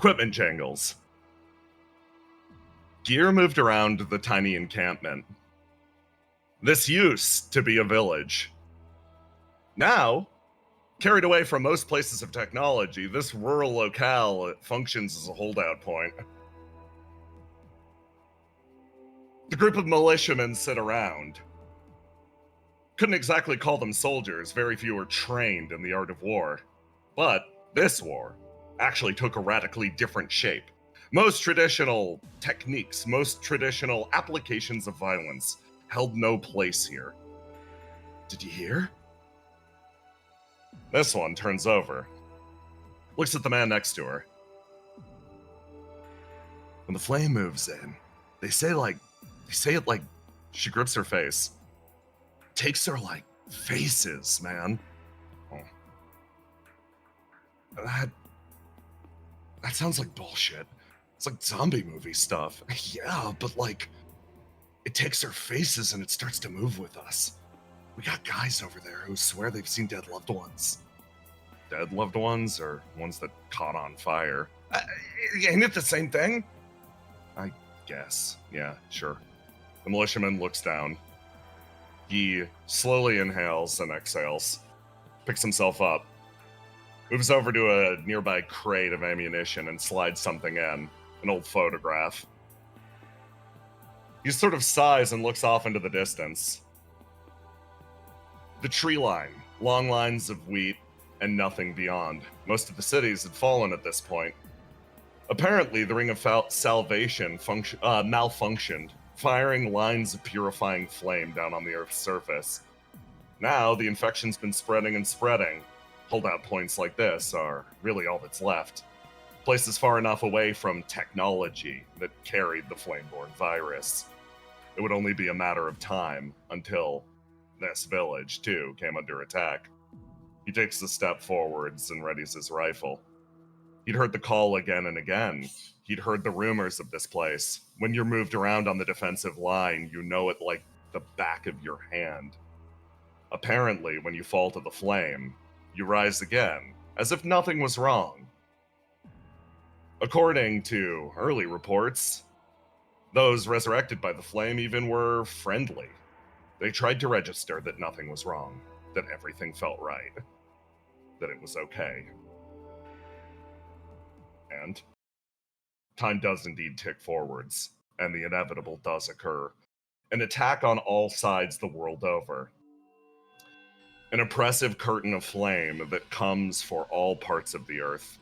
Equipment jangles. Gear moved around the tiny encampment. This used to be a village. Now, carried away from most places of technology, this rural locale functions as a holdout point. The group of militiamen sit around. Couldn't exactly call them soldiers, very few are trained in the art of war. But this war actually took a radically different shape. Most traditional techniques, most traditional applications of violence held no place here. Did you hear? This one turns over, looks at the man next to her. When the flame moves in, they say it like she grips her face. Takes her like faces, man. Oh. That sounds like bullshit. It's like zombie movie stuff. Yeah, but like, it takes our faces and it starts to move with us. We got guys over there who swear they've seen dead loved ones. Dead loved ones or ones that caught on fire? Ain't it the same thing? I guess. Yeah, sure. The militiaman looks down. He slowly inhales and exhales, picks himself up, moves over to a nearby crate of ammunition and slides something in. An old photograph. He sort of sighs and looks off into the distance. The tree line, long lines of wheat, and nothing beyond. Most of the cities had fallen at this point. Apparently, the Ring of Salvation malfunctioned, firing lines of purifying flame down on the Earth's surface. Now, the infection's been spreading and spreading. Holdout points like this are really all that's left. Places far enough away from technology that carried the flame-borne virus. It would only be a matter of time until this village, too, came under attack. He takes a step forwards and readies his rifle. He'd heard the call again and again. He'd heard the rumors of this place. When you're moved around on the defensive line, you know it like the back of your hand. Apparently, when you fall to the flame, you rise again, as if nothing was wrong. According to early reports, those resurrected by the flame even were friendly. They tried to register that nothing was wrong, that everything felt right, that it was okay. And time does indeed tick forwards, and the inevitable does occur. An attack on all sides the world over. An oppressive curtain of flame that comes for all parts of the earth.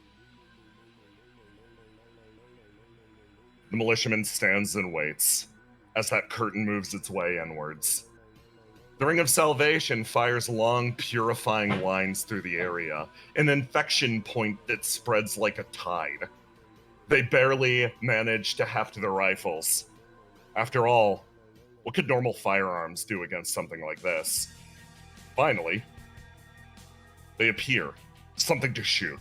The militiaman stands and waits as that curtain moves its way inwards. The Ring of Salvation fires long, purifying lines through the area, an infection point that spreads like a tide. They barely manage to heft their rifles. After all, what could normal firearms do against something like this? Finally, they appear. Something to shoot.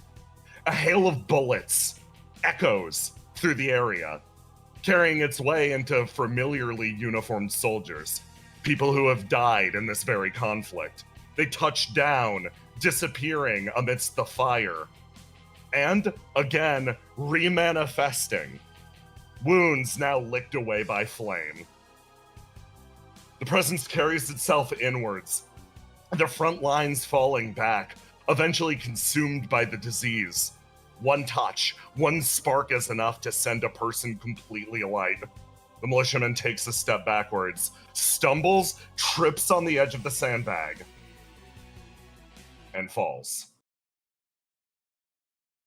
A hail of bullets echoes through the area, carrying its way into familiarly uniformed soldiers, people who have died in this very conflict. They touch down, disappearing amidst the fire, and, again, remanifesting. Wounds now licked away by flame. The presence carries itself inwards, the front lines falling back, eventually consumed by the disease. One touch, one spark is enough to send a person completely alight. The militiaman takes a step backwards, stumbles, trips on the edge of the sandbag, and falls.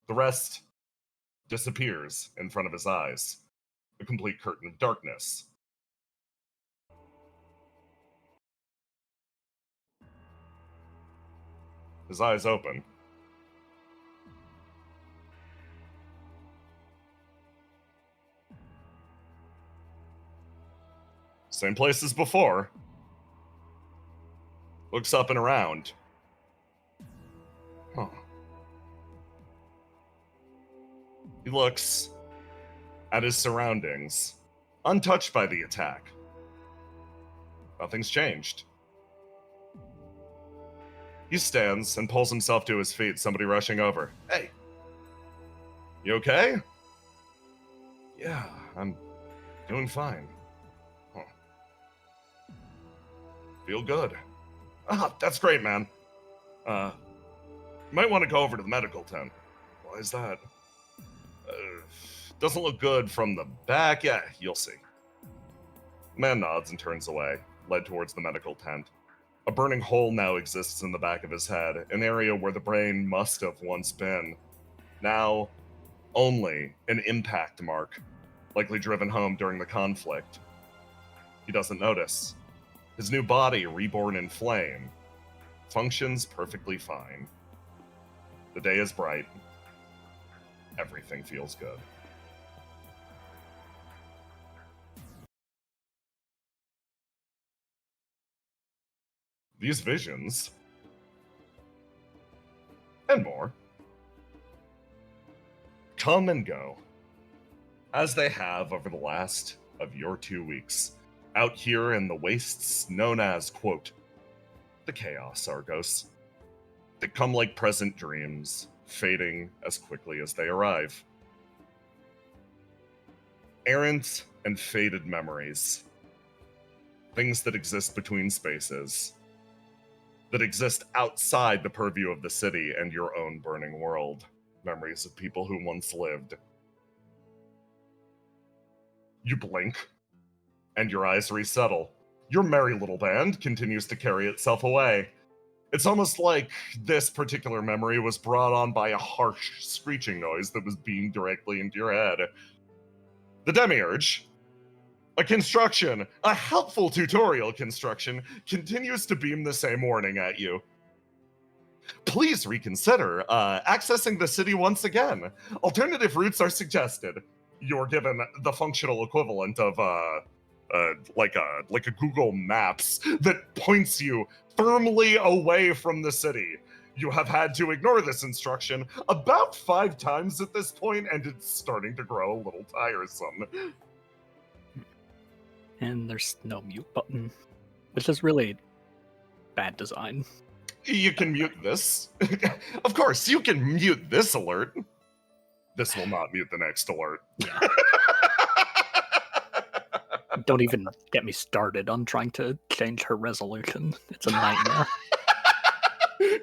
The rest disappears in front of his eyes, a complete curtain of darkness. His eyes open. Same place as before. Looks up and around. Huh. He looks at his surroundings, untouched by the attack. Nothing's changed. He stands and pulls himself to his feet, somebody rushing over. Hey, you okay? Yeah, I'm doing fine. Huh. Feel good. Ah, that's great, man. You might want to go over to the medical tent. Why is that? Doesn't look good from the back. Yeah, you'll see. The man nods and turns away, led towards the medical tent. A burning hole now exists in the back of his head, an area where the brain must have once been. Now, only an impact mark, likely driven home during the conflict. He doesn't notice. His new body, reborn in flame, functions perfectly fine. The day is bright. Everything feels good. These visions, and more, come and go, as they have over the last of your 2 weeks, out here in the wastes known as, quote, the Chaos Argos. They come like present dreams, fading as quickly as they arrive. Errant and faded memories. Things that exist between spaces. That exist outside the purview of the city and your own burning world. Memories of people who once lived. You blink, and your eyes resettle. Your merry little band continues to carry itself away. It's almost like this particular memory was brought on by a harsh screeching noise that was beamed directly into your head. The Demiurge, a construction, a helpful tutorial construction, continues to beam the same warning at you. Please reconsider accessing the city once again. Alternative routes are suggested. You're given the functional equivalent of like a Google Maps that points you firmly away from the city. You have had to ignore this instruction about 5 times at this point, and it's starting to grow a little tiresome. And there's no mute button, which is really bad design. You can mute this. Of course, you can mute this alert. This will not mute the next alert. Yeah. Don't even get me started on trying to change her resolution. It's a nightmare.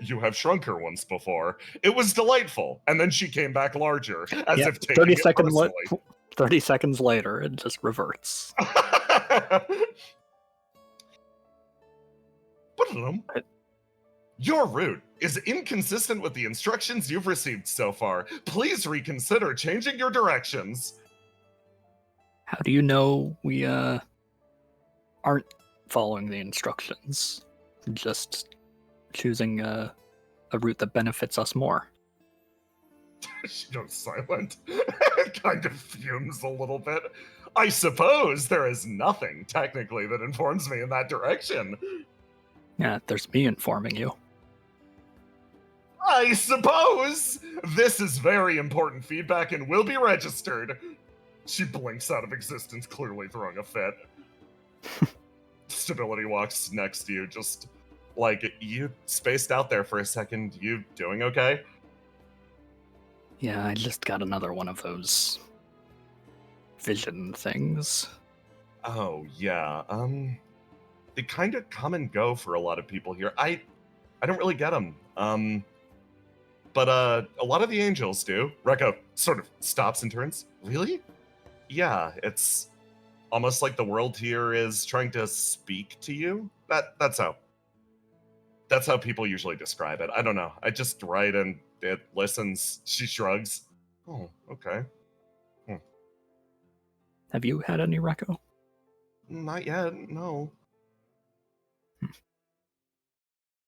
You have shrunk her once before. It was delightful, and then she came back larger, as if taking 30 it seconds personally. 30 seconds later, it just reverts. Your route is inconsistent with the instructions you've received so far. Please reconsider changing your directions. How do you know we aren't following the instructions? Just choosing a route that benefits us more. She goes silent. Kind of fumes a little bit. I suppose there is nothing technically that informs me in that direction. Yeah, there's me informing you. I suppose this is very important feedback and will be registered. She blinks out of existence, clearly throwing a fit. Stability walks next to you, just like, you spaced out there for a second. You doing okay? Yeah, I just got another one of those vision things. Oh, yeah. They kind of come and go for a lot of people here. I don't really get them. But a lot of the angels do. Rekko sort of stops and turns. Really? Yeah, it's almost like the world here is trying to speak to you. That's how people usually describe it. I don't know. I just write and it listens. She shrugs. Oh, okay. Have you had any Rekko? Not yet, no.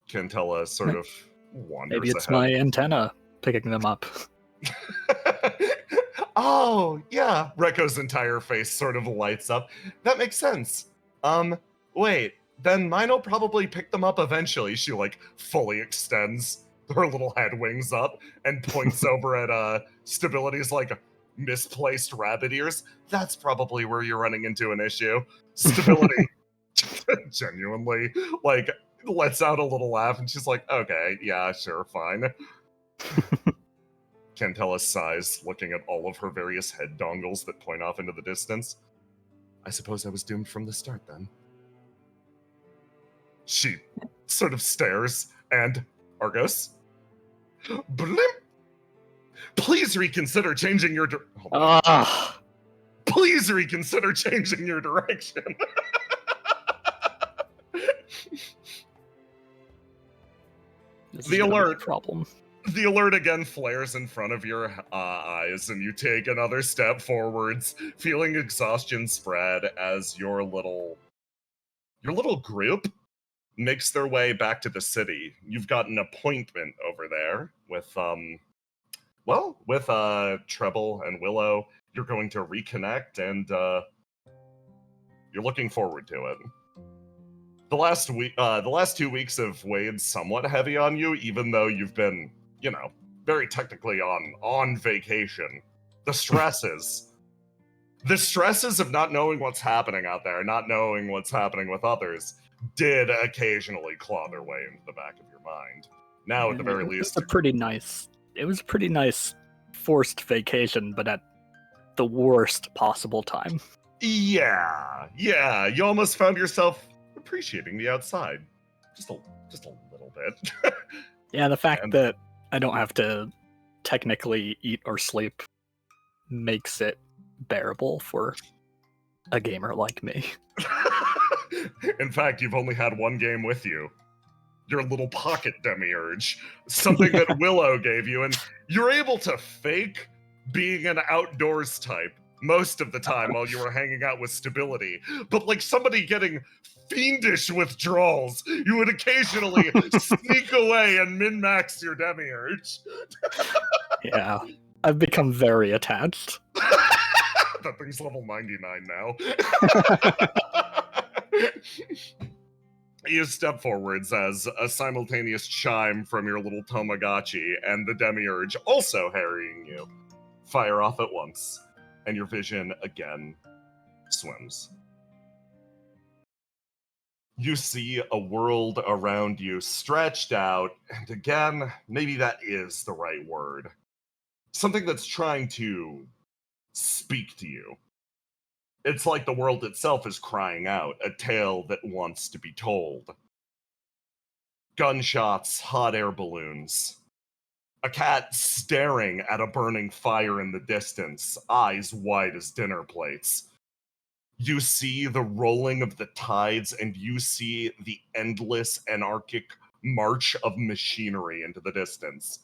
Cantella sort of wanders Maybe it's ahead. my antenna picking them up. Oh, yeah. Rekko's entire face sort of lights up. That makes sense. Wait, then mine will probably pick them up eventually. She, like, fully extends her little head wings up and points over at Stability's, like, misplaced rabbit ears. That's probably where you're running into an issue. Stability genuinely, like, lets out a little laugh, and she's like, okay, yeah, sure, fine. Cantella sighs, looking at all of her various head dongles that point off into the distance. I suppose I was doomed from the start, then. She sort of stares, and Argos, blimp! Please reconsider changing your Please reconsider changing your direction. The alert problem. The alert again flares in front of your eyes, and you take another step forwards, feeling exhaustion spread as your little group makes their way back to the city. You've got an appointment over there with Treble and Willow. You're going to reconnect, and you're looking forward to it. The last 2 weeks have weighed somewhat heavy on you, even though you've been, very technically on vacation. The stresses of not knowing what's happening out there, not knowing what's happening with others, did occasionally claw their way into the back of your mind. Now, at the very least, it was a pretty nice forced vacation, but at the worst possible time. Yeah, you almost found yourself appreciating the outside, just a little bit. Yeah, the fact that I don't have to technically eat or sleep makes it bearable for a gamer like me. In fact, you've only had one game with you. Your little pocket demiurge. Something that Willow gave you, and you're able to fake being an outdoors type most of the time while you were hanging out with Stability. But like somebody getting fiendish withdrawals, you would occasionally sneak away and min-max your demiurge. Yeah, I've become very attached. That thing's level 99 now. You step forwards as a simultaneous chime from your little Tamagotchi and the demiurge, also harrying you, fire off at once, and your vision again swims. You see a world around you stretched out, and again, maybe that is the right word. Something that's trying to speak to you. It's like the world itself is crying out, a tale that wants to be told. Gunshots, hot air balloons. A cat staring at a burning fire in the distance, eyes wide as dinner plates. You see the rolling of the tides, and you see the endless anarchic march of machinery into the distance.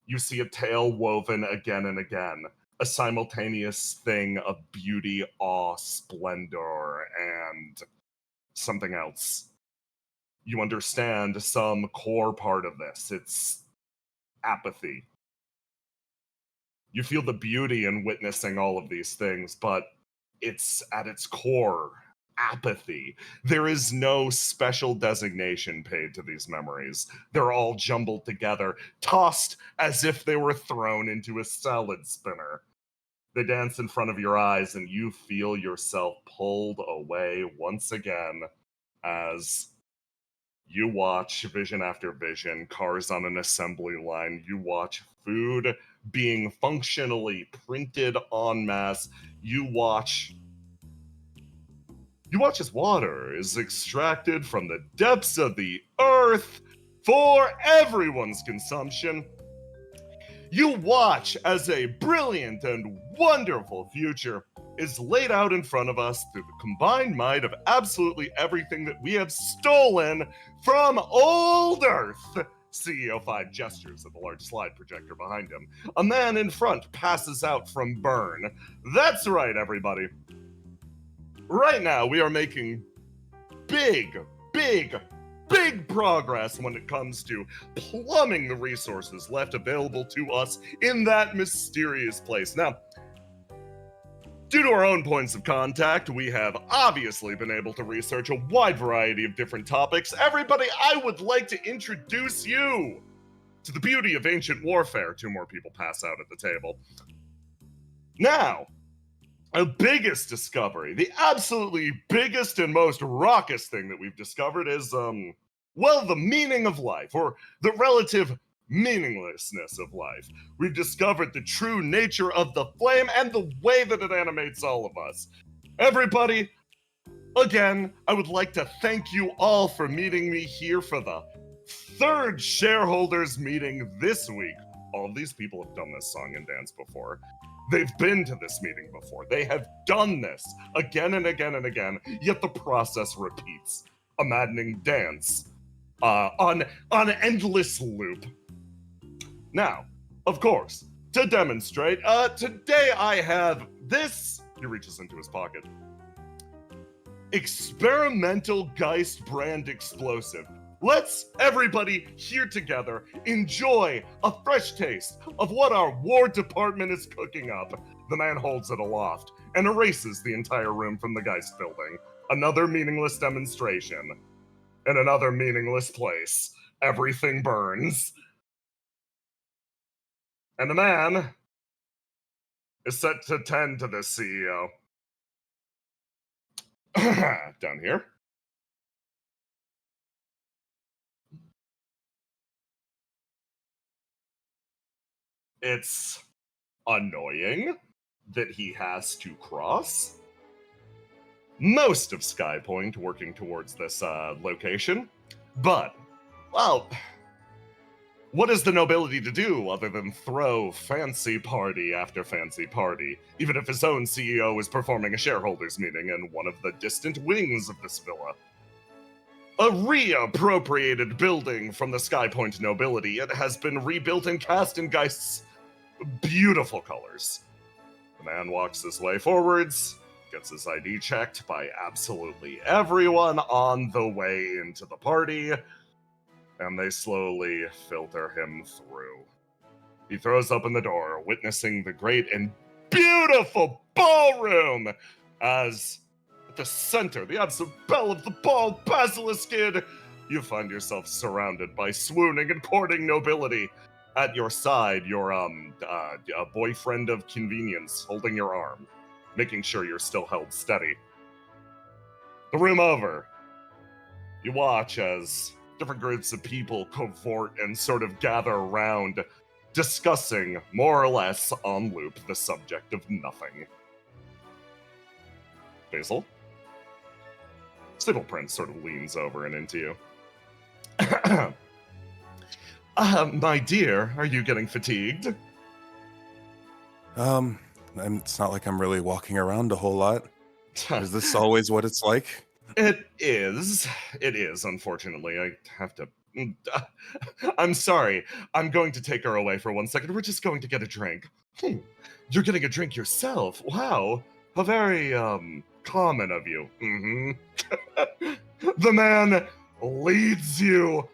You see a tale woven again and again, a simultaneous thing of beauty, awe, splendor, and something else. You understand some core part of this. It's apathy. You feel the beauty in witnessing all of these things, but it's at its core apathy. There is no special designation paid to these memories. They're all jumbled together, tossed as if they were thrown into a salad spinner. They dance in front of your eyes, and you feel yourself pulled away once again as you watch vision after vision, cars on an assembly line. You watch food being functionally printed en masse. You watch as water is extracted from the depths of the earth for everyone's consumption. You watch as a brilliant and wonderful future is laid out in front of us through the combined might of absolutely everything that we have stolen from old Earth. CEO 5 gestures at the large slide projector behind him. A man in front passes out from burn. That's right, everybody. Right now, we are making big progress when it comes to plumbing the resources left available to us in that mysterious place. Now, due to our own points of contact, we have obviously been able to research a wide variety of different topics. Everybody, I would like to introduce you to the beauty of ancient warfare. 2 more people pass out at the table. Now, our biggest discovery, the absolutely biggest and most raucous thing that we've discovered is, the meaning of life, or the relative meaninglessness of life. We've discovered the true nature of the flame and the way that it animates all of us. Everybody, again, I would like to thank you all for meeting me here for the third shareholders meeting this week. All of these people have done this song and dance before. They've been to this meeting before. They have done this again and again and again, yet the process repeats. A maddening dance on endless loop. Now, of course, to demonstrate, today I have this, he reaches into his pocket, experimental GEIST brand explosive. Let's everybody here together enjoy a fresh taste of what our War Department is cooking up. The man holds it aloft and erases the entire room from the GEIST building. Another meaningless demonstration. In another meaningless place. Everything burns. And the man is set to tend to this CEO. Down here. It's annoying that he has to cross most of Skypoint working towards this location. But, well, what is the nobility to do other than throw fancy party after fancy party, even if his own CEO is performing a shareholders meeting in one of the distant wings of this villa? A reappropriated building from the Skypoint nobility. It has been rebuilt and cast in GEIST's beautiful colors. The man walks his way forwards, gets his ID checked by absolutely everyone on the way into the party, and they slowly filter him through. He throws open the door, witnessing the great and beautiful ballroom as at the center, the absolute belle of the ball, Basilisk Kid, you find yourself surrounded by swooning and courting nobility. At your side, your a boyfriend of convenience holding your arm, making sure you're still held steady. The room over, you watch as different groups of people cavort and sort of gather around, discussing, more or less on loop, the subject of nothing. Basil? Stable Prince sort of leans over and into you. My dear, are you getting fatigued? It's not like I'm really walking around a whole lot. Is this always what it's like? It is. It is, unfortunately. I have to... I'm sorry. I'm going to take her away for 1 second. We're just going to get a drink. You're getting a drink yourself? Wow. How very, common of you. The man leads you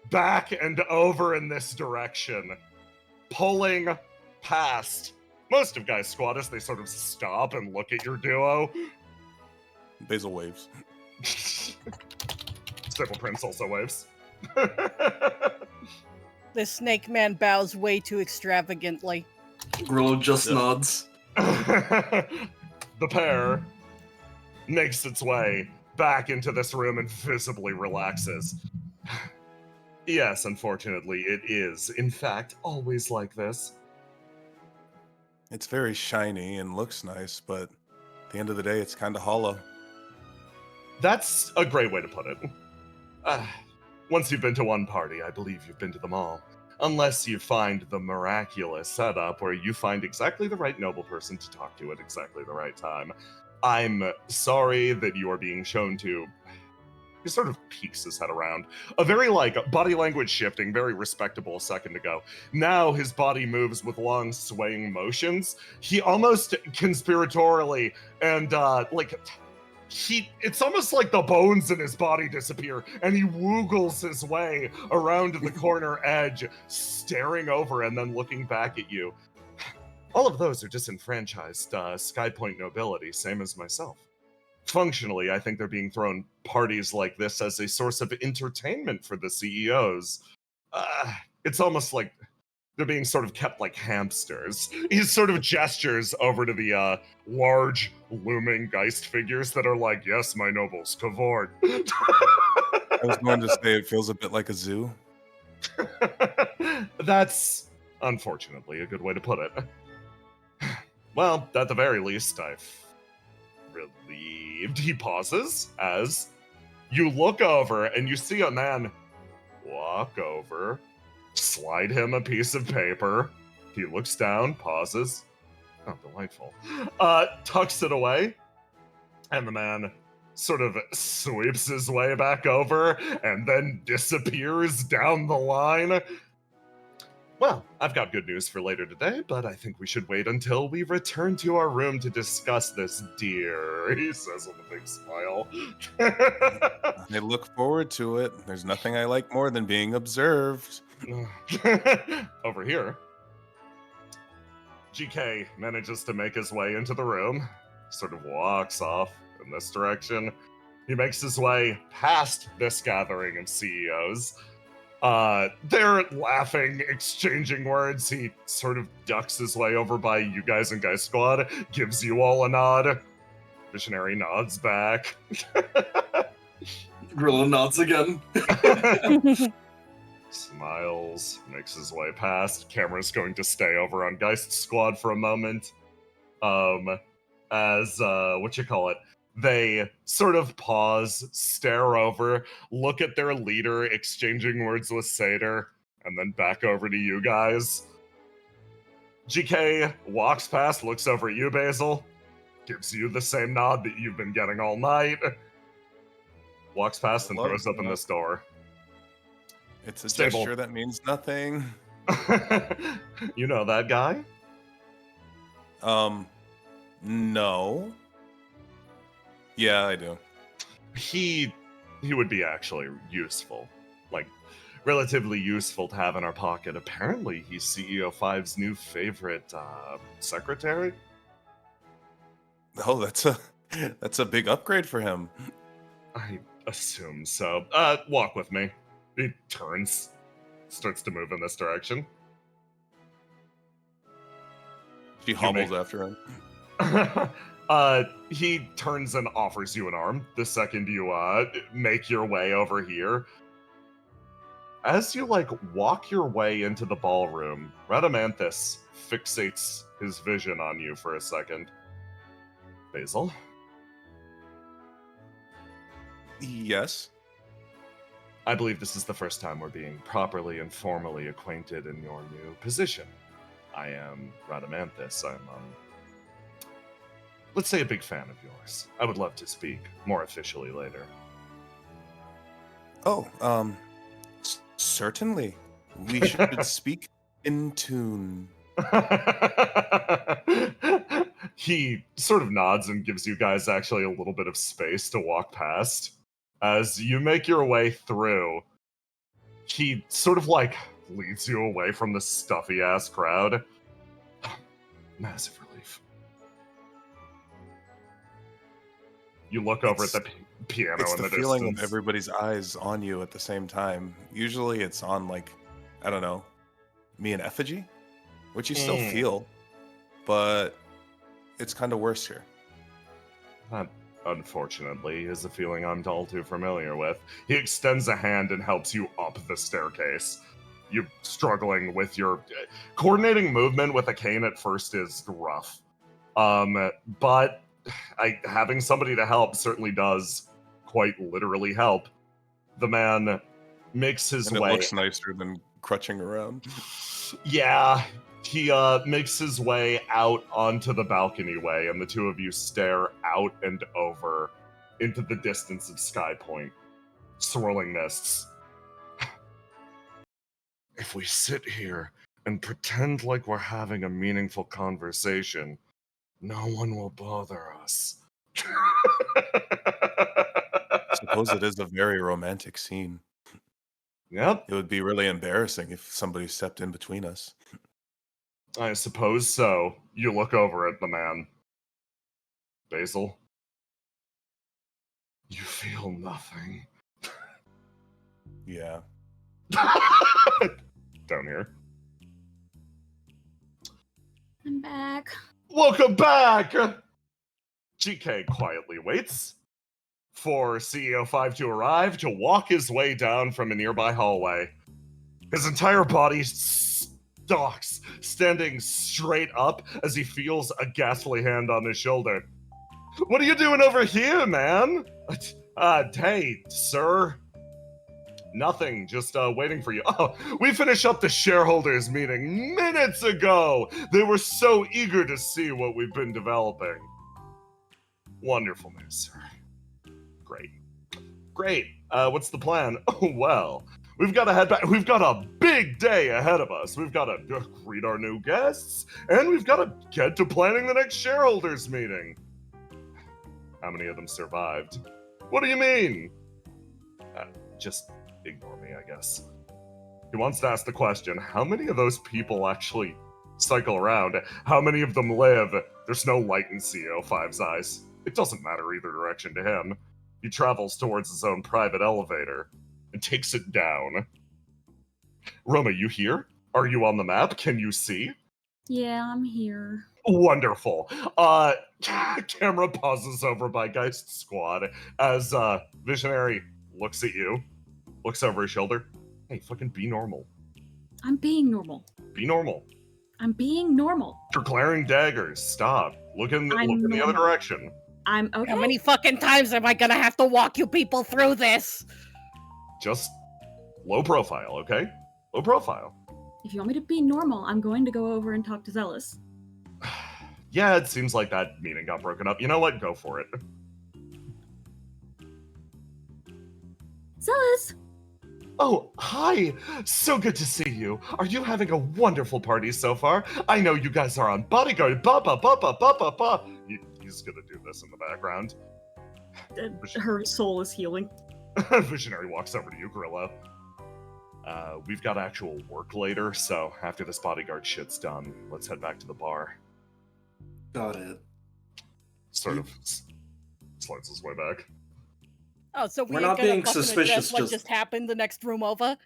back and over in this direction, pulling past most of GEIST Squad as they sort of stop and look at your duo. Basil waves. Stable Prince also waves. The snake man bows way too extravagantly. Grillo just nods. The pair makes its way back into this room and visibly relaxes. Yes, unfortunately, it is, in fact, always like this. It's very shiny and looks nice, but at the end of the day, it's kind of hollow. That's a great way to put it. Once you've been to one party, I believe you've been to them all. Unless you find the miraculous setup where you find exactly the right noble person to talk to at exactly the right time. I'm sorry that you are being shown to... He sort of peeks his head around. A very, body language shifting, very respectable a second ago. Now his body moves with long swaying motions. He almost conspiratorially and, it's almost like the bones in his body disappear, and he woogles his way around the corner edge, staring over and then looking back at you. All of those are disenfranchised Skypoint nobility, same as myself. Functionally, I think they're being thrown parties like this as a source of entertainment for the CEOs. It's almost like they're being sort of kept like hamsters. He sort of gestures over to the large, looming GEIST figures that are like, yes, my nobles, cavort. I was going to say it feels a bit like a zoo. That's unfortunately a good way to put it. Well, at the very least, I've relieved. He pauses as you look over and you see a man walk over, slide him a piece of paper. He looks down, pauses. Oh, delightful. Tucks it away, and the man sort of sweeps his way back over and then disappears down the line. Well, I've got good news for later today, but I think we should wait until we return to our room to discuss this, dear, he says with a big smile. I look forward to it. There's nothing I like more than being observed. Over here, GK manages to make his way into the room, sort of walks off in this direction. He makes his way past this gathering of CEOs. They're laughing, exchanging words. He sort of ducks his way over by you guys in Geist Squad, gives you all a nod. Visionary nods back. Gorilla nods again. Smiles, makes his way past. Camera's going to stay over on Geist Squad for a moment. They sort of pause, stare over, look at their leader, exchanging words with Seder, and then back over to you guys. GK walks past, looks over at you, Basil, gives you the same nod that you've been getting all night, walks past and throws open this door. It's a Stable. gesture that means nothing. You know that guy? No. Yeah, I do. He would be actually useful. Like, relatively useful to have in our pocket. Apparently, he's CEO 5's new favorite secretary. Oh, that's a big upgrade for him. I assume so. Walk with me. He turns, starts to move in this direction. She hobbles after him. He turns and offers you an arm the second you make your way over here. As you walk your way into the ballroom, Radamanthus fixates his vision on you for a second. Basil? Yes. I believe this is the first time we're being properly and formally acquainted in your new position. I am Radamanthus. I'm, let's say a big fan of yours. I would love to speak more officially later. Oh, certainly. We should speak in tune. He sort of nods and gives you guys actually a little bit of space to walk past. As you make your way through, he sort of leads you away from the stuffy ass crowd. Massive relief. You look over at the piano It's in the the feeling distance. of everybody's eyes on you at the same time. Usually it's on I don't know, me and Effigy, which you still feel, but it's kind of worse here. That, unfortunately, is a feeling I'm all too familiar with. He extends a hand and helps you up the staircase. You're struggling with your... coordinating movement with a cane at first is rough. But having somebody to help certainly does quite literally help. The man makes his And it way... looks nicer than crutching around. Yeah, he makes his way out onto the balcony way, and the two of you stare out and over into the distance of Skypoint. Swirling mists. If we sit here and pretend like we're having a meaningful conversation, no one will bother us. Suppose it is a very romantic scene. Yep, It would be really embarrassing if somebody stepped in between us. I suppose so. You look over at the man. Basil? You feel nothing. Yeah. Down here. I'm back. Welcome back! GK quietly waits for CEO 5 to arrive to walk his way down from a nearby hallway. His entire body stalks, standing straight up as he feels a ghastly hand on his shoulder. What are you doing over here, man? Hey, sir. Nothing, just waiting for you. Oh, we finished up the shareholders meeting minutes ago. They were so eager to see what we've been developing. Wonderful news, sir. Great. What's the plan? Oh, well, we've got to head back. We've got a big day ahead of us. We've got to greet our new guests, and we've got to get to planning the next shareholders meeting. How many of them survived? What do you mean? Just ignore me, I guess. He wants to ask the question, how many of those people actually cycle around? How many of them live? There's no light in CO5's eyes. It doesn't matter either direction to him. He travels towards his own private elevator and takes it down. Roma, you here? Are you on the map? Can you see? Yeah, I'm here. Wonderful. Camera pauses over by Geist Squad as Visionary looks at you, looks over his shoulder. Hey, fucking be normal. I'm being normal. Be normal. I'm being normal. You're glaring daggers. Stop. Look in the other direction. I'm okay. How many fucking times am I gonna have to walk you people through this? Just low profile, okay? Low profile. If you want me to be normal, I'm going to go over and talk to Zealous. Yeah, it seems like that meeting got broken up. You know what? Go for it. Zealous! Oh, hi! So good to see you. Are you having a wonderful party so far? I know you guys are on bodyguard. He's gonna do this in the background. Her soul is healing. Visionary walks over to you, Grillo. We've got actual work later, so after this bodyguard shit's done, let's head back to the bar. Got it. Sort of slides his way back. Oh, so We're ain't not gonna being fucking suspicious, address what just happened the next room over?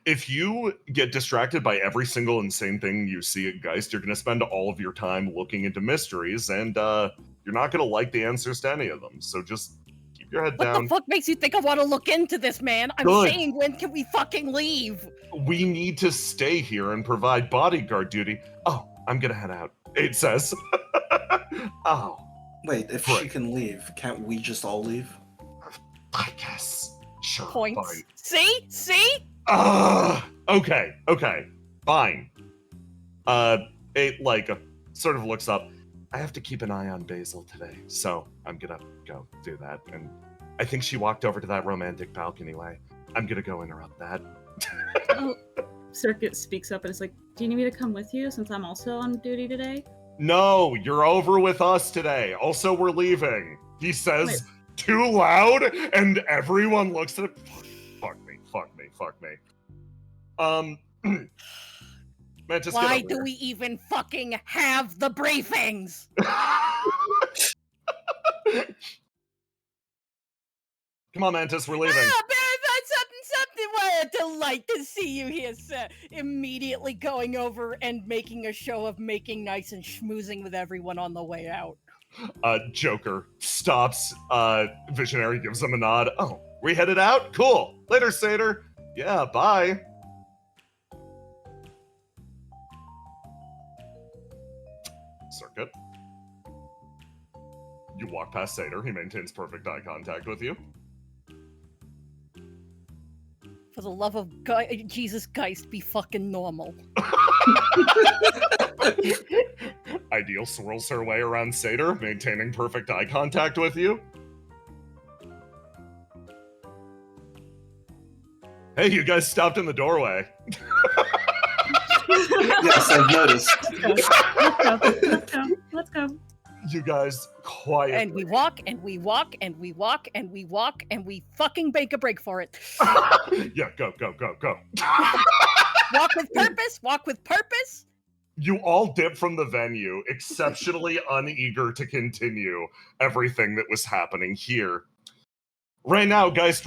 If you get distracted by every single insane thing you see at Geist, you're going to spend all of your time looking into mysteries, and you're not going to like the answers to any of them. So just keep your head down. What the fuck makes you think I want to look into this, man? I'm Good. saying, when can we fucking leave? We need to stay here and provide bodyguard duty. Oh, I'm going to head out. It says. Oh. Wait, if Right. she can leave, can't we just all leave? I guess. Sure. Points. Fine. See? Okay, fine. It sort of looks up. I have to keep an eye on Basil today, so I'm gonna go do that. And I think she walked over to that romantic balcony way. I'm gonna go interrupt that. Oh, Circuit speaks up and is like, do you need me to come with you since I'm also on duty today? No, you're over with us today. Also, we're leaving. He says Wait. too loud, and everyone looks at it. Fuck me. Mantis, Why get do over we even fucking have the briefings? here. Come on, Mantis, we're leaving. Something. What a delight to see you here, sir. Immediately going over and making a show of making nice and schmoozing with everyone on the way out. Joker stops. Visionary gives him a nod. Oh, we headed out? Cool. Later, Satyr. Yeah, bye. Circuit. You walk past Satyr. He maintains perfect eye contact with you. For the love of Jesus Geist, be fucking normal. Ideal swirls her way around Satyr, maintaining perfect eye contact with you. Hey, you guys stopped in the doorway. Yes, I've noticed. Let's go. You guys quietly. And we walk, and we walk, and we walk, and we walk, and we fucking make a break for it. Yeah, go. Walk with purpose. You all dip from the venue, exceptionally uneager to continue everything that was happening here. Right now, Geist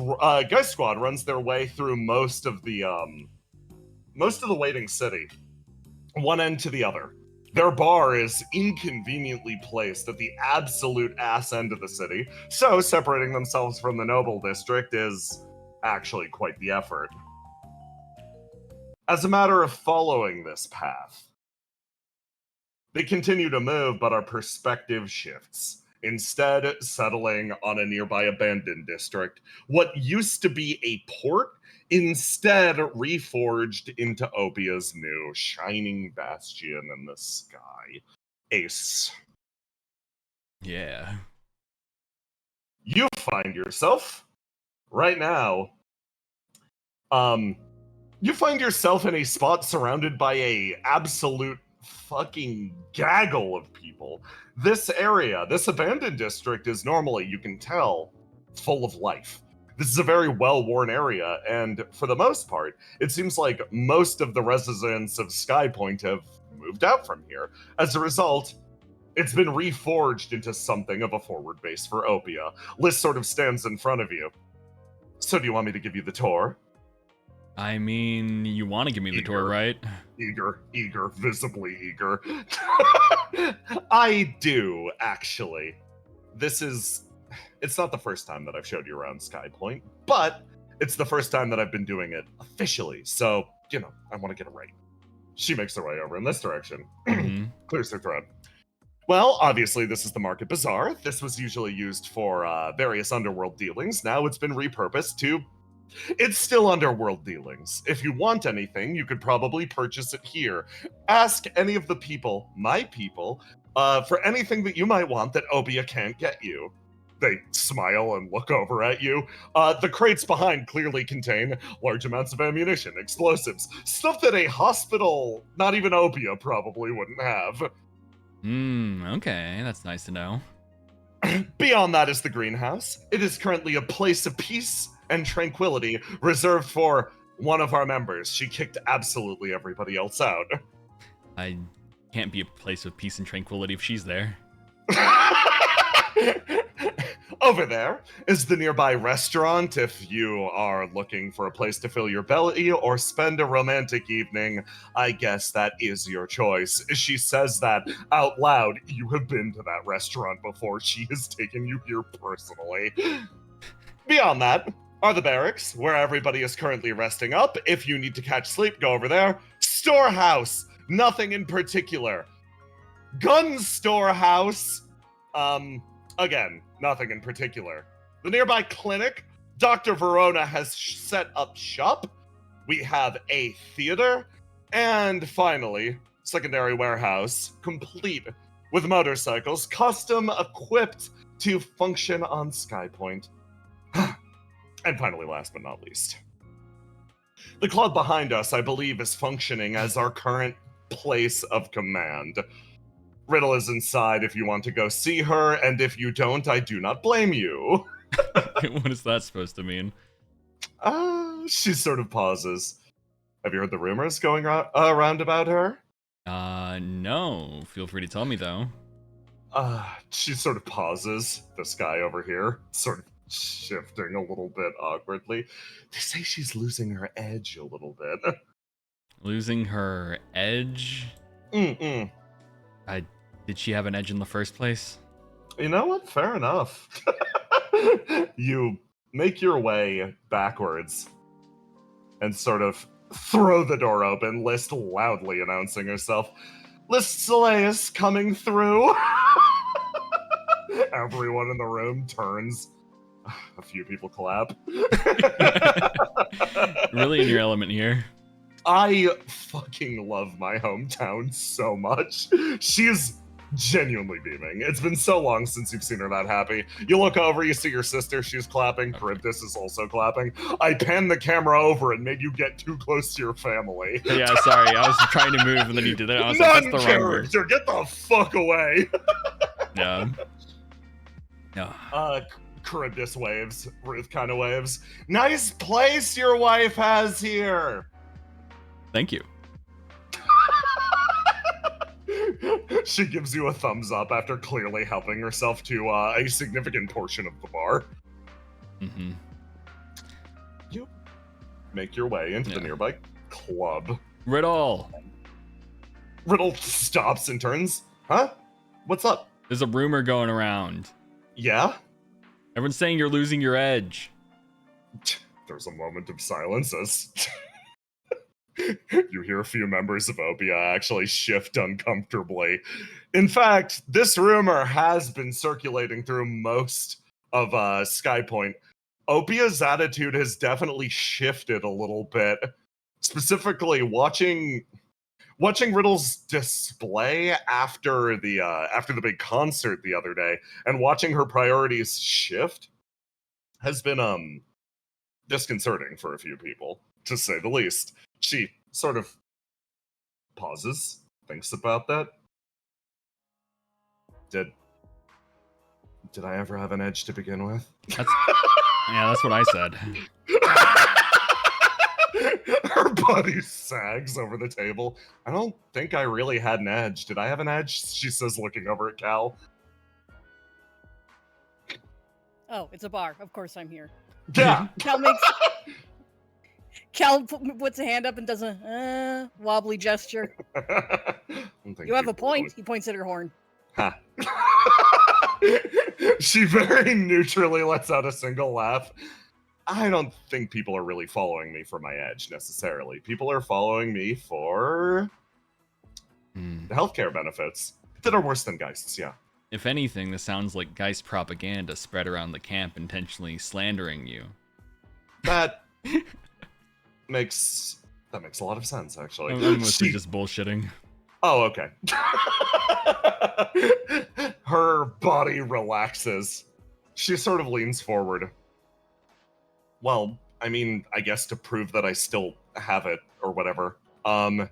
Squad runs their way through most of the waiting city, one end to the other. Their bar is inconveniently placed at the absolute ass end of the city, so separating themselves from the noble district is actually quite the effort. As a matter of following this path, they continue to move, but our perspective shifts. Instead, settling on a nearby abandoned district, what used to be a port instead reforged into Opia's new shining bastion in the sky. Ace. Yeah. You find yourself, right now, you find yourself in a spot surrounded by a absolute fucking gaggle of people. This area, this abandoned district, is normally, you can tell, full of life. This is a very well-worn area, and for the most part, it seems like most of the residents of Skypoint have moved out from here. As a result, it's been reforged into something of a forward base for Opia. Liz sort of stands in front of you. So do you want me to give you the tour? I mean, you want to give me the tour, right? Eager, visibly eager. I do, actually. It's not the first time that I've showed you around Skypoint, but it's the first time that I've been doing it officially, so, I want to get it right. She makes her way over in this direction. Mhm. Clears her throat. Well, obviously, this is the Market Bazaar. This was usually used for various underworld dealings. Now it's been repurposed to... It's still underworld dealings. If you want anything, you could probably purchase it here. Ask any of the people, my people, for anything that you might want that Opia can't get you. They smile and look over at you. The crates behind clearly contain large amounts of ammunition, explosives, stuff that a hospital, not even Opia, probably wouldn't have. Okay, that's nice to know. Beyond that is the greenhouse. It is currently a place of peace and tranquility reserved for one of our members. She kicked absolutely everybody else out. I can't be a place of peace and tranquility if she's there. Over there is the nearby restaurant if you are looking for a place to fill your belly or spend a romantic evening. I guess that is your choice. She says that out loud. You have been to that restaurant before. She has taken you here personally. Beyond that are the barracks, where everybody is currently resting up. If you need to catch sleep, go over there. Storehouse, nothing in particular. Gun storehouse, again, nothing in particular. The nearby clinic, Dr. Verona has set up shop. We have a theater. And finally, secondary warehouse, complete with motorcycles, custom equipped to function on Skypoint. And finally, last but not least, the club behind us, I believe, is functioning as our current place of command. Riddle is inside if you want to go see her, and if you don't, I do not blame you. What is that supposed to mean? She sort of pauses. Have you heard the rumors going around about her? No. Feel free to tell me, though. She sort of pauses. This guy over here, sort of shifting a little bit awkwardly. They say she's losing her edge a little bit. Losing her edge? Mm-mm. Did she have an edge in the first place? You know what? Fair enough. You make your way backwards and sort of throw the door open, List loudly announcing herself. List Soleus coming through. Everyone in the room turns. A few people clap. Really in your element here. I fucking love my hometown so much. She's genuinely beaming. It's been so long since you've seen her that happy. You look over, you see your sister, she's clapping. Charybdis is also clapping. I panned the camera over and made you get too close to your family. Yeah, sorry, I was trying to move and then you did it. I was like, that's the wrong word. Non-character, get the fuck away. Yeah. No. Charybdis waves. Ruth kind of waves. Nice place your wife has here. Thank you. She gives you a thumbs up after clearly helping herself to a significant portion of the bar. Mm-hmm. You make your way into the nearby club. Riddle! Riddle stops and turns. Huh? What's up? There's a rumor going around. Yeah? Everyone's saying you're losing your edge. There's a moment of silence as you hear a few members of Opia actually shift uncomfortably. In fact, this rumor has been circulating through most of Skypoint. Opia's attitude has definitely shifted a little bit. Specifically, watching Riddle's display after the big concert the other day, and watching her priorities shift has been disconcerting for a few people, to say the least. She sort of pauses, thinks about that. Did I ever have an edge to begin with? That's what I said. Her body sags over the table. I don't think I really had an edge. Did I have an edge? She says, looking over at Cal. Oh, it's a bar. Of course I'm here. Yeah. Cal puts a hand up and does a wobbly gesture. You have a point. He points at her horn. Huh. She very neutrally lets out a single laugh. I don't think people are really following me for my edge, necessarily. People are following me for the healthcare benefits that are worse than Geists, yeah. If anything, this sounds like Geist propaganda spread around the camp intentionally slandering you. That makes a lot of sense, actually. I'm mostly just bullshitting. Oh, okay. Her body relaxes. She sort of leans forward. Well, I mean, I guess to prove that I still have it, or whatever. I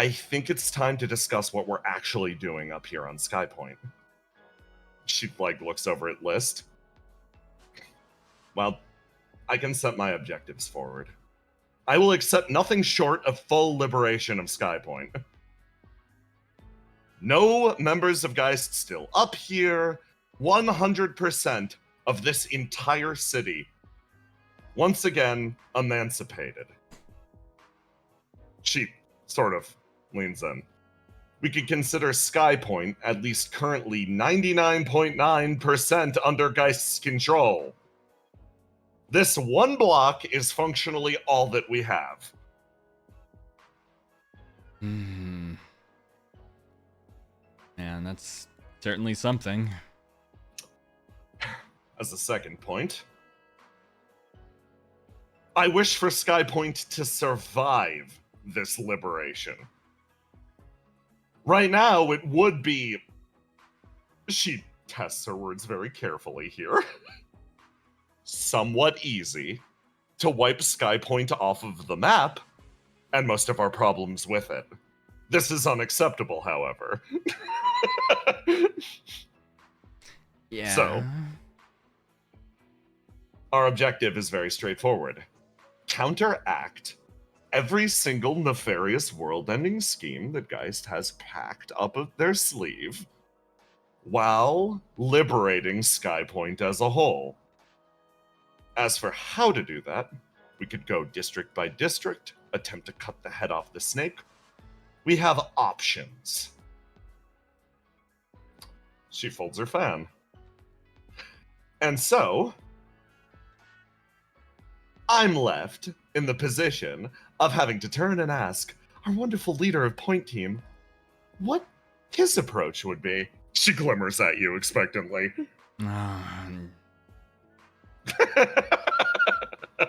think it's time to discuss what we're actually doing up here on Skypoint. She, looks over at List. Well, I can set my objectives forward. I will accept nothing short of full liberation of Skypoint. No members of Geist still up here. 100% of this entire city once again emancipated. She sort of leans in. We could consider Skypoint at least currently 99.9% under Geist's control. This one block is functionally all that we have. Man, that's certainly something. As a second point, I wish for Skypoint to survive this liberation. Right now, it would be... She tests her words very carefully here. Somewhat easy to wipe Skypoint off of the map, and most of our problems with it. This is unacceptable, however. Yeah. So, our objective is very straightforward. Counteract every single nefarious world-ending scheme that Geist has packed up their sleeve while liberating Skypoint as a whole. As for how to do that, we could go district by district, attempt to cut the head off the snake. We have options. She folds her fan. And so, I'm left in the position of having to turn and ask our wonderful leader of Point Team what his approach would be. She glimmers at you expectantly.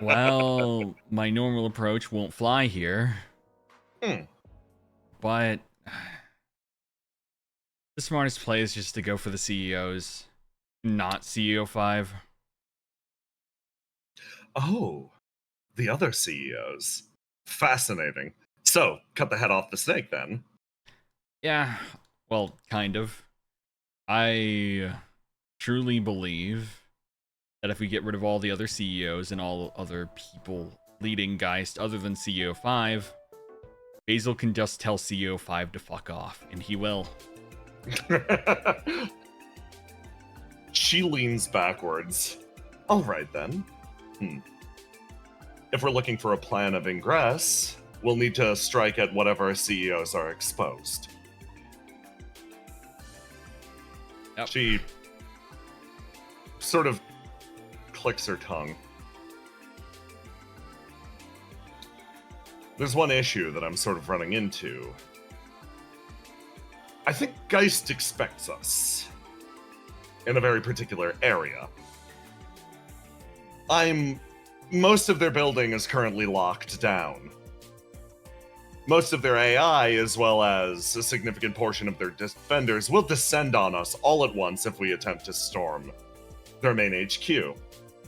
Well, my normal approach won't fly here. But the smartest play is just to go for the CEOs, not CEO 5. Oh, the other CEOs. Fascinating. So, cut the head off the snake then. Yeah, well, kind of. I truly believe that if we get rid of all the other CEOs and all other people leading Geist other than CEO 5, Basil can just tell CEO 5 to fuck off, and he will. She leans backwards. All right, then. If we're looking for a plan of ingress, we'll need to strike at whatever CEOs are exposed. Yep. She sort of clicks her tongue. there's one issue that I'm sort of running into. I think GEIST expects us in a very particular area. Most of their building is currently locked down. Most of their AI, as well as a significant portion of their defenders, will descend on us all at once if we attempt to storm their main HQ.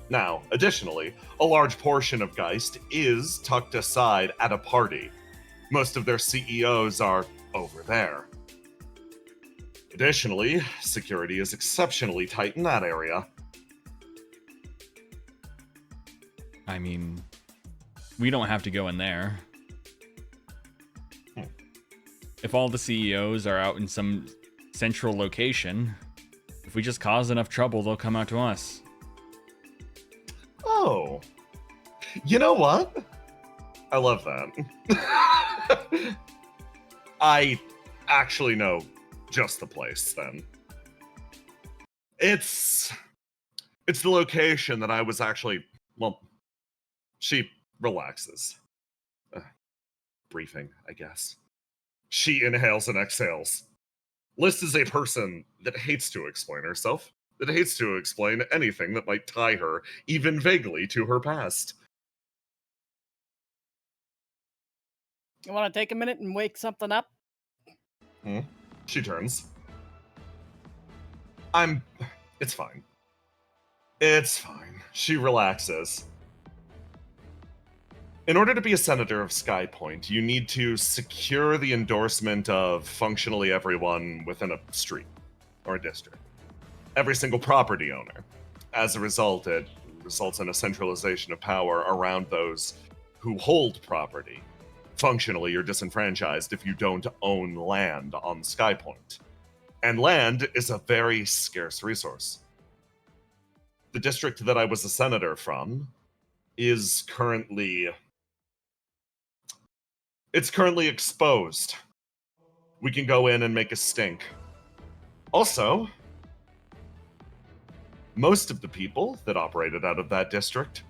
Now, additionally, a large portion of GEIST is tucked aside at a party. Most of their CEOs are over there. Additionally, security is exceptionally tight in that area. I mean, we don't have to go in there. If all the CEOs are out in some central location, if we just cause enough trouble, they'll come out to us. Oh. You know what? I love that. I actually know just the place then. It's the location that I was actually, well, she relaxes. Briefing, I guess. She inhales and exhales. Liz is a person that hates to explain herself, that hates to explain anything that might tie her, even vaguely, to her past. You want to take a minute and wake something up? She turns. It's fine. It's fine. She relaxes. In order to be a senator of Skypoint, you need to secure the endorsement of functionally everyone within a street or a district. Every single property owner. As a result, it results in a centralization of power around those who hold property. Functionally, you're disenfranchised if you don't own land on Skypoint. And land is a very scarce resource. The district that I was a senator from is currently exposed. We can go in and make a stink. Also, most of the people that operated out of that district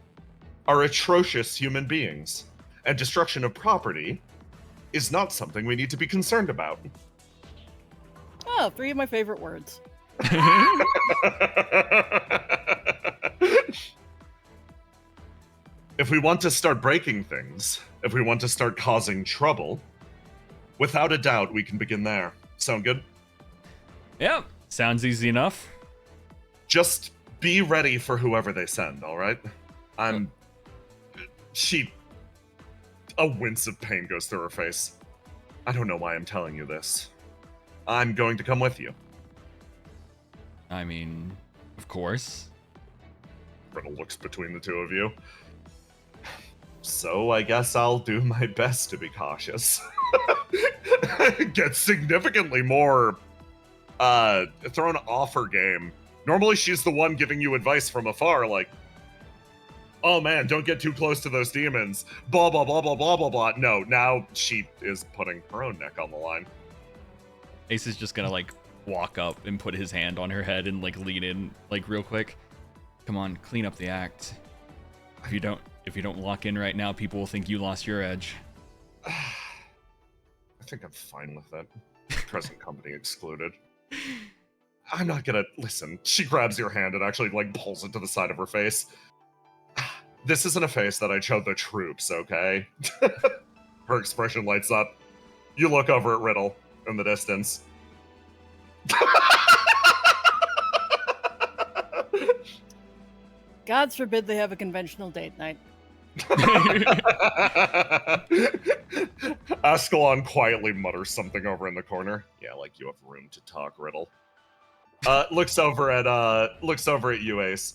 are atrocious human beings, and destruction of property is not something we need to be concerned about. Oh, 3 of my favorite words. If we want to start breaking things, if we want to start causing trouble, without a doubt, we can begin there. Sound good? Yep, sounds easy enough. Just be ready for whoever they send, all right? A wince of pain goes through her face. I don't know why I'm telling you this. I'm going to come with you. I mean, of course. Riddle looks between the two of you. So I guess I'll do my best to be cautious. Get significantly more thrown off her game. Normally she's the one giving you advice from afar, like, oh man, don't get too close to those demons. Blah, blah, blah, blah, blah, blah, blah. No, now she is putting her own neck on the line. Ace is just gonna, like, walk up and put his hand on her head and, like, lean in, like, real quick. Come on, clean up the act. If you don't lock in right now, people will think you lost your edge. I think I'm fine with that. Present company excluded. I'm not gonna... Listen, she grabs your hand and actually, like, pulls it to the side of her face. This isn't a face that I showed the troops, okay? Her expression lights up. You look over at Riddle in the distance. Gods forbid they have a conventional date night. Ascalon quietly mutters something over in the corner. Yeah, like you have room to talk, Riddle. Looks over at you, Ace.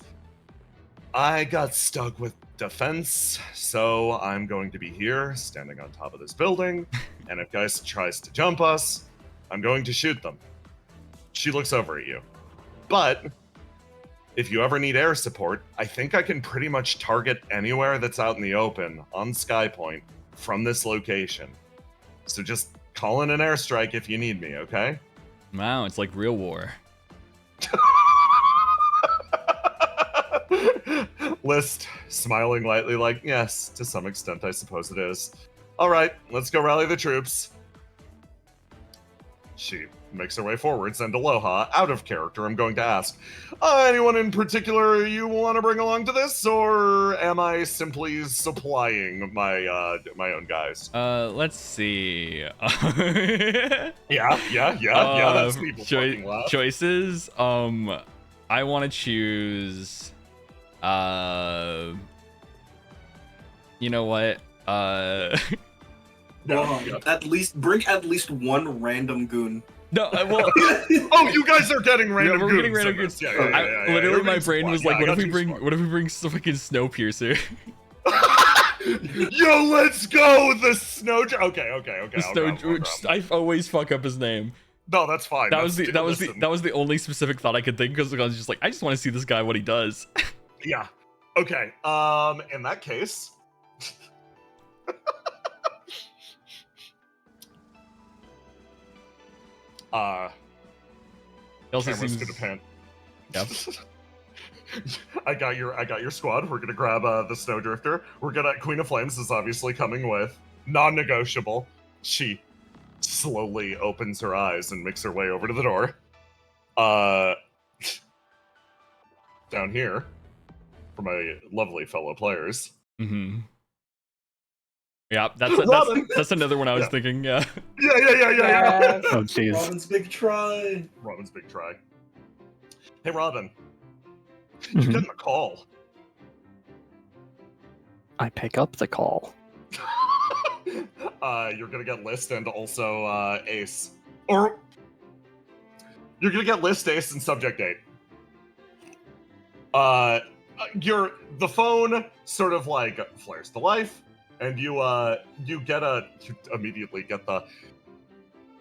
I got stuck with defense, so I'm going to be here, standing on top of this building, and if GEIST tries to jump us, I'm going to shoot them. She looks over at you. But if you ever need air support, I think I can pretty much target anywhere that's out in the open on Skypoint from this location. So just call in an airstrike if you need me, okay? Wow, it's like real war. List, smiling lightly like, yes, to some extent I suppose it is. All right, let's go rally the troops. She makes her way forwards, and Aloha, out of character, I'm going to ask, anyone in particular you want to bring along to this, or am I simply supplying my my own guys? Let's see. Yeah, that's people fucking laugh. Choices. I want to choose. You know what? No, at least bring at least one random goon. No, well, Oh, you guys are getting random we're goons getting random in this. goons. Yeah. Literally, my Everybody's brain fine. was Yeah, like, I got you smart. what if we bring fucking Snowpiercer? Yo, let's go! The snow. Okay. I always fuck up his name. No, that's fine. That was Listen. the only specific thought I could think, because I was just like, I just want to see this guy what he does. Yeah. Okay. In that case. He also Camera's seems. gonna pan. Yep. I got your squad. We're gonna grab the Snowdrifter. We're gonna Queen of Flames is obviously coming with non-negotiable. She slowly opens her eyes and makes her way over to the door. Down here, for my lovely fellow players. Mm-hmm. Yeah, Robin! that's another one I was Yeah. thinking. Yeah. Yeah. Oh, jeez. Robin's big try. Robin's big try. Hey, Robin. Mhm. You're getting a call. I pick up the call. You're gonna get List and also Ace. Or you're gonna get List, Ace, and Subject 8. The phone sort of like flares to life, and you immediately get the.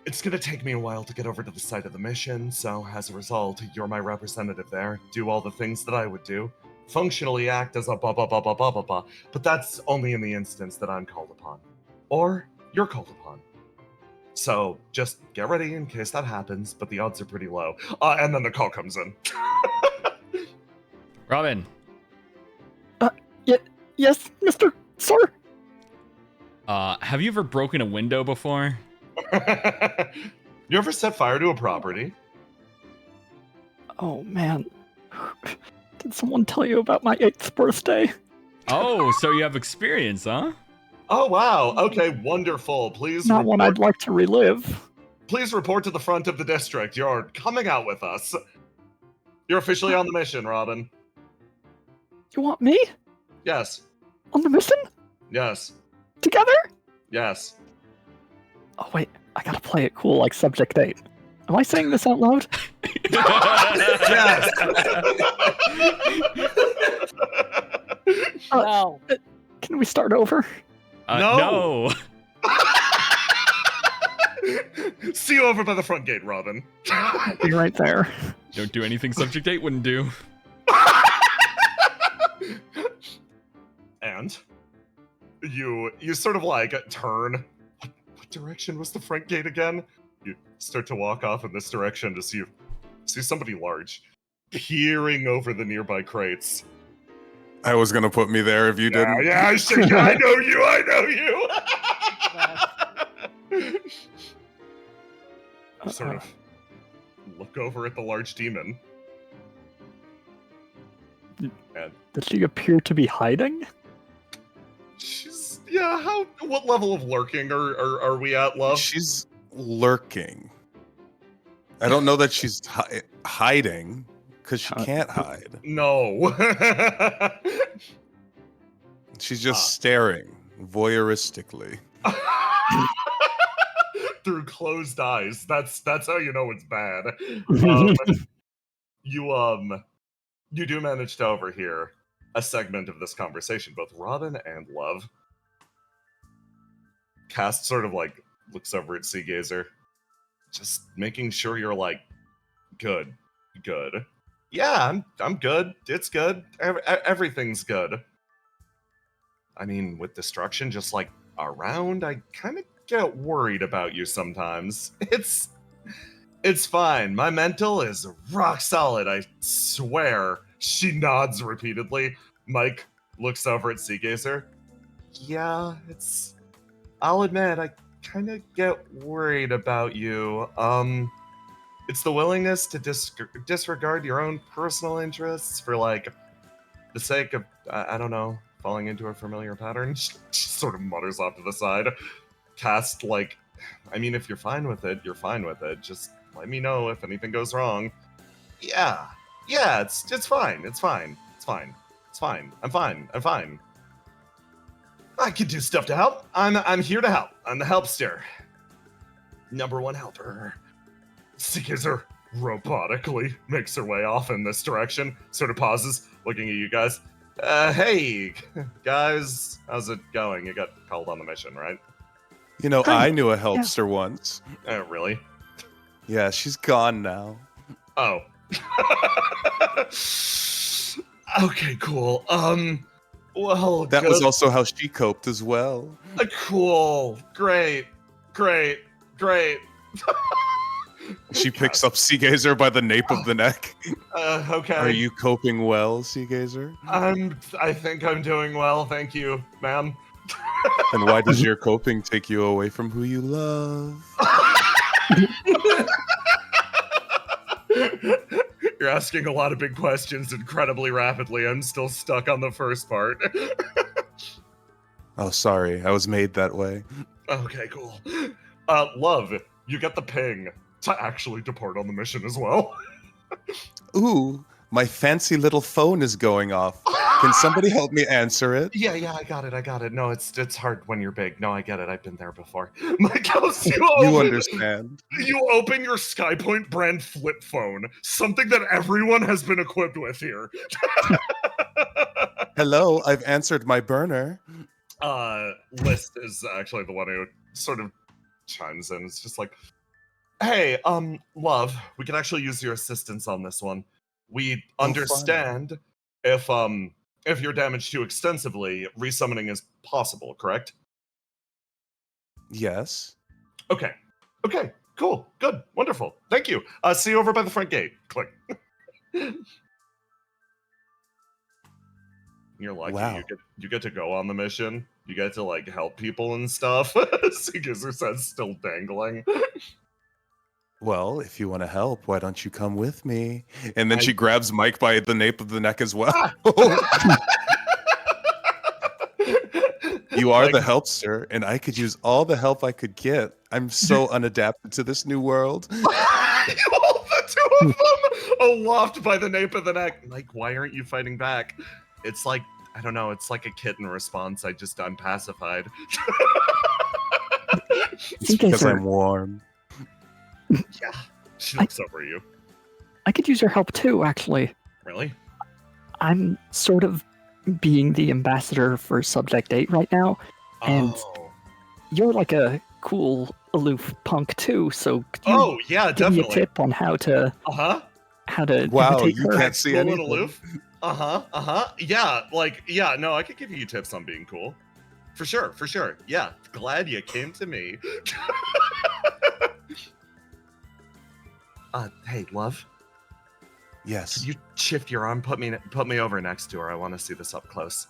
It's gonna take me a while to get over to the site of the mission, so as a result, you're my representative there. Do all the things that I would do. Functionally act as a blah blah blah blah blah blah blah. But that's only in the instance that I'm called upon. Or you're called upon. So just get ready in case that happens, but the odds are pretty low. And then the call comes in. Robin, Yes, Mr. Sir. have you ever broken a window before? You ever set fire to a property? Oh man, did someone tell you about my 8th birthday? Oh, so you have experience, huh? Oh wow. Okay, wonderful. Please Not one I'd like to relive. please report to the front of the district. You're coming out with us. You're officially on the mission, Robin. You want me Yes. on the mission Yes. together? Yes. Oh wait, I gotta play it cool like Subject 8. Am I saying this out loud? Yes. No. Can we start over? No. No. See you over by the front gate, Robin. Be right there. Don't do anything Subject 8 wouldn't do. And you sort of like turn. What direction was the front gate again? You start to walk off in this direction to see somebody large peering over the nearby crates. I was gonna put me there if you didn't. Yeah, I know you. I know you. Sort of look over at the large demon. And Does she appear to be hiding? she's what level of lurking are we at, love? She's lurking. I don't know that she's hiding because she can't hide. No. She's just staring voyeuristically. Through closed eyes. That's how you know it's bad. You do manage to overhear a segment of this conversation, both Robin and Love. Cast sort of like looks over at Seagazer, just making sure you're like good. Yeah, I'm good. It's good. Everything's good. I mean, with destruction just like around, I kind of get worried about you sometimes. It's fine. My mental is rock solid, I swear. She nods repeatedly. Mike looks over at Seagazer. Yeah, I'll admit, I kind of get worried about you. It's the willingness to disregard your own personal interests for, like, the sake of, I don't know, falling into a familiar pattern. She sort of mutters off to the side. Cast, like, I mean, if you're fine with it, you're fine with it. Just let me know if anything goes wrong. Yeah, it's fine. It's fine. It's fine. It's fine. I'm fine. I'm fine. I can do stuff to help. I'm here to help. I'm the helpster. Number one helper. Caesar robotically makes her way off in this direction. Sort of pauses, looking at you guys. Hey, guys, how's it going? You got called on the mission, right? You know, Hi. I knew a helpster once. Really? Yeah, she's gone now. Oh. Okay, cool. Well, That good. was also how she coped as well. Cool. Great. She picks up Seagazer by the nape of the neck. Okay. Are you coping well, Seagazer? I think I'm doing well, thank you, ma'am. And why does your coping take you away from who you love? You're asking a lot of big questions incredibly rapidly. I'm still stuck on the first part. Oh, sorry. I was made that way. Okay, cool. Love, you get the ping to actually depart on the mission as well. Ooh, my fancy little phone is going off. Can somebody help me answer it? Yeah, I got it. No, it's hard when you're big. No, I get it. I've been there before. Michaels, You understand. You open your Skypoint brand flip phone, something that everyone has been equipped with here. Hello, I've answered my burner. List is actually the one who sort of chimes in. It's just like, hey, love, we can actually use your assistance on this one. We understand if you're damaged too extensively, resummoning is possible, correct? Yes. Okay, cool, good, wonderful, thank you. See you over by the front gate. Click. You're lucky. Wow. You get to go on the mission. You get to, like, help people and stuff. Seagazer says, still dangling. Well, if you want to help, why don't you come with me? And then she grabs Mike by the nape of the neck as well. You are Like, the helpster, and I could use all the help I could get. I'm so unadapted to this new world. You hold the two of them aloft by the nape of the neck. Like, why aren't you fighting back? It's like, I don't know, it's like a kitten response. I'm pacified. It's because I'm warm. Yeah. She looks over you. I could use your help too, actually. Really? I'm sort of being the ambassador for Subject 8 right now, and you're like a cool, aloof punk too, so could you yeah, give definitely. me a tip on how to Wow, imitate you her? can't see Cool and anything. aloof. Yeah, no, I could give you tips on being cool. For sure. Yeah, glad you came to me. Hey, love. Yes. Could you shift your arm? Put me over next to her. I want to see this up close.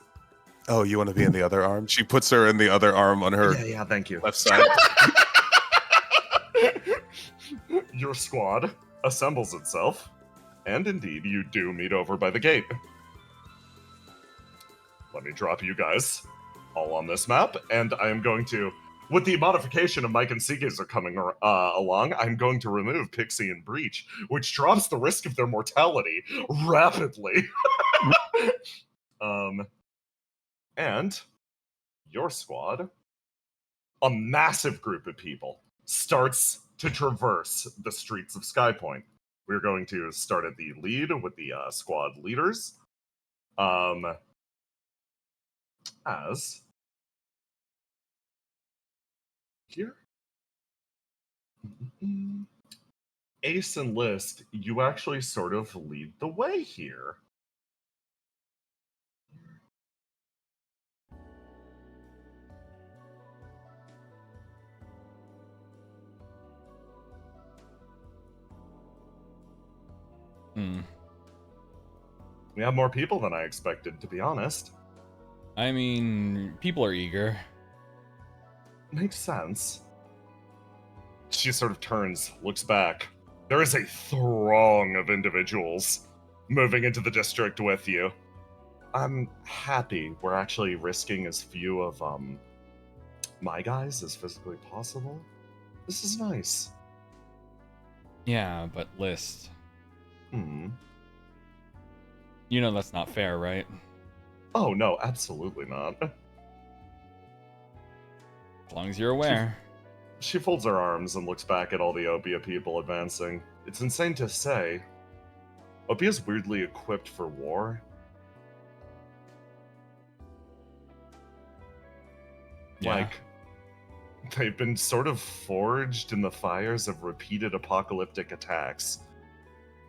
Oh, you want to be in the other arm? She puts her in the other arm on her Yeah, thank you. left side. Your squad assembles itself, and indeed, you do meet over by the gate. Let me drop you guys all on this map, and I am going to, with the modification of Mike and Seagazer coming along, I'm going to remove Pixie and Breach, which drops the risk of their mortality rapidly. And your squad, a massive group of people, starts to traverse the streets of Skypoint. We're going to start at the lead with the squad leaders. As here, Ace and List, you actually sort of lead the way here. We have more people than I expected, to be honest. I mean, people are eager. makes sense. She sort of turns, looks back. There is a throng of individuals moving into the district with you. I'm happy we're actually risking as few of my guys as physically possible. This is nice. Yeah, but List. Hmm. You know that's not fair, right? Oh no, absolutely not. As long as you're aware. She folds her arms and looks back at all the Opia people advancing. It's insane to say. Opia's weirdly equipped for war. Yeah. Like, they've been sort of forged in the fires of repeated apocalyptic attacks.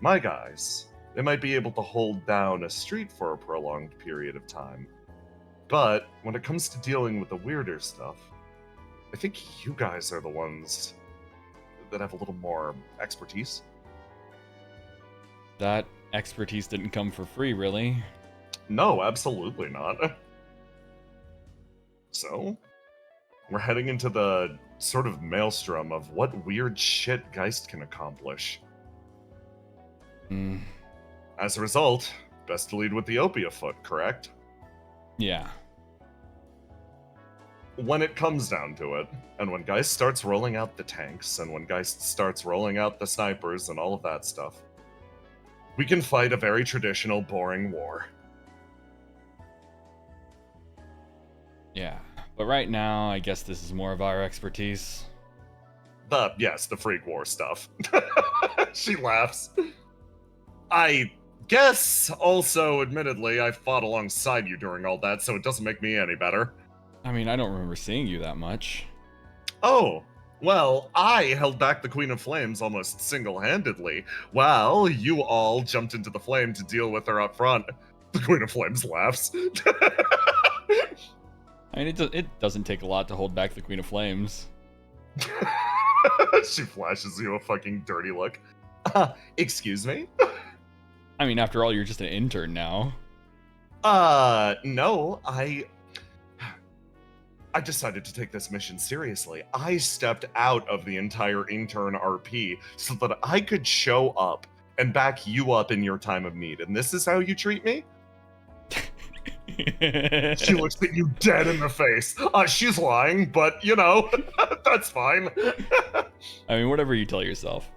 My guys, they might be able to hold down a street for a prolonged period of time. But when it comes to dealing with the weirder stuff, I think you guys are the ones that have a little more expertise. That expertise didn't come for free, really. No, absolutely not. So, we're heading into the sort of maelstrom of what weird shit GEIST can accomplish. Hmm. As a result, best to lead with the Opia foot, correct? Yeah. When it comes down to it, and when GEIST starts rolling out the tanks, and when GEIST starts rolling out the snipers and all of that stuff, we can fight a very traditional, boring war. Yeah. But right now, I guess this is more of our expertise. Yes, the freak war stuff. She laughs. I guess also, admittedly, I fought alongside you during all that, so it doesn't make me any better. I mean, I don't remember seeing you that much. Oh, well, I held back the Queen of Flames almost single-handedly, while you all jumped into the flame to deal with her up front. The Queen of Flames laughs. I mean, it doesn't take a lot to hold back the Queen of Flames. She flashes you a fucking dirty look. Excuse me? I mean, after all, you're just an intern now. No, I decided to take this mission seriously. I stepped out of the entire intern RP so that I could show up and back you up in your time of need. And this is how you treat me? She looks at you dead in the face. She's lying, but, you know, that's fine. I mean, whatever you tell yourself.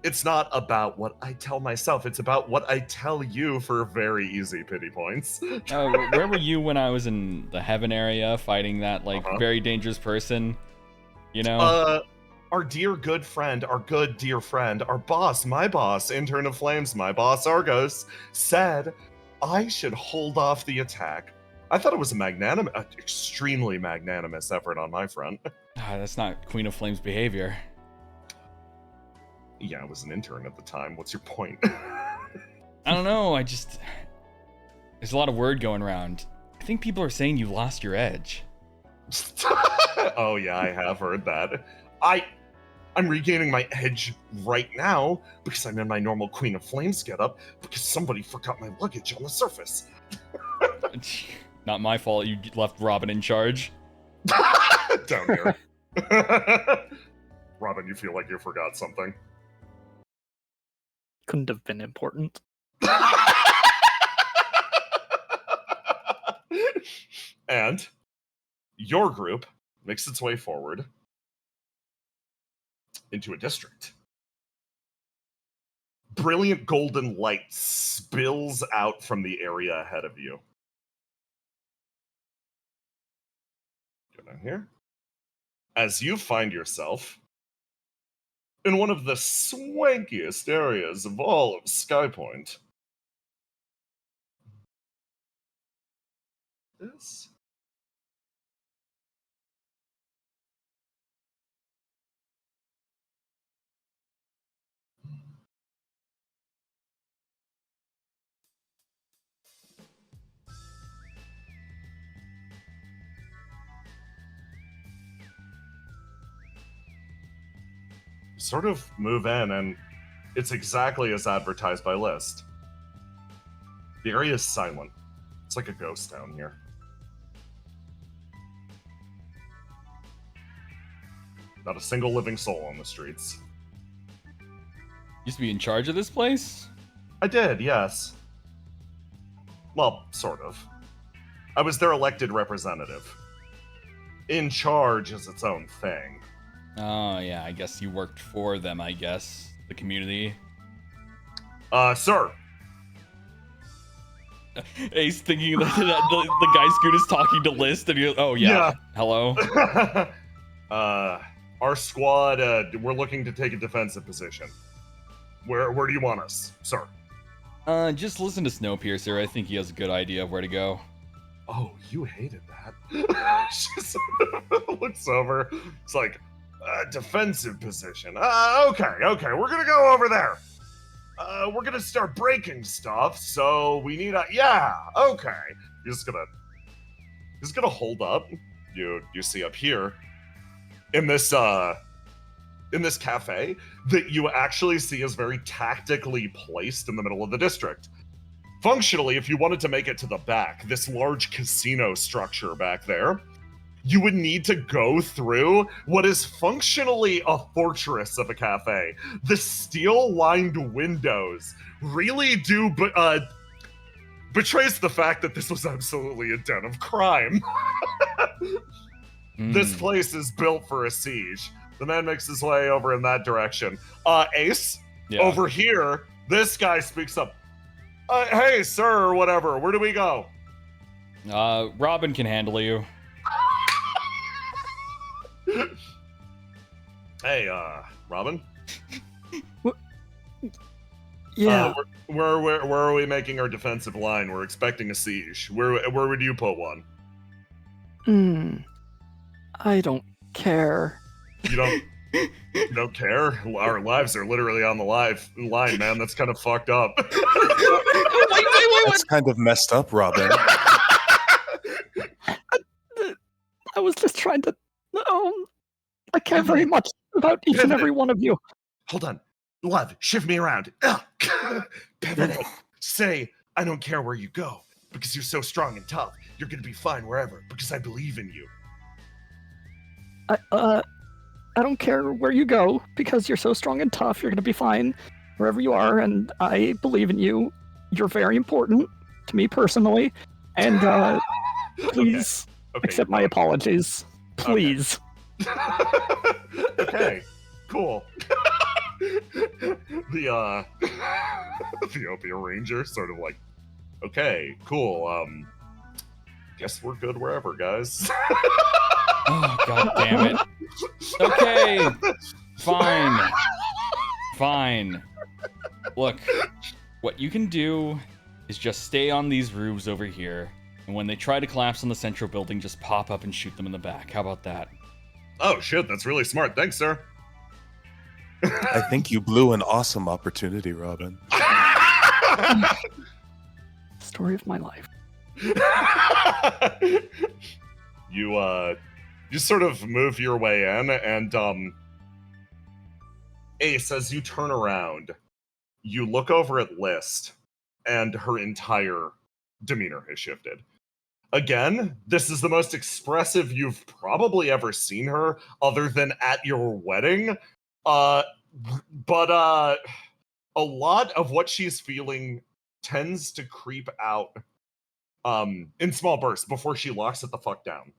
It's not about what I tell myself. It's about what I tell you for very easy pity points. Where were you when I was in the Heaven area fighting that, like, very dangerous person? You know? Our dear good friend, our good dear friend, our boss, my boss, Intern of Flames, my boss, Argos, said I should hold off the attack. I thought it was extremely magnanimous effort on my front. That's not Queen of Flames behavior. Yeah, I was an intern at the time. What's your point? I don't know. There's a lot of word going around. I think people are saying you lost your edge. Oh yeah, I have heard that. I'm regaining my edge right now because I'm in my normal Queen of Flames getup because somebody forgot my luggage on the surface. Not my fault. You left Robin in charge. Down here. Robin, you feel like you forgot something? Couldn't have been important. And your group makes its way forward into a district. Brilliant golden light spills out from the area ahead of you. Go down here. As you find yourself in one of the swankiest areas of all of Skypoint. This. Sort of move in, and it's exactly as advertised by List. The area is silent. It's like a ghost town here. Not a single living soul on the streets. Used to be in charge of this place? I did, yes. Well, sort of. I was their elected representative. In charge is its own thing. Oh, yeah, I guess you worked for them, I guess. The community. Sir. Ace thinking that the guy Scoot is talking to List, and you're, oh, yeah. Hello? Our squad, we're looking to take a defensive position. Where do you want us, sir? Just listen to Snowpiercer. I think he has a good idea of where to go. Oh, you hated that. She sort of looks over. It's like, defensive position. Okay, we're gonna go over there. We're gonna start breaking stuff, so we need a, yeah, okay. He's gonna hold up. You see up here, in this cafe, that you actually see is very tactically placed in the middle of the district. Functionally, if you wanted to make it to the back, this large casino structure back there, you would need to go through what is functionally a fortress of a cafe. The steel-lined windows really do betrays the fact that this was absolutely a den of crime. This place is built for a siege. The man makes his way over in that direction. Ace, over here, this guy speaks up. Hey, sir, or whatever, where do we go? Robin can handle you. Hey, Robin? Yeah. Where are we making our defensive line? We're expecting a siege. Where would you put one? I don't care. You don't care? Our lives are literally on the line, man. That's kind of fucked up. That's kind of messed up, Robin. I was just trying to. I care very much about each and every one of you. Hold on. Love, shift me around. Beverly, say, I don't care where you go, because you're so strong and tough. You're gonna be fine wherever, because I believe in you. I don't care where you go, because you're so strong and tough. You're gonna be fine wherever you are, and I believe in you. You're very important to me personally, and please accept my apologies. Please. Okay, cool. The Ethiopia Ranger sort of like, okay, cool. Guess we're good wherever, guys. Oh, god damn it. Okay. Fine. Look, what you can do is just stay on these roofs over here, and when they try to collapse on the central building, just pop up and shoot them in the back. How about that? Oh shit, that's really smart. Thanks, sir. I think you blew an awesome opportunity, Robin. Story of my life. You sort of move your way in, and Ace, as you turn around, you look over at List, and her entire demeanor has shifted. Again, this is the most expressive you've probably ever seen her, other than at your wedding. But a lot of what she's feeling tends to creep out in small bursts before she locks it the fuck down.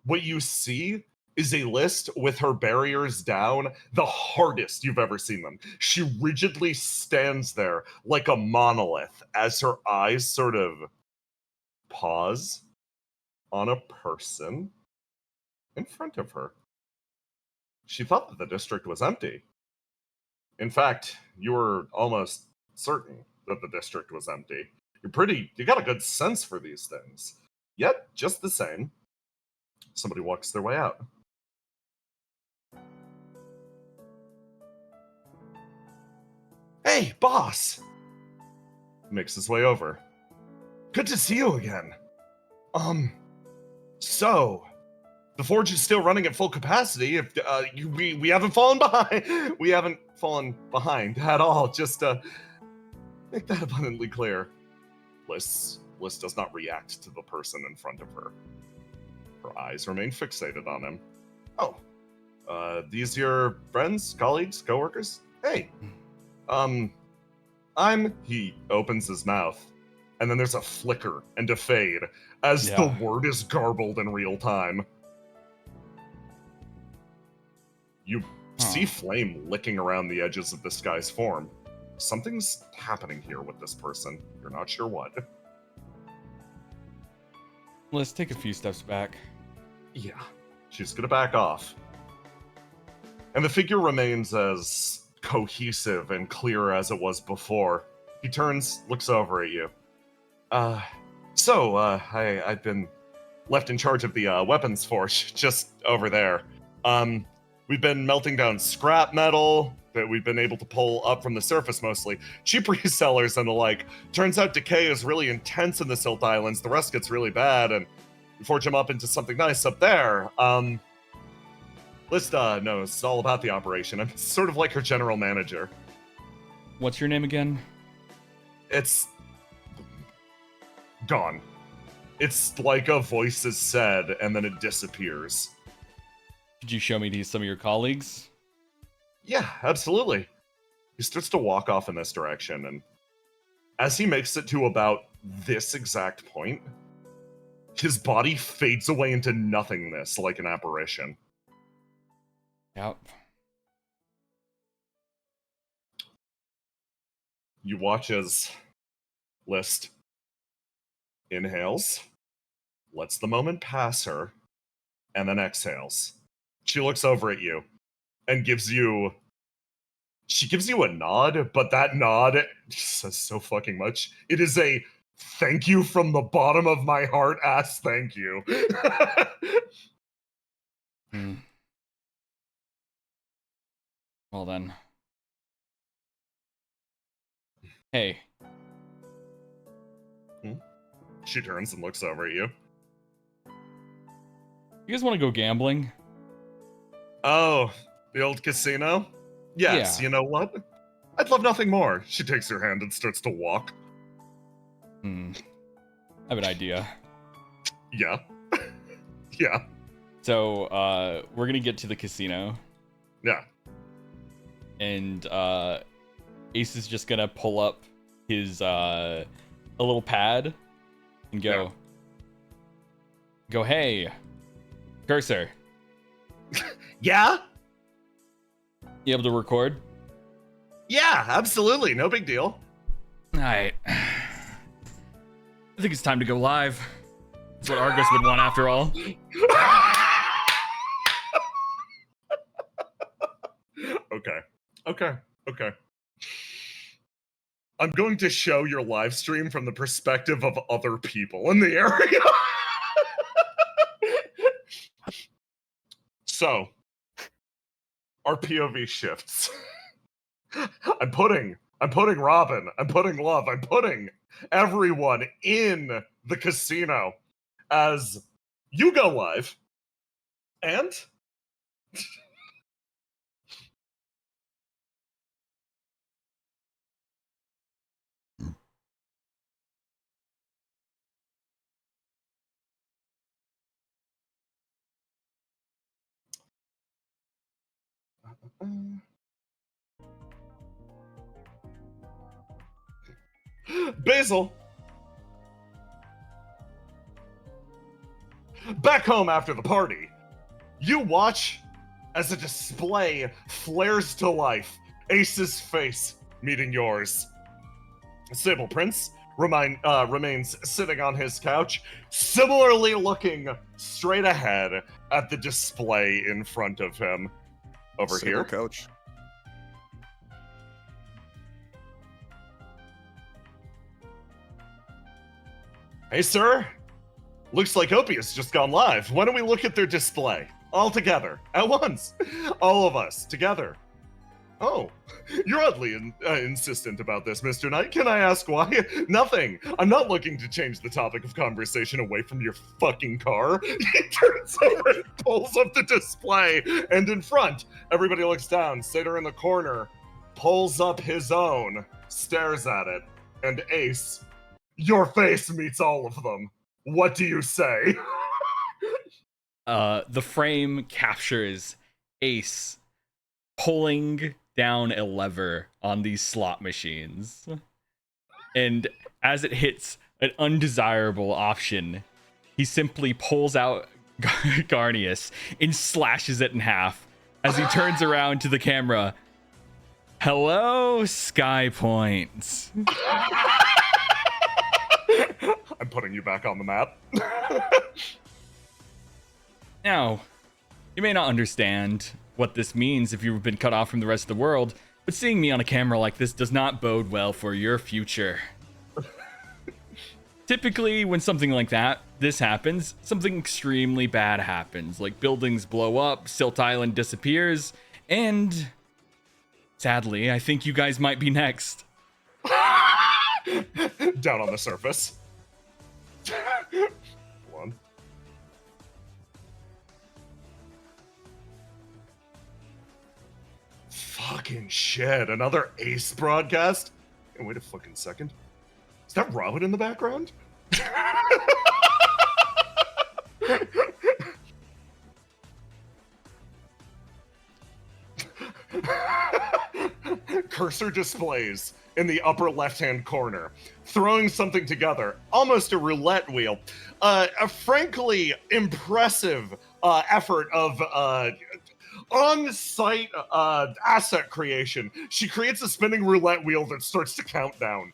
What you see is a List with her barriers down, the hardest you've ever seen them. She rigidly stands there like a monolith as her eyes sort of pause on a person in front of her. She thought that the district was empty. In fact, you were almost certain that the district was empty. You got a good sense for these things. Yet, just the same, somebody walks their way out. Hey, boss! Makes his way over. Good to see you again. So, the forge is still running at full capacity. If we haven't fallen behind, we haven't fallen behind at all. Just make that abundantly clear. Bliss does not react to the person in front of her. Her eyes remain fixated on him. Oh, These your friends, colleagues, coworkers? Hey, he opens his mouth, and then there's a flicker and a fade as the word is garbled in real time. You see flame licking around the edges of this guy's form. Something's happening here with this person. You're not sure what. Let's take a few steps back. Yeah, she's gonna back off. And the figure remains as cohesive and clear as it was before. He turns, looks over at you. I've been left in charge of the weapons forge just over there. We've been melting down scrap metal that we've been able to pull up from the surface mostly. Cheap resellers and the like. Turns out decay is really intense in the Silt Islands. The rust gets really bad, and we forge them up into something nice up there. Lista knows all about the operation. I'm sort of like her general manager. What's your name again? It's gone. It's like a voice is said, and then it disappears. Could you show me some of your colleagues? Yeah, absolutely. He starts to walk off in this direction, and as he makes it to about this exact point, his body fades away into nothingness like an apparition. Yep. You watch as List inhales, lets the moment pass her, and then exhales. She looks over at you and gives you a nod, but that nod says so fucking much. It is a thank you from the bottom of my heart ass thank you. Well then. Hey. She turns and looks over at you. You guys want to go gambling? Oh, the old casino? Yes, Yeah. You know what? I'd love nothing more. She takes her hand and starts to walk. I have an idea. Yeah. Yeah. So, we're gonna get to the casino. Yeah. And, Ace is just gonna pull up his, a little pad and go, hey, cursor. Yeah? You able to record? Yeah, absolutely. No big deal. Alright. I think it's time to go live. That's what Argus would want after all. Okay. I'm going to show your live stream from the perspective of other people in the area. So, our POV shifts. I'm putting Robin, I'm putting Love, I'm putting everyone in the casino as you go live. And Basil, back home after the party, you watch as a display flares to life, Ace's face meeting yours. Sable Prince remains sitting on his couch, similarly looking straight ahead at the display in front of him. Over Sable here. Couch. Hey, sir. Looks like Opie's just gone live. Why don't we look at their display? All together. At once. All of us. Together. Oh, you're oddly insistent about this, Mr. Knight. Can I ask why? Nothing. I'm not looking to change the topic of conversation away from your fucking car. He turns over and pulls up the display, and in front, everybody looks down. Satyr in the corner pulls up his own, stares at it, and Ace, your face meets all of them. What do you say? The frame captures Ace pulling down a lever on these slot machines. And as it hits an undesirable option, he simply pulls out Garnius and slashes it in half as he turns around to the camera. Hello, Skypoint. I'm putting you back on the map. Now, you may not understand what this means if you've been cut off from the rest of the world, but seeing me on a camera like this does not bode well for your future. Typically, when something like this happens, something extremely bad happens, like buildings blow up, Silt Island disappears, and sadly, I think you guys might be next. Down on the surface. One. Fucking shit, another Ace broadcast? Hey, wait a fucking second. Is that Robin in the background? Cursor displays in the upper left-hand corner, throwing something together, almost a roulette wheel. A frankly impressive effort of on-site asset creation. She creates a spinning roulette wheel that starts to count down.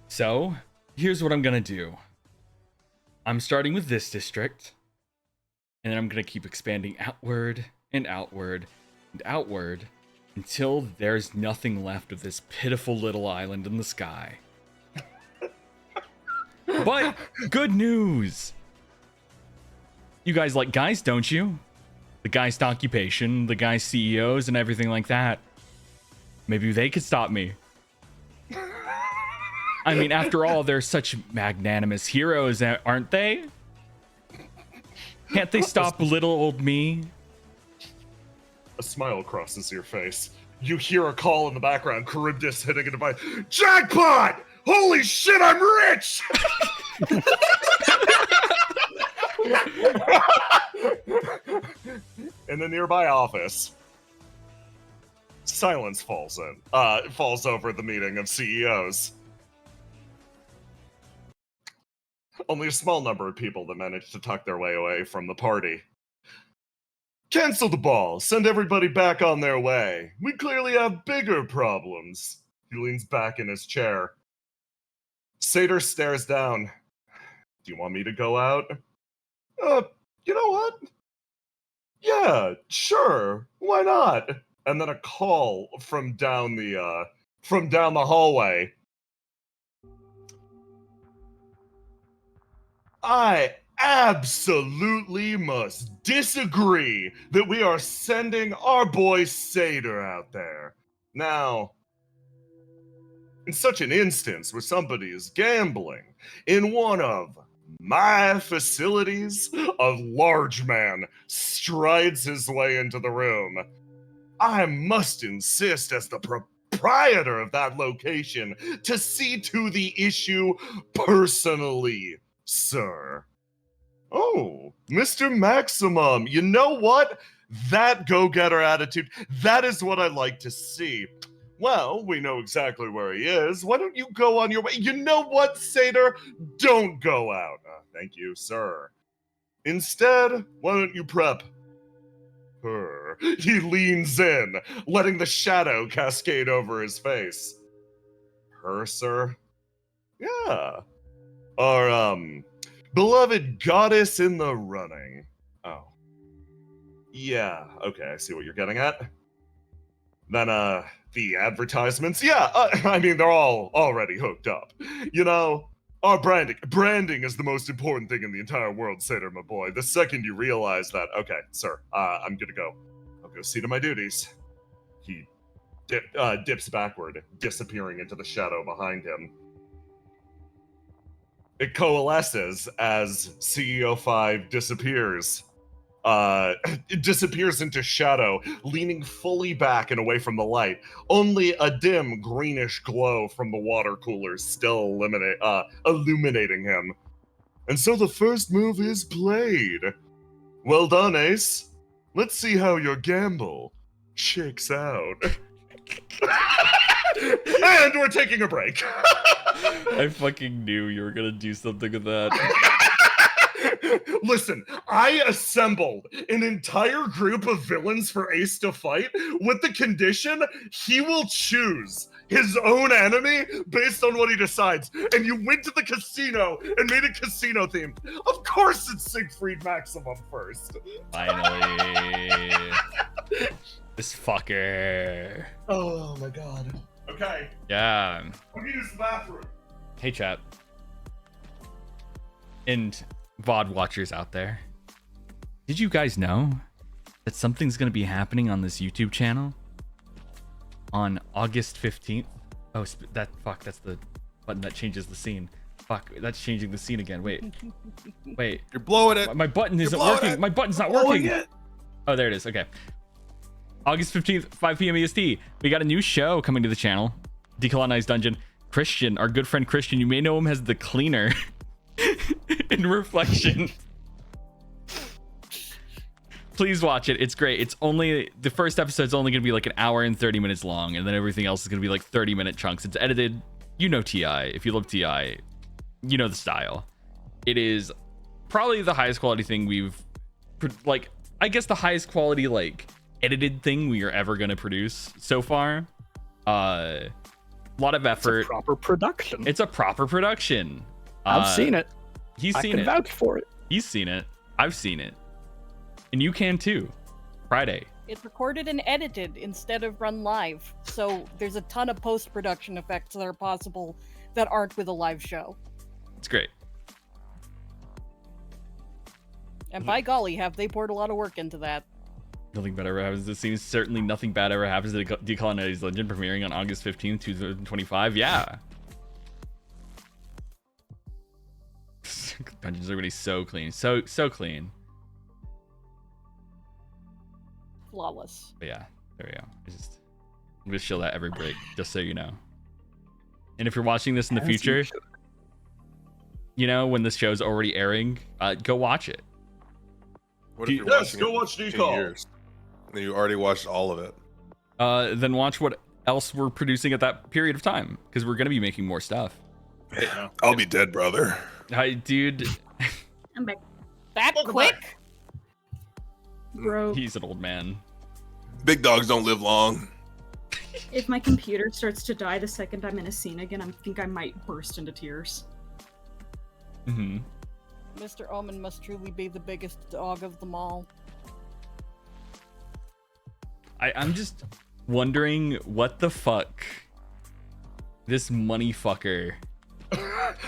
So, here's what I'm gonna do. I'm starting with this district, and then I'm gonna keep expanding outward and outward and outward until there's nothing left of this pitiful little island in the sky. But, good news! You guys like GEIST, don't you? The GEIST occupation, the GEIST CEOs, and everything like that. Maybe they could stop me. I mean, after all, they're such magnanimous heroes, aren't they? Can't they stop little old me? A smile crosses your face. You hear a call in the background, Charybdis hitting a device. Jackpot! Holy shit, I'm rich! In the nearby office, silence falls over the meeting of CEOs. Only a small number of people that manage to tuck their way away from the party. Cancel the ball. Send everybody back on their way. We clearly have bigger problems. He leans back in his chair. Satyr stares down. Do you want me to go out? You know what? Yeah, sure. Why not? And then a call from down the hallway. I absolutely must disagree that we are sending our boy Satyr out there. Now, in such an instance where somebody is gambling in one of my facilities, a large man strides his way into the room. I must insist, as the proprietor of that location, to see to the issue personally, sir. Oh, Mr. Maximum, you know what? That go-getter attitude, that is what I like to see. Well, we know exactly where he is. Why don't you go on your way? You know what, Satyr? Don't go out. Thank you, sir. Instead, why don't you prep her? He leans in, letting the shadow cascade over his face. Her, sir? Yeah. Our, beloved goddess in the running. Oh. Yeah, okay, I see what you're getting at. Then, the advertisements, yeah, I mean, they're all already hooked up. You know, our branding is the most important thing in the entire world, Satyr, my boy. The second you realize that, okay, sir, I'm gonna go. I'll go see to my duties. He dips backward, disappearing into the shadow behind him. It coalesces as CEO5 disappears. It disappears into shadow, leaning fully back and away from the light. Only a dim greenish glow from the water coolers still illuminating him. And so the first move is played. Well done, Ace. Let's see how your gamble shakes out. And we're taking a break. I fucking knew you were gonna do something with that. Listen, I assembled an entire group of villains for Ace to fight with the condition he will choose his own enemy based on what he decides. And you went to the casino and made a casino theme. Of course it's Siegfried Maximum first. Finally. This fucker. Oh my god. Okay, Yeah. I'm gonna use the bathroom. Hey, chat. And VOD watchers out there. Did you guys know that something's going to be happening on this YouTube channel on August 15th? Oh, that's the button that changes the scene. Fuck, that's changing the scene again. Wait. You're blowing it. My button isn't blowing working. it. My button's not Blowing working. it. Oh, there it is. Okay. August 15th, 5 p.m. EST. We got a new show coming to the channel. Decolonized Dungeon. Christian, our good friend Christian, you may know him as the cleaner in Reflection. Please watch it. It's great. It's only, the first episode's only going to be like an hour and 30 minutes long, and then everything else is going to be like 30-minute chunks. It's edited. You know TI. If you love TI, you know the style. It is probably the highest quality thing we've, like, I guess the highest quality, like, edited thing we are ever going to produce so far. A lot of effort. It's a proper production. It's a proper production. I've seen it. He's I seen can it. vouch for it. He's seen it. I've seen it. And you can too. Friday. It's recorded and edited instead of run live, so there's a ton of post-production effects that are possible that aren't with a live show. It's great. And by golly, have they poured a lot of work into that. Nothing bad ever happens. It seems certainly nothing bad ever happens to Decolonized Legend premiering on August 15th, 2025. Yeah. Dungeons are really so clean. So clean. Flawless. But yeah, there we go. I'm gonna show that every break, just so you know. And if you're watching this in the As you future, should. you know, when this show's already airing, go watch it. What if you're Yes, watching go it watch in 2 Decall. years? And you already watched all of it. Then watch what else we're producing at that period of time, because we're gonna be making more stuff. I'll be dead, brother. Hi, dude. I'm back. That Welcome quick? Bro, He's an old man. Big dogs don't live long. if my computer starts to die the second I'm in a scene again, I think I might burst into tears. Mm-hmm. Mr. Omen must truly be the biggest dog of them all. I'm just wondering what the fuck this money fucker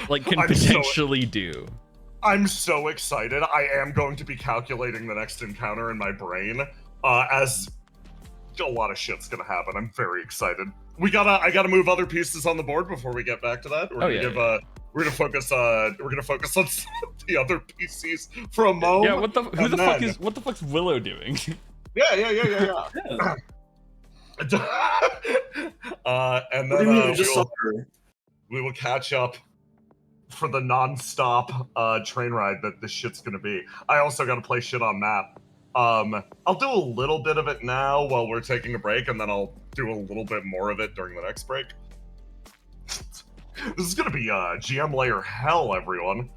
like can potentially do. I'm so excited. I am going to be calculating the next encounter in my brain, as a lot of shit's gonna happen. I'm very excited. I gotta move other pieces on the board before we get back to that. We're gonna focus on the other PCs for a moment. Yeah, what the fuck's Willow doing? Yeah. And What do you then mean you just saw her? we will catch up for the non-stop train ride that this shit's gonna be. I also gotta play shit on map. I'll do a little bit of it now while we're taking a break, and then I'll do a little bit more of it during the next break. This is gonna be GM layer hell, everyone.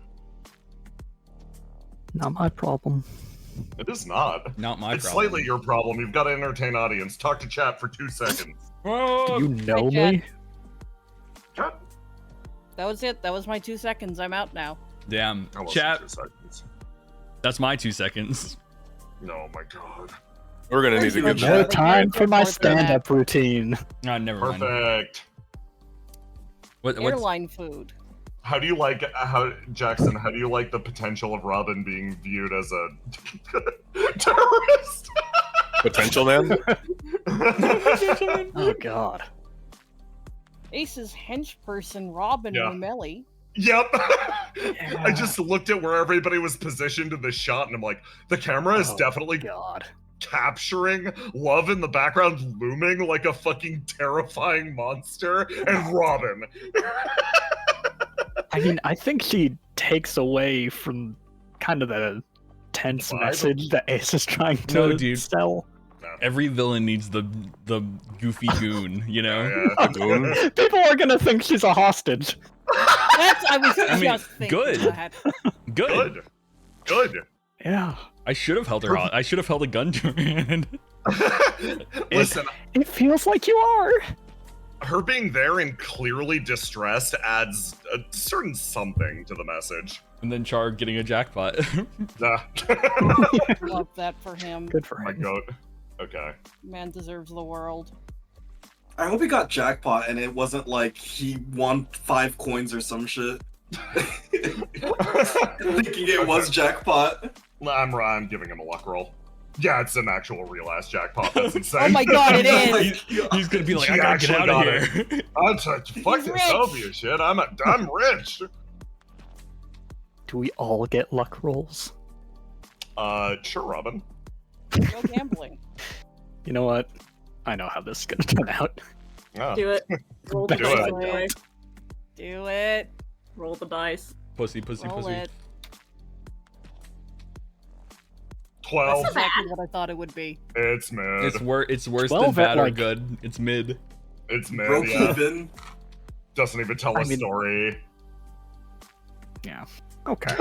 Not my problem. It is not. Not my It's problem. slightly your problem. You've got to entertain audience. Talk to chat for 2 seconds. Oh, You know Hi, Jen. me? Chat. That was it. That was my 2 seconds. I'm out now. damn. I lost Chat, 2 seconds. that's my 2 seconds. Oh my god. We're gonna need to More get No that. time for my More than that. stand-up routine. Never mind. Perfect. What's Airline food. How do you like Jackson? How do you like the potential of Robin being viewed as a terrorist? Potential man? Oh god. Ace's henchperson, Robin Yeah. Romelli. Yep. I just looked at where everybody was positioned in the shot, and I'm like, the camera is Oh, definitely God. capturing Love in the background, looming like a fucking terrifying monster, and Robin. I mean, I think she takes away from kind of the tense Vibe? message that Ace is trying to No, dude. sell. No. Every villain needs the goofy goon, you know? Yeah. Goon. People are gonna think she's a hostage. I was I mean, just thinking good. that. Good. Good. Yeah. I should have held her. I should have held a gun to her hand. Listen, It feels like you are. her being there and clearly distressed adds a certain something to the message. And then Char getting a jackpot. Nah. Love that for him. Good for My him. goat. Okay. Man deserves the world. I hope he got jackpot and it wasn't like he won 5 coins or some shit. Thinking it was jackpot. I'm giving him a luck roll. Yeah, it's an actual real ass jackpot. That's insane. Oh my god, it is! He's gonna be like, She I gotta get actually out got of here. I'm fuck this rich. Soviet shit. I'm rich. Do we all get luck rolls? Sure, Robin. Go gambling. You know what? I know how this is gonna turn out. Yeah. Do it. Roll the Do dice, it. boy. Do it. Roll the dice. Pussy. Roll it. 12. That's exactly what I thought it would be. It's mid. It's worse 12 than bad at, or like- good. It's mid. It's mid. Broke Yeah. even. Doesn't even tell I a mean- story. Yeah. Okay.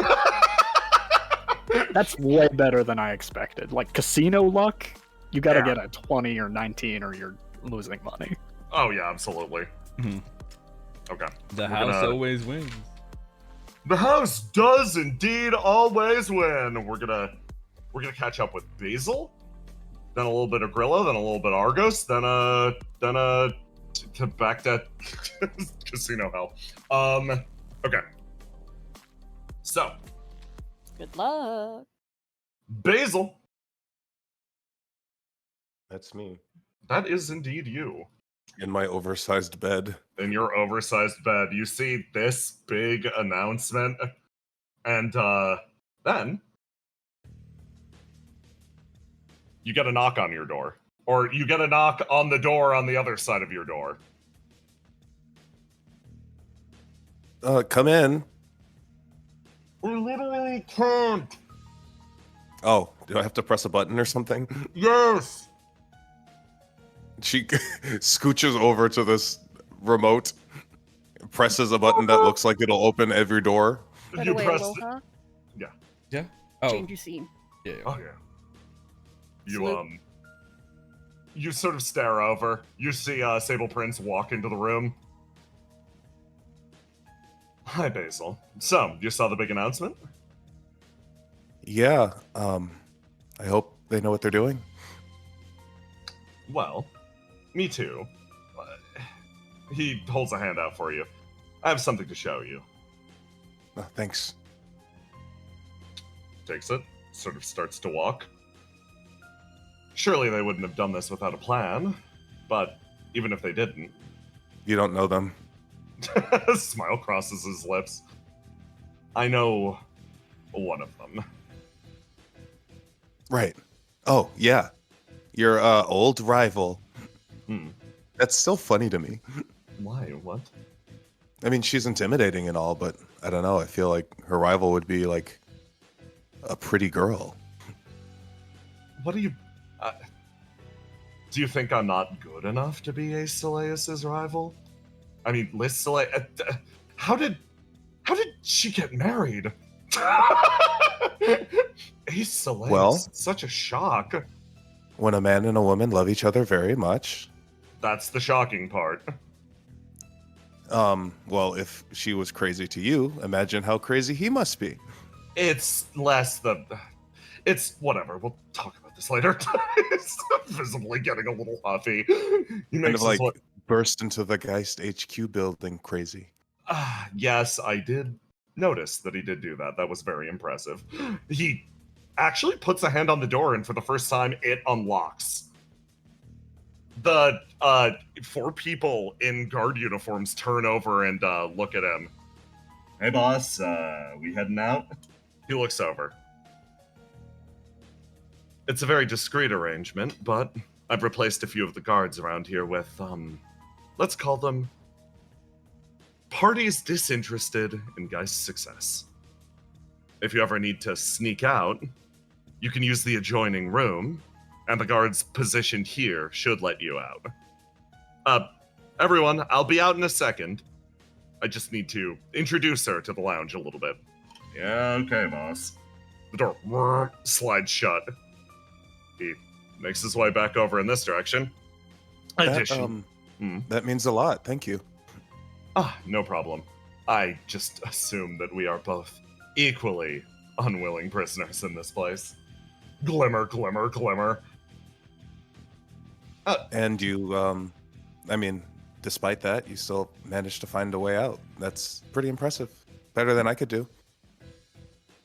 That's way better than I expected. Like casino luck, you gotta Yeah. get a 20 or 19 or you're losing money. Oh yeah, absolutely. Mhm. Okay. The We're house gonna- always wins. The house does indeed always win. We're gonna catch up with Basil, then a little bit of Grillo, then a little bit of Argos, then to back to casino hell. Okay. So Good luck. Basil, That's me. that is indeed you. In my oversized bed. In your oversized bed, you see this big announcement, and then you get a knock on your door, or you get a knock on the door on the other side of your door. Come in. We literally can't. Oh, do I have to press a button or something? Yes. She scooches over to this remote, presses a button that looks like it'll open every door. By the You way, press. Aloha, Oh, change your scene. yeah. Oh yeah. You Salute. you sort of stare over. You see Sable Prince walk into the room. Hi, Basil. So, you saw the big announcement? Yeah, I hope they know what they're doing. Well, me too. He holds a hand out for you. I have something to show you. Thanks. Takes it, sort of starts to walk. Surely they wouldn't have done this without a plan, but even if they didn't, You don't know them. smile crosses his lips. I know one of them. Right. Oh, yeah. Your old rival. Hmm. That's still funny to me. Why? What? I mean, she's intimidating and all, but I don't know. I feel like her rival would be like a pretty girl. What do you... do you think I'm not good enough to be Ace Seleus's rival? I mean, Liz Seleus... how did she get married? Ace Seleus? Well- Such a shock. When a man and a woman love each other very much. That's the shocking part. Well, if she was crazy to you, imagine how crazy he must be. It's less the... It's whatever. We'll talk about this later. He's visibly getting a little huffy. He Kind makes of like his burst into the Geist HQ building crazy. Yes, I did notice that he did do that. That was very impressive. He actually puts a hand on the door, and for the first time, it unlocks. The 4 people in guard uniforms turn over and look at him. Hey, boss, we heading out? He looks over. It's a very discreet arrangement, but I've replaced a few of the guards around here with, let's call them parties disinterested in Geist's success. If you ever need to sneak out, you can use the adjoining room, and the guards positioned here should let you out. Everyone, I'll be out in a second. I just need to introduce her to the lounge a little bit. Yeah, okay, boss. The door slides shut. He makes his way back over in this direction. That means a lot. Thank you. No problem. I just assume that we are both equally unwilling prisoners in this place. Glimmer, glimmer, glimmer. And you, despite that, you still managed to find a way out. That's pretty impressive. Better than I could do.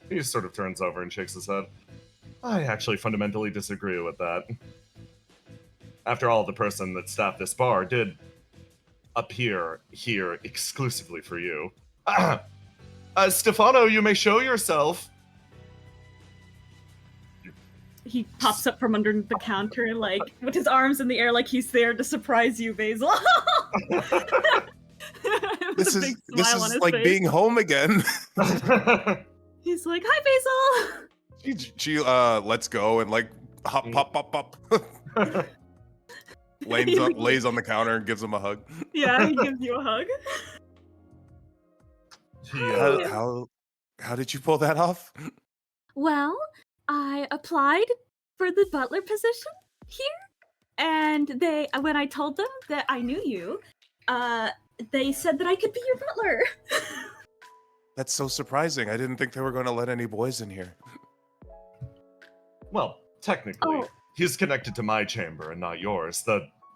He sort of turns over and shakes his head. I actually fundamentally disagree with that. After all, the person that staffed this bar did appear here exclusively for you. Stefano, you may show yourself. He pops up from under the counter, like, with his arms in the air, like he's there to surprise you, Basil. This is like being home again. He's like, "Hi, Basil." She lets go and like hop. Lays on the counter and gives him a hug. Yeah, he gives you a hug. How did you pull that off? Well, I applied for the butler position here, and when I told them that I knew you, they said that I could be your butler. That's so surprising. I didn't think they were going to let any boys in here. Well, technically, he's connected to my chamber and not yours.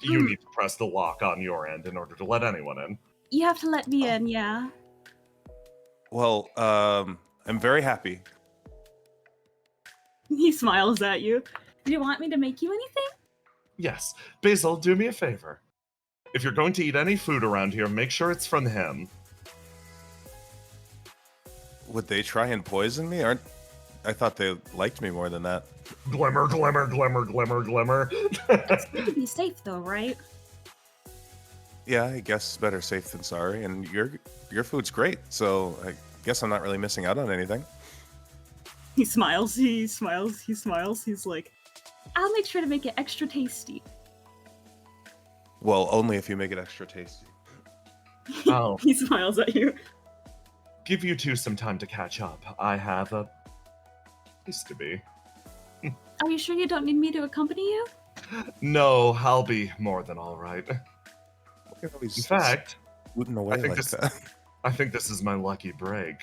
You need to press the lock on your end in order to let anyone in. You have to let me in, yeah. Well, I'm very happy. He smiles at you. Do you want me to make you anything? Yes. Basil, do me a favor. If you're going to eat any food around here, make sure it's from him. Would they try and poison me? I thought they liked me more than that. Glimmer, glimmer, glimmer, glimmer, glimmer. It's good to be safe, though, right? Yeah, I guess better safe than sorry. And your food's great, so I guess I'm not really missing out on anything. He smiles. He's like, "I'll make sure to make it extra tasty." Well, only if you make it extra tasty. Oh. He smiles at you. Give you two some time to catch up. I have a place to be. Are you sure you don't need me to accompany you? No, I'll be more than all right. In fact, I think this is my lucky break.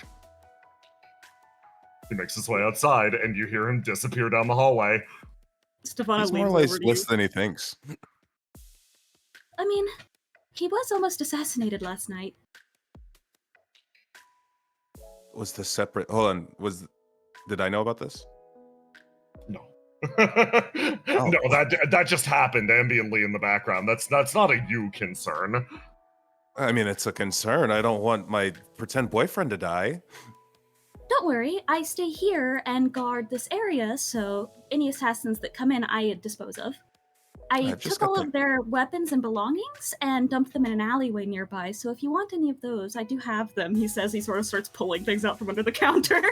He makes his way outside, and you hear him disappear down the hallway. Stefano He's more leans over to listless you. than he thinks. I mean, he was almost assassinated last night. Was this separate? Hold on. Did I know about this? No. No, that just happened ambiently in the background. That's not a you concern. I mean, it's a concern. I don't want my pretend boyfriend to die. Don't worry, I stay here and guard this area, so any assassins that come in, I dispose of. I took all of their weapons and belongings and dumped them in an alleyway nearby, so if you want any of those, I do have them, he says. He sort of starts pulling things out from under the counter.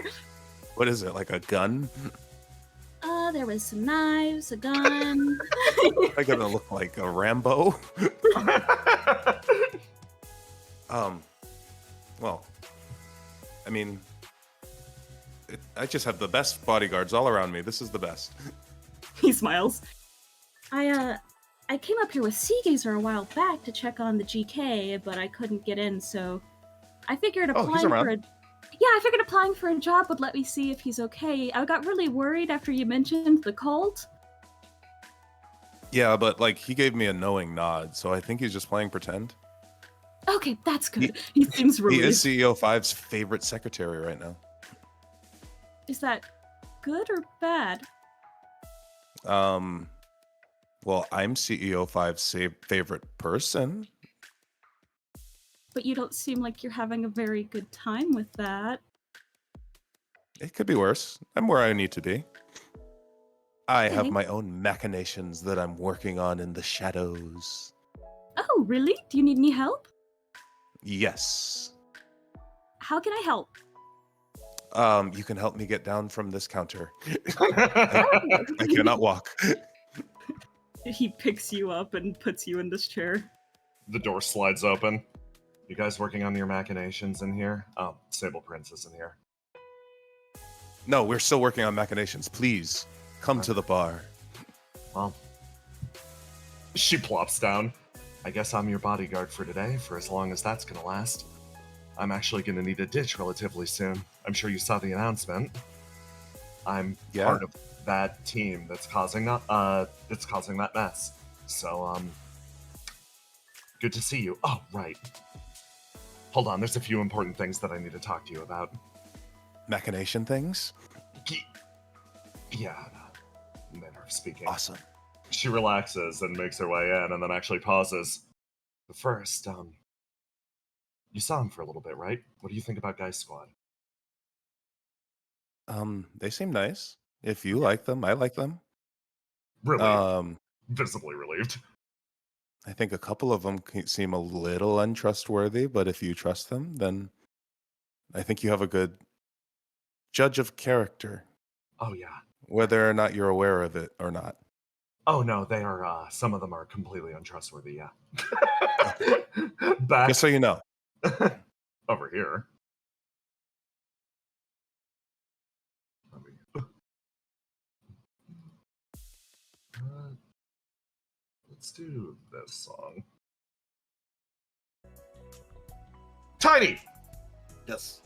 What is it, like a gun? There was some knives, a gun. Am I gonna look like a Rambo? Well, I mean, I just have the best bodyguards all around me. This is the best. He smiles. I came up here with Seagazer a while back to check on the GK, but I couldn't get in, so I figured applying for a job would let me see if he's okay. I got really worried after you mentioned the cult. Yeah, but like he gave me a knowing nod, so I think he's just playing pretend. Okay, that's good. He seems relieved. He is CEO 5's favorite secretary right now. Is that good or bad? Well, I'm CEO 5's favorite person. But you don't seem like you're having a very good time with that. It could be worse. I'm where I need to be. I have Okay. my own machinations that I'm working on in the shadows. Oh, really? Do you need any help? Yes. How can I help? You can help me get down from this counter. I cannot walk. He picks you up and puts you in this chair. The door slides open. You guys working on your machinations in here? Oh, Sable Prince is in here. No, we're still working on machinations. Please, come to the bar. Well, she plops down. I guess I'm your bodyguard for today, for as long as that's gonna last. I'm actually gonna need a ditch relatively soon. I'm sure you saw the announcement. I'm part of that team that's causing that mess. So, good to see you. Oh, right. Hold on, there's a few important things that I need to talk to you about. Machination things? Yeah, manner of speaking. Awesome. She relaxes and makes her way in, and then actually pauses. But first, you saw him for a little bit, right? What do you think about GEIST Squad? They seem nice. If you like them, I like them. Really? Visibly relieved. I think a couple of them seem a little untrustworthy, but if you trust them, then I think you have a good judge of character. Oh, yeah. Whether or not you're aware of it or not. Oh, no, they are, some of them are completely untrustworthy, yeah. Just so you know. Over here. Let's do this song. Tiny! Yes.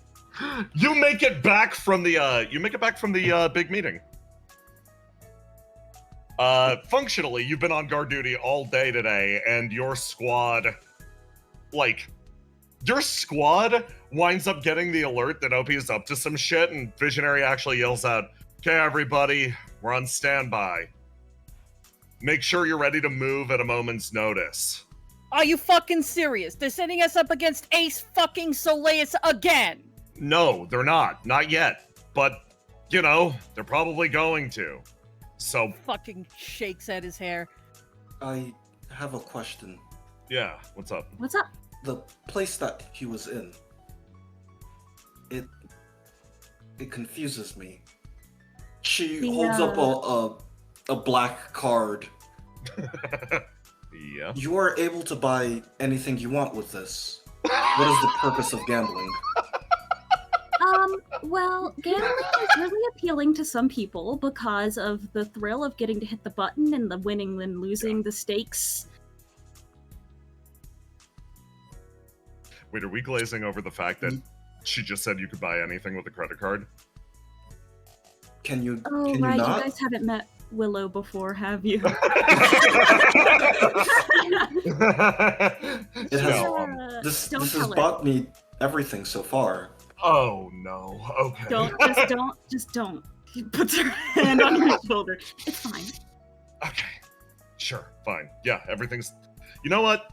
You make it back from the big meeting. Functionally, you've been on guard duty all day today, and your squad winds up getting the alert that OP is up to some shit, and Visionary actually yells out, "Okay, everybody, we're on standby. Make sure you're ready to move at a moment's notice." Are you fucking serious? They're setting us up against Ace fucking Soleus again! No, they're not. Not yet. But, they're probably going to. So... Fucking shakes at his hair. I have a question. Yeah, what's up? What's up? The place that he was in, it confuses me. She holds up a black card. Yeah. You are able to buy anything you want with this. What is the purpose of gambling? Well, gambling is really appealing to some people because of the thrill of getting to hit the button and the winning and losing the stakes. Wait, are we glazing over the fact that she just said you could buy anything with a credit card? Can you? Oh, can right. You not? You guys haven't met Willow before, have you? It has. This has bought me everything so far. Oh no. Okay. Just don't. He puts her hand on her shoulder. It's fine. Okay. Sure. Fine. Yeah. Everything's. You know what?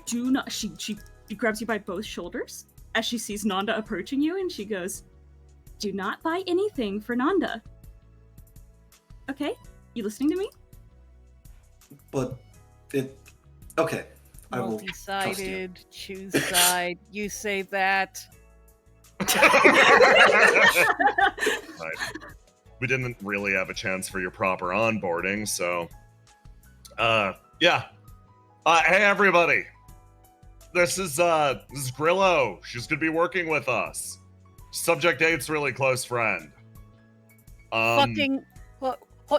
Do not. She grabs you by both shoulders as she sees Nanda approaching you, and she goes, "Do not buy anything for Nanda. Okay? You listening to me?" But okay. I will trust you. Multi-sided, choose side, you say that. Right. We didn't really have a chance for your proper onboarding, so yeah. Hey everybody. This is Grillo. She's gonna be working with us. Subject 8's really close friend. Fucking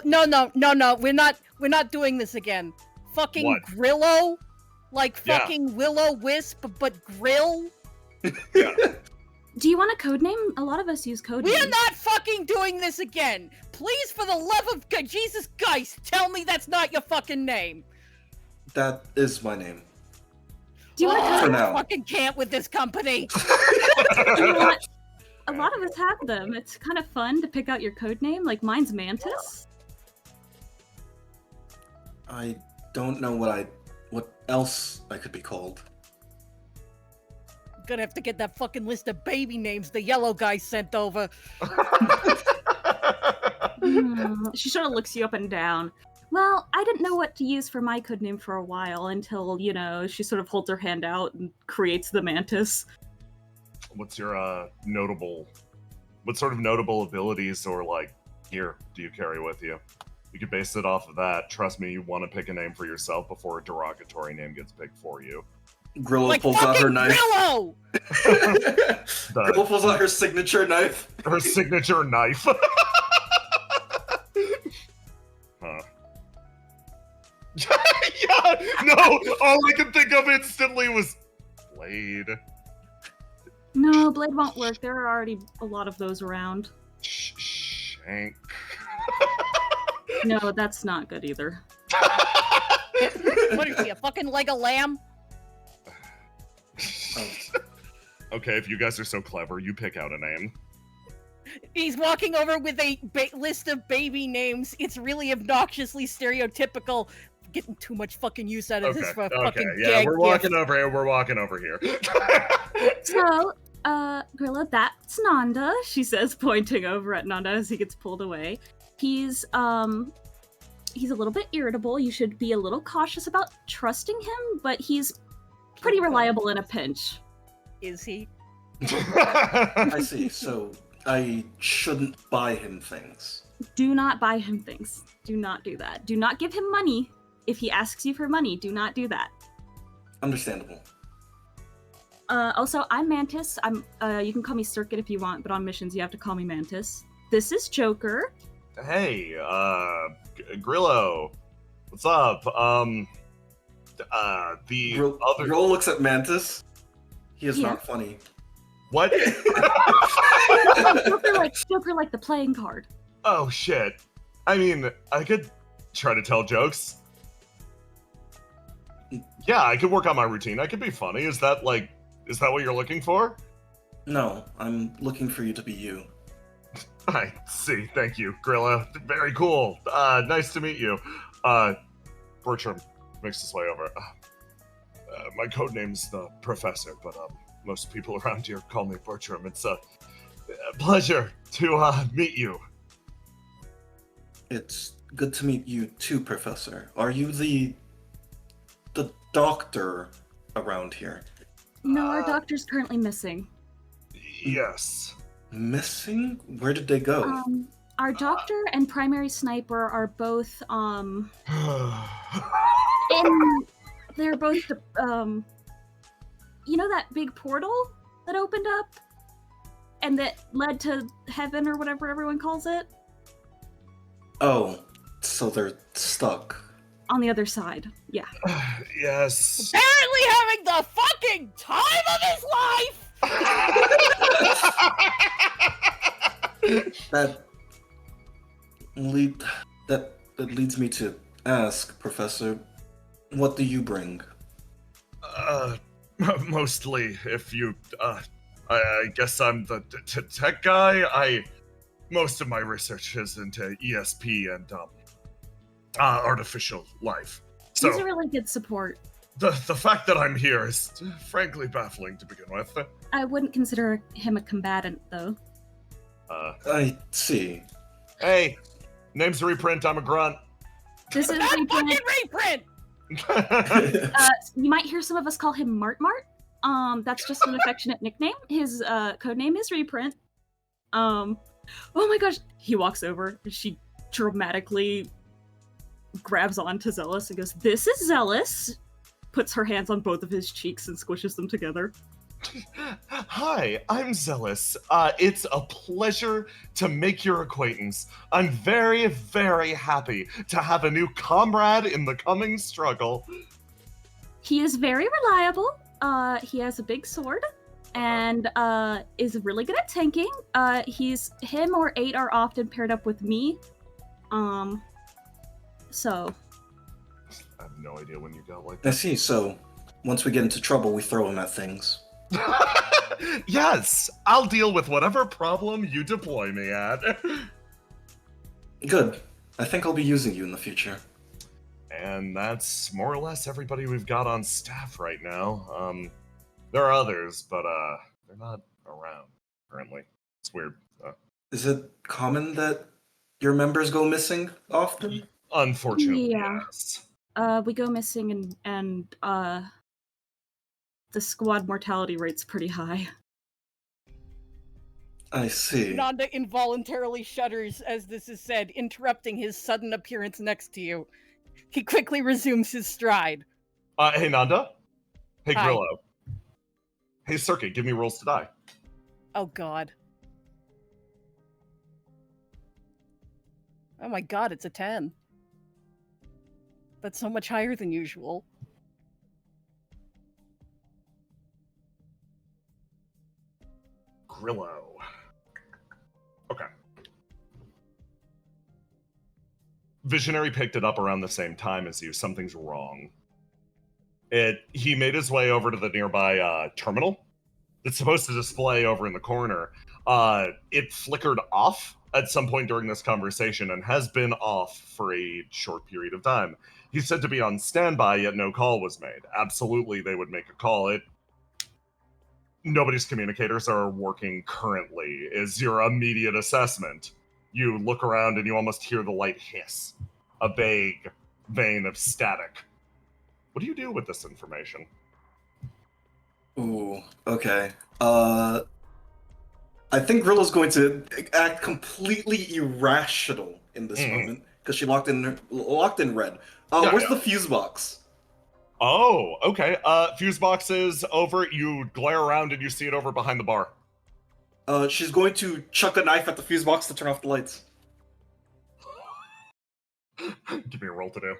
no, we're not doing this again. Fucking what? Grillo? Like fucking Will-O-Wisp, but Grill? Yeah. Do you want a code name? A lot of us use code names. We are not fucking doing this again! Please, for the love of God, Jesus Geist, tell me that's not your fucking name! That is my name. Do you want a code For name? now. I fucking can't with this company! You know what? A lot of us have them. It's kind of fun to pick out your code name. Like, mine's Mantis. I don't know what else I could be called. Gonna have to get that fucking list of baby names the yellow guy sent over. She sort of looks you up and down. Well, I didn't know what to use for my code name for a while until, she sort of holds her hand out and creates the Mantis. what's your what sort of notable abilities or like gear do you carry with you? You could base it off of that. Trust me, you want to pick a name for yourself before a derogatory name gets picked for you. Grillo Like pulls out her fucking knife. Grillo! Grillo pulls out her signature knife. Her signature knife. Huh. Yeah, no, all I could think of instantly was blade. No, blade won't work. There are already a lot of those around. Shank. No, that's not good either. What is he, a fucking leg of lamb? Okay, if you guys are so clever, you pick out a name. He's walking over with a list of baby names. It's really obnoxiously stereotypical. Getting too much fucking use out of this for a fucking yeah, gag we're gift. walking over here. We're walking over here. So, Grilla, that's Nanda, she says, pointing over at Nanda as he gets pulled away. He's a little bit irritable. You should be a little cautious about trusting him, but he's pretty reliable in a pinch. Is he? I see. So I shouldn't buy him things. Do not buy him things. Do not do that. Do not give him money. If he asks you for money, do not do that. Understandable. Also, I'm Mantis. You can call me Circuit if you want, but on missions you have to call me Mantis. This is Joker. Hey, Grillo. What's up? Grillo looks at Mantis. He is not funny. What? Joker like the playing card. Oh, shit. I mean, I could try to tell jokes. Yeah, I could work on my routine. I could be funny. Is that what you're looking for? No, I'm looking for you to be you. I see. Thank you, Grilla. Very cool. Nice to meet you. Bertram makes his way over. My code name's the Professor, but most people around here call me Bertram. It's a pleasure to meet you. It's good to meet you too, Professor. Are you the doctor around here? No, our doctor's currently missing. Yes. Missing? Where did they go? Our doctor and primary sniper are both they're both you know that big portal that opened up and that led to heaven or whatever everyone calls it? Oh, so they're stuck. On the other side, yeah. Yes. Apparently having the fucking time of his life! That leads me to ask, Professor, what do you bring? Mostly, if you, I guess I'm the tech guy. Most of my research is into ESP and, artificial life. So He's a really good support. The fact that I'm here is frankly baffling to begin with. I wouldn't consider him a combatant, though. I see. Hey, name's Reprint, I'm a grunt. This is Not Reprint. fucking reprint! You might hear some of us call him Mart Mart. That's just an affectionate nickname. His code name is Reprint. Oh my gosh. He walks over and she dramatically grabs onto Zealous and goes, "This is Zealous." Puts her hands on both of his cheeks and squishes them together. Hi, I'm Zealous. It's a pleasure to make your acquaintance. I'm very, very happy to have a new comrade in the coming struggle. He is very reliable. He has a big sword and is really good at tanking. Him or 8 are often paired up with me. So I have no idea when you got like I that. see, so once we get into trouble, we throw him at things. Yes, I'll deal with whatever problem you deploy me at. Good. I think I'll be using you in the future. And that's more or less everybody we've got on staff right now. There are others, but they're not around currently. It's weird. Is it common that your members go missing often? Unfortunately, Yeah. yes. we go missing and the squad mortality rate's pretty high. I see. Nanda involuntarily shudders as this is said, interrupting his sudden appearance next to you. He quickly resumes his stride. Hey, Nanda. Hey, Hi. Grillo. Hey, Circuit, give me rolls to die. Oh, God. Oh my God, it's a 10. That's so much higher than usual. Grillo. Okay. Visionary picked it up around the same time as you. Something's wrong. He made his way over to the nearby terminal. It's supposed to display over in the corner. It flickered off at some point during this conversation and has been off for a short period of time. He said to be on standby, yet no call was made. Absolutely, they would make a call. Nobody's communicators are working currently, is your immediate assessment. You look around and you almost hear the light hiss. A vague vein of static. What do you do with this information? Ooh, okay. I think Rilla's going to act completely irrational in this moment because she locked in red. Where's the fuse box? Oh, okay. Fuse box is over. You glare around and you see it over behind the bar. She's going to chuck a knife at the fuse box to turn off the lights. Give me a roll to do.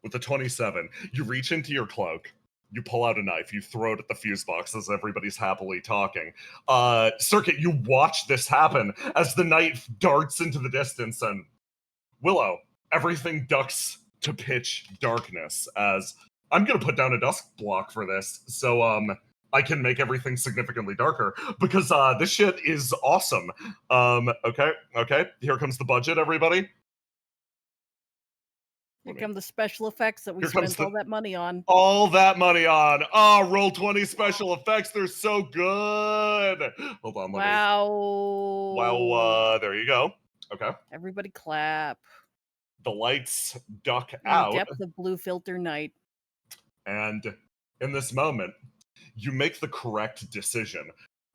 With the 27, you reach into your cloak, you pull out a knife, you throw it at the fuse box as everybody's happily talking. Circuit, you watch this happen as the knife darts into the distance, and Willow, everything ducks to pitch darkness as I'm going to put down a dusk block for this, so I can make everything significantly darker, because this shit is awesome. Okay, here comes the budget, everybody. Here come the special effects that we spent all that money on. All that money on. Oh, roll 20 special effects. They're so good. Hold on. Wow. There you go. Okay. Everybody clap. The lights duck out. Depth of blue filter night. And in this moment, you make the correct decision.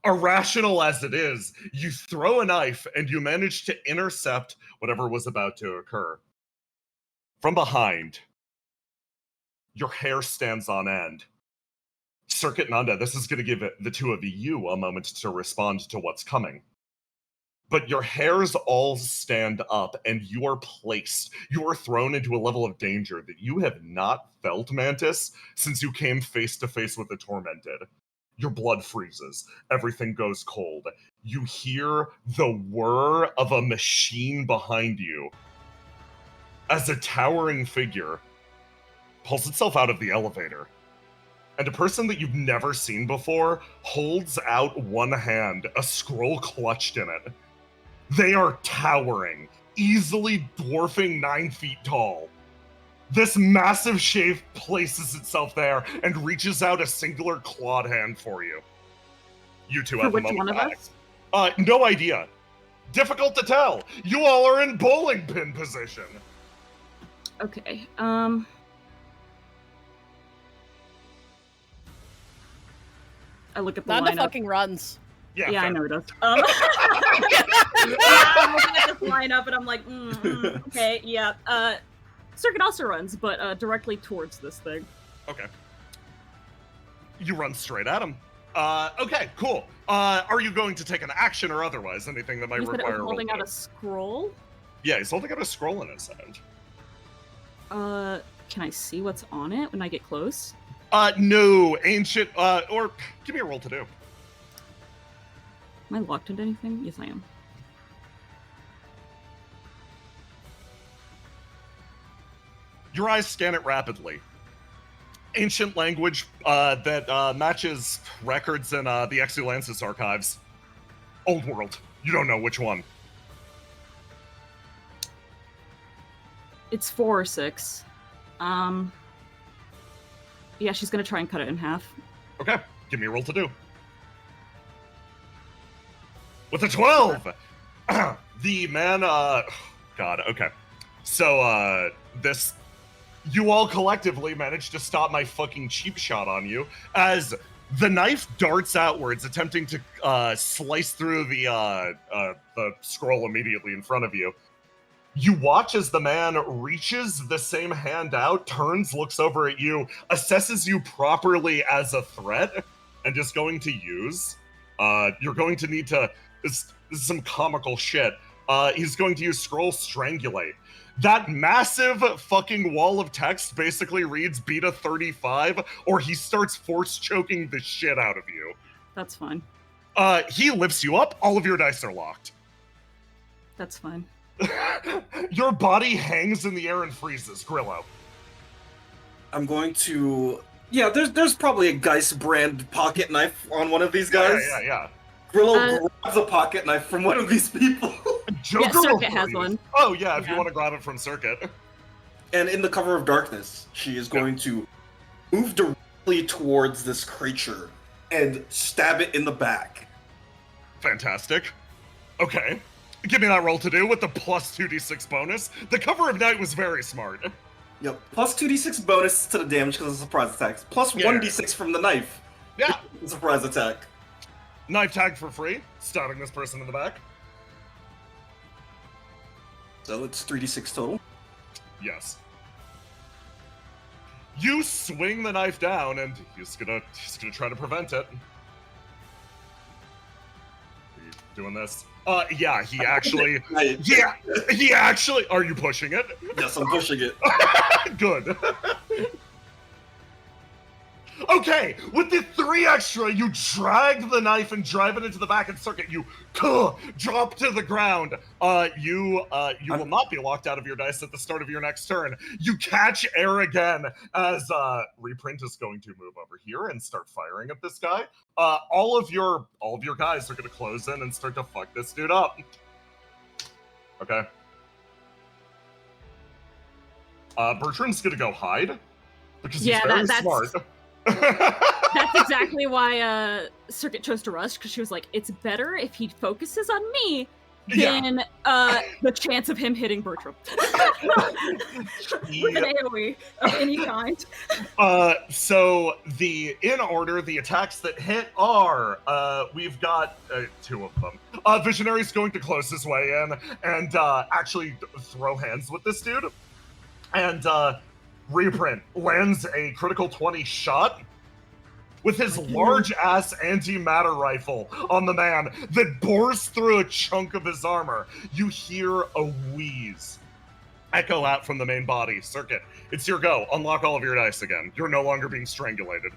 Irrational as it is, you throw a knife and you manage to intercept whatever was about to occur. From behind, your hair stands on end. Circuit Nanda, this is going to give the two of you a moment to respond to what's coming. But your hairs all stand up and you are placed. You are thrown into a level of danger that you have not felt, Mantis, since you came face to face with the Tormented. Your blood freezes. Everything goes cold. You hear the whir of a machine behind you as a towering figure pulls itself out of the elevator. And a person that you've never seen before holds out one hand, a scroll clutched in it. They are towering, easily dwarfing 9 feet tall. This massive shape places itself there and reaches out a singular clawed hand for you. You two have a moment. Which one of us? No idea. Difficult to tell. You all are in bowling pin position. Okay, I look at the Nanda lineup. fucking runs. Yeah, I know it does. I'm looking at this lineup and I'm like, okay, yeah. Circuit also runs, but directly towards this thing. Okay. You run straight at him. Okay, cool. Are you going to take an action or otherwise? Anything that might require He's holding out a scroll? Yeah, he's holding out a scroll in his hand. Can I see what's on it when I get close? No, ancient, or give me a roll to do. Am I locked into anything? Yes, I am. Your eyes scan it rapidly. Ancient language that matches records in the Exulansis archives. Old world. You don't know which one. It's 4 or 6. Yeah, she's gonna try and cut it in half. Okay, give me a roll to do. With a 12! The man, God, okay. So, you all collectively managed to stop my fucking cheap shot on you, as The knife darts outwards, attempting to slice through the scroll immediately in front of you. You watch as the man reaches the same hand out, turns, looks over at you, assesses you properly as a threat, and is going to use. You're going to need to. This is some comical shit. He's going to use Scroll Strangulate. That massive fucking wall of text basically reads beta 35, or he starts force choking the shit out of you. That's fine. He lifts you up. All of your dice are locked. That's fine. Your body hangs in the air and freezes. Grillo. I'm going to... Yeah, there's probably a GEIST brand pocket knife on one of these guys. Yeah. Grillo grabs a pocket knife from one of these people. Yeah, Circuit has one. Oh, yeah, if you want to grab it from Circuit. And in the cover of darkness, she is going to move directly towards this creature and stab it in the back. Fantastic. Okay. Give me that roll to do with the plus 2d6 bonus. The cover of night was very smart. Yep, plus 2d6 bonus to the damage because of surprise attacks. Plus 1d6 from the knife. Yeah. Surprise attack. Knife tag for free. Stabbing this person in the back. So it's 3d6 total. Yes. You swing the knife down, and he's gonna try to prevent it. Are you doing this? Yeah, he actually. Are you pushing it? Yes, I'm pushing it. Good. Okay, with the 3 extra, you drag the knife and drive it into the back of Circuit. You drop to the ground. You will not be locked out of your dice at the start of your next turn. You catch air again as Reprint is going to move over here and start firing at this guy. All of your guys are going to close in and start to fuck this dude up. Okay. Bertram's going to go hide because he's very smart. That's exactly why Circuit chose to rush, because she was like, it's better if he focuses on me than the chance of him hitting Bertram. With an AoE of any kind. So in order, the attacks that hit are, we've got 2 of them. Visionary's going to close his way in and actually throw hands with this dude. And Reprint lands a critical 20 shot with his large-ass antimatter rifle on the man that bores through a chunk of his armor. You hear a wheeze echo out from the main body. Circuit, it's your go. Unlock all of your dice again. You're no longer being strangulated.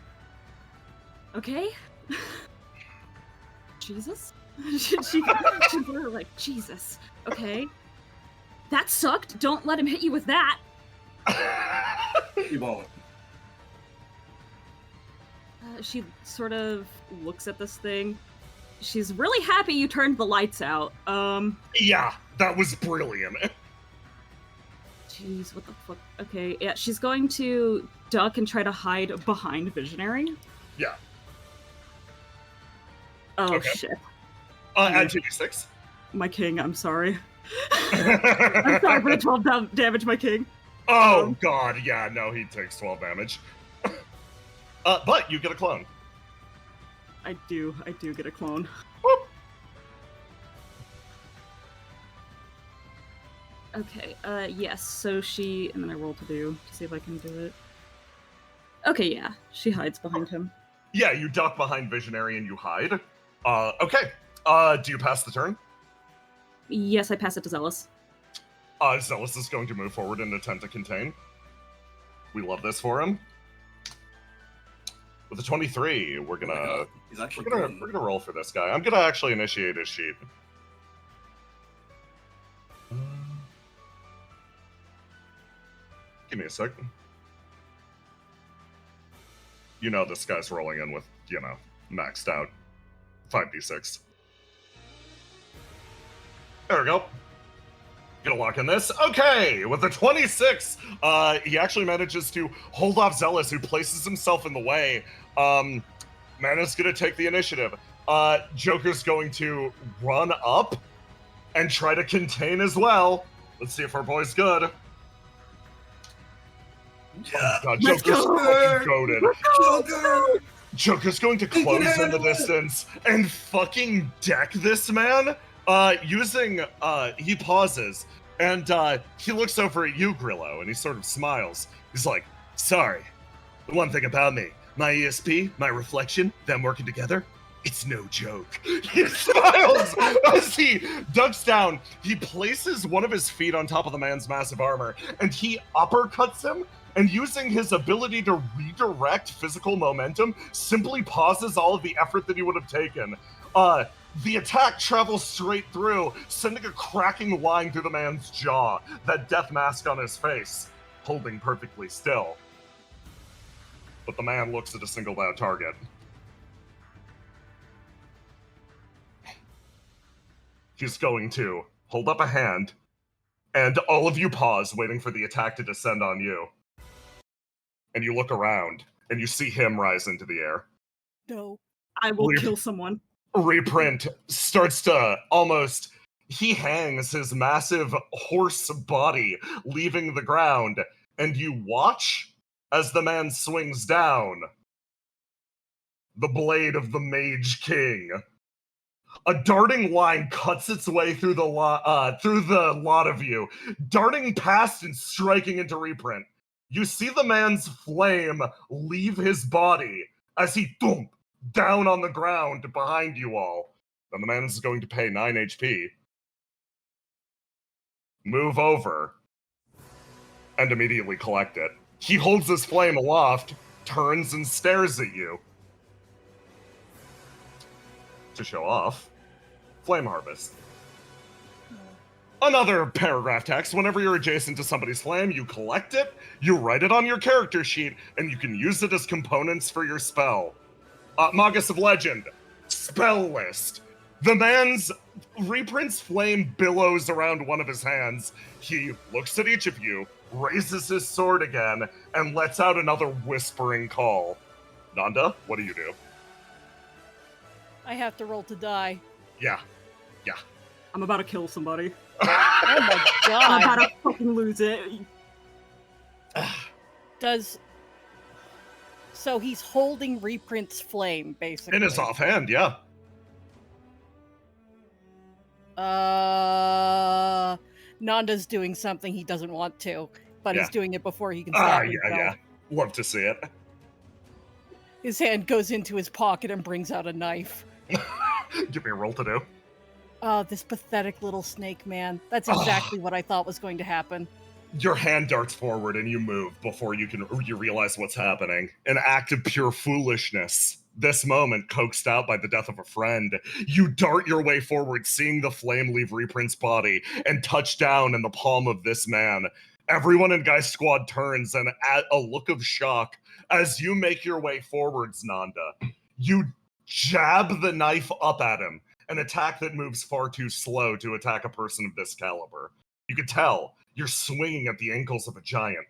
Okay. Jesus? she were like, Jesus. Okay. That sucked. Don't let him hit you with that. He won't. She sort of looks at this thing. She's really happy you turned the lights out. Yeah, that was brilliant. Jeez, what the fuck? Okay, yeah, she's going to duck and try to hide behind Visionary. Yeah. Oh, okay. Shit. Add 2d6. My king, I'm sorry. I'm sorry for the 12 damage, my king. Oh, God, yeah, no, he takes 12 damage. But you get a clone. I do get a clone. Whoop. Okay, yes, so she, and then I roll to see if I can do it. Okay, yeah, she hides behind him. Yeah, you duck behind Visionary and you hide. Okay, do you pass the turn? Yes, I pass it to Zealous. Zealous is going to move forward and attempt to contain. We love this for him. With a 23, we're gonna roll for this guy. I'm gonna actually initiate his sheet. Give me a second. You know this guy's rolling in with, maxed out 5d6. There we go. Gonna lock in this. Okay, with a 26, he actually manages to hold off Zealous, who places himself in the way. Mana's gonna take the initiative. Joker's going to run up and try to contain as well. Let's see if our boy's good. Yeah. Oh God, Joker's fucking goated. Joker! Joker's going to close in the distance and fucking deck this man. He pauses and he looks over at you, Grillo, and he sort of smiles. He's like, sorry, the one thing about me, my ESP, my reflection, them working together, it's no joke. He smiles as he ducks down. He places one of his feet on top of the man's massive armor, and he uppercuts him, and using his ability to redirect physical momentum, simply pauses all of the effort that he would have taken. The attack travels straight through, sending a cracking line through the man's jaw, that death mask on his face, holding perfectly still. But the man looks at a singled-out target. He's going to hold up a hand, and all of you pause, waiting for the attack to descend on you. And you look around, and you see him rise into the air. No. I will kill someone. Reprint starts to almost... He hangs his massive horse body, leaving the ground, and you watch as the man swings down. The blade of the Mage King. A darting line cuts its way through the lot of you, darting past and striking into Reprint. You see the man's flame leave his body as he thump down on the ground behind you all. Then the man is going to pay 9 HP. Move over and immediately collect it. He holds his flame aloft, turns and stares at you. To show off, Flame Harvest. Another paragraph text. Whenever you're adjacent to somebody's flame, you collect it, you write it on your character sheet, and you can use it as components for your spell. Magus of Legend, spell list. The man's Reprint's flame billows around one of his hands. He looks at each of you, raises his sword again, and lets out another whispering call. Nanda, what do you do? I have to roll to die. Yeah. I'm about to kill somebody. Oh my god. I'm about to fucking lose it. So he's holding Reprint's flame, basically. In his offhand, yeah. Nanda's doing something he doesn't want to, but he's doing it before he can Ah, stop himself. yeah. Love to see it. His hand goes into his pocket and brings out a knife. Give me a roll to do. Oh, this pathetic little snake man. That's exactly what I thought was going to happen. Your hand darts forward and you move before you realize what's happening. An act of pure foolishness. This moment, coaxed out by the death of a friend, you dart your way forward, seeing the flame leave Reprint's body and touch down in the palm of this man. Everyone in Geist Squad turns and at a look of shock as you make your way forwards, Nanda. You jab the knife up at him, an attack that moves far too slow to attack a person of this caliber. You could tell you're swinging at the ankles of a giant.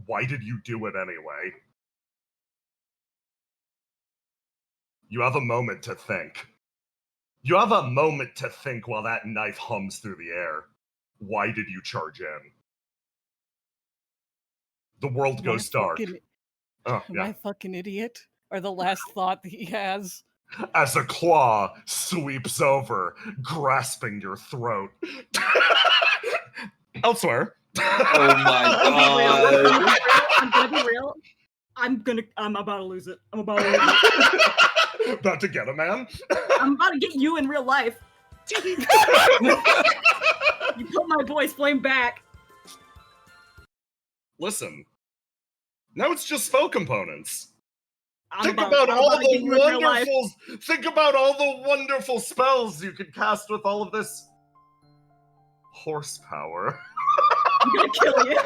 Why did you do it anyway? You have a moment to think. You have a moment to think while that knife hums through the air. Why did you charge in? The world goes dark. Am I a fucking idiot? Or the last thought that he has? As a claw sweeps over, grasping your throat. Elsewhere. Oh my god. I'm gonna be real. I'm about to lose it. I'm about to lose it. About to get a man? I'm about to get you in real life. You put my boy's flame back. Listen. Now it's just spell components. Think about all the wonderful spells you could cast with all of this horsepower. I'm gonna kill you.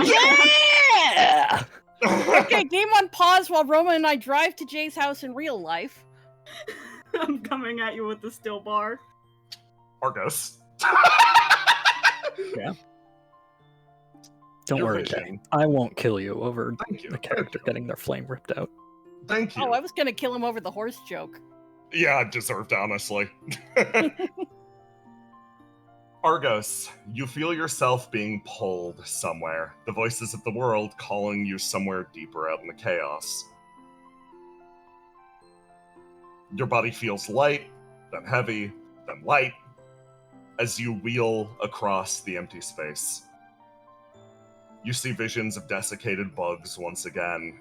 Yeah! Okay, game on pause while Roma and I drive to Jay's house in real life. I'm coming at you with the steel bar. Argos. Yeah. Don't worry, Jane. I won't kill you over the character getting their flame ripped out. Thank you. Oh, I was gonna kill him over the horse joke. Yeah, deserved, honestly. Argos, you feel yourself being pulled somewhere. The voices of the world calling you somewhere deeper out in the chaos. Your body feels light, then heavy, then light, as you wheel across the empty space. You see visions of desiccated bugs once again,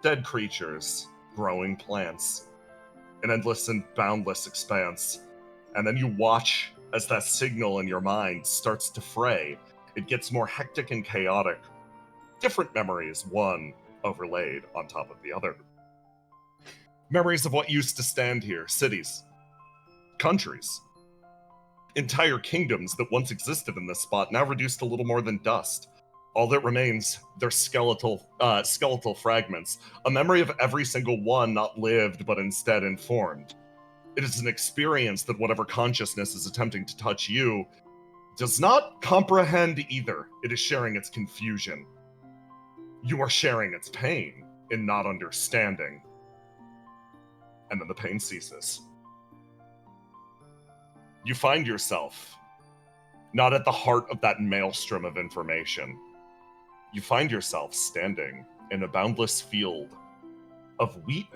dead creatures, growing plants, an endless and boundless expanse. And then you watch as that signal in your mind starts to fray. It gets more hectic and chaotic. Different memories, one overlaid on top of the other. Memories of what used to stand here, cities, countries, entire kingdoms that once existed in this spot, now reduced to little more than dust. All that remains, their skeletal fragments, a memory of every single one not lived but instead informed. It is an experience that whatever consciousness is attempting to touch you does not comprehend either. It is sharing its confusion. You are sharing its pain in not understanding. And then the pain ceases. You find yourself not at the heart of that maelstrom of information. You find yourself standing in a boundless field of wheat,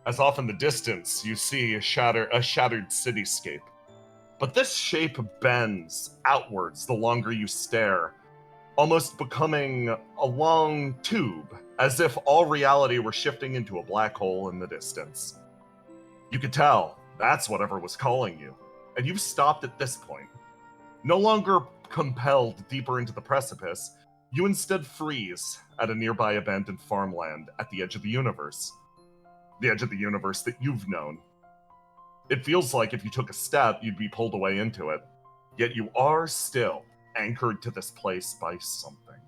as off in the distance you see a shattered cityscape. But this shape bends outwards the longer you stare, almost becoming a long tube, as if all reality were shifting into a black hole in the distance. You could tell that's whatever was calling you, and you've stopped at this point. No longer compelled deeper into the precipice, you instead freeze at a nearby abandoned farmland at the edge of the universe. The edge of the universe that you've known. It feels like if you took a step, you'd be pulled away into it. Yet you are still anchored to this place by something.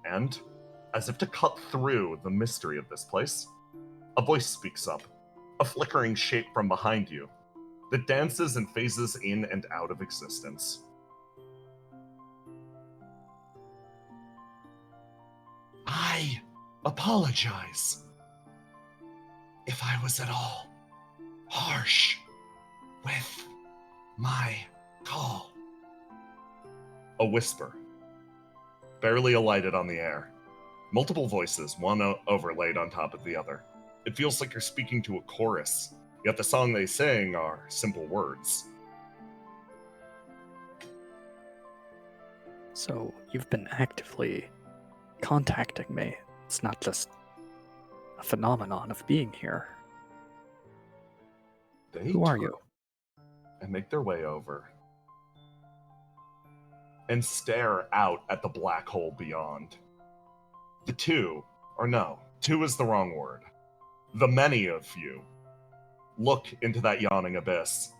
And, as if to cut through the mystery of this place, a voice speaks up, a flickering shape from behind you, that dances and phases in and out of existence. I apologize if I was at all harsh with my call. A whisper, barely alighted on the air. Multiple voices, one overlaid on top of the other. It feels like you're speaking to a chorus, yet the song they sing are simple words. So you've been actively contacting me. It's not just a phenomenon of being here. Who are you? And make their way over and stare out at the black hole beyond. The two is the wrong word. The many of you look into that yawning abyss.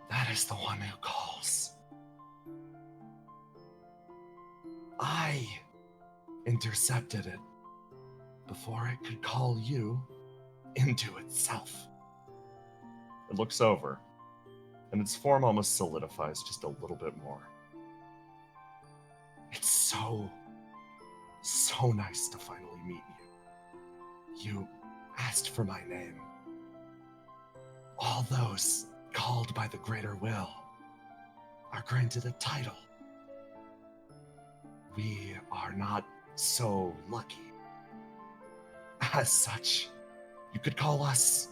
That is the one who calls. I intercepted it before it could call you into itself. It looks over, and its form almost solidifies just a little bit more. It's so nice to finally meet you. You asked for my name. All those called by the greater will are granted a title. We are not so lucky. As such, you could call us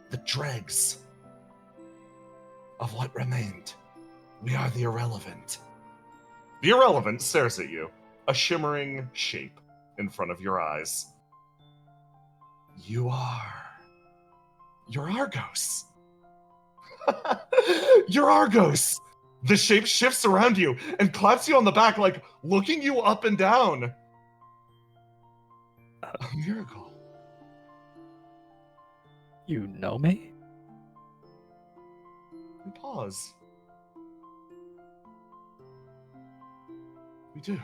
the dregs of what remained. We are the irrelevant. The irrelevant stares at you, a shimmering shape in front of your eyes. You're Argos. You're Argos. The shape shifts around you and claps you on the back, like looking you up and down. A miracle. You know me? We pause. We do.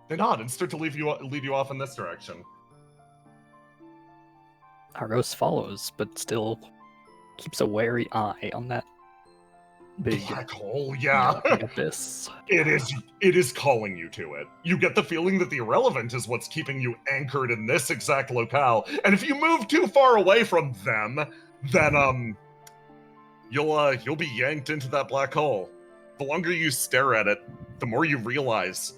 They nod and start to lead you off in this direction. Argos follows, but still keeps a wary eye on that big black hole. Yeah, abyss. It is calling you to it. You get the feeling that the irrelevant is what's keeping you anchored in this exact locale. And if you move too far away from them, then you'll be yanked into that black hole. The longer you stare at it, the more you realize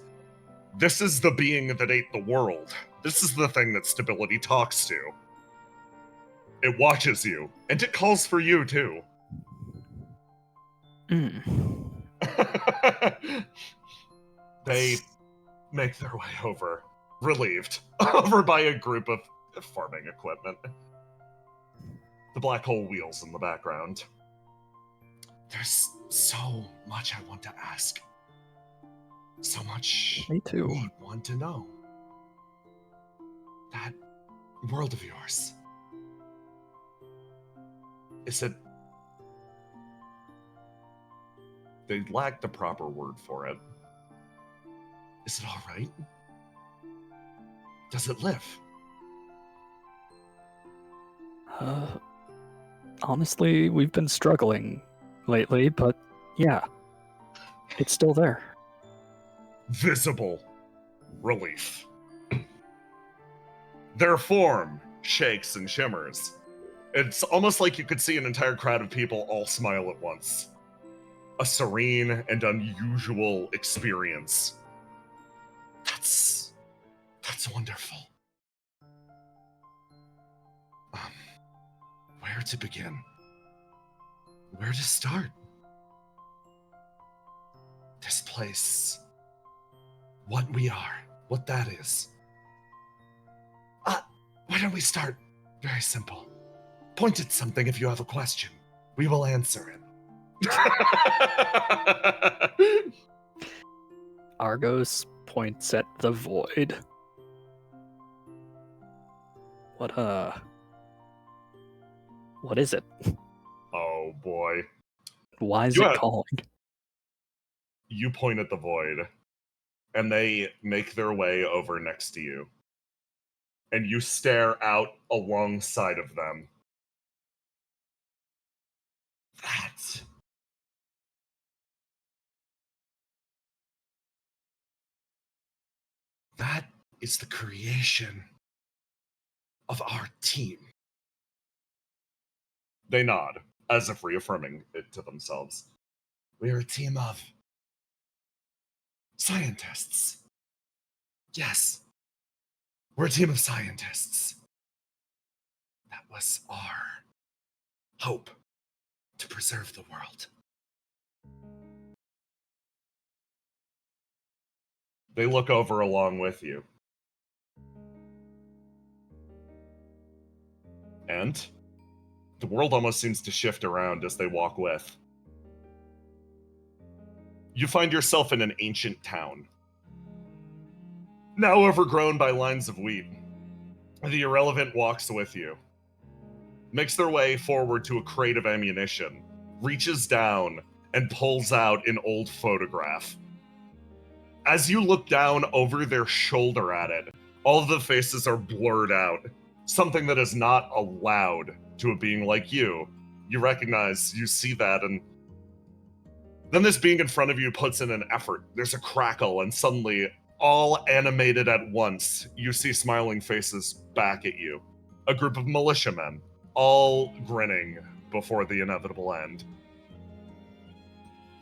This is the being that ate the world. This is the thing that stability talks to. It watches you, and it calls for you, too. They make their way over, relieved, over by a group of farming equipment. The black hole wheels in the background. There's so much I want to ask. So much Me too. we want to know. That world of yours. Is it... They lack the proper word for it. Is it all right? Does it live? Honestly, we've been struggling lately, but yeah, it's still there. Visible relief. Their form shakes and shimmers. It's almost like you could see an entire crowd of people all smile at once. A serene and unusual experience. That's wonderful. Where to begin? Where to start? This place. What we are. What that is. Why don't we start? Very simple. Point at something if you have a question. We will answer it. Argos points at the void. What is it? Oh boy. Why is it calling? You point at the void, and they make their way over next to you. And you stare out alongside of them. That is the creation of our team. They nod, as if reaffirming it to themselves. We are a team of scientists. Yes, we're a team of scientists. That was our hope to preserve the world. They look over along with you. And the world almost seems to shift around as they walk with. You find yourself in an ancient town. Now overgrown by lines of wheat. The irrelevant walks with you. Makes their way forward to a crate of ammunition. Reaches down and pulls out an old photograph. As you look down over their shoulder at it, all of the faces are blurred out. Something that is not allowed to a being like you. You recognize, you see that, and then this being in front of you puts in an effort. There's a crackle, and suddenly, all animated at once, you see smiling faces back at you. A group of militiamen, all grinning before the inevitable end.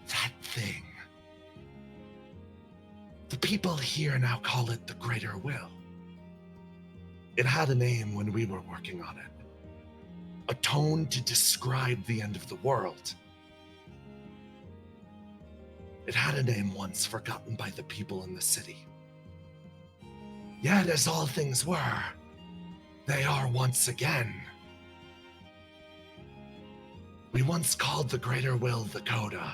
That thing. The people here now call it the Greater Will. It had a name when we were working on it. A tone to describe the end of the world. It had a name once forgotten by the people in the city. Yet, as all things were, they are once again. We once called the Greater Will the Coda,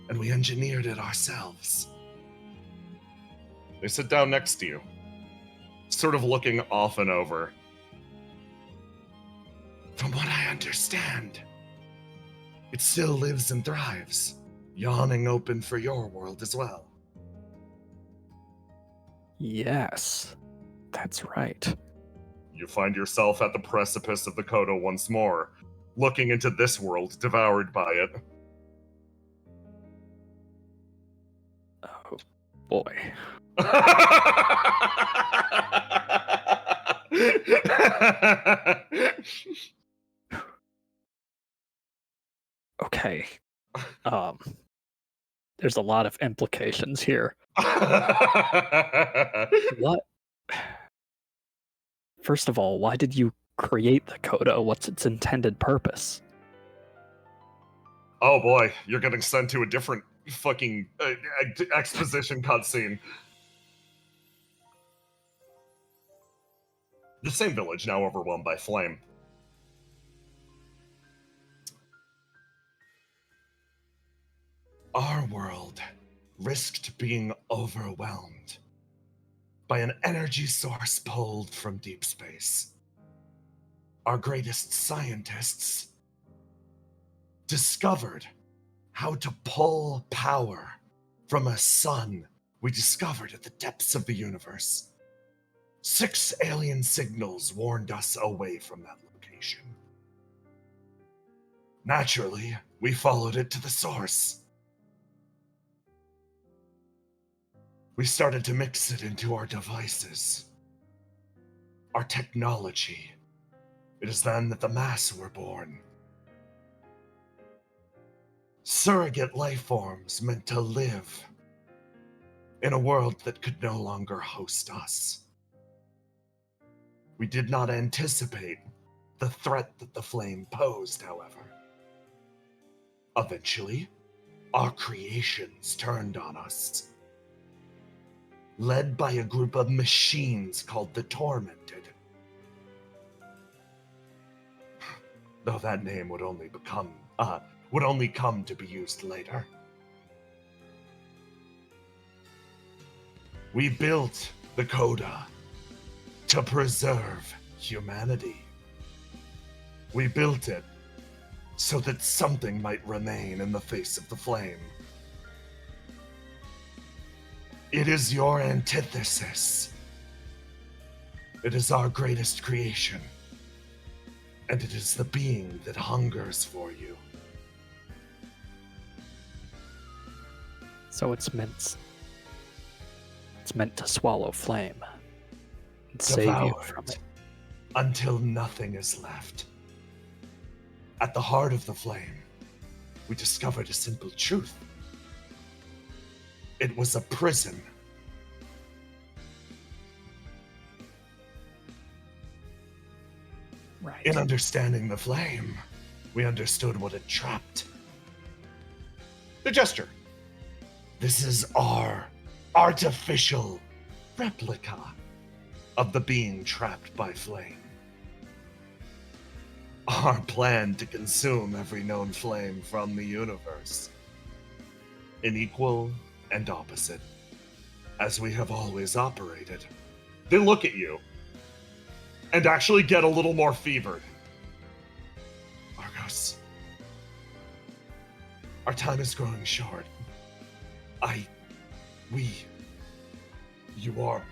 and we engineered it ourselves. They sit down next to you, sort of looking off and over. From what I understand, it still lives and thrives, yawning open for your world as well. Yes, that's right. You find yourself at the precipice of the Coda once more, looking into this world devoured by it. Oh, boy. Okay. There's a lot of implications here. What? First of all, why did you create the coda? What's its intended purpose? Oh boy, you're getting sent to a different fucking exposition cutscene. The same village now overwhelmed by flame. Our world risked being overwhelmed by an energy source pulled from deep space. Our greatest scientists discovered how to pull power from a sun we discovered at the depths of the universe. 6 alien signals warned us away from that location. Naturally, we followed it to the source. We started to mix it into our devices, our technology. It is then that the mass were born. Surrogate life forms meant to live in a world that could no longer host us. We did not anticipate the threat that the flame posed, however. Eventually, our creations turned on us. Led by a group of machines called the Tormented. Though that name would only come to be used later. We built the Coda to preserve humanity. We built it so that something might remain in the face of the flame. It is your antithesis. It is our greatest creation. And it is the being that hungers for you. So it's meant to swallow flame and save you from it. Until nothing is left. At the heart of the flame, we discovered a simple truth. It was a prison. Right. In understanding the flame, we understood what it trapped. The gesture. This is our artificial replica of the being trapped by flame. Our plan to consume every known flame from the universe. In equal and opposite, as we have always operated. They look at you and actually get a little more fevered. Argos, our time is growing short. You are.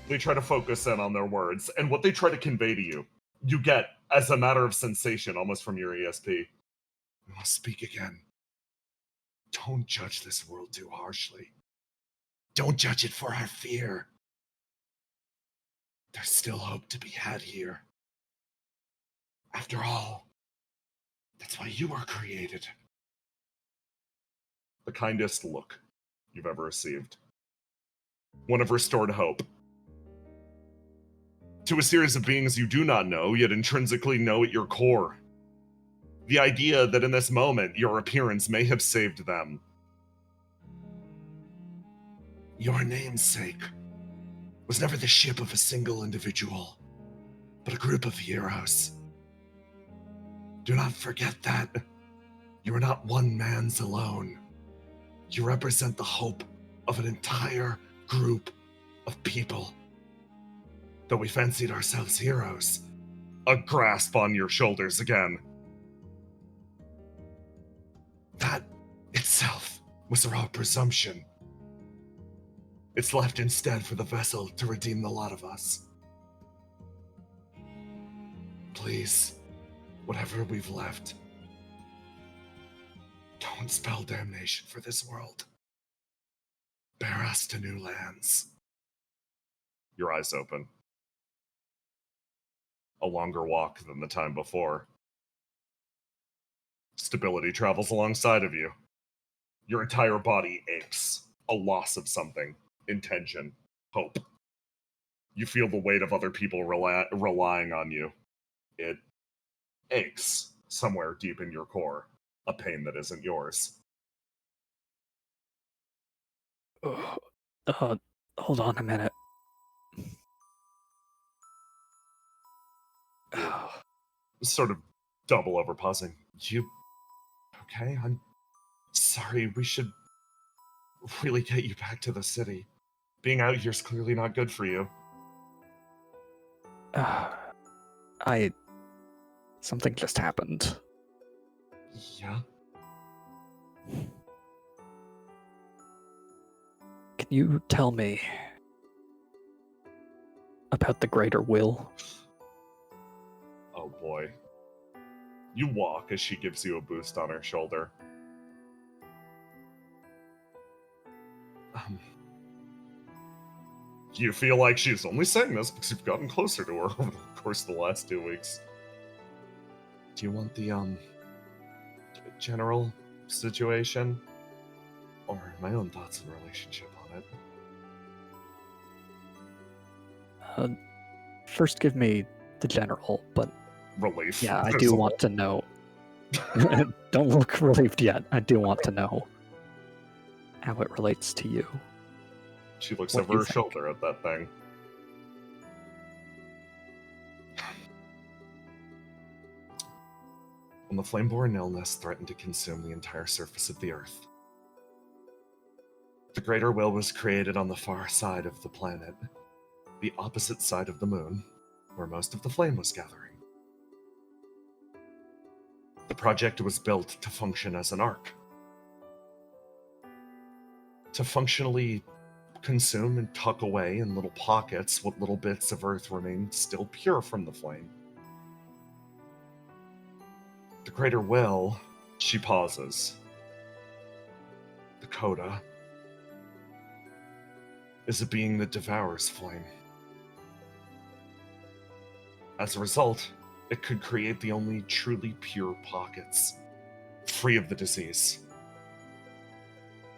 They try to focus in on their words, and what they try to convey to you, you get as a matter of sensation, almost from your ESP. We must speak again. Don't judge this world too harshly. Don't judge it for our fear. There's still hope to be had here. After all, that's why you were created. The kindest look you've ever received. One of restored hope. To a series of beings you do not know, yet intrinsically know at your core. The idea that in this moment, your appearance may have saved them. Your namesake was never the ship of a single individual, but a group of heroes. Do not forget that. You are not one man's alone. You represent the hope of an entire group of people. Though we fancied ourselves heroes, a grasp on your shoulders again. That itself was a raw presumption. It's left instead for the vessel to redeem the lot of us. Please, whatever we've left, don't spell damnation for this world. Bear us to new lands. Your eyes open. A longer walk than the time before. Stability travels alongside of you. Your entire body aches. A loss of something. Intention. Hope. You feel the weight of other people relying on you. It aches somewhere deep in your core. A pain that isn't yours. Hold on a minute. Sort of double over pausing. You okay? I'm sorry. We should really get you back to the city. Being out here's clearly not good for you. Something just happened. Yeah? Can you tell me about the greater will? Oh boy. You walk as she gives you a boost on her shoulder. You feel like she's only saying this because you've gotten closer to her over the course of the last 2 weeks. Do you want the, general situation? Or my own thoughts and relationship on it? First give me the general, but... Relief. Yeah, I do want to know. Don't look relieved yet. I do want to know how it relates to you. She looks over her shoulder at that thing. When the flame-born illness threatened to consume the entire surface of the Earth, the Greater Will was created on the far side of the planet, the opposite side of the moon, where most of the flame was gathering. The project was built to function as an arc. To functionally consume and tuck away in little pockets what little bits of Earth remained still pure from the flame. The Greater Will, she pauses. The Coda is a being that devours flame. As a result, it could create the only truly pure pockets, free of the disease.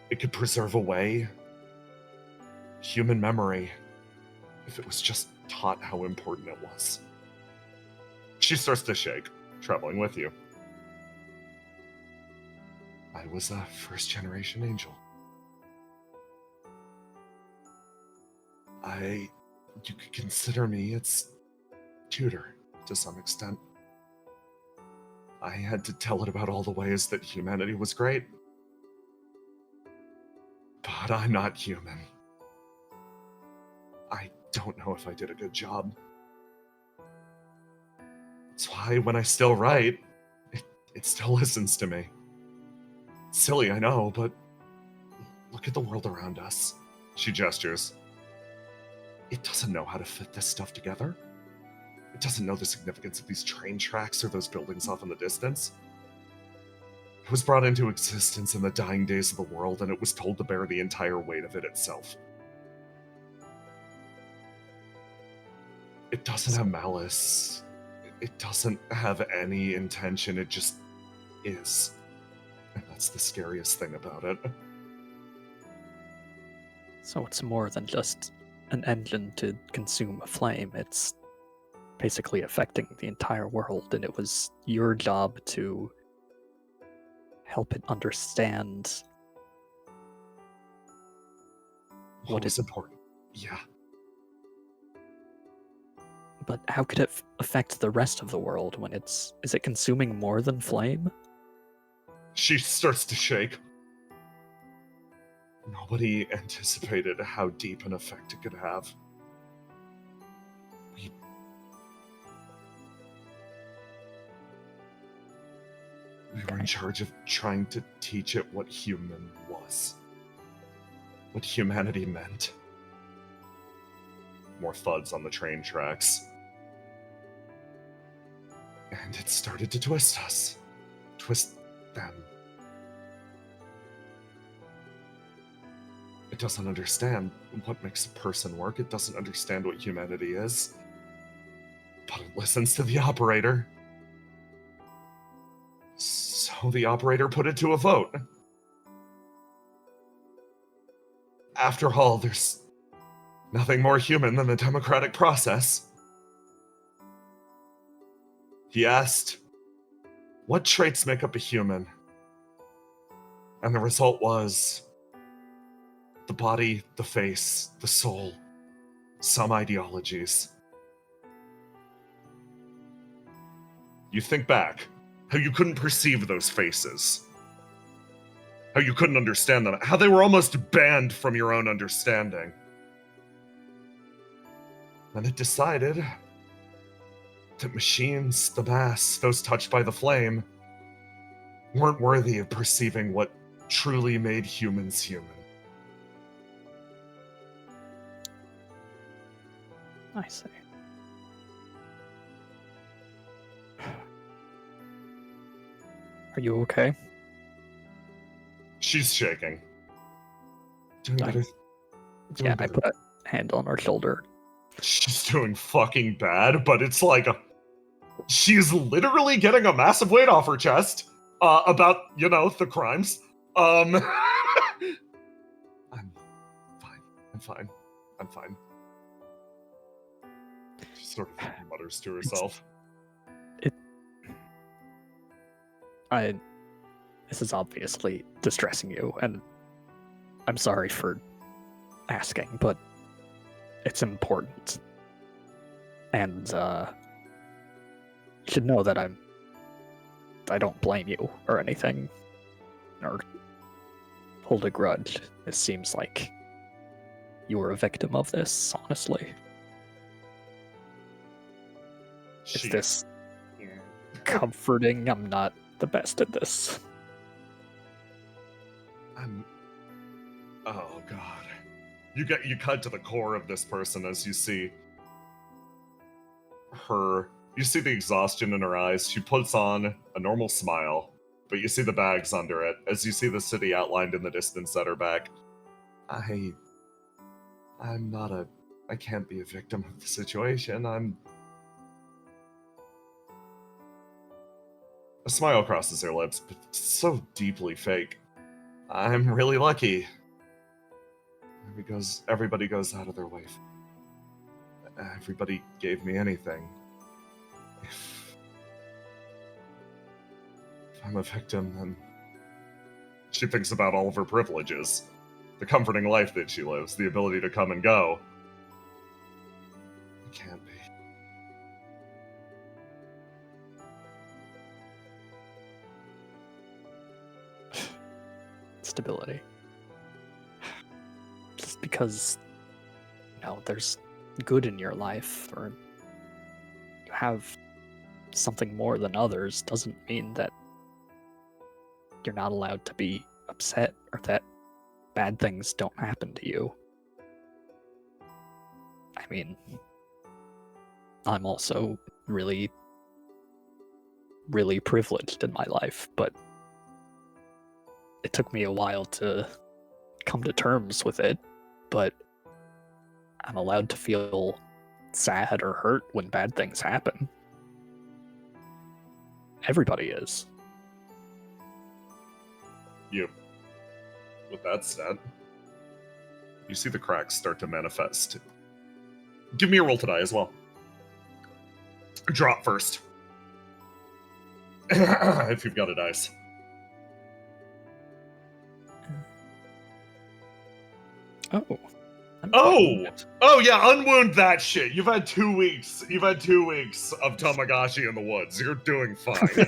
It could preserve away human memory if it was just taught how important it was. She starts to shake, traveling with you. I was a first-generation angel. You could consider me its tutor, to some extent. I had to tell it about all the ways that humanity was great. But I'm not human. I don't know if I did a good job. That's why when I still write, it still listens to me. Silly, I know, but look at the world around us. She gestures. It doesn't know how to fit this stuff together. It doesn't know the significance of these train tracks or those buildings off in the distance. It was brought into existence in the dying days of the world, and it was told to bear the entire weight of it itself. It doesn't have malice. It doesn't have any intention. It just is. And that's the scariest thing about it. So it's more than just an engine to consume a flame. It's basically affecting the entire world, and it was your job to help it understand what is important. Yeah. But how could it affect the rest of the world when is it consuming more than flame? She starts to shake. Nobody anticipated how deep an effect it could have. We were in charge of trying to teach it what human was. What humanity meant. More thuds on the train tracks. And it started to twist us. Twist them. It doesn't understand what makes a person work. It doesn't understand what humanity is. But it listens to the operator. So the operator put it to a vote. After all, there's nothing more human than the democratic process. He asked, what traits make up a human? And the result was the body, the face, the soul, some ideologies. You think back, how you couldn't perceive those faces, how you couldn't understand them, how they were almost banned from your own understanding. And it decided that machines, the mass, those touched by the flame, weren't worthy of perceiving what truly made humans human. I see. Are you okay? She's shaking. Doing I- better. Yeah, I put a hand on her shoulder. She's doing fucking bad, but it's like she's literally getting a massive weight off her chest about, the crimes. I'm fine. I'm fine. She sort of mutters to herself. This is obviously distressing you, and I'm sorry for asking, but it's important. And you should know that I don't blame you or anything, or hold a grudge. It seems like you were a victim of this, honestly. Is this comforting? I'm not the best at this. Oh god. You cut to the core of this person as you see you see the exhaustion in her eyes. She puts on a normal smile, but you see the bags under it as you see the city outlined in the distance at her back. I can't be a victim of the situation. A smile crosses her lips, but it's so deeply fake. I'm really lucky. Because everybody goes out of their way. Everybody gave me anything. If I'm a victim, then she thinks about all of her privileges. The comforting life that she lives, the ability to come and go. It can't be. Stability. Just because, there's good in your life, or you have something more than others, doesn't mean that you're not allowed to be upset or that bad things don't happen to you. I mean, I'm also really, really privileged in my life, but it took me a while to come to terms with it, but I'm allowed to feel sad or hurt when bad things happen. Everybody is. With that said, you see the cracks start to manifest. Give me a roll to die as well. Drop first. If you've got a dice. Oh yeah, unwound that shit. You've had 2 weeks. You've had 2 weeks of Tamagotchi in the woods. You're doing fine.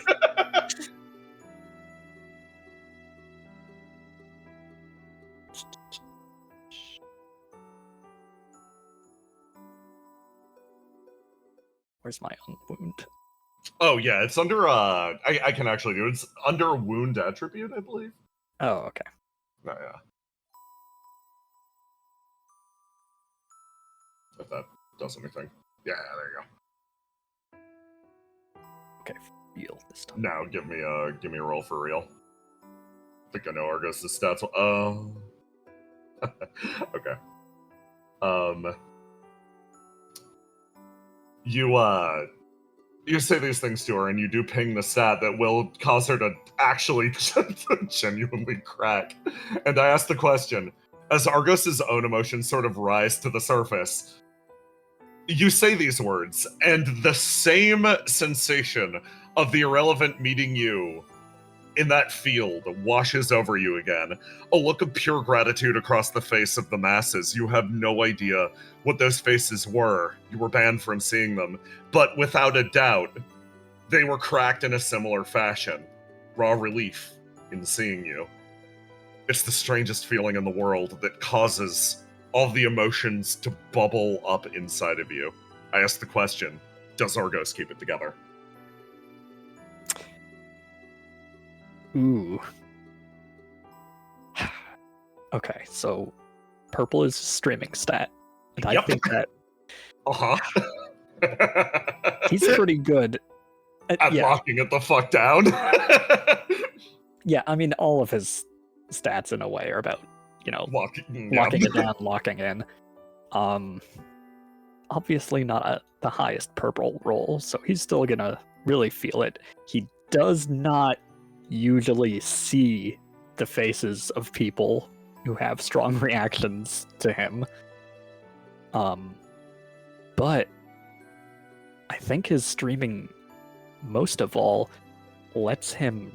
Where's my unwound? Oh yeah, it's under I can actually do it. It's under wound attribute, I believe. Oh, okay. Oh yeah. If that does anything. Yeah, there you go. Okay, feel this time. Now give me a roll for real. I think I know Argos' stats. Oh. Okay. You say these things to her, and you do ping the stat that will cause her to actually genuinely crack. And I ask the question, as Argos's own emotions sort of rise to the surface, you say these words, and the same sensation of the irrelevant meeting you in that field washes over you again. A look of pure gratitude across the face of the masses. You have no idea what those faces were. You were banned from seeing them. But without a doubt, they were cracked in a similar fashion. Raw relief in seeing you. It's the strangest feeling in the world that causes all the emotions to bubble up inside of you. I ask the question, does Argos keep it together? Ooh. Okay, so purple is a streaming stat. And I think that he's pretty good at locking it the fuck down. Yeah, I mean, all of his stats in a way are about, locking it down, locking in. Obviously not the highest purple roll, so he's still gonna really feel it. He does not usually see the faces of people who have strong reactions to him. But I think his streaming, most of all, lets him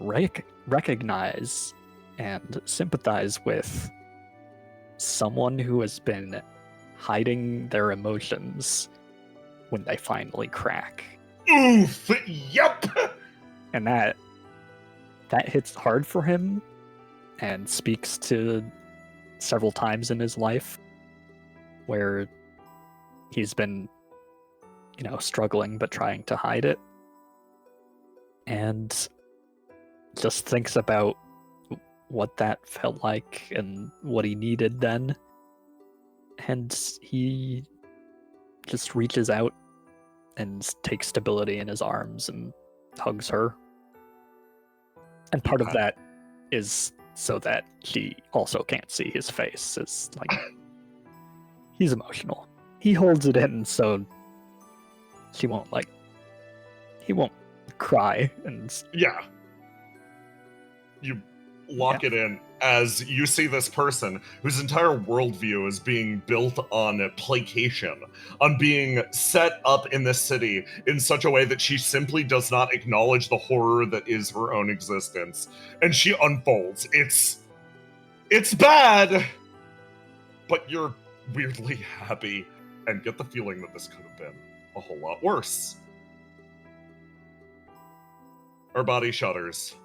recognize and sympathize with someone who has been hiding their emotions when they finally crack. Oof! Yep! And that hits hard for him and speaks to several times in his life where he's been, struggling but trying to hide it. And just thinks about what that felt like and what he needed then. And he just reaches out and takes stability in his arms and hugs her. And part of that is so that she also can't see his face. It's like, he's emotional. He holds it in so he won't cry. And yeah. You lock it in as you see this person whose entire worldview is being built on placation, on being set up in this city in such a way that she simply does not acknowledge the horror that is her own existence. And she unfolds. It's bad, but you're weirdly happy and get the feeling that this could have been a whole lot worse. Her body shudders,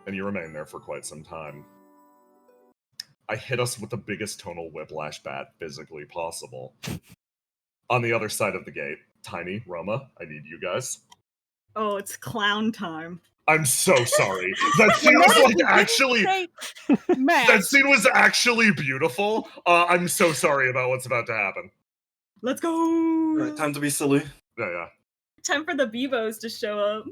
and you remain there for quite some time. I hit us with the biggest tonal whiplash bat physically possible. On the other side of the gate, Tiny, Roma, I need you guys. Oh, it's clown time. I'm so sorry. That scene was that scene was actually beautiful. I'm so sorry about what's about to happen. Let's go! Right, time to be silly. Yeah. Time for the Bebos to show up.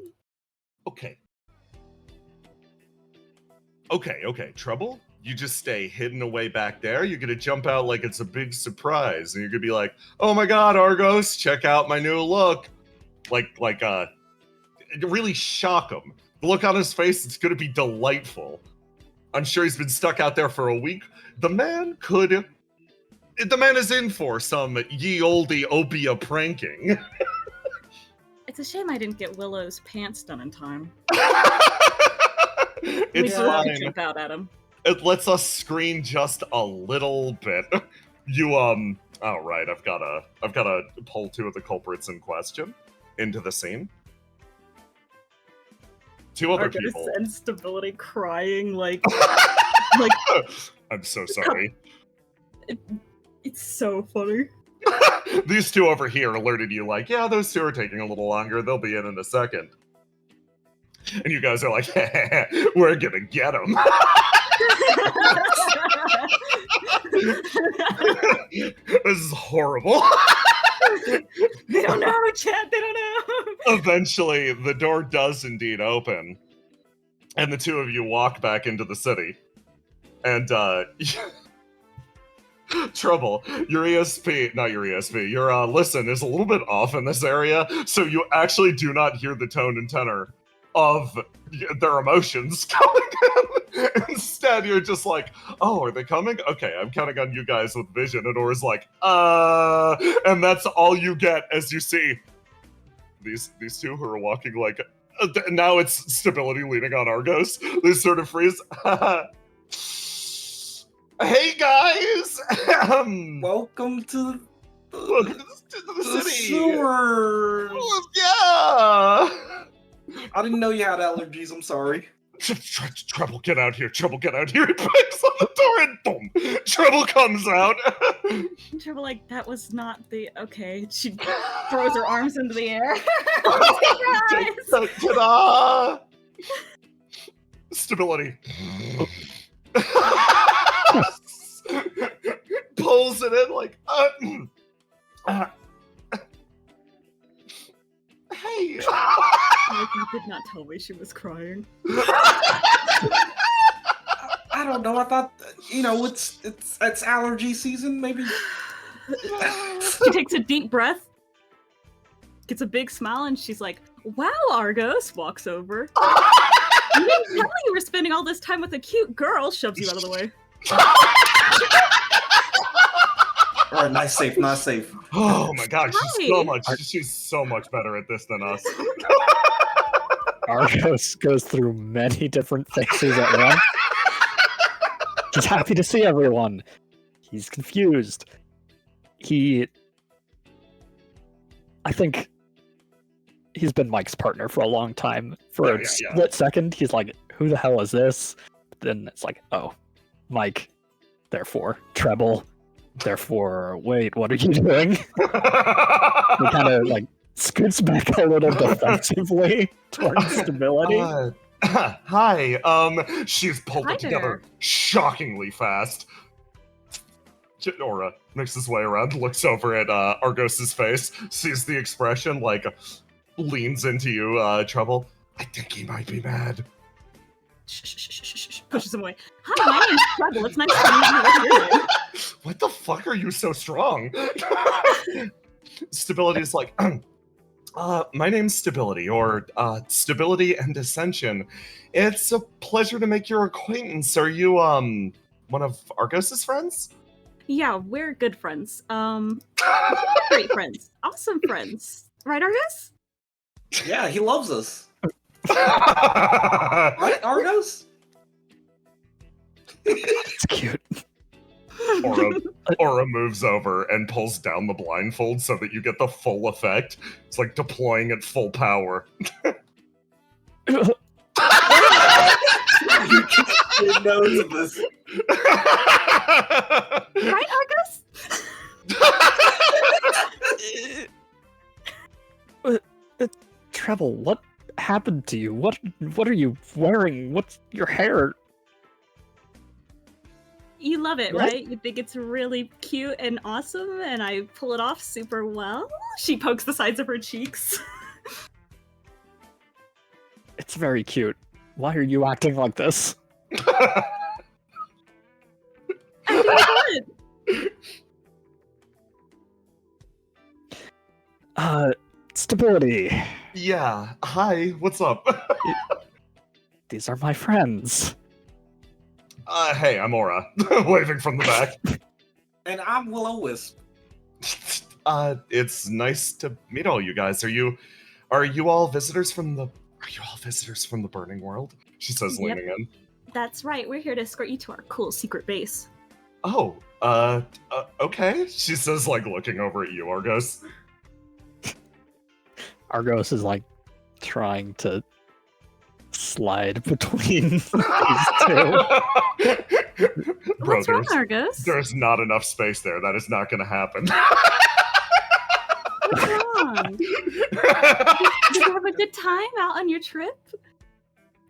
Okay, Trouble? You just stay hidden away back there. You're gonna jump out like it's a big surprise, and you're gonna be like, "Oh my God, Argos! Check out my new look!" Like, really shock him. The look on his face, it's gonna be delightful. I'm sure he's been stuck out there for a week. The man is in for some ye olde opia pranking. It's a shame I didn't get Willow's pants done in time. It's fine. Jump out at him. It lets us screen just a little bit. All right, I've gotta pull two of the culprits in question into the scene. Two other people. And Stability crying like I'm so sorry. It's so funny. These two over here alerted you like, yeah, those two are taking a little longer. They'll be in a second. And you guys are like, we're gonna get them. This is horrible. They don't know, Chad. They don't know. Eventually, the door does indeed open, and the two of you walk back into the city. And Trouble, your listen is a little bit off in this area, so you actually do not hear the tone and tenor of their emotions coming in. Instead, you're just like, oh, are they coming? Okay, I'm counting on you guys with vision. And Aura's like, and that's all you get as you see these two who are walking like, now it's Stability leaning on Argos. They sort of freeze. Hey guys! Welcome to the city. Sewers. Yeah! I didn't know you had allergies, I'm sorry. Trouble, get out here. Trouble, get out here. He bangs on the door and boom! Trouble comes out. Trouble, like, that was not the... Okay. She throws her arms into the air. Ta-da! Stability. Pulls it in like, hey. You did not tell me she was crying. I don't know. I thought, it's allergy season. Maybe. She takes a deep breath, gets a big smile, and she's like, "Wow, Argos!" Walks over. You didn't tell me you were spending all this time with a cute girl. Shoves you out of the way. All right, nice save. Oh my god, she's so much better at this than us. Argos goes through many different phases at once. He's happy to see everyone. He's confused. I think he's been Mike's partner for a long time. For a split second, he's like, who the hell is this? Then it's like, oh, Mike, therefore Treble, therefore, wait, what are you doing? He kind of like scoots back a little defensively towards Stability. Hi, she's pulled Hi it together shockingly fast. Aura makes his way around, looks over at Argos's face, sees the expression, like, leans into you, Trouble. I think he might be mad. Shh. Pushes him away. Hi, my name's Treble. It's nice to meet you. What's your name? What the fuck are you so strong? Stability's like, my name's Stability, or Stability and Ascension. It's a pleasure to make your acquaintance. Are you, one of Argos's friends? Yeah, we're good friends. Great friends. Awesome friends. Right, Argos? Yeah, he loves us. Right, Argos? It's cute. Aura moves over and pulls down the blindfold so that you get the full effect. It's like deploying at full power. You know this. Right, Argos? Treble, what happened to you? What are you wearing? What's your hair? You love it, What? right? You think it's really cute and awesome, and I pull it off super well. She pokes the sides of her cheeks. It's very cute. Why are you acting like this? I'm doing good. Stability. Yeah. Hi. What's up? These are my friends. Hey, I'm Aura, waving from the back. And I'm Will-O-Wisp. It's nice to meet all you guys. Are you all visitors from the Burning World? She says, Yep. leaning in. That's right. We're here to escort you to our cool secret base. Oh, okay. She says, like, looking over at you, Argos. Argos is like trying to slide between these two. Bro, What's wrong, Argos? there's not enough space there. That is not going to happen. What's wrong? Did you have a good time out on your trip?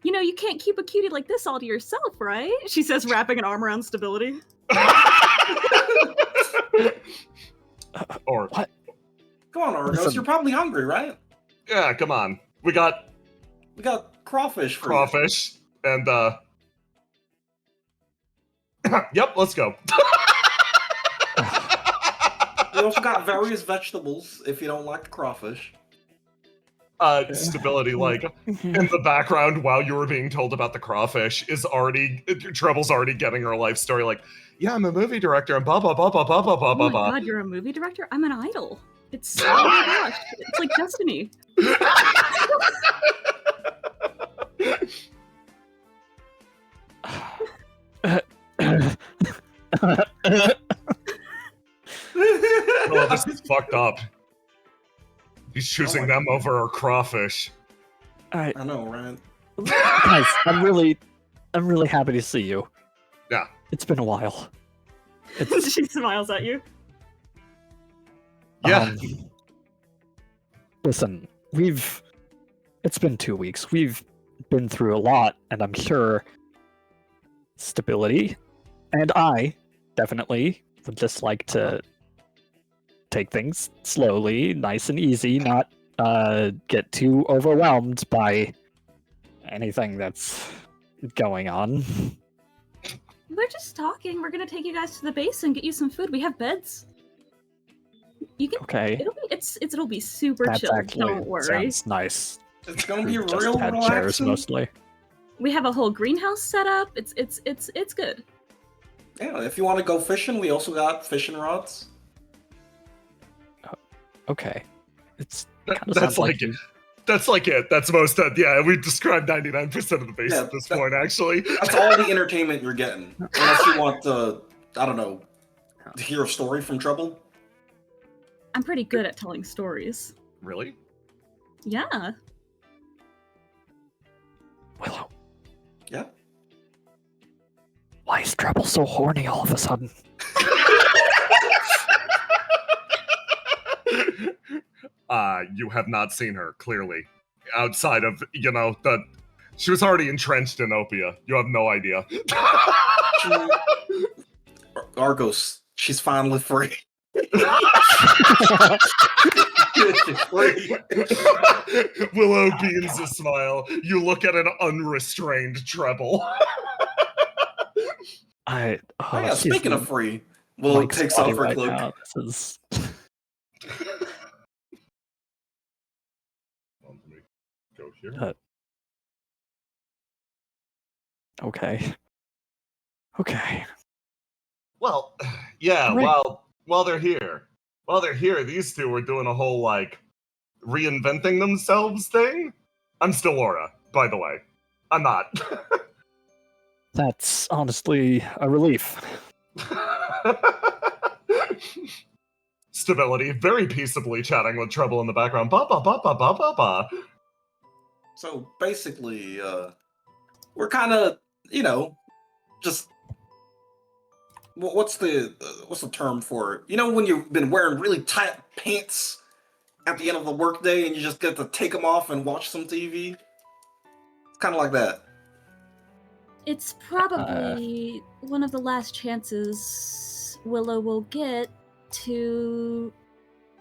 You know, you can't keep a cutie like this all to yourself, right? She says, wrapping an arm around Stability. Or What? Come on, Argos. Listen. You're probably hungry, right? yeah, come on. We got We got crawfish for you. crawfish and yep, let's go. We also got various vegetables if you don't like the crawfish. Stability, like, in the background while you were being told about the crawfish, Treble's already getting her life story, like, yeah, I'm a movie director, and blah, blah, blah, blah, blah, blah, blah, Oh my blah. god, you're a movie director? I'm an idol. It's, oh my gosh, it's like destiny. Oh, this is fucked up. He's choosing them over our crawfish. I know, right? Guys, I'm really happy to see you. Yeah. It's been a while. She smiles at you. Yeah. Listen, it's been 2 weeks. We've been through a lot, and I'm sure Stability and I definitely would just like to take things slowly, nice and easy, not get too overwhelmed by anything that's going on. We're just talking. We're gonna take you guys to the base and get you some food. We have beds. You can. Okay. It'll be super That chill. actually Don't worry. sounds nice. It's gonna be We've just real had chairs relaxing. mostly. We have a whole greenhouse set up. It's good. Yeah, if you want to go fishing, we also got fishing rods. Okay. It's kind of That's sounds like you. That's like it. That's most. Yeah, we've described 99% of the base Yeah, at this point. Actually, That's all the entertainment you're getting. Unless you want to, I don't know, to hear a story from Trouble. I'm pretty good at telling stories. really? Yeah. Willow, Yeah. why is Treble so horny all of a sudden? You have not seen her, clearly. Outside of, she was already entrenched in Opia. You have no idea. Argos, she's finally free. Willow beams a smile. You look at an unrestrained Treble. Oh yeah, speaking of free, Willow takes off her cloak. Now. This is... Go here. Okay. Okay. Well, yeah, Great. while they're here, these two are doing a whole, like, reinventing themselves thing. I'm still Laura, by the way. I'm not. That's honestly a relief. Stability, very peaceably chatting with Trouble in the background. Ba ba ba ba ba ba ba. So basically, we're kind of, just what's the term for it? You know, when you've been wearing really tight pants at the end of the workday and you just get to take them off and watch some TV. It's kind of like that. It's probably one of the last chances Willow will get to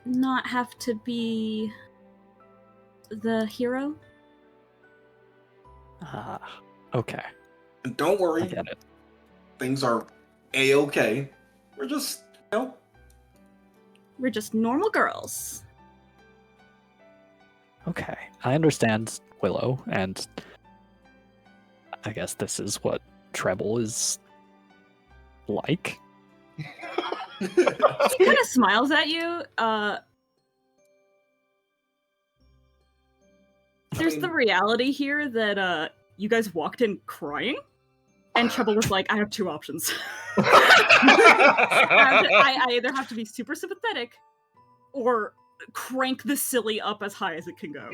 not have to be the hero. Okay. And don't worry, I get it. things are a-okay. We're just, We're just normal girls. Okay. I understand Willow, and I guess this is what Treble is like. She kind of smiles at you. There's the reality here that you guys walked in crying, and Trouble was like, I have two options. I either have to be super sympathetic or crank the silly up as high as it can go.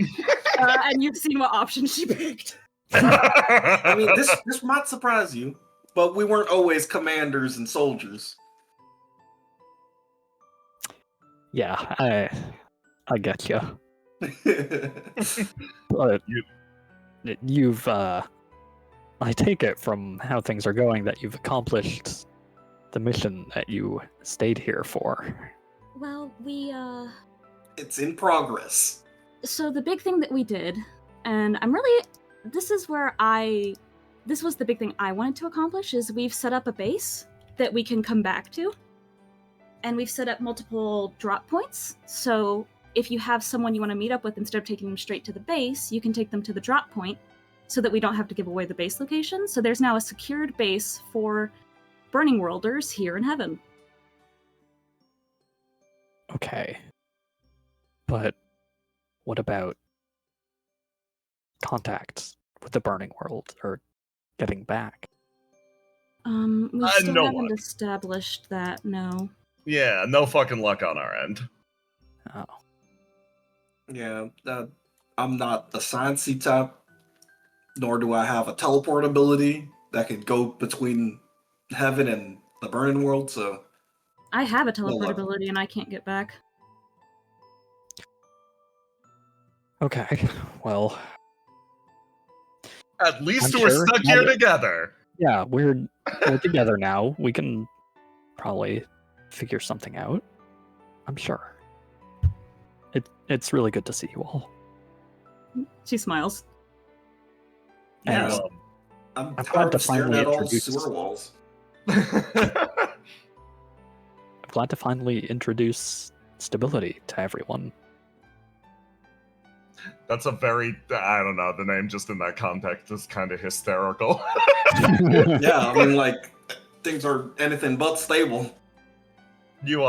And you've seen what option she picked. I mean, this might surprise you, but we weren't always commanders and soldiers. Yeah, I get you. But you've I take it from how things are going that you've accomplished the mission that you stayed here for. Well, It's in progress. so the big thing that we did, and this was the big thing I wanted to accomplish, is we've set up a base that we can come back to. And we've set up multiple drop points. So if you have someone you want to meet up with, instead of taking them straight to the base, you can take them to the drop point so that we don't have to give away the base location. So there's now a secured base for Burning Worlders here in heaven. Okay. But what about contacts with the Burning World or getting back? We still no haven't luck. established that, no. Yeah, no fucking luck on our end. Oh. Yeah, I'm not the sciencey type, nor do I have a teleport ability that could go between heaven and the burning world, so... I have a teleport luck. ability and I can't get back. Okay, well, At least I'm we're sure stuck now here that- together. yeah, we're together now. We can probably figure something out. I'm sure. It's really good to see you all. She smiles. Yeah, And I'm glad tired to of staring finally at all introduce- sewer walls. I'm glad to finally introduce stability to everyone. That's a very, I don't know, the name just in that context is kind of hysterical. Yeah, I mean, like, things are anything but stable. You,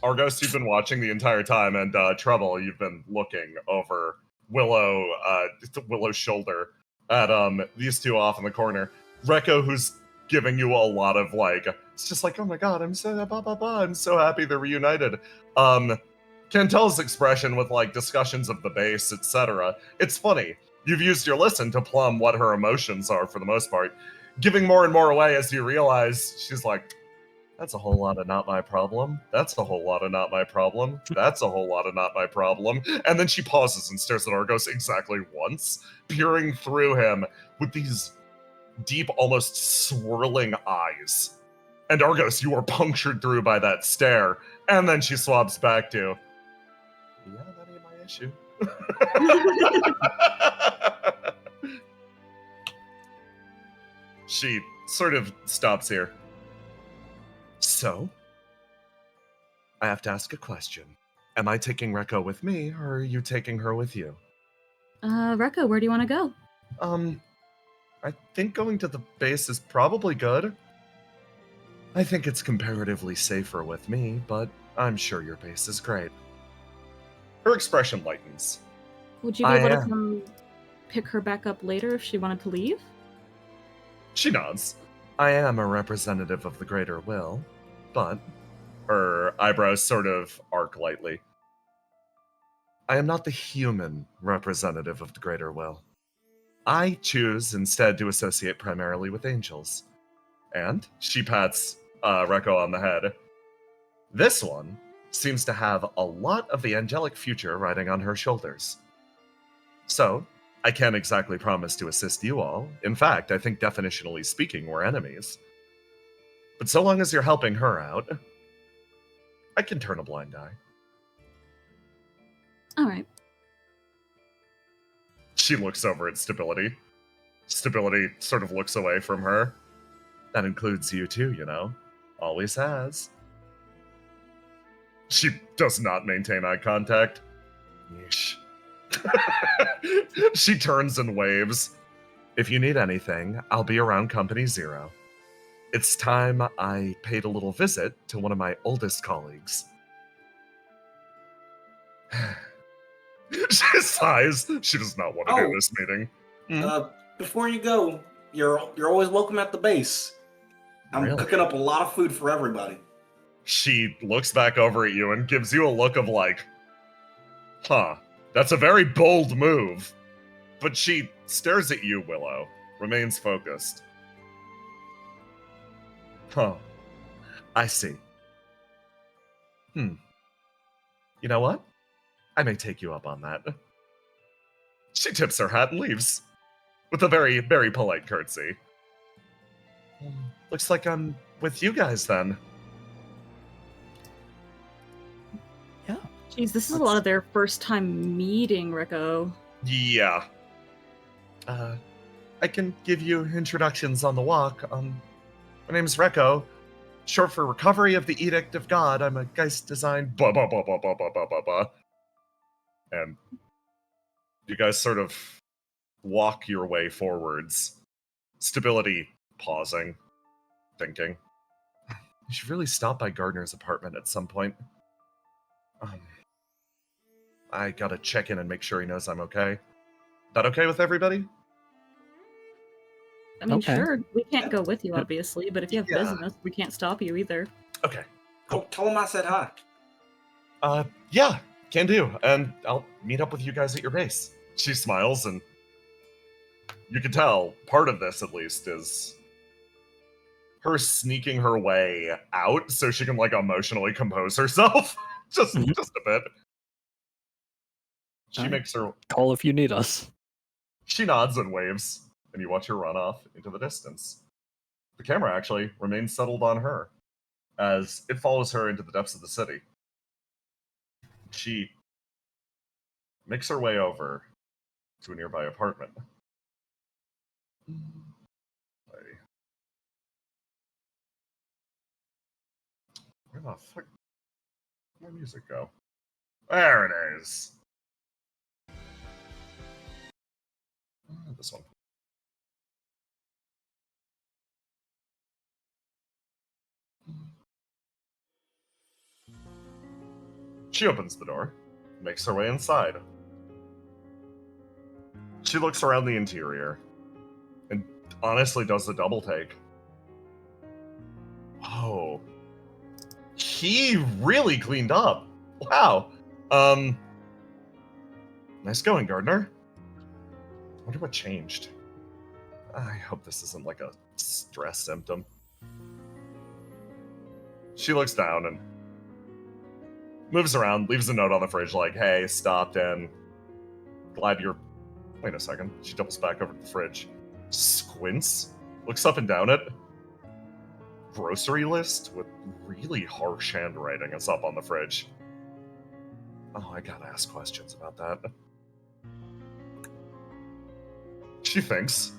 Argos, you've been watching the entire time, and Trouble, you've been looking over Willow's shoulder at these two off in the corner. Rekko, who's giving you a lot of like, it's just like, oh my god, I'm so I'm so happy they're reunited. Cantel's expression with like discussions of the base, etc. It's funny. You've used your listen to plumb what her emotions are for the most part, giving more and more away as you realize she's like, that's a whole lot of not my problem. That's a whole lot of not my problem. That's a whole lot of not my problem. And then she pauses and stares at Argos exactly once, peering through him with these deep, almost swirling eyes. And Argos, you are punctured through by that stare. And then she swaps back to, yeah, that ain't my issue. She sort of stops here. So, I have to ask a question. Am I taking Rekko with me, or are you taking her with you? Rekko, where do you want to go? I think going to the base is probably good. I think it's comparatively safer with me, but I'm sure your base is great. Her expression lightens. Would you be able to come pick her back up later if she wanted to leave? She nods. I am a representative of the greater will, but her eyebrows sort of arc lightly. I am not the human representative of the greater will. I choose instead to associate primarily with angels. And she pats Rekko on the head. This one seems to have a lot of the angelic future riding on her shoulders. So, I can't exactly promise to assist you all. In fact, I think definitionally speaking, we're enemies. But so long as you're helping her out, I can turn a blind eye. All right. She looks over at Stability. Stability sort of looks away from her. That includes you too, you know. Always has. She does not maintain eye contact. Yeesh. She turns and waves. If you need anything, I'll be around Company Zero. It's time I paid a little visit to one of my oldest colleagues. She sighs. She does not want to do this meeting. Before you go, you're always welcome at the base. I'm Really? cooking up a lot of food for everybody. She looks back over at you and gives you a look of like, huh, that's a very bold move. But she stares at you, Willow, remains focused. Huh, I see. You know what? I may take you up on that. She tips her hat and leaves, with a very, very polite curtsy. Looks like I'm with you guys then. Yeah. Jeez, this is a lot of their first time meeting, Rekko. Yeah. I can give you introductions on the walk. My name's Rekko, short for Recovery of the Edict of God. I'm a Geist design blah blah blah blah blah blah blah blah blah. And you guys sort of walk your way forwards. Stability pausing, thinking. You should really stop by Gardner's apartment at some point. I gotta check in and make sure he knows I'm okay. That okay with everybody? I mean, Okay. sure, we can't go with you, obviously, but if you have business, we can't stop you either. Okay. Oh, tell him I said hi. Yeah, can do. And I'll meet up with you guys at your base. She smiles, and you can tell part of this, at least, is her sneaking her way out so she can, like, emotionally compose herself. just a bit. She makes her... Call if you need us. She nods and waves, and you watch her run off into the distance. The camera actually remains settled on her, as it follows her into the depths of the city. She makes her way over to a nearby apartment. Where the fuck did my music go? There it is. This one. She opens the door, makes her way inside. She looks around the interior, and honestly does the double take. Oh. He really cleaned up. Wow. Nice going, Gardner. Wonder what changed. I hope this isn't like a stress symptom. She looks down and moves around, leaves a note on the fridge like, hey, stopped in. Glad you're... Wait a second. She doubles back over to the fridge. Squints. Looks up and down it. Grocery list with really harsh handwriting is up on the fridge. Oh, I gotta ask questions about that. She thinks.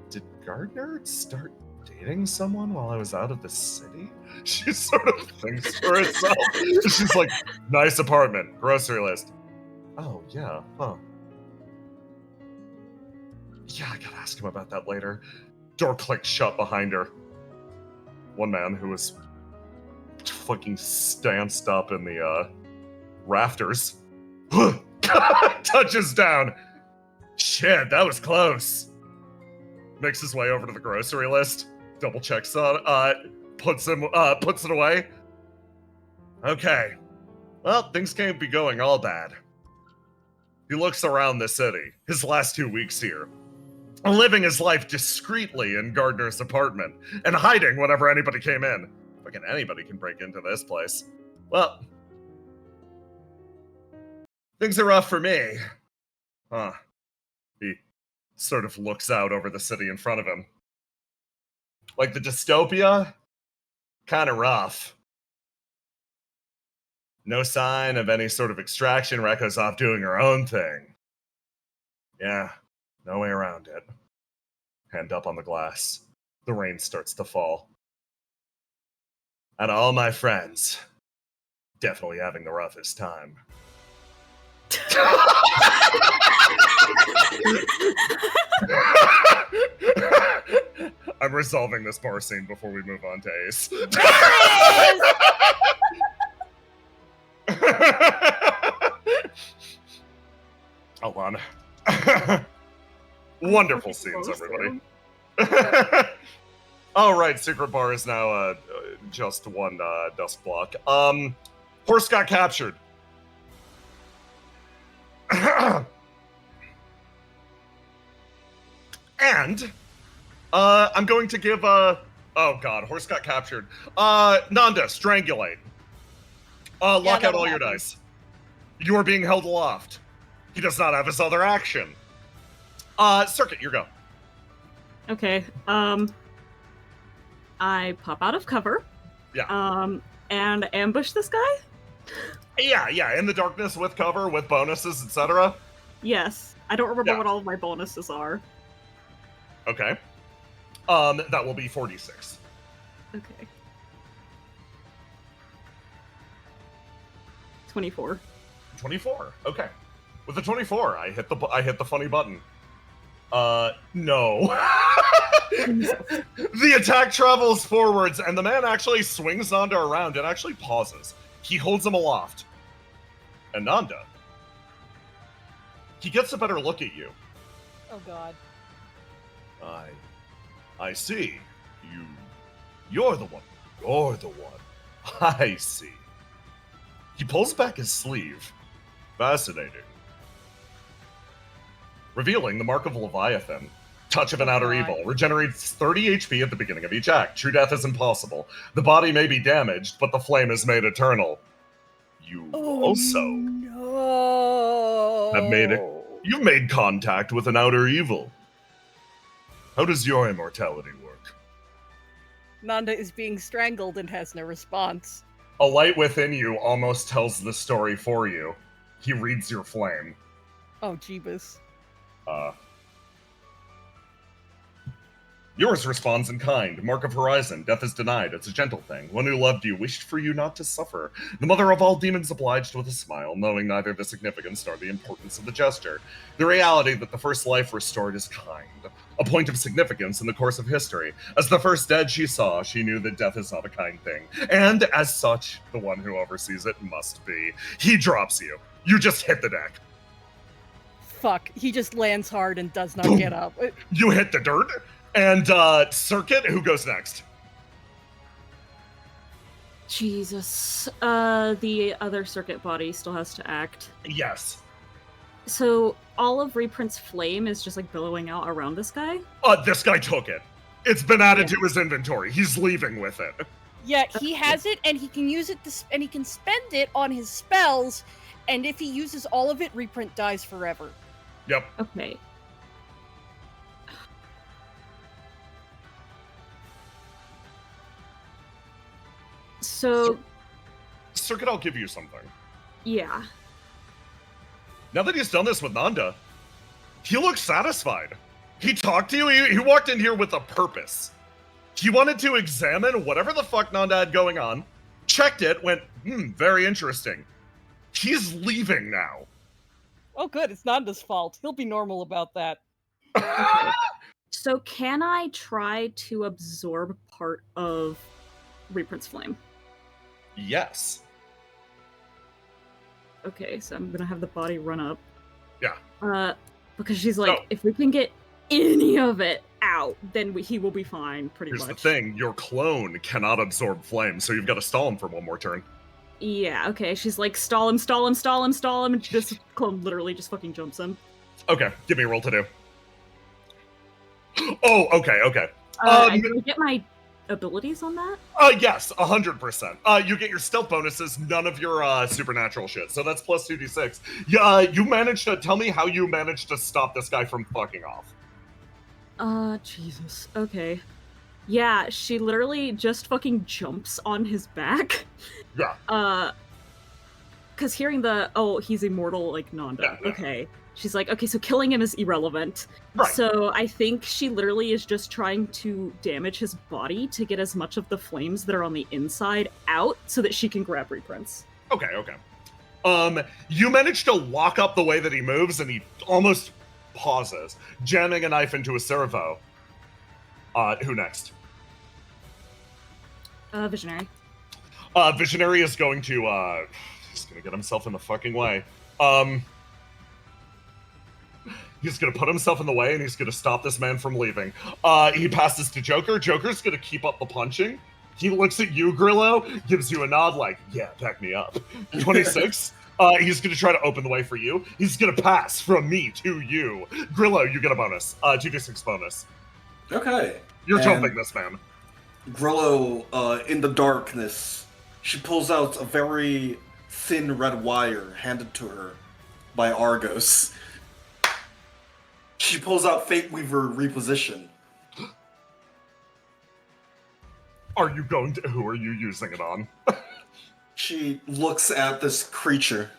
Did Gardner start dating someone while I was out of the city? She sort of thinks for herself. She's like, nice apartment, grocery list. Oh, yeah, huh. Yeah, I gotta ask him about that later. Door clicked shut behind her. One man who was fucking stanced up in the rafters touches down. Shit, that was close. Makes his way over to the grocery list, double checks on puts it away. Okay. Well, things can't be going all bad. He looks around the city, his last 2 weeks here, living his life discreetly in Gardner's apartment, and hiding whenever anybody came in. Fucking anybody can break into this place. Well, things are rough for me. Huh. He sort of looks out over the city in front of him. Like the dystopia? Kinda rough. No sign of any sort of extraction. Rekka's off doing her own thing. Yeah, no way around it. Hand up on the glass. The rain starts to fall. And all my friends, definitely having the roughest time. I'm resolving this bar scene before we move on to Ace. Hold on. Wonderful scenes, everybody. All right, Secret Bar is now just one dusk block. Horse got captured. And I'm going to give oh god, horse got captured. Nanda, strangulate. Lock out all your dice. You are being held aloft. He does not have his other action. Circuit, your go. Okay. I pop out of cover. Yeah. And ambush this guy? Yeah, in the darkness with cover, with bonuses, etc. Yes. I don't remember what all of my bonuses are. Okay. That will be 46. Okay. 24. 24. Okay. With the 24, I hit the funny button. No. The attack travels forwards, and the man actually swings Nanda around and actually pauses. He holds him aloft. And Nanda, he gets a better look at you. Oh God. I see. You're the one. You're the one. I see. He pulls back his sleeve. Fascinating. Revealing the Mark of Leviathan. Touch of an outer evil. Regenerates 30 HP at the beginning of each act. True death is impossible. The body may be damaged, but the flame is made eternal. You also have made it. You've made contact with an outer evil. How does your immortality work? Nanda is being strangled and has no response. A light within you almost tells the story for you. He reads your flame. Oh, Jeebus. Yours responds in kind. Mark of Horizon. Death is denied. It's a gentle thing. One who loved you wished for you not to suffer. The mother of all demons obliged with a smile, knowing neither the significance nor the importance of the gesture. The reality that the first life restored is kind. A point of significance in the course of history. As the first dead she saw, she knew that death is not a kind thing. And as such, the one who oversees it must be. He drops you. You just hit the deck. Fuck. He just lands hard and does not Boom. get up. You hit the dirt. And Circuit, who goes next? Jesus. The other circuit body still has to act. Yes. So all of Reprint's flame is just like billowing out around this guy? This guy took it. It's been added to his inventory. He's leaving with it. Yeah, he has it, and he can use it, and he can spend it on his spells, and if he uses all of it, Reprint dies forever. Yep. Okay. So, Circuit, I'll give you something. Yeah. Now that he's done this with Nanda, he looks satisfied. He talked to you. He walked in here with a purpose. He wanted to examine whatever the fuck Nanda had going on, checked it, went, very interesting. He's leaving now. Oh, good. It's Nanda's fault. He'll be normal about that. Okay. So can I try to absorb part of Reprint's flame? Yes. Okay, so I'm gonna have the body run up. Yeah. Because she's like, if we can get any of it out, then he will be fine, pretty Here's much. the thing, your clone cannot absorb flame, so you've got to stall him for one more turn. Yeah, okay, she's like, stall him, and this clone literally just fucking jumps him. Okay, give me a roll to do. Oh, okay. Do I get my abilities on that? Yes, 100%. You get your stealth bonuses, none of your supernatural shit. So that's plus 2d6. You managed to tell me how you managed to stop this guy from fucking off. Jesus. Okay. Yeah, she literally just fucking jumps on his back. Yeah. Because hearing he's immortal like Nanda. Yeah. Okay. She's like, okay, so killing him is irrelevant. Right. So I think she literally is just trying to damage his body to get as much of the flames that are on the inside out so that she can grab Reprints. Okay. You managed to lock up the way that he moves, and he almost pauses, jamming a knife into a servo. Who next? Visionary. Visionary is going to, he's gonna get himself in the fucking way. He's gonna put himself in the way, and he's gonna stop this man from leaving. He passes to Joker. Joker's gonna keep up the punching. He looks at you, Grillo, gives you a nod like, yeah, back me up. 26. He's gonna try to open the way for you. He's gonna pass from me to you. Grillo, you get a bonus. 2d6 bonus. Okay. You're jumping this man. Grillo, in the darkness, she pulls out a very thin red wire handed to her by Argos. She pulls out Fate Weaver Reposition. Who are you using it on? She looks at this creature.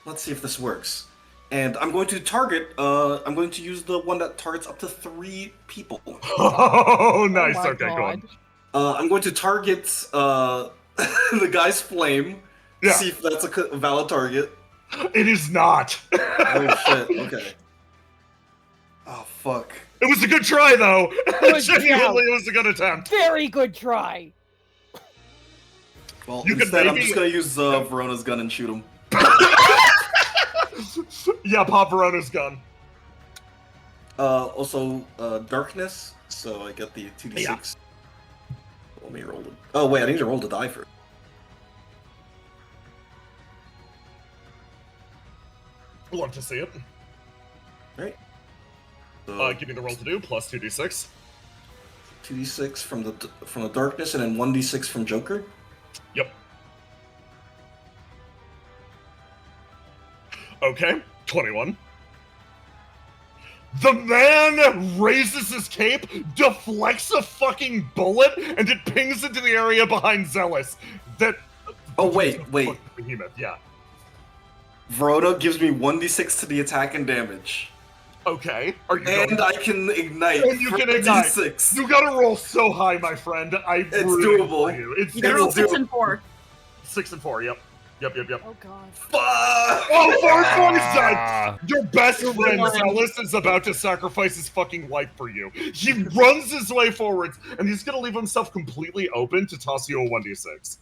Let's see if this works. And I'm going to target, I'm going to use the one that targets up to 3 people. Oh, nice. Oh my okay, God. go on. I'm going to target the guy's flame Yeah. See if that's a valid target. It is not. Oh shit. Okay. Oh fuck. It was a good try, though. Good Genuinely, job. it was a good attempt. Very good try. Well, You could instead, I'm maybe- just gonna use Verona's gun and shoot him. Yeah, pop Verona's gun. Also, darkness. So I get the 2d6. Yeah. Let me roll it. Oh wait, I need to roll the die first. Love to see it. Right. So, Give me the roll to do, plus 2d6. 2d6 from the darkness, and then 1d6 from Joker. Yep. Okay, 21. The man raises his cape, deflects a fucking bullet, and it pings into the area behind Zealous. That. Oh wait. Behemoth, yeah. Verona gives me 1d6 to the attack and damage. Okay. Are you And going? I can ignite. And you can ignite. D6. You gotta roll so high, my friend. It's rooting doable. for you. It's You can roll doable. 6 and 4. 6 and 4. Yep. Yep. Oh god. Fuck! Oh, Farquaad is dead! Your best friend, One. Zealous, is about to sacrifice his fucking life for you. He runs his way forwards, and he's gonna leave himself completely open to toss you a 1d6.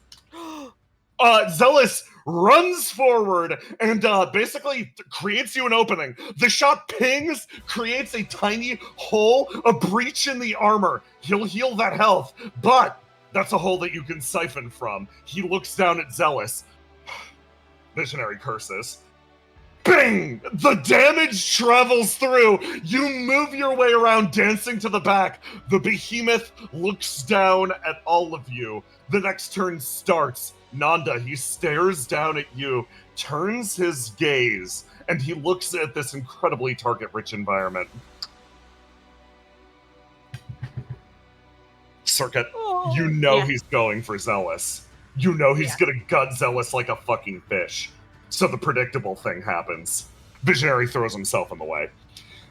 Zealous runs forward and basically creates you an opening. The shot pings, creates a tiny hole, a breach in the armor. He'll heal that health, but that's a hole that you can siphon from. He looks down at Zealous. Visionary curses. Bing! The damage travels through. You move your way around, dancing to the back. The behemoth looks down at all of you. The next turn starts. Nanda, he stares down at you, turns his gaze, and he looks at this incredibly target-rich environment. Circuit, you know Yeah. he's going for Zealous. You know he's gonna gut Zealous like a fucking fish. So the predictable thing happens. Visionary throws himself in the way.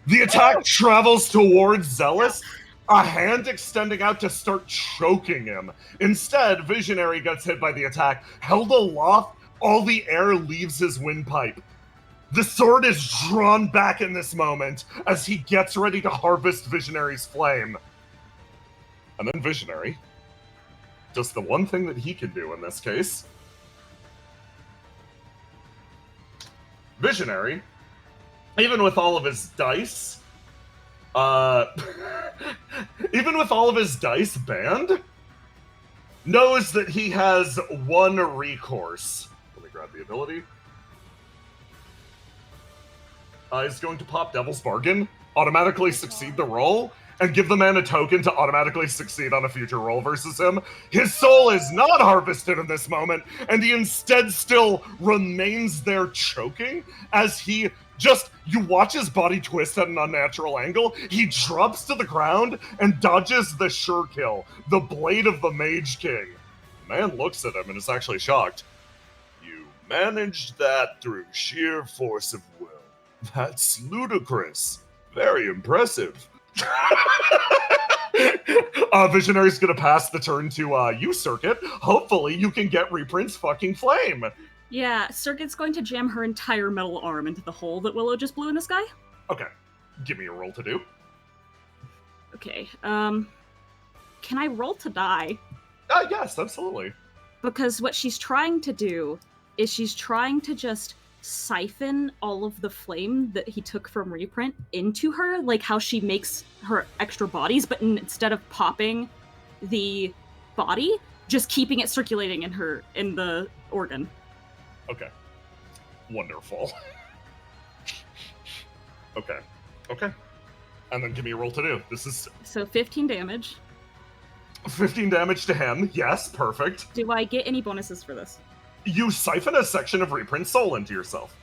The attack travels towards Zealous, a hand extending out to start choking him. Instead, Visionary gets hit by the attack. Held aloft, all the air leaves his windpipe. The sword is drawn back in this moment as he gets ready to harvest Visionary's flame. And then Visionary does the one thing that he can do in this case. Visionary, even with all of his dice, even with all of his dice banned, knows that he has one recourse. Let me grab the ability. He's going to pop Devil's Bargain, automatically succeed the roll, and give the man a token to automatically succeed on a future roll versus him. His soul is not harvested in this moment, and he instead still remains there choking as he you watch his body twist at an unnatural angle. He drops to the ground and dodges the sure kill, the blade of the Mage King. The man looks at him and is actually shocked. You managed that through sheer force of will. That's ludicrous. Very impressive. Visionary's gonna pass the turn to you, Circuit. Hopefully you can get Reprint's fucking flame. Yeah, Circuit's going to jam her entire metal arm into the hole that Willow just blew in the sky. Okay, give me a roll to do. Okay, can I roll to die? Yes, absolutely. Because what she's trying to do is she's trying to just siphon all of the flame that he took from Reprint into her, like how she makes her extra bodies, but instead of popping the body, just keeping it circulating in the organ. Okay. Wonderful. Okay. And then give me a roll to do. This is So 15 damage. 15 damage to him. Yes, perfect. Do I get any bonuses for this? You siphon a section of Reprint's soul into yourself.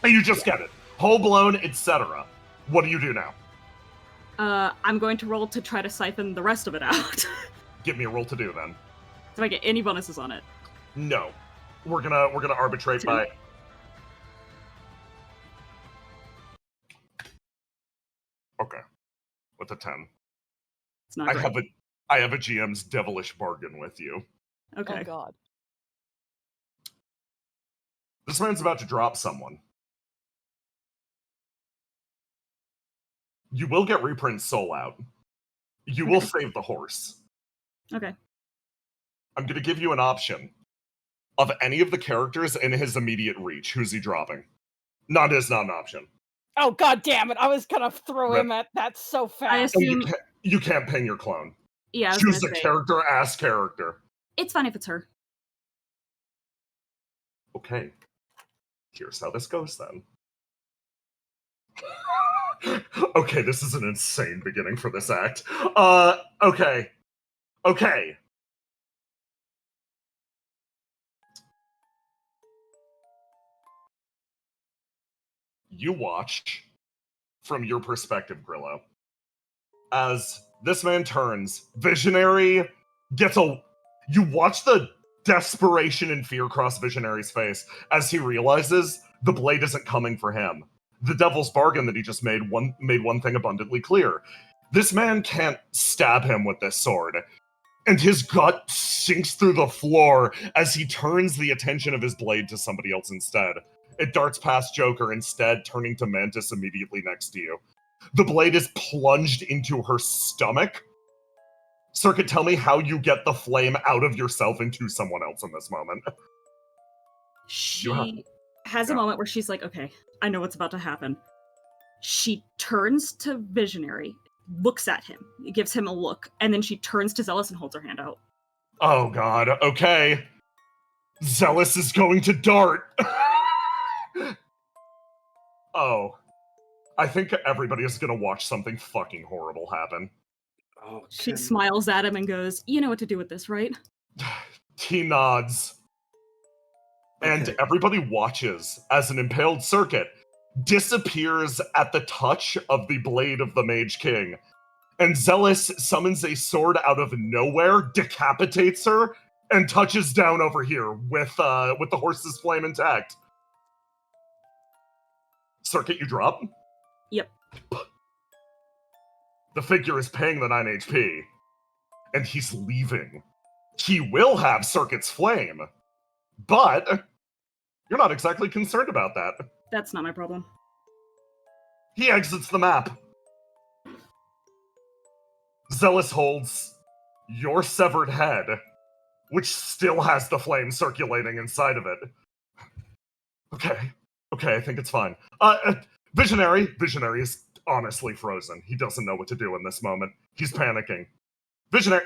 And you just get it. Whole blown, etc. What do you do now? I'm going to roll to try to siphon the rest of it out. Give me a roll to do then. Do I get any bonuses on it? No. We're gonna arbitrate 10. by. Okay. With a 10. It's not great. I have a GM's devilish bargain with you. Okay. Oh god. This man's about to drop someone. You will get Reprint's soul out. You will save the horse. Okay. I'm going to give you an option. Of any of the characters in his immediate reach, who's he dropping? Not an option. Oh, god damn it. I was gonna throw him at that so fast. I assume... You can't ping your clone. Yeah, I was Choose gonna a say. character. It's fine if it's her. Okay. Here's how this goes then. Okay, this is an insane beginning for this act. Okay. You watch, from your perspective, Grillo, as this man turns, Visionary gets a... You watch the desperation and fear cross Visionary's face as he realizes the blade isn't coming for him. The devil's bargain that he just made one thing abundantly clear. This man can't stab him with this sword. And his gut sinks through the floor as he turns the attention of his blade to somebody else instead. It darts past Joker, instead turning to Mantis immediately next to you. The blade is plunged into her stomach. Circuit, tell me how you get the flame out of yourself into someone else in this moment. She has a moment where she's like, okay, I know what's about to happen. She turns to Visionary, looks at him, gives him a look, and then she turns to Zealous and holds her hand out. Oh god, okay. Zealous is going to dart. Oh. I think everybody is gonna watch something fucking horrible happen. Oh, She smiles at him and goes, you know what to do with this, right? He nods. And everybody watches as an impaled Circuit disappears at the touch of the blade of the Mage King. And Zealous summons a sword out of nowhere, decapitates her, and touches down over here with the horse's flame intact. Circuit, you drop? Yep. The figure is paying the 9 HP, and he's leaving. He will have Circuit's flame, but you're not exactly concerned about that. That's not my problem. He exits the map. Zealous holds your severed head, which still has the flame circulating inside of it. Okay, I think it's fine. Visionary is honestly frozen. He doesn't know what to do in this moment. He's panicking. Visionary...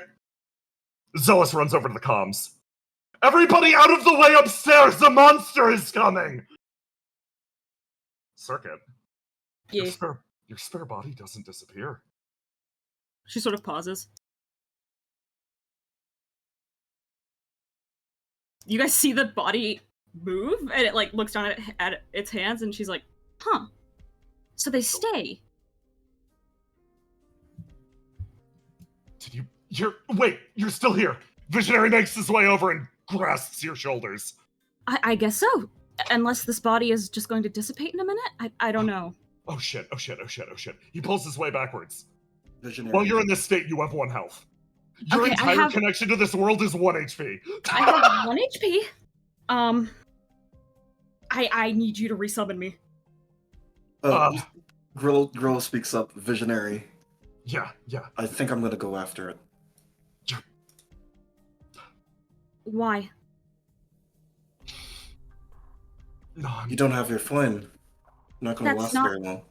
Zealous runs over to the comms. Everybody out of the way upstairs! The monster is coming! Circuit. Yeah. Your spare body doesn't disappear. She sort of pauses. You guys see the body move, and it like looks down at its hands, and she's like, huh. So they stay. You're still here. Visionary makes his way over and grasps your shoulders. I guess so. Unless this body is just going to dissipate in a minute? I don't know. Oh shit. He pulls his way backwards. Visionary. While you're in this state, you have 1 health. Your entire connection to this world is 1 HP. I have 1 HP. I need you to resummon me. Grill speaks up. Visionary. Yeah. I think I'm gonna go after it. Why? No, You don't have your flame. Not gonna last very long.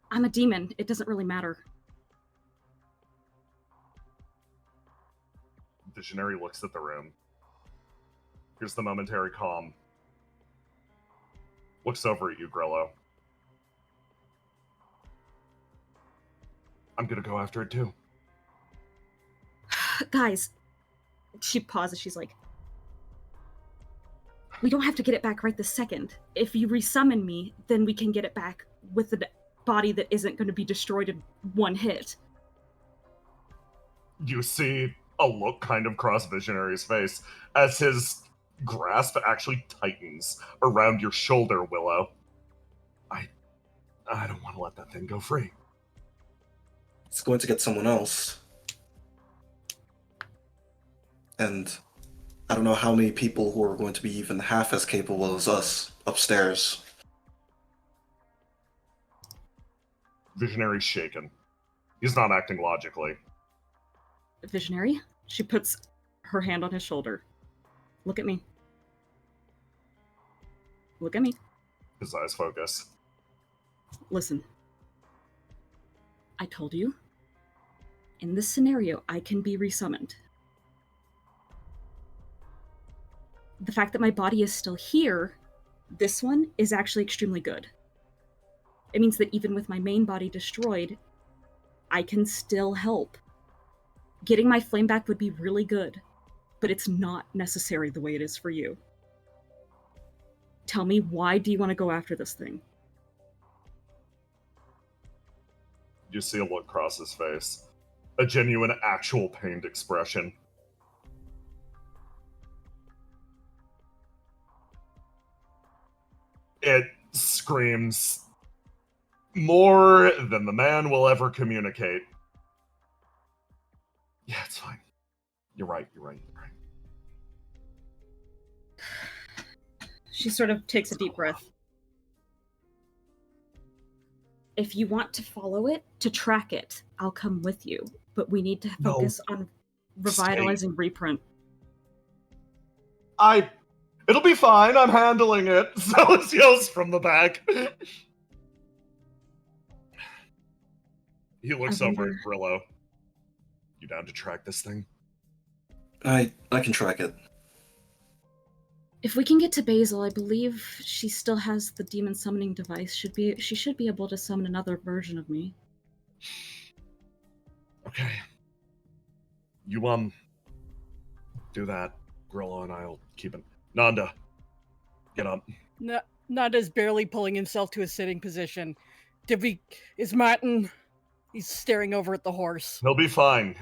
I'm a demon. It doesn't really matter. Visionary looks at the room. Here's the momentary calm. Looks over at you, Grello. I'm gonna go after it too. Guys, She pauses, she's like, we don't have to get it back right this second. If you resummon me, then we can get it back with the body that isn't going to be destroyed in 1 hit. You see a look kind of cross Visionary's face as his grasp actually tightens around your shoulder, Willow. I don't want to let that thing go free. It's going to get someone else. And I don't know how many people who are going to be even half as capable as us upstairs. Visionary's shaken. He's not acting logically. Visionary? She puts her hand on his shoulder. Look at me. Look at me. His eyes focus. Listen. I told you. In this scenario, I can be resummoned. The fact that my body is still here, this one, is actually extremely good. It means that even with my main body destroyed, I can still help. Getting my flame back would be really good, but it's not necessary the way it is for you. Tell me, why do you want to go after this thing? You see a look cross his face. A genuine, actual pained expression. It screams more than the man will ever communicate. Yeah, it's fine. You're right. She sort of takes a deep breath. If you want to follow it, to track it, I'll come with you. But we need to focus on revitalizing Reprint. It'll be fine. I'm handling it. Zealous yells from the back. He looks over at Grillo. You down to track this thing? I can track it. If we can get to Basil, I believe she still has the demon summoning device. She should be able to summon another version of me. Okay. You do that. Grillo and I'll keep it. Nanda, get up. Nanda's barely pulling himself to a sitting position. Is Martin? He's staring over at the horse. He'll be fine.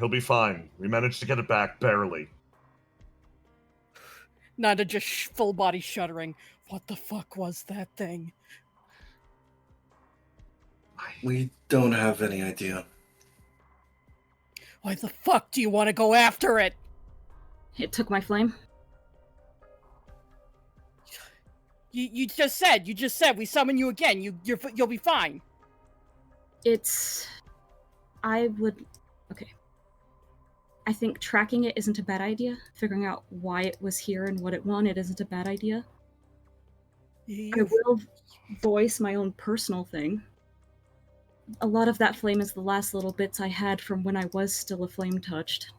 We managed to get it back, barely. Nanda just full body shuddering. What the fuck was that thing? We don't have any idea. Why the fuck do you want to go after it? It took my flame. You just said we summon you again. You'll be fine. Okay. I think tracking it isn't a bad idea. Figuring out why it was here and what it wanted isn't a bad idea. I will voice my own personal thing. A lot of that flame is the last little bits I had from when I was still a flame touched.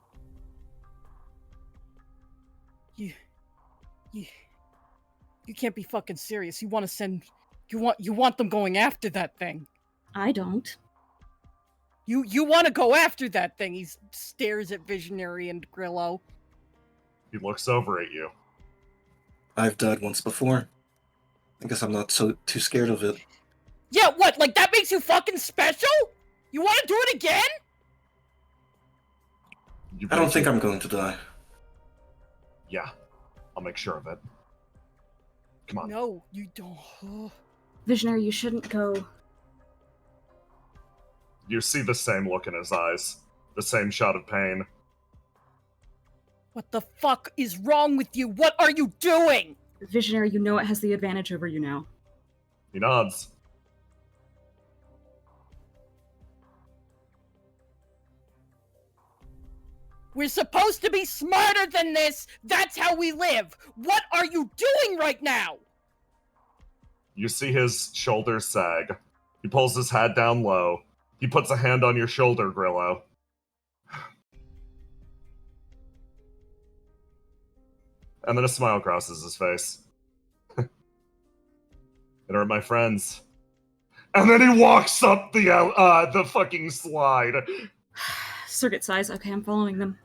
You can't be fucking serious. You want them going after that thing. I don't. You want to go after that thing. He stares at Visionary and Grillo. He looks over at you. I've died once before. I guess I'm not too scared of it. Yeah, what? Like that makes you fucking special? You want to do it again? I don't think I'm going to die. Yeah, I'll make sure of it. Come on. No, you don't. Visionary, you shouldn't go. You see the same look in his eyes. The same shot of pain. What the fuck is wrong with you? What are you doing? Visionary, you know it has the advantage over you now. He nods. We're supposed to be smarter than this. That's how we live. What are you doing right now? You see his shoulders sag. He pulls his hat down low. He puts a hand on your shoulder, Grillo. And then a smile crosses his face. It hurt my friends. And then he walks up the fucking slide. Circuit size. Okay, I'm following them.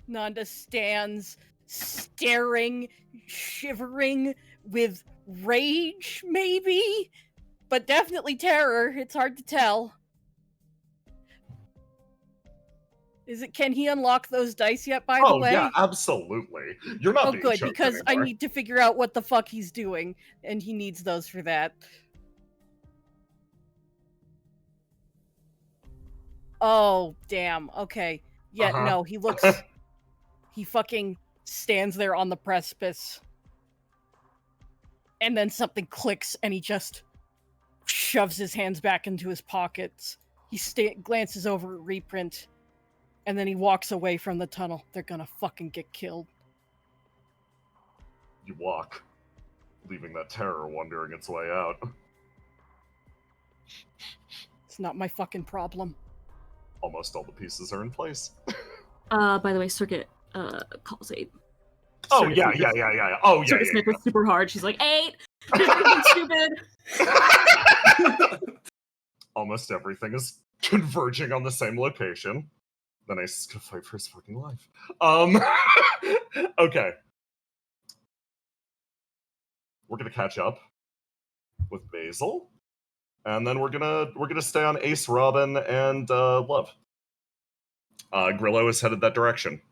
Nanda stands, staring, shivering, with rage, maybe? But definitely terror. It's hard to tell. Can he unlock those dice yet, by the way? Oh, yeah, absolutely. You're not being good, choked because anymore. I need to figure out what the fuck he's doing, and he needs those for that. Oh, damn. Okay. Yeah, no, he looks... He fucking stands there on the precipice. And then something clicks and he just shoves his hands back into his pockets. He glances over at Reprint. And then he walks away from the tunnel. They're gonna fucking get killed. You walk, leaving that terror wandering its way out. It's not my fucking problem. Almost all the pieces are in place. By the way, Circuit calls 8. Oh, Circuit yeah. Oh, yeah, Circuit yeah. sniffles super hard. She's like, 8! This is stupid! Almost everything is converging on the same location. Then Ace is gonna fight for his fucking life. Okay. We're gonna catch up with Basil. And then we're gonna stay on Ace, Robin, and Love. Grillo is headed that direction.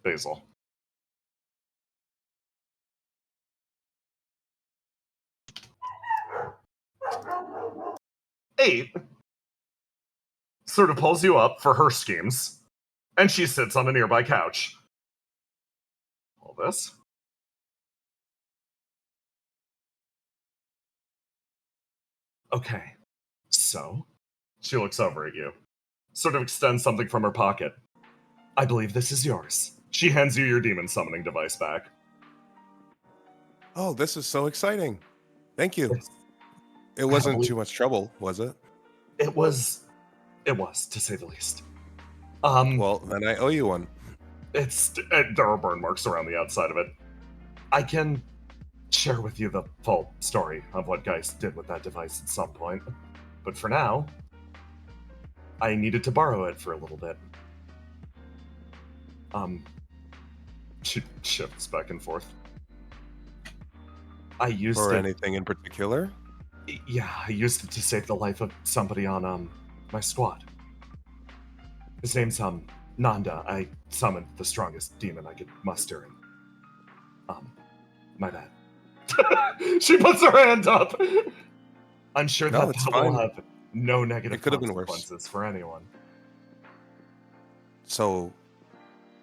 Basil. Eight sort of pulls you up for her schemes, and she sits on a nearby couch. All this. Okay, so she looks over at you, sort of extends something from her pocket. I believe this is yours. She hands you your demon summoning device back. Oh, this is so exciting. Thank you. It wasn't too much trouble, was it? It was, to say the least. Well, then I owe you one. There are burn marks around the outside of it. I can share with you the full story of what GEIST did with that device at some point. But for now, I needed to borrow it for a little bit. She shifts back and forth. I used For it... anything in particular? Yeah, I used it to save the life of somebody on, my squad. His name's, Nanda. I summoned the strongest demon I could muster, and, my bad. She puts her hand up! I'm sure that will have no negative consequences for anyone. So,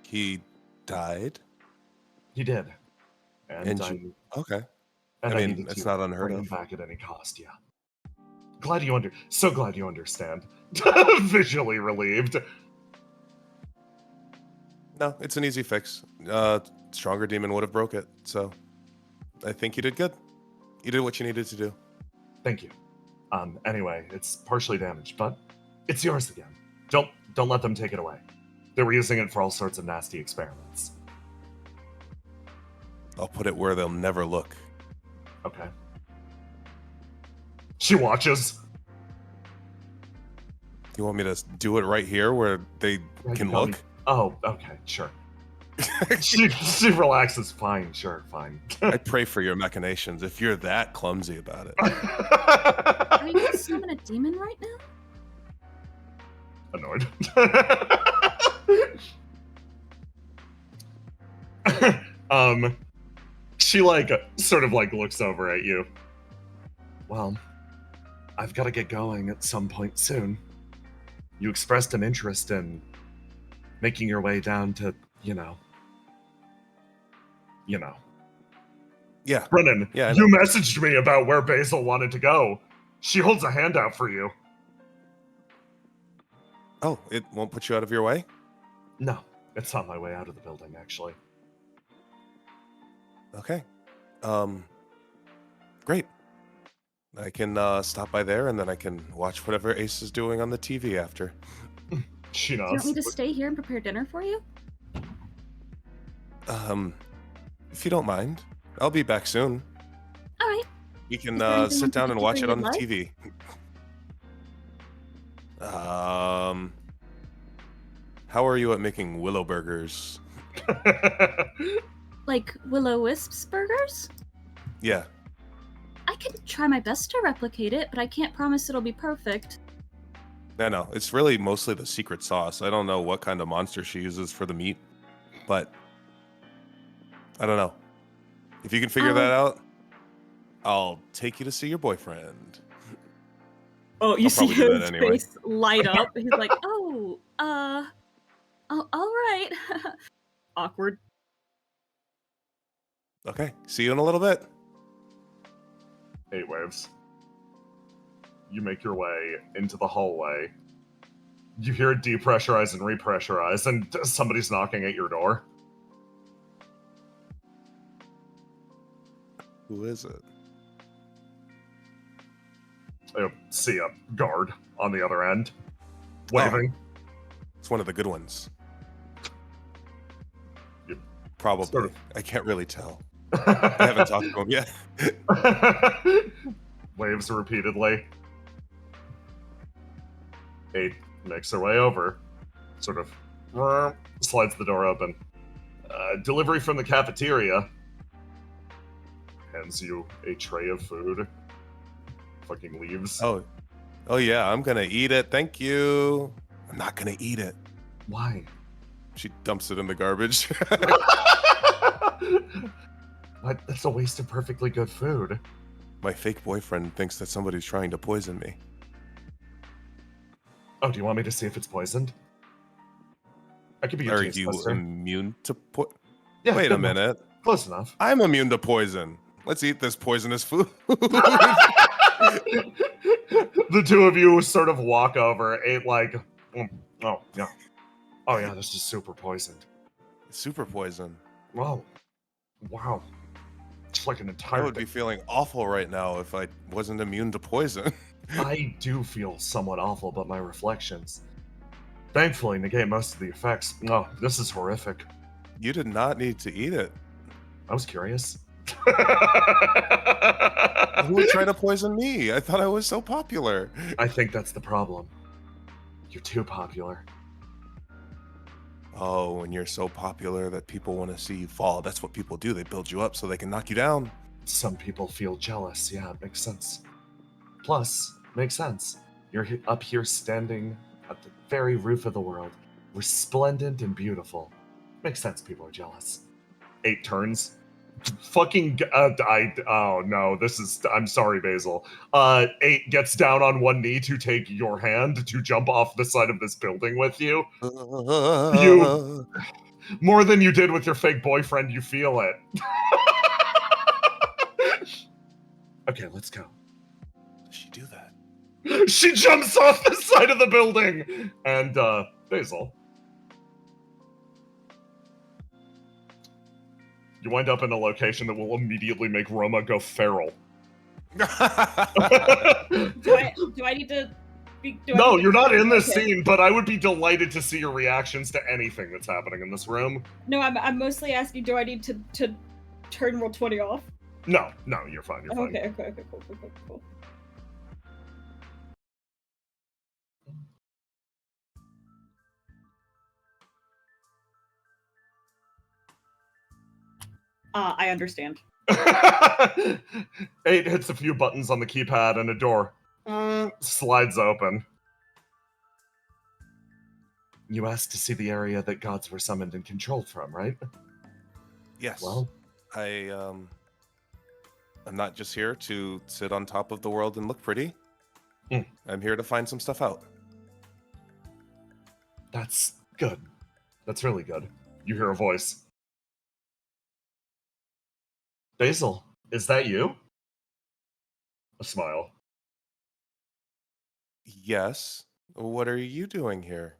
he died? He did. And okay. And I mean, it's not unheard bring of. him back at any cost, yeah. So glad you understand. Visually relieved. No, it's an easy fix. Stronger demon would have broke it, so I think you did good. You did what you needed to do. Thank you. Anyway, it's partially damaged, but it's yours again. Don't let them take it away. They were using it for all sorts of nasty experiments. I'll put it where they'll never look. Okay. She watches. You want me to do it right here where they can look? Oh, okay, sure. she relaxes. Fine, sure, fine. I pray for your machinations if you're that clumsy about it. Are you gonna summon a demon right now? Annoyed. She sort of looks over at you. Well, I've got to get going at some point soon. You expressed an interest in making your way down to, you know. Yeah. Brennan, yeah, you messaged me about where Basil wanted to go. She holds a hand out for you. Oh, it won't put you out of your way? No, it's on my way out of the building, actually. Okay. Great. I can stop by there, and then I can watch whatever Ace is doing on the TV after. She knows. Do you want me to stay here and prepare dinner for you? If you don't mind, I'll be back soon. All right. We can sit down and watch it on the TV. How are you at making willow burgers? Like Will-O-Wisps burgers? Yeah. I can try my best to replicate it, but I can't promise it'll be perfect. No, it's really mostly the secret sauce. I don't know what kind of monster she uses for the meat, but I don't know. If you can figure that out, I'll take you to see your boyfriend. Oh, you I'll see probably do that his anyway. face light up. He's like, oh, all right. Awkward. Okay, see you in a little bit. 8 waves. You make your way into the hallway. You hear it depressurize and repressurize, and somebody's knocking at your door. Who is it? You see a guard on the other end, waving. It's one of the good ones. You Probably. sort of- I can't really tell. I haven't talked to him yet. Waves repeatedly. 8 makes her way over, sort of slides the door open. Delivery from the cafeteria. Hands you a tray of food. Fucking leaves. Oh yeah, I'm gonna eat it. Thank you. I'm not gonna eat it. Why? She dumps it in the garbage. What? That's a waste of perfectly good food. My fake boyfriend thinks that somebody's trying to poison me. Oh, do you want me to see if it's poisoned? I could be your Are taste you tester. immune to poison? Yeah, Wait good a enough. minute. Close enough. I'm immune to poison. Let's eat this poisonous food. The two of you sort of walk over, ate like, oh yeah, this is super poisoned. Super poison. Whoa, wow, it's like an I entire. would be feeling awful right now if I wasn't immune to poison. I do feel somewhat awful, but my reflections, thankfully, negate most of the effects. Oh, this is horrific. You did not need to eat it. I was curious. Who would try to poison me? I thought I was so popular. I think that's the problem. You're too popular. Oh, when you're so popular that people want to see you fall. That's what people do. They build you up so they can knock you down. Some people feel jealous. Yeah, it makes sense. Plus, makes sense. You're up here standing at the very roof of the world, resplendent and beautiful. Makes sense people are jealous. 8 turns. Fucking, oh no, I'm sorry, Basil. 8 gets down on one knee to take your hand to jump off the side of this building with you. You, more than you did with your fake boyfriend, you feel it. Okay, let's go. Does she do that? She jumps off the side of the building! And, Basil. You wind up in a location that will immediately make Roma go feral. Do I need to be... No, you're not in this scene, but I would be delighted to see your reactions to anything that's happening in this room. No, I'm mostly asking, do I need to turn roll 20 off? No, you're fine, you're fine. Okay, cool. I understand. 8 hits a few buttons on the keypad and a door slides open. You asked to see the area that gods were summoned and controlled from, right? Yes. Well, I'm not just here to sit on top of the world and look pretty. I'm here to find some stuff out. that's good. That's really good. You hear a voice. Basil, is that you? A smile. Yes. What are you doing here?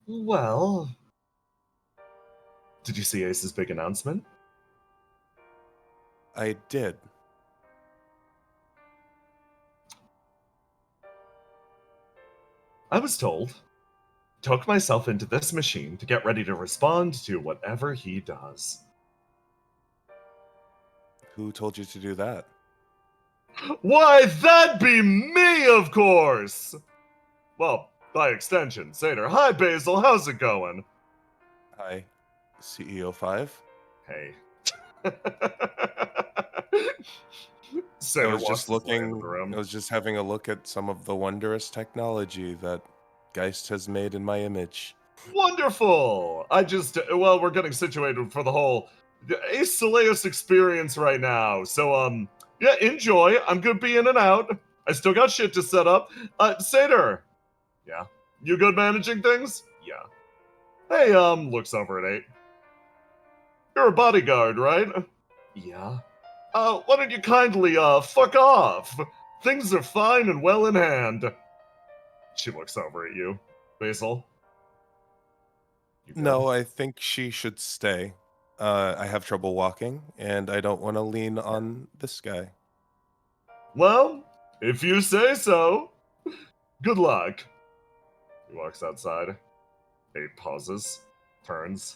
Well, did you see Ace's big announcement? I did. I was told. Took myself into this machine to get ready to respond to whatever he does. Who told you to do that? Why, that'd be me, of course! Well, by extension, Seder. Hi, Basil, how's it going? Hi, CEO 5. Hey. I Seder was walks just his way into looking, the room. I was just having a look at some of the wondrous technology that GEIST has made in my image. Wonderful! We're getting situated for the whole Ace Soleus experience right now. So, yeah, enjoy. I'm gonna be in and out. I still got shit to set up. Satyr. Yeah. You good managing things? Yeah. Hey, looks over at 8. You're a bodyguard, right? Yeah. Why don't you kindly, fuck off? Things are fine and well in hand. She looks over at you. Basil? No, I think she should stay. I have trouble walking, and I don't want to lean on this guy. Well, if you say so. Good luck. He walks outside. 8 pauses. Turns.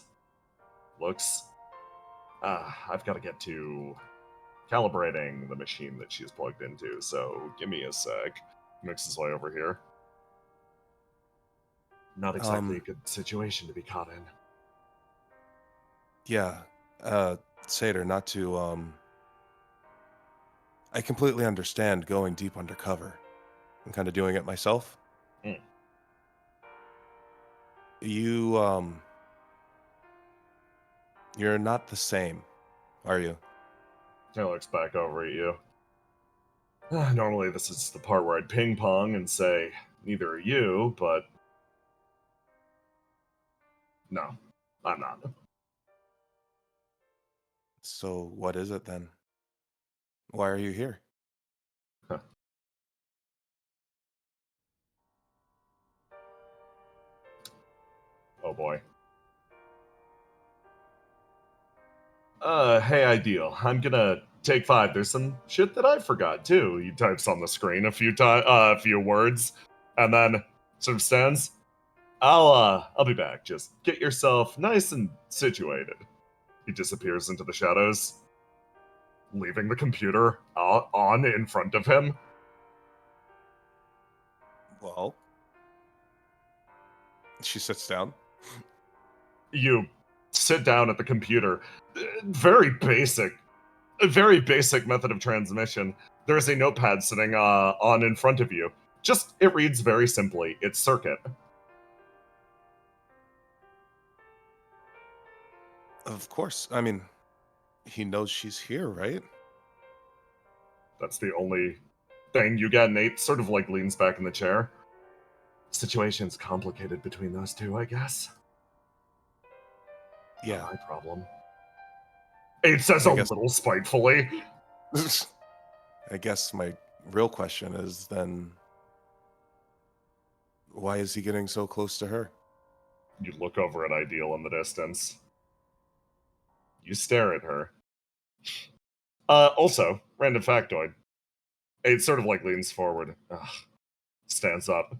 Looks. I've got to get to calibrating the machine that she's plugged into, so give me a sec. Makes his way over here. Not exactly a good situation to be caught in. Yeah, Satyr, not to, I completely understand going deep undercover. I'm kind of doing it myself. You, you're not the same, are you? He looks back over at you. Normally this is the part where I'd ping pong and say, neither are you, but... No, I'm not. So what is it then? Why are you here? Huh. Oh boy. Hey, Ideal. I'm gonna take 5. There's some shit that I forgot too. He types on the screen a few words, and then sort of stands. I'll be back. Just get yourself nice and situated. He disappears into the shadows, leaving the computer on in front of him. Well, she sits down. You sit down at the computer. Very basic method of transmission. There's a notepad sitting on in front of you. Just, it reads very simply. It's circuit. Of course. I mean, he knows she's here, right? That's the only thing you get. Nate sort of like leans back in the chair. Situation's complicated between those two, I guess. Yeah. Not my problem. It says a little spitefully. I guess my real question is then, why is he getting so close to her? You look over at Ideal in the distance. You stare at her. Also, random factoid. It sort of like leans forward. Stands up.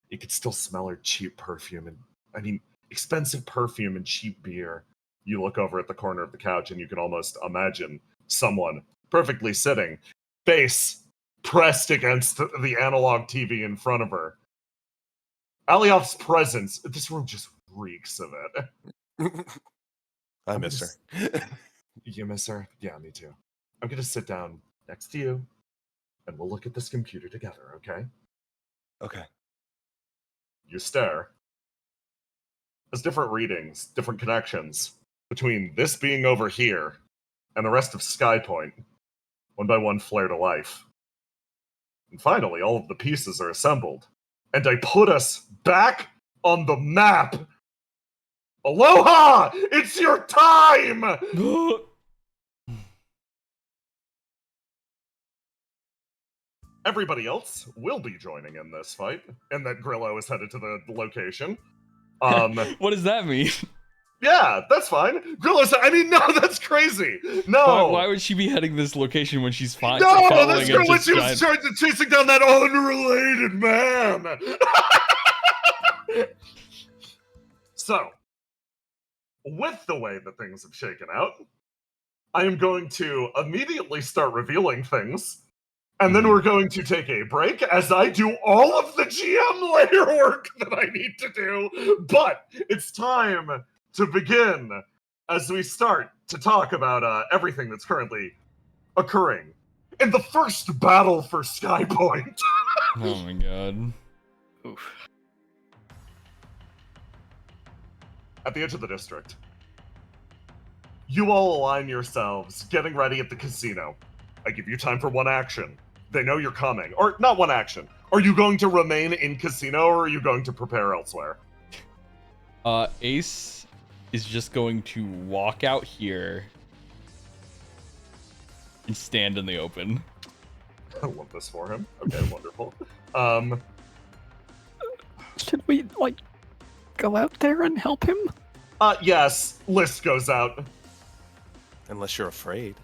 You could still smell her cheap perfume and, expensive perfume and cheap beer. You look over at the corner of the couch and you can almost imagine someone perfectly sitting, face pressed against the analog TV in front of her. Alioff's presence, this room just reeks of it. I miss her. You miss her? Yeah, me too. I'm gonna sit down next to you and we'll look at this computer together, okay? Okay. You stare. There's different readings, different connections between this being over here and the rest of Skypoint. One by one flare to life. And finally, all of the pieces are assembled. And I put us back on the map! Aloha! It's your time! Everybody else will be joining in this fight, and that Grillo is headed to the location. What does that mean? Yeah, that's fine. Grillo's. No, that's crazy. No. Why would she be heading this location when she's fine? No, that's when she was chasing down that unrelated man. So, with the way that things have shaken out, I am going to immediately start revealing things. And then we're going to take a break as I do all of the GM layer work that I need to do. But it's time to begin as we start to talk about everything that's currently occurring in the first battle for Skypoint. Oh my god. Oof. At the edge of the district, you all align yourselves, getting ready at the casino. I give you time for one action. They know you're coming. Or, not one action. Are you going to remain in casino, or are you going to prepare elsewhere? Ace is just going to walk out here and stand in the open. I love this for him. Okay, wonderful. Should we, like, go out there and help him? Yes. List goes out. Unless you're afraid.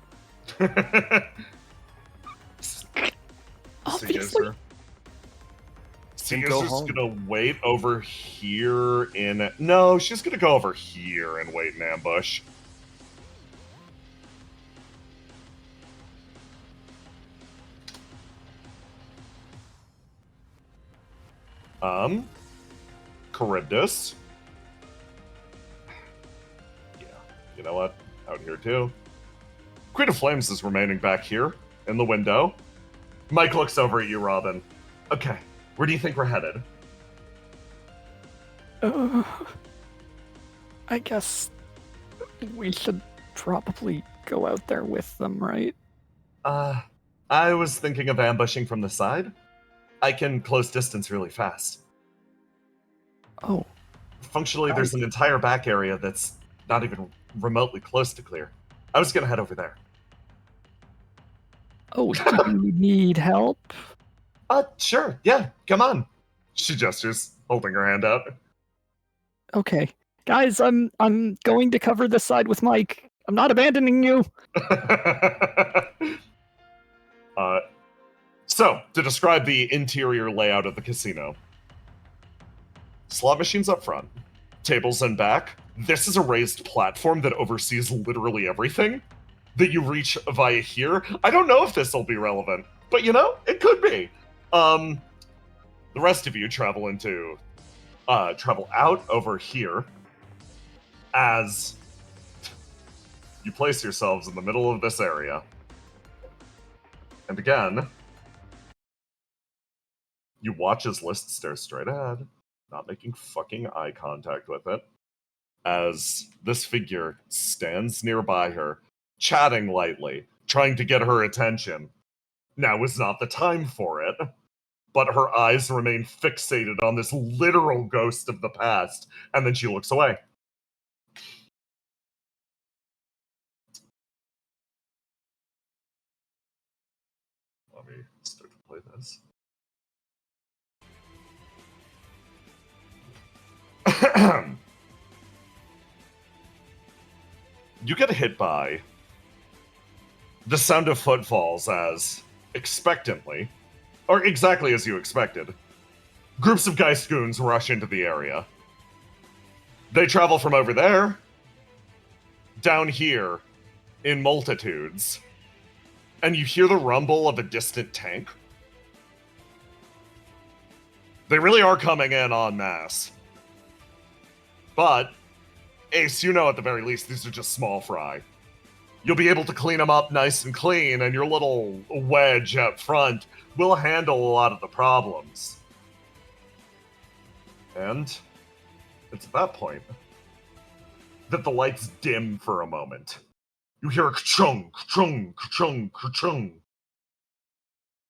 Obviously. Seeger's go just home. gonna wait over here in... No, she's gonna go over here and wait in ambush. Charybdis. Yeah, you know what? Out here too. Queen of Flames is remaining back here in the window. Mike looks over at you, Robin. Okay, where do you think we're headed? I guess we should probably go out there with them, right? I was thinking of ambushing from the side. I can close distance really fast. Oh. Functionally, there's an entire back area that's not even remotely close to clear. I was gonna head over there. Oh, do you need help? Sure, yeah, come on. She gestures, holding her hand out. Okay. Guys, I'm going to cover this side with Mike. I'm not abandoning you. So, to describe the interior layout of the casino. Slot machines up front, tables in back. This is a raised platform that oversees literally everything that you reach via here. I don't know if this will be relevant, but you know, it could be. The rest of you travel out over here as you place yourselves in the middle of this area. And again, you watch as List stares straight ahead, not making fucking eye contact with it, as this figure stands nearby her, chatting lightly, trying to get her attention. Now is not the time for it, but her eyes remain fixated on this literal ghost of the past, and then she looks away. Let me start to play this. You get hit by the sound of footfalls as, expectantly, or exactly as you expected, groups of GEIST goons rush into the area. They travel from over there, down here, in multitudes, and you hear the rumble of a distant tank. They really are coming in en masse. But, Ace, you know at the very least these are just small fry. You'll be able to clean them up nice and clean, and your little wedge up front will handle a lot of the problems. And it's at that point that the lights dim for a moment. You hear a ka-chung, ka-chung, ka-chung, ka-chung.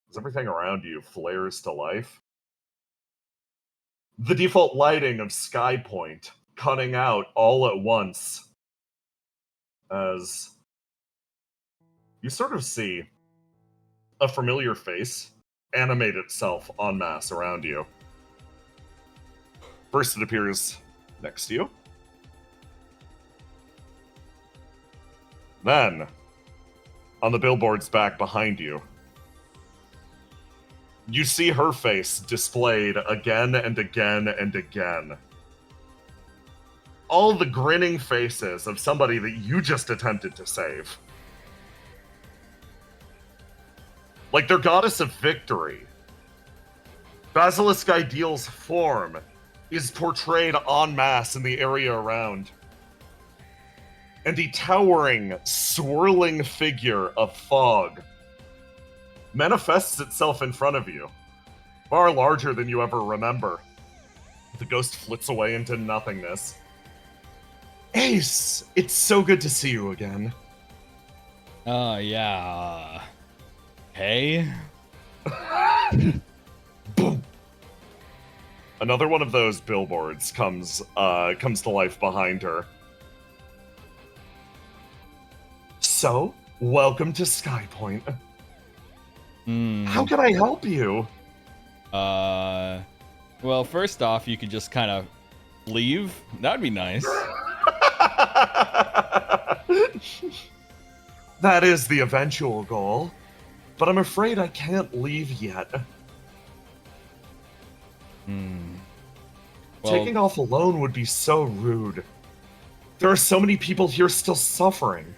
As everything around you flares to life. The default lighting of Skypoint cutting out all at once as you sort of see a familiar face animate itself en masse around you. First, it appears next to you. Then, on the billboards back behind you, you see her face displayed again and again and again. All the grinning faces of somebody that you just attempted to save. Like their goddess of victory. Basilisk Ideal's form is portrayed en masse in the area around. And the towering, swirling figure of fog manifests itself in front of you, far larger than you ever remember. The ghost flits away into nothingness. Ace, it's so good to see you again. Yeah. Hey? Boom. Another one of those billboards comes to life behind her. So, welcome to Skypoint. How can I help you? Well, first off, you could just kind of leave. That'd be nice. That is the eventual goal, but I'm afraid I can't leave yet. Well, Taking off alone would be so rude. There are so many people here still suffering.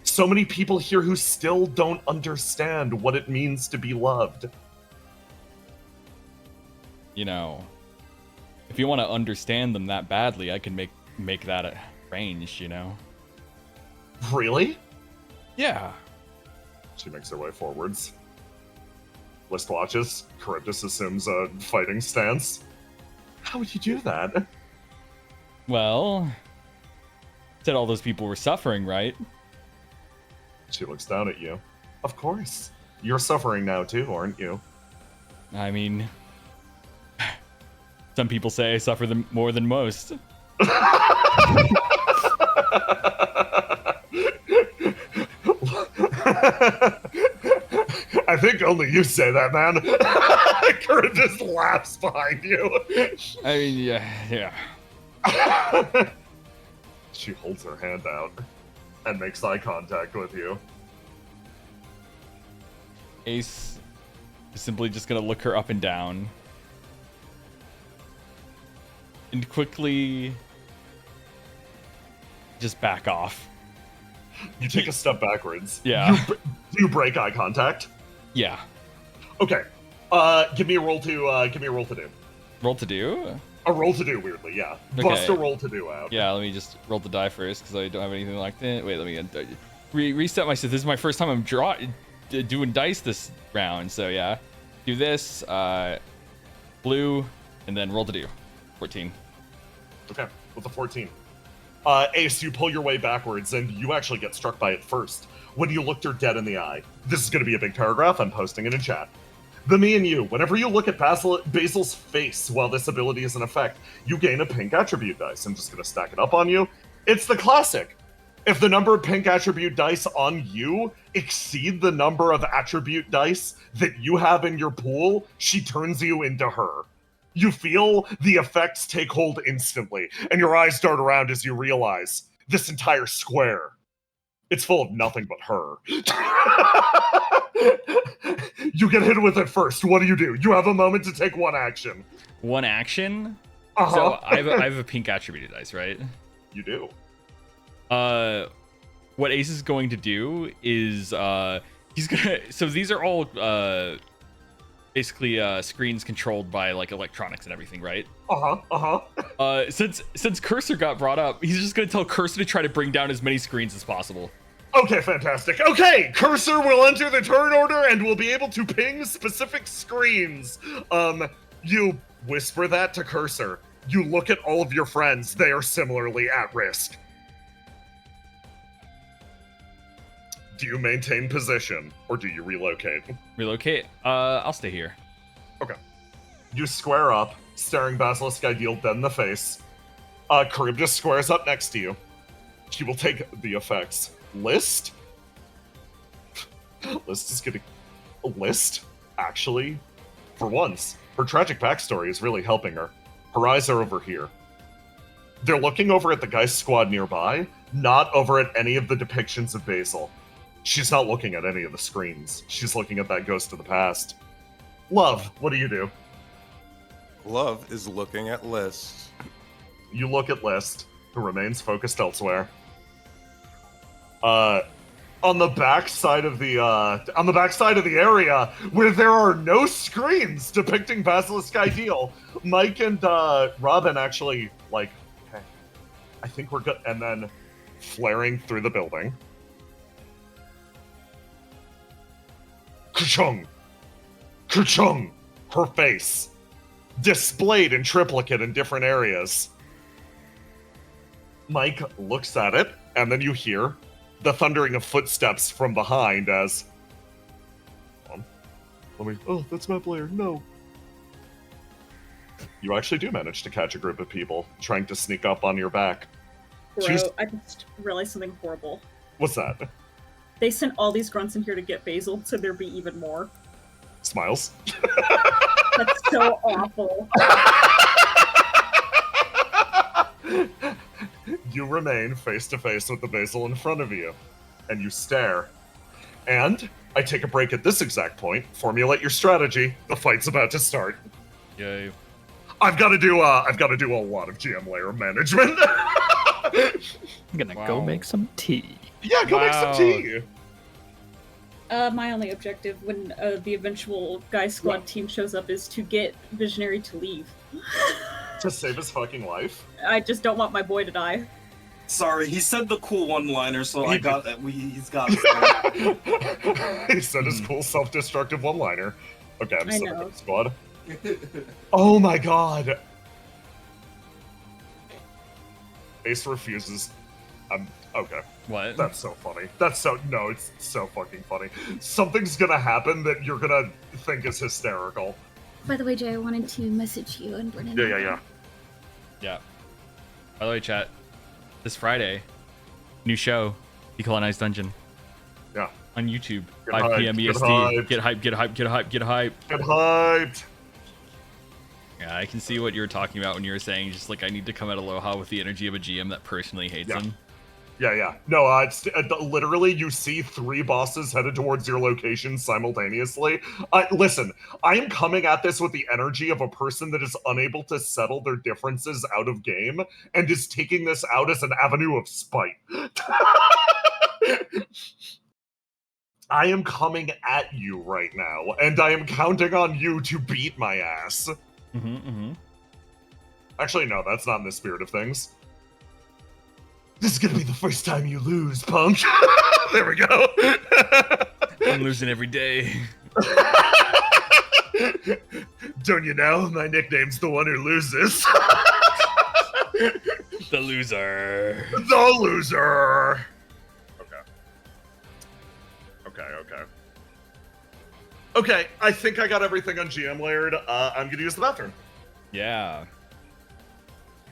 So many people here who still don't understand what it means to be loved. you know, if you want to understand them that badly, I can make that arranged, you know? Really? Yeah. She makes her way forwards. List watches. Charybdis assumes a fighting stance. How would you do that? Well, said all those people were suffering, right? She looks down at you. Of course. You're suffering now too, aren't you? I mean, some people say I suffer more than most. I think only you say that, man. Kurt just laughs behind you. I mean, yeah. She holds her hand out and makes eye contact with you. Ace is simply just gonna look her up and down. And quickly just back off. You take a step backwards. Yeah. Do you break eye contact? Yeah. Okay. Give me a roll to do. Roll to do? A roll to do, weirdly, yeah. Okay. Bust a roll to do out. Yeah, let me just roll the die first because I don't have anything like that. Wait, let me reset myself. This is my first time I'm doing dice this round, so yeah. Do this, blue, and then roll to do. 14. Okay, with a 14. Ace, you pull your way backwards, and you actually get struck by it first. When you looked her dead in the eye. This is going to be a big paragraph. I'm posting it in chat. The me and you. Whenever you look at Basil's face while this ability is in effect, you gain a pink attribute dice. I'm just going to stack it up on you. It's the classic. If the number of pink attribute dice on you exceed the number of attribute dice that you have in your pool, she turns you into her. You feel the effects take hold instantly, and your eyes dart around as you realize this entire square, it's full of nothing but her. You get hit with it first. What do? You have a moment to take one action. One action? Uh-huh. So I have a pink attributed dice, right? You do. What Ace is going to do is he's gonna. So these are all basically screens controlled by like electronics and everything, right? Since Cursor got brought up, he's just gonna tell Cursor to try to bring down as many screens as possible. Okay, fantastic. Okay, Cursor will enter the turn order and will be able to ping specific screens. You whisper that to Cursor. You look at all of your friends. They are similarly at risk. Do you maintain position, or do you relocate? Relocate? I'll stay here. Okay. You square up, staring Basilisk Ideal dead in the face. Charybdis squares up next to you. She will take the effects. List? List is getting... List? Actually, for once, her tragic backstory is really helping her. Her eyes are over here. They're looking over at the Geist squad nearby, not over at any of the depictions of Basil. She's not looking at any of the screens. She's looking at that ghost of the past. Love, what do? Love is looking at List. You look at List, who remains focused elsewhere. On the back side of the area where there are no screens depicting Basilisk Ideal, Mike and Robin actually like, okay, I think we're good. And then flaring through the building. Ka-chung! Ka-chung! Her face. Displayed in triplicate in different areas. Mike looks at it, and then you hear the thundering of footsteps from behind as... Oh, that's my player. No. You actually do manage to catch a group of people trying to sneak up on your back. Bro, I just realized something horrible. What's that? They sent all these grunts in here to get Basil, so there'd be even more. Smiles. That's so awful. You remain face to face with the Basil in front of you, and you stare. And I take a break at this exact point. Formulate your strategy. The fight's about to start. Yay. I've got to do a lot of GM layer management. I'm gonna go make some tea. Yeah, go make some tea. My only objective when the eventual Guy Squad team shows up is to get Visionary to leave. To save his fucking life. I just don't want my boy to die. Sorry, he said the cool one-liner, so I got that. He's got it. He said his cool self-destructive one-liner. Okay, I'm setting up the squad. Oh my god. Ace refuses. Okay. What? That's so funny. It's so fucking funny. Something's gonna happen that you're gonna think is hysterical. By the way, Jay, I wanted to message you and Brennan. Yeah. By the way, chat, this Friday, new show, Decolonized Dungeon. Yeah. On YouTube, Get 5 hyped, p.m. get EST. hyped. Get hyped, get hyped, get hyped, get hyped. Get hyped. Yeah, I can see what you were talking about when you were saying, just like, I need to come at Aloha with the energy of a GM that personally hates him. Yeah. No, it's literally you see 3 bosses headed towards your location simultaneously. Listen, I am coming at this with the energy of a person that is unable to settle their differences out of game and is taking this out as an avenue of spite. I am coming at you right now, and I am counting on you to beat my ass. Actually, no, that's not in the spirit of things. This is gonna be the first time you lose, punk. There we go. I'm losing every day. Don't you know? My nickname's the one who loses. The loser. The loser. Okay, I think I got everything on GM layered. I'm gonna use the bathroom. Yeah.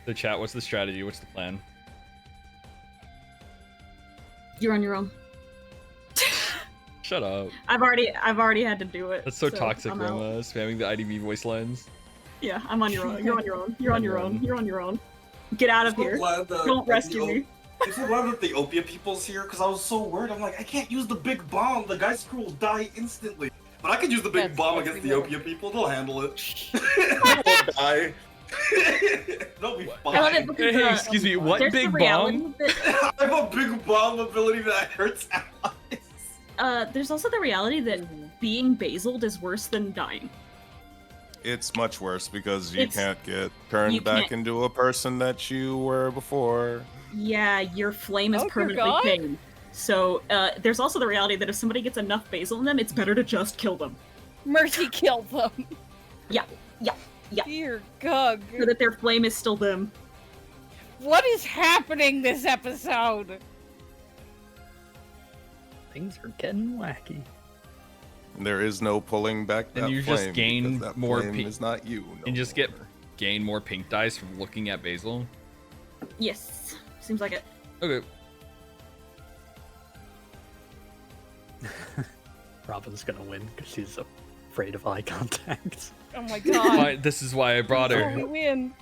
So chat, what's the strategy? What's the plan? You're on your own. Shut up. I've already had to do it. That's so toxic, I'm out. Roma. Spamming the IDV voice lines. Yeah, I'm on your own. You're on your own. You're on your own. You're on your own. Get out of here. Don't rescue me. I'm so glad that the Opia people's here, because I was so worried. I'm like, I can't use the big bomb. The guy's crew will die instantly. But I can use the big bomb against the Opia people. They'll handle it. They won't die. They'll be fine. I love it because, Hey, excuse me, what big bomb? I have a big bomb ability that hurts allies. There's also the reality that being basiled is worse than dying. It's much worse because you can't get turned back into a person that you were before. Yeah, your flame is permanently pinged. So there's also the reality that if somebody gets enough basil in them, it's better to just kill them. Mercy kill them. Yeah. Dear God. So that their flame is still them. What is happening this episode? Things are getting wacky. There is no pulling back that And you flame just gain because that more flame pink. is not you. And just gain more pink dice from looking at Basil. Yes. Seems like it. Okay. Robin's gonna win because she's afraid of eye contact. Oh my God. This is why I brought her. Oh, we win.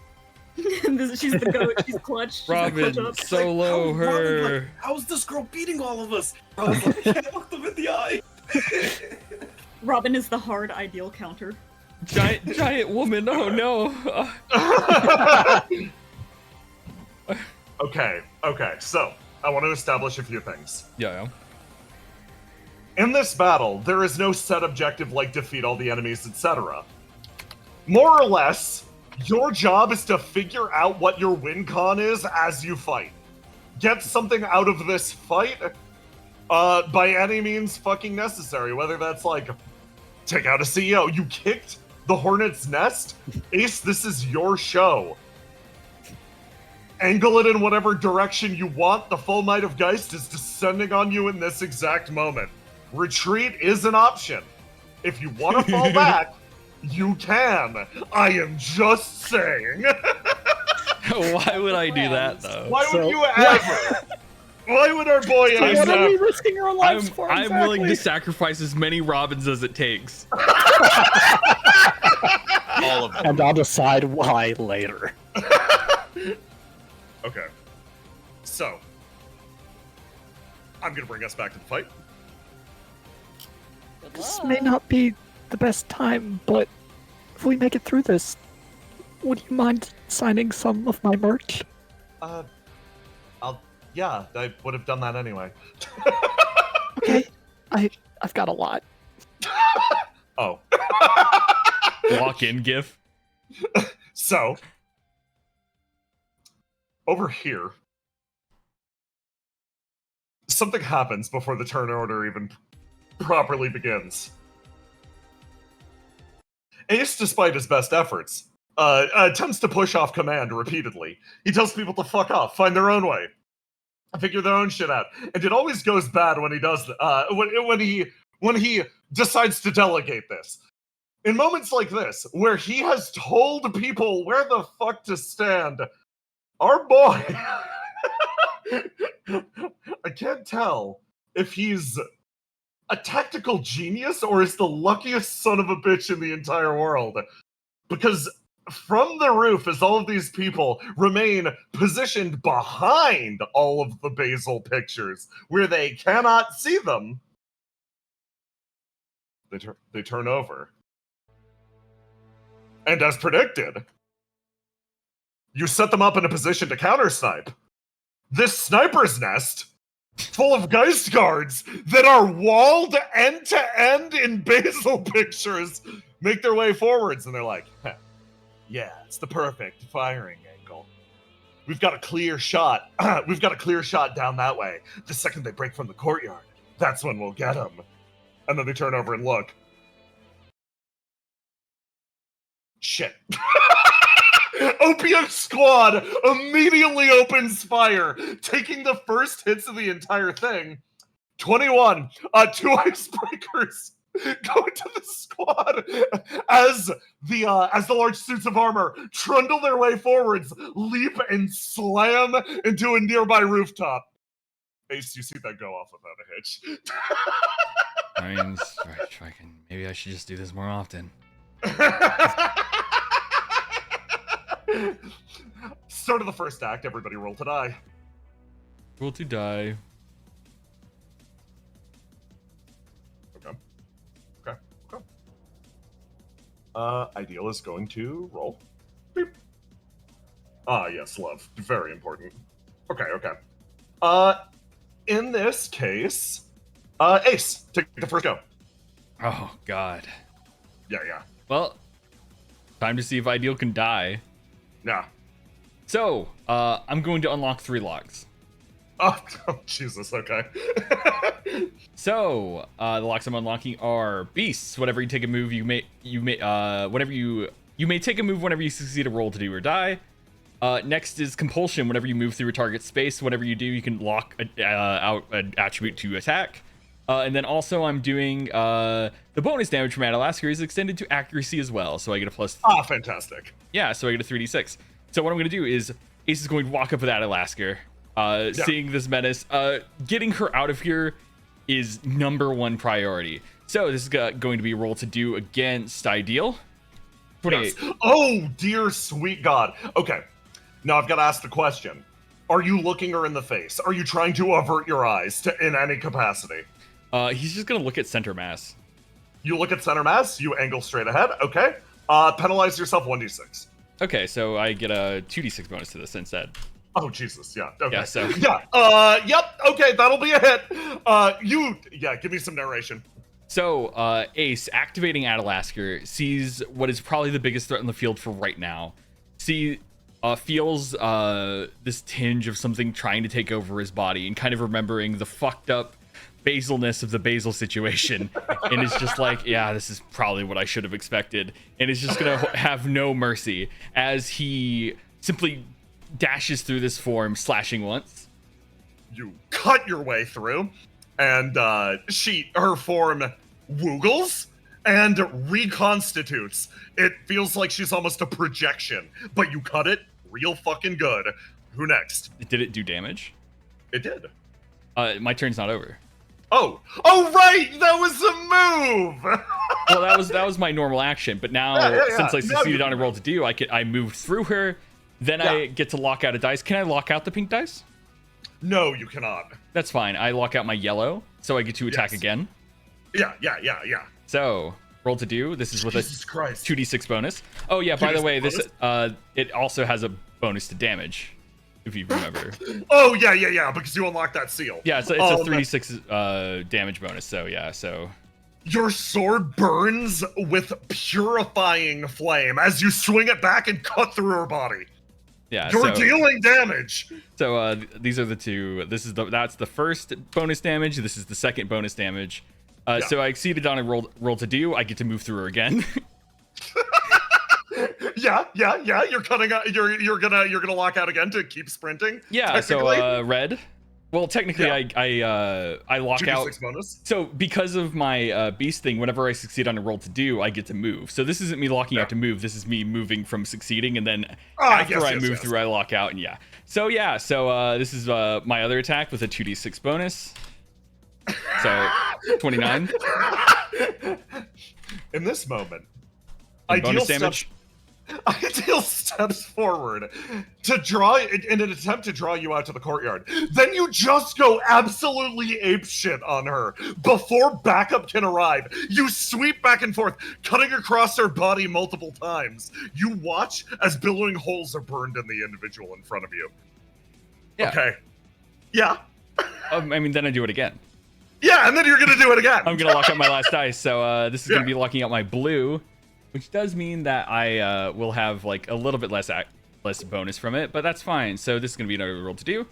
She's the goat. She's clutch. She's Robin, solo her. Like, how's this girl beating all of us? I was like, I can't look them in the eye. Robin is the hard ideal counter. Giant woman. Oh no. Okay. So I want to establish a few things. Yeah. In this battle, there is no set objective like defeat all the enemies, etc. More or less, your job is to figure out what your win con is as you fight. Get something out of this fight by any means fucking necessary, whether that's like, take out a CEO. You kicked the Hornet's Nest? Ace, this is your show. Angle it in whatever direction you want. The full might of Geist is descending on you in this exact moment. Retreat is an option. If you want to fall back, you can. I am just saying. Why would I do that, though? Why would you ever? Why would our boy What ever? are we risking our lives for? I'm willing to sacrifice as many Robins as it takes. All of them. And I'll decide why later. Okay. So, I'm gonna bring us back to the fight. This may not be the best time, but if we make it through this, would you mind signing some of my merch? Yeah, I would have done that anyway. Okay, I've got a lot. Oh. Walk-in gif. So, over here, something happens before the turn order even properly begins. Ace, despite his best efforts, attempts to push off command repeatedly. He tells people to fuck off, find their own way, figure their own shit out, and it always goes bad when he does. When he decides to delegate this. In moments like this, where he has told people where the fuck to stand, our boy, I can't tell if he's a tactical genius or is the luckiest son of a bitch in the entire world. Because from the roof, as all of these people remain positioned behind all of the Basil pictures, where they cannot see them, they turn over. And as predicted, you set them up in a position to counter-snipe. This sniper's nest, full of Geist guards that are walled end-to-end in Basil pictures, make their way forwards, and they're like, yeah, it's the perfect firing angle. We've got a clear shot. We've got a clear shot down that way. The second they break from the courtyard, that's when we'll get them. And then they turn over and look. Shit. Opium Squad immediately opens fire, taking the first hits of the entire thing. 21. 2 icebreakers go into the squad as the large suits of armor trundle their way forwards, leap and slam into a nearby rooftop. Ace, you see that go off without a hitch. I mean, maybe I should just do this more often. Start of the first act, everybody roll to die. Roll to die. Okay. Ideal is going to roll. Beep. Ah, yes, love. Very important. Okay. In this case, Ace, take the first go. Oh, God. Yeah. Well, time to see if Ideal can die. Yeah. So, I'm going to unlock 3 locks. Oh, Jesus, okay. So, the locks I'm unlocking are beasts. Whenever you take a move, you may take a move whenever you succeed a roll to do or die. Next is compulsion. Whenever you move through a target space, whatever you do, you can lock out an attribute to attack. And then also I'm doing the bonus damage from Adalasker is extended to accuracy as well, so I get a plus. Ah, fantastic. Yeah, so I get a 3d6. So what I'm going to do is Ace is going to walk up with Adalasker, seeing this menace. Getting her out of here is #1 priority. So this is going to be a roll to do against Ideal. 28. Yes. Oh, dear sweet God. Okay. Now I've got to ask the question. Are you looking her in the face? Are you trying to avert your eyes in any capacity? He's just going to look at center mass. You look at center mass, you angle straight ahead. Okay. Penalize yourself 1d6. Okay, so I get a 2d6 bonus to this instead. Oh, Jesus. Yeah. Okay. Yeah, so. Yeah. Yep. Okay. That'll be a hit. Give me some narration. So, Ace, activating Adalasker, sees what is probably the biggest threat in the field for right now. Feels this tinge of something trying to take over his body and kind of remembering the fucked up basilness of the Basil situation. And it's just like, yeah, this is probably what I should have expected. And it's just going to have no mercy as he simply dashes through this form, slashing once. You cut your way through, and her form woogles and reconstitutes. It feels like she's almost a projection, but you cut it real fucking good. Who next? Did it do damage? It did. My turn's not over. Oh, right, that was a move. Well, that was my normal action, but now since I succeeded on a roll to do, I moved through her. Then I get to lock out a dice. Can I lock out the pink dice? No, you cannot. That's fine. I lock out my yellow, so I get to attack again. Yeah. So roll to do. This is with Jesus Christ. 2d6 bonus. Oh yeah, by the way, bonus? this it also has a bonus to damage, if you remember. Oh yeah, because you unlocked that seal. Yeah, it's a 3d6 damage bonus. So yeah, so. Your sword burns with purifying flame as you swing it back and cut through her body. Yeah, you're dealing damage. So these are the two. That's the first bonus damage. This is the second bonus damage. So I exceeded on a roll to do. I get to move through her again. Yeah. You're cutting out. You're gonna lock out again to keep sprinting. Yeah. So red. Well, technically, I lock out. 2d6 bonus. So because of my beast thing, whenever I succeed on a roll to do, I get to move. So this isn't me locking out to move. This is me moving from succeeding, and then after I move through, I lock out. And So this is my other attack with a 2d6 bonus. So 29. In this moment, bonus damage. Ideal steps forward to draw in an attempt to draw you out to the courtyard. Then you just go absolutely apeshit on her before backup can arrive. You sweep back and forth, cutting across her body multiple times. You watch as billowing holes are burned in the individual in front of you. Yeah. Okay. Yeah. Then I do it again. Yeah, and then you're gonna do it again. I'm gonna lock up my last dice. So this is gonna be locking out my blue. Which does mean that I will have like a little bit less bonus from it, but that's fine. So this is gonna be another roll to do.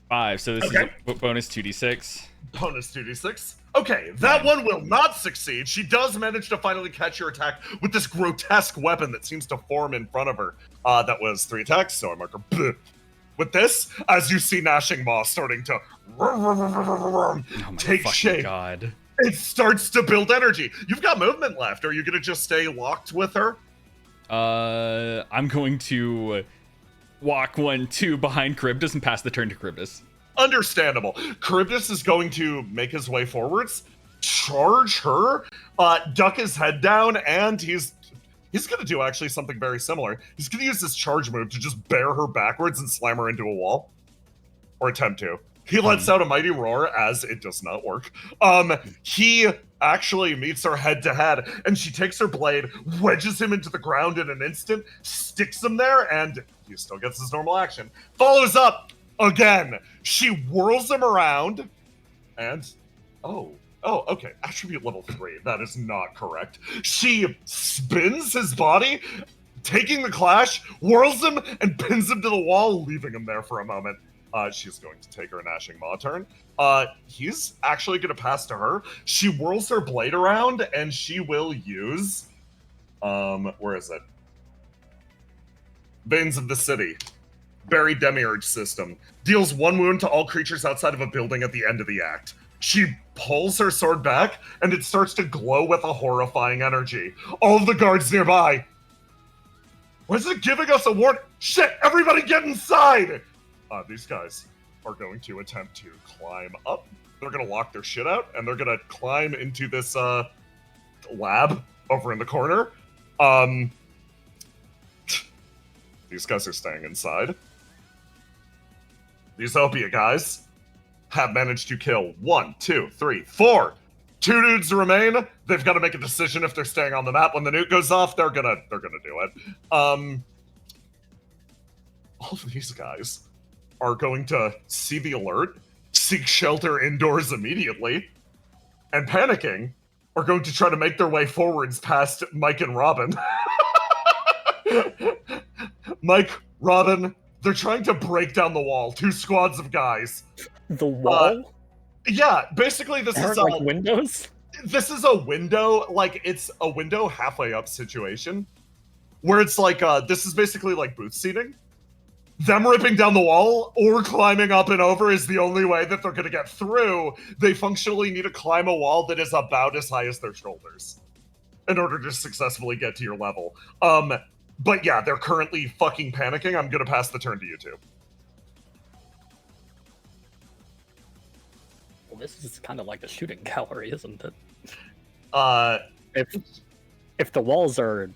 5. So this is a bonus 2d6. Bonus 2d6. Okay, that one will not succeed. She does manage to finally catch your attack with this grotesque weapon that seems to form in front of her. That was 3 attacks, so I mark her. Bleh. With this, as you see Gnashing Maw starting to take shape. God. It starts to build energy. You've got movement left. Are you going to just stay locked with her? I'm going to walk 1-2 behind Charybdis and pass the turn to Charybdis. Understandable. Charybdis is going to make his way forwards, charge her, duck his head down, and he's going to do actually something very similar. He's going to use this charge move to just bear her backwards and slam her into a wall. Or attempt to. He lets out a mighty roar as it does not work. He actually meets her head to head, and she takes her blade, wedges him into the ground in an instant, sticks him there, and he still gets his normal action. Follows up again. She whirls him around, and okay, attribute level 3. That is not correct. She spins his body, taking the clash, whirls him, and pins him to the wall, leaving him there for a moment. She's going to take her Gnashing Maw turn. He's actually going to pass to her. She whirls her blade around, and she will use... where is it? Veins of the City. Buried Demiurge system. Deals 1 wound to all creatures outside of a building at the end of the act. She pulls her sword back, and it starts to glow with a horrifying energy. All of the guards nearby... Was it giving us a warning? Shit, everybody get inside! These guys are going to attempt to climb up. They're going to lock their shit out, and they're going to climb into this lab over in the corner. These guys are staying inside. These Opia guys have managed to kill 1, 2, 3, 4. 2 dudes remain. They've got to make a decision if they're staying on the map. When the nuke goes off, they're gonna do it. All of these guys are going to see the alert, seek shelter indoors immediately, and panicking are going to try to make their way forwards past Mike and Robin. Mike, Robin, they're trying to break down the wall. 2 squads of guys. The wall? Yeah, basically this is like windows? This is a window, like it's a window halfway up situation. Where it's like, this is basically like booth seating. them ripping down the wall or climbing up and over is the only way that they're going to get through. They functionally need to climb a wall that is about as high as their shoulders in order to successfully get to your level. But yeah, they're currently fucking panicking. I'm going to pass the turn to you two. Well, this is kind of like the shooting gallery, isn't it? If the walls are,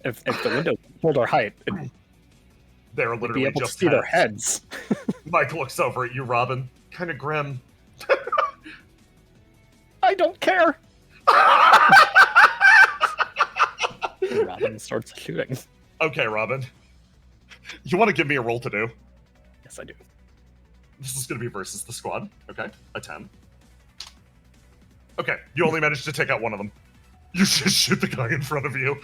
if the windows hold our height, they're literally be able just to see their heads. Mike looks over at you, Robin, kind of grim. I don't care. Robin starts shooting. Okay, Robin. You want to give me a roll to do? Yes, I do. This is going to be versus the squad. Okay, a 10. Okay, you only managed to take out one of them. You just shoot the guy in front of you.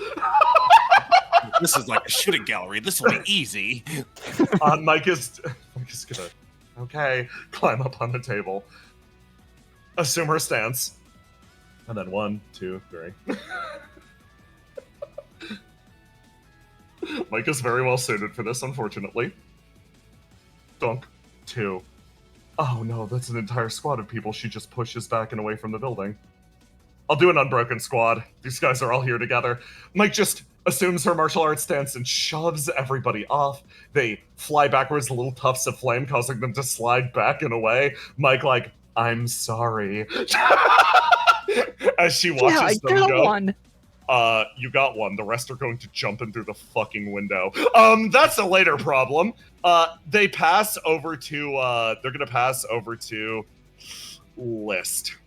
This is like a shooting gallery. This will be easy. Mike is gonna, okay, climb up on the table. Assume her stance. And then 1, 2, 3. Mike is very well suited for this, unfortunately. Dunk. 2. Oh no, that's an entire squad of people she just pushes back and away from the building. I'll do an unbroken squad. These guys are all here together. Mike just assumes her martial arts stance and shoves everybody off. They fly backwards, little tufts of flame, causing them to slide back and away. Mike, like, I'm sorry. As she watches them go. One. You got one. The rest are going to jump in through the fucking window. That's a later problem. They pass over to, they're gonna pass over to List.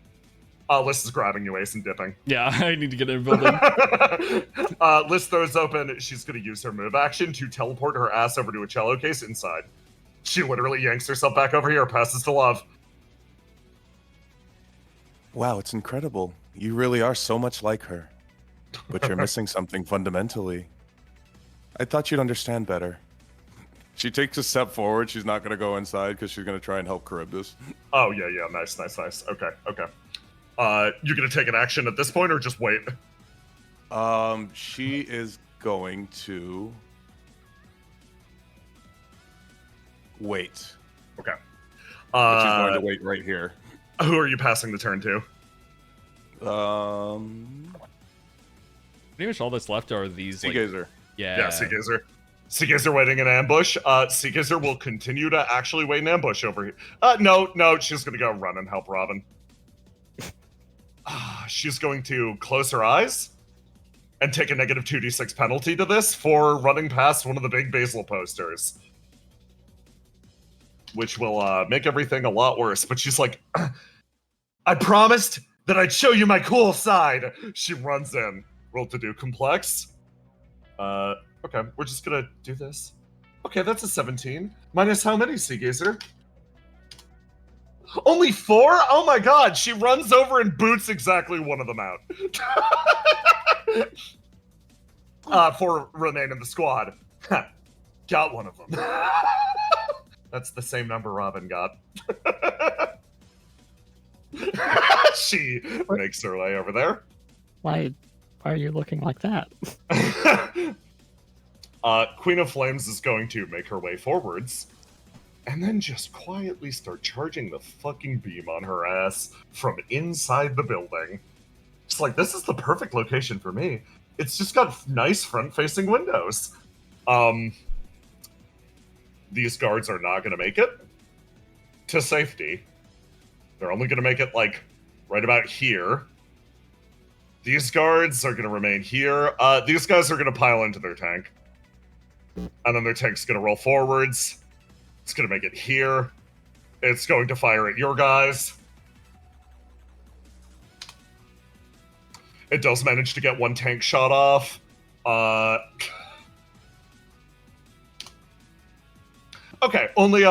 List is grabbing you, Ace, and dipping. Yeah, I need to get in a building. List throws open. She's gonna use her move action to teleport her ass over to a cello case inside. She literally yanks herself back over here, passes to Love. Wow, it's incredible. You really are so much like her. But you're missing something fundamentally. I thought you'd understand better. She takes a step forward. She's not going to go inside because she's going to try and help Charybdis. Oh, yeah. Nice. Okay. You going to take an action at this point or just wait? She is going to wait. Okay. But she's going to wait right here. Who are you passing the turn to? Pretty much all that's left are these. Seagazer. Like, yeah, Seagazer. Seagazer waiting in ambush. Seagazer will continue to actually wait in ambush over here. No, she's gonna go run and help Robin. She's going to close her eyes and take a negative 2d6 penalty to this for running past one of the big basil posters. Which will make everything a lot worse. But she's like, I promised that I'd show you my cool side. She runs in. Roll to do complex. Okay, we're just gonna do this. Okay, that's a 17. Minus how many, Seagazer? Only 4? Oh my god, she runs over and boots exactly one of them out. 4 remain in the squad. Got one of them. That's the same number Robin got. She makes her way over there. Why are you looking like that? Queen of Flames is going to make her way forwards and then just quietly start charging the fucking beam on her ass from inside the building. It's like, this is the perfect location for me. It's just got nice front-facing windows. These guards are not going to make it to safety. They're only going to make it, like, right about here. These guards are going to remain here. These guys are going to pile into their tank. And then their tank's going to roll forwards. It's going to make it here. It's going to fire at your guys. It does manage to get one tank shot off. Okay, only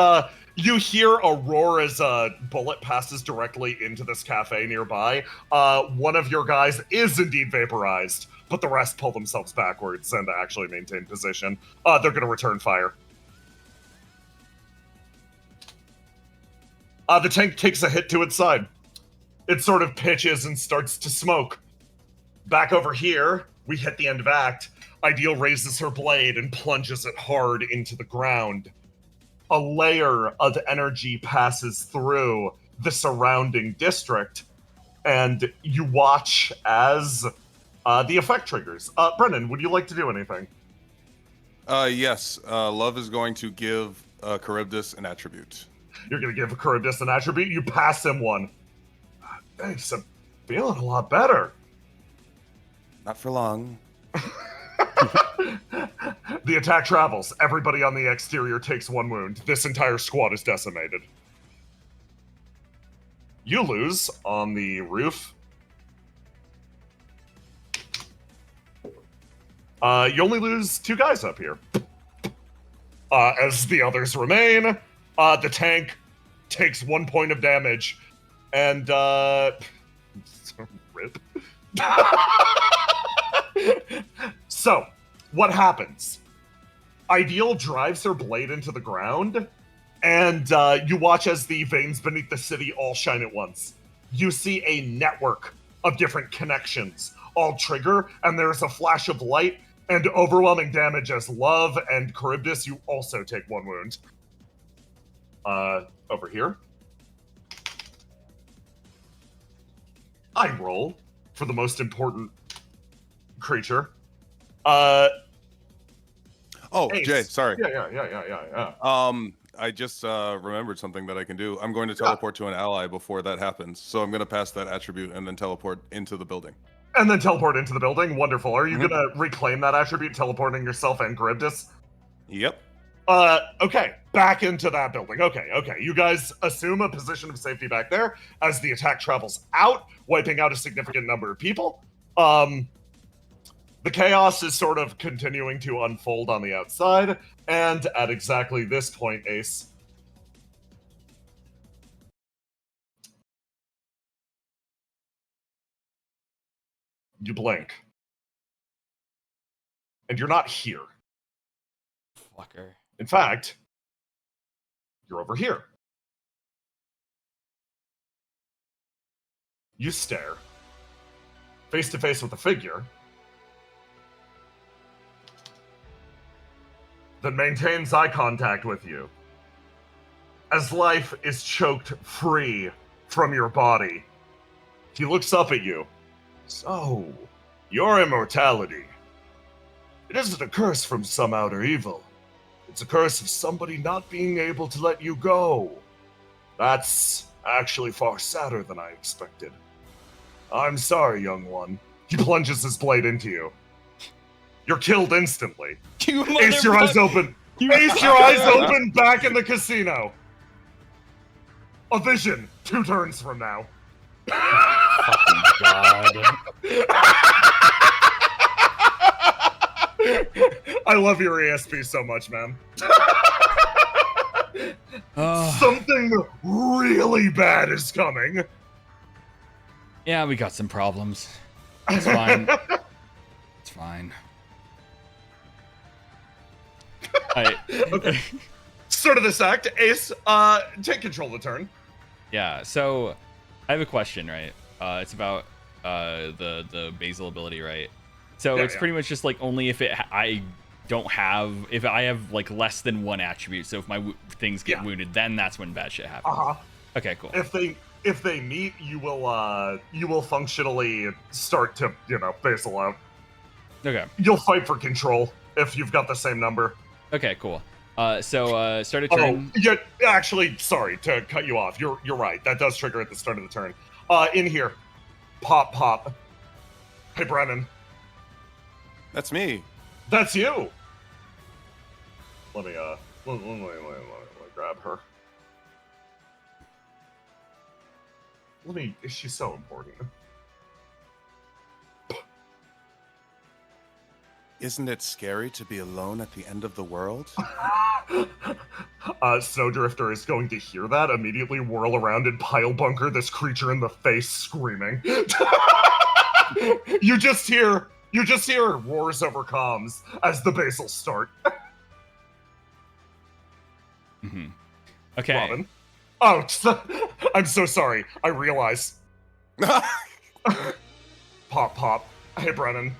you hear a roar as a bullet passes directly into this cafe nearby. One of your guys is indeed vaporized, but the rest pull themselves backwards and actually maintain position. They're going to return fire. The tank takes a hit to its side. It sort of pitches and starts to smoke. Back over here, we hit the end of act. Ideal raises her blade and plunges it hard into the ground. a layer of energy passes through the surrounding district, and you watch as the effect triggers. Brennan, would you like to do anything? Yes. Love is going to give Charybdis an attribute. You're going to give Charybdis an attribute. You pass him one. Thanks, I'm feeling a lot better. Not for long. The attack travels. Everybody on the exterior takes 1 wound. This entire squad is decimated. You lose on the roof. You only lose 2 guys up here. As the others remain, the tank takes 1 point of damage, and rip. So, what happens? Ideal drives her blade into the ground, and you watch as the veins beneath the city all shine at once. You see a network of different connections all trigger, and there's a flash of light and overwhelming damage as Love and Charybdis, you also take 1 wound. Over here. I roll for the most important creature. Ace. Jay, sorry. Yeah. I just remembered something that I can do. I'm going to teleport to an ally before that happens. So I'm going to pass that attribute and then teleport into the building. And then teleport into the building? Wonderful. Are you going to reclaim that attribute, teleporting yourself and Charybdis? Yep. Okay. Back into that building. Okay. You guys assume a position of safety back there as the attack travels out, wiping out a significant number of people. The chaos is sort of continuing to unfold on the outside, and at exactly this point, Ace, you blink. And you're not here. Fucker. In fact, you're over here. You stare, face to face with the figure, that maintains eye contact with you, as life is choked free from your body. He looks up at you. So, your immortality. It isn't a curse from some outer evil. It's a curse of somebody not being able to let you go. That's actually far sadder than I expected. I'm sorry, young one. He plunges his blade into you. You're killed instantly. Ace your eyes open. Ace your eyes open back in the casino. A vision 2 turns from now. Fucking God. I love your ESP so much, man. Something really bad is coming. Yeah, we got some problems. It's fine. It's fine. Okay. Start of this act, Ace, take control of the turn. Yeah, so I have a question, right? It's about the basal ability, right? So it's pretty much just like only if I have like less than 1 attribute. So if my things get wounded, then that's when bad shit happens. Okay, cool. If they meet, you will functionally start to basal out. Okay. You'll fight for control if you've got the same number. Okay, cool. So start a turn. Oh, yeah. Actually, sorry to cut you off. You're right. That does trigger at the start of the turn. In here, pop. Hey, Brennan. That's me. That's you. Let me grab her. She's so important. Isn't it scary to be alone at the end of the world? Snowdrifter is going to hear that, immediately whirl around and pile bunker this creature in the face, screaming. You just hear roars over comms as the basals start. Mm-hmm. Okay. Robin. Oh, I'm so sorry. I realize. Pop. Hey, Brennan.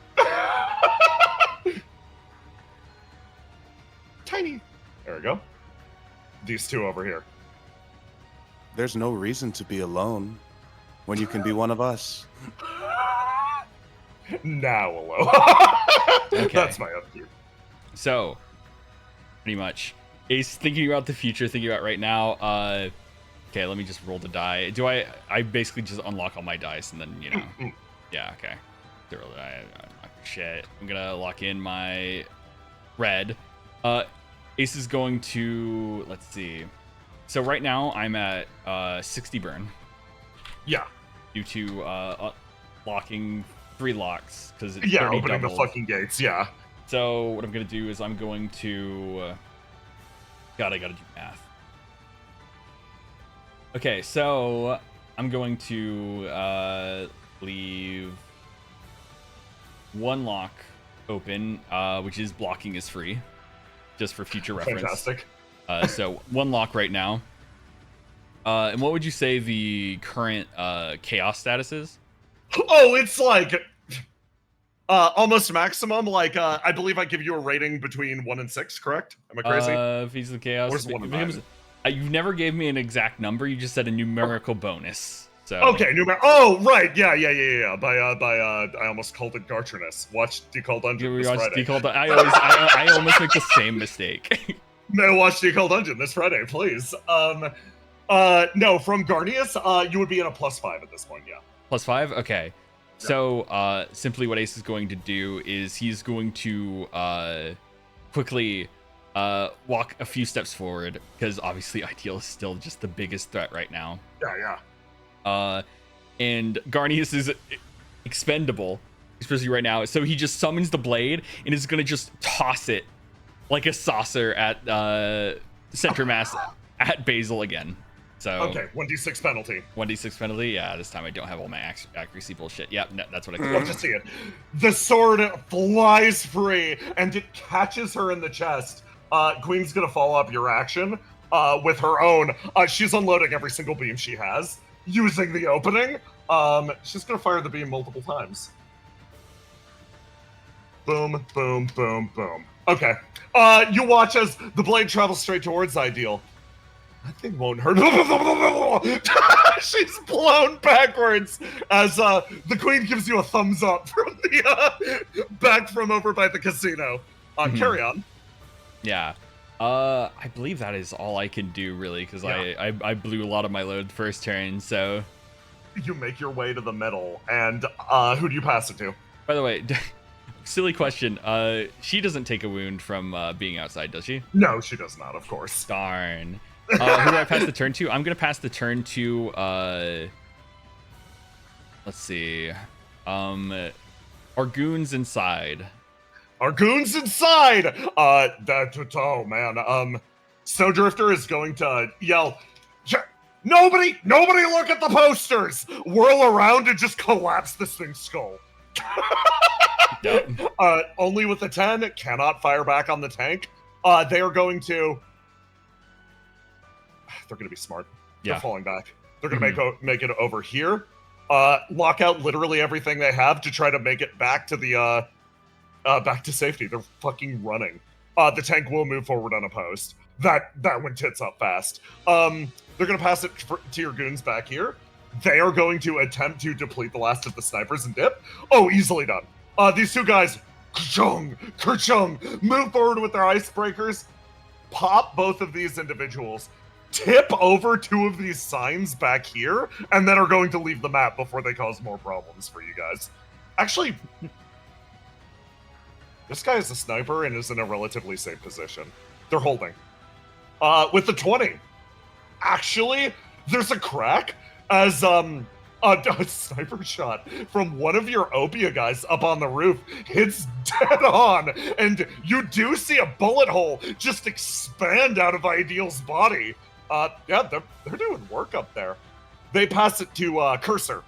Tiny. There we go. these two over here. There's no reason to be alone when you can be one of us. Now alone. Okay. That's my upkeep. So, pretty much, Ace thinking about the future, thinking about right now. Okay, let me just roll the die. Do I basically just unlock all my dice and then, you know. Yeah, okay. Roll the die. Shit. I'm gonna lock in my red. Ace is going to, let's see. So right now I'm at 60 burn. Yeah. Due to locking 3 locks because it's Yeah, already opening doubled. the fucking gates. Yeah. So what I'm gonna do is I'm going to. God, I gotta do math. Okay, so I'm going to leave 1 lock open, which is blocking is free, just for future reference. Fantastic. So 1 lock right now. And what would you say the current chaos status is? Oh, it's like almost maximum. Like I believe I give you a rating between 1 and 6. Correct? Am I crazy? If he's the chaos, Where's 1 and 9? You never gave me an exact number. You just said a numerical bonus. So okay, oh, right, yeah. By I almost called it Garterness. Watch Decall Dungeon this Friday. I almost make the same mistake. No, watch Decall Dungeon this Friday, please. No, from Garnius, you would be at a +5 at this point, yeah. +5? Okay. Yeah. So, simply what Ace is going to do is he's going to quickly walk a few steps forward, because obviously Ideal is still just the biggest threat right now. Yeah. And Garnius is expendable, especially right now. So he just summons the blade and is going to just toss it like a saucer at center mass at Basil again. So okay, 1d6 penalty. 1d6 penalty. Yeah, this time I don't have all my accuracy bullshit. Yep, that's what I love to see it. The sword flies free and it catches her in the chest. Queen's gonna follow up your action with her own. She's unloading every single beam she has using the opening. She's gonna fire the beam multiple times. Boom, boom, boom, boom. Okay. You watch as the blade travels straight towards Ideal. That thing won't hurt. She's blown backwards as the queen gives you a thumbs up from the back from over by the casino. Carry on. Yeah. I believe that is all I can do, really, because I blew a lot of my load first turn, so... You make your way to the middle, and who do you pass it to? By the way, silly question. She doesn't take a wound from being outside, does she? No, she does not, of course. Darn. Who do I pass the turn to? I'm going to pass the turn to... let's see. Our goons inside. Our goons inside! Oh man, Snowdrifter is going to yell, Nobody look at the posters! Whirl around and just collapse this thing's skull. Yep. Only with the 10, cannot fire back on the tank. They are going to... They're going to be smart. They're falling back. They're going to make it over here. Lock out literally everything they have to try to make it back to the... back to safety. They're fucking running. The tank will move forward unopposed. That went tits up fast. They're going to pass it to your goons back here. They are going to attempt to deplete the last of the snipers and dip. Oh, easily done. These two guys, kerchung, move forward with their icebreakers, pop both of these individuals, tip over 2 of these signs back here, and then are going to leave the map before they cause more problems for you guys. Actually... This guy is a sniper and is in a relatively safe position. They're holding. With the 20. Actually, there's a crack as a sniper shot from one of your Opia guys up on the roof hits dead on, and you do see a bullet hole just expand out of Ideal's body. Yeah, they're doing work up there. They pass it to Cursor.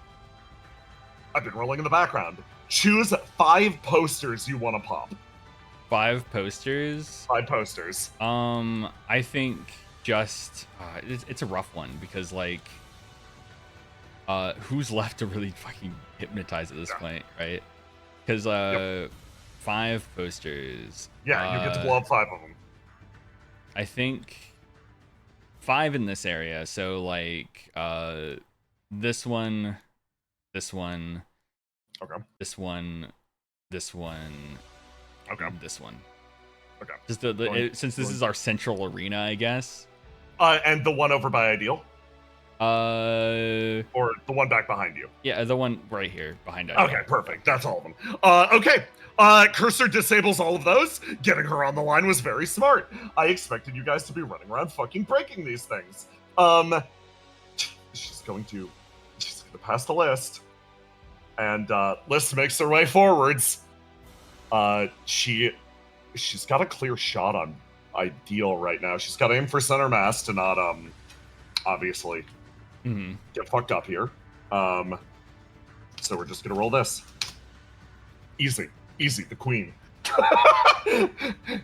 I've been rolling in the background. Choose 5 posters you want to pop. 5 posters? 5 posters. I think just it's a rough one because like who's left to really fucking hypnotize at this point, right? Because 5 posters. Yeah, you get to blow up 5 of them. I think 5 in this area. So like this one, this one, Okay. this one, this one, Okay. this one. Okay. Just since this going- is our central arena, I guess. And the one over by Ideal, Uh, or the one back behind you. yeah, the one right here behind us. Okay, perfect. That's all of them. Okay. Cursor disables all of those. Getting her on the line was very smart. I expected you guys to be running around fucking breaking these things. She's gonna pass the list. And List makes her way forwards. She's got a clear shot on Ideal right now. She's got to aim for center mass to not obviously get fucked up here. So we're just gonna roll this. Easy, the queen.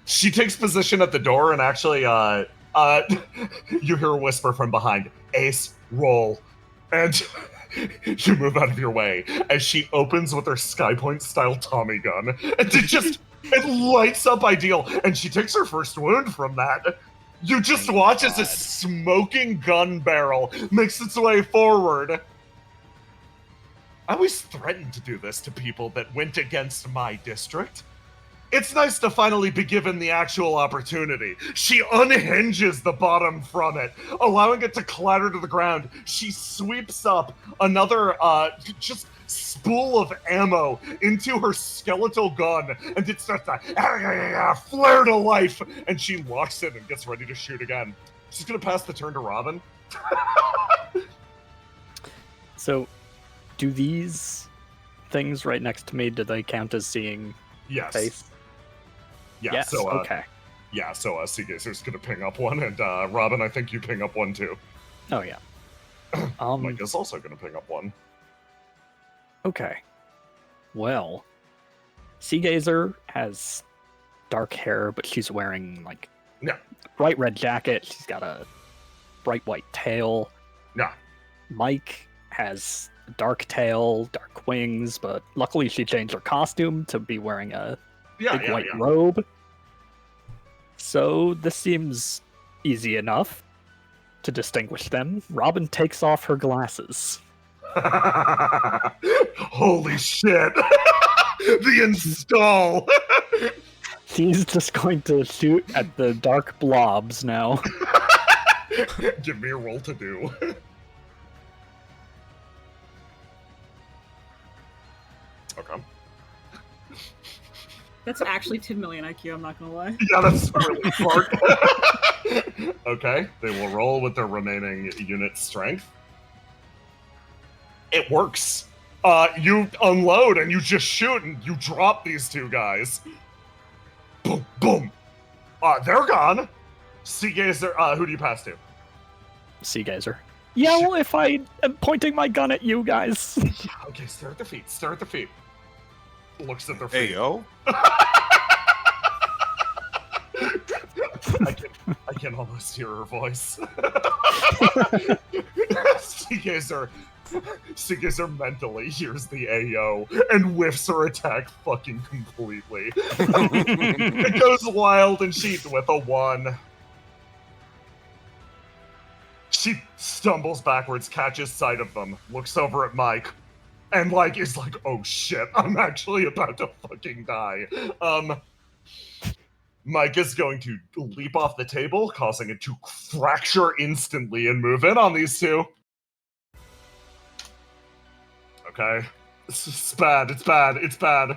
She takes position at the door, and actually, you hear a whisper from behind. Ace, roll, and you move out of your way as she opens with her Skypoint style Tommy gun, and it lights up Ideal, and she takes her first wound from that. You just watch as a smoking gun barrel makes its way forward. I always threatened to do this to people that went against my district. It's nice to finally be given the actual opportunity. She unhinges the bottom from it, allowing it to clatter to the ground. She sweeps up another just spool of ammo into her skeletal gun, and it starts to flare to life, and she locks it and gets ready to shoot again. She's gonna pass the turn to Robin. So, do these things right next to me, do they count as seeing Yes. face? Yeah, Yes, so, okay. Yeah, so Seagazer's gonna ping up one, and Robin, I think you ping up one too. Oh, yeah. Mike is also gonna ping up one. Okay. Well, Seagazer has dark hair, but she's wearing, like, Yeah. a bright red jacket. She's got a bright white tail. Yeah. Mike has a dark tail, dark wings, but luckily she changed her costume to be wearing a big white robe. So this seems easy enough to distinguish them. Robin takes off her glasses. Holy shit! The install! She's just going to shoot at the dark blobs now. Give me a roll to do. Okay. That's actually 10 million IQ, I'm not gonna lie. Yeah, that's really smart. Okay, they will roll with their remaining unit strength. It works. You unload and you just shoot and you drop these two guys. Boom, boom. They're gone. Seagazer, who do you pass to? Seagazer. Yell if I am pointing my gun at you guys. Okay, stare at their feet. Stare at their feet. Looks at their feet. Hey, yo. I can almost hear her voice. Seagazer mentally hears the AO and whiffs her attack fucking completely. It goes wild and she with a 1. She stumbles backwards, catches sight of them, looks over at Mike, and is like, oh shit, I'm actually about to fucking die. Mike is going to leap off the table, causing it to fracture instantly and move in on these two. Okay. It's bad, it's bad, it's bad.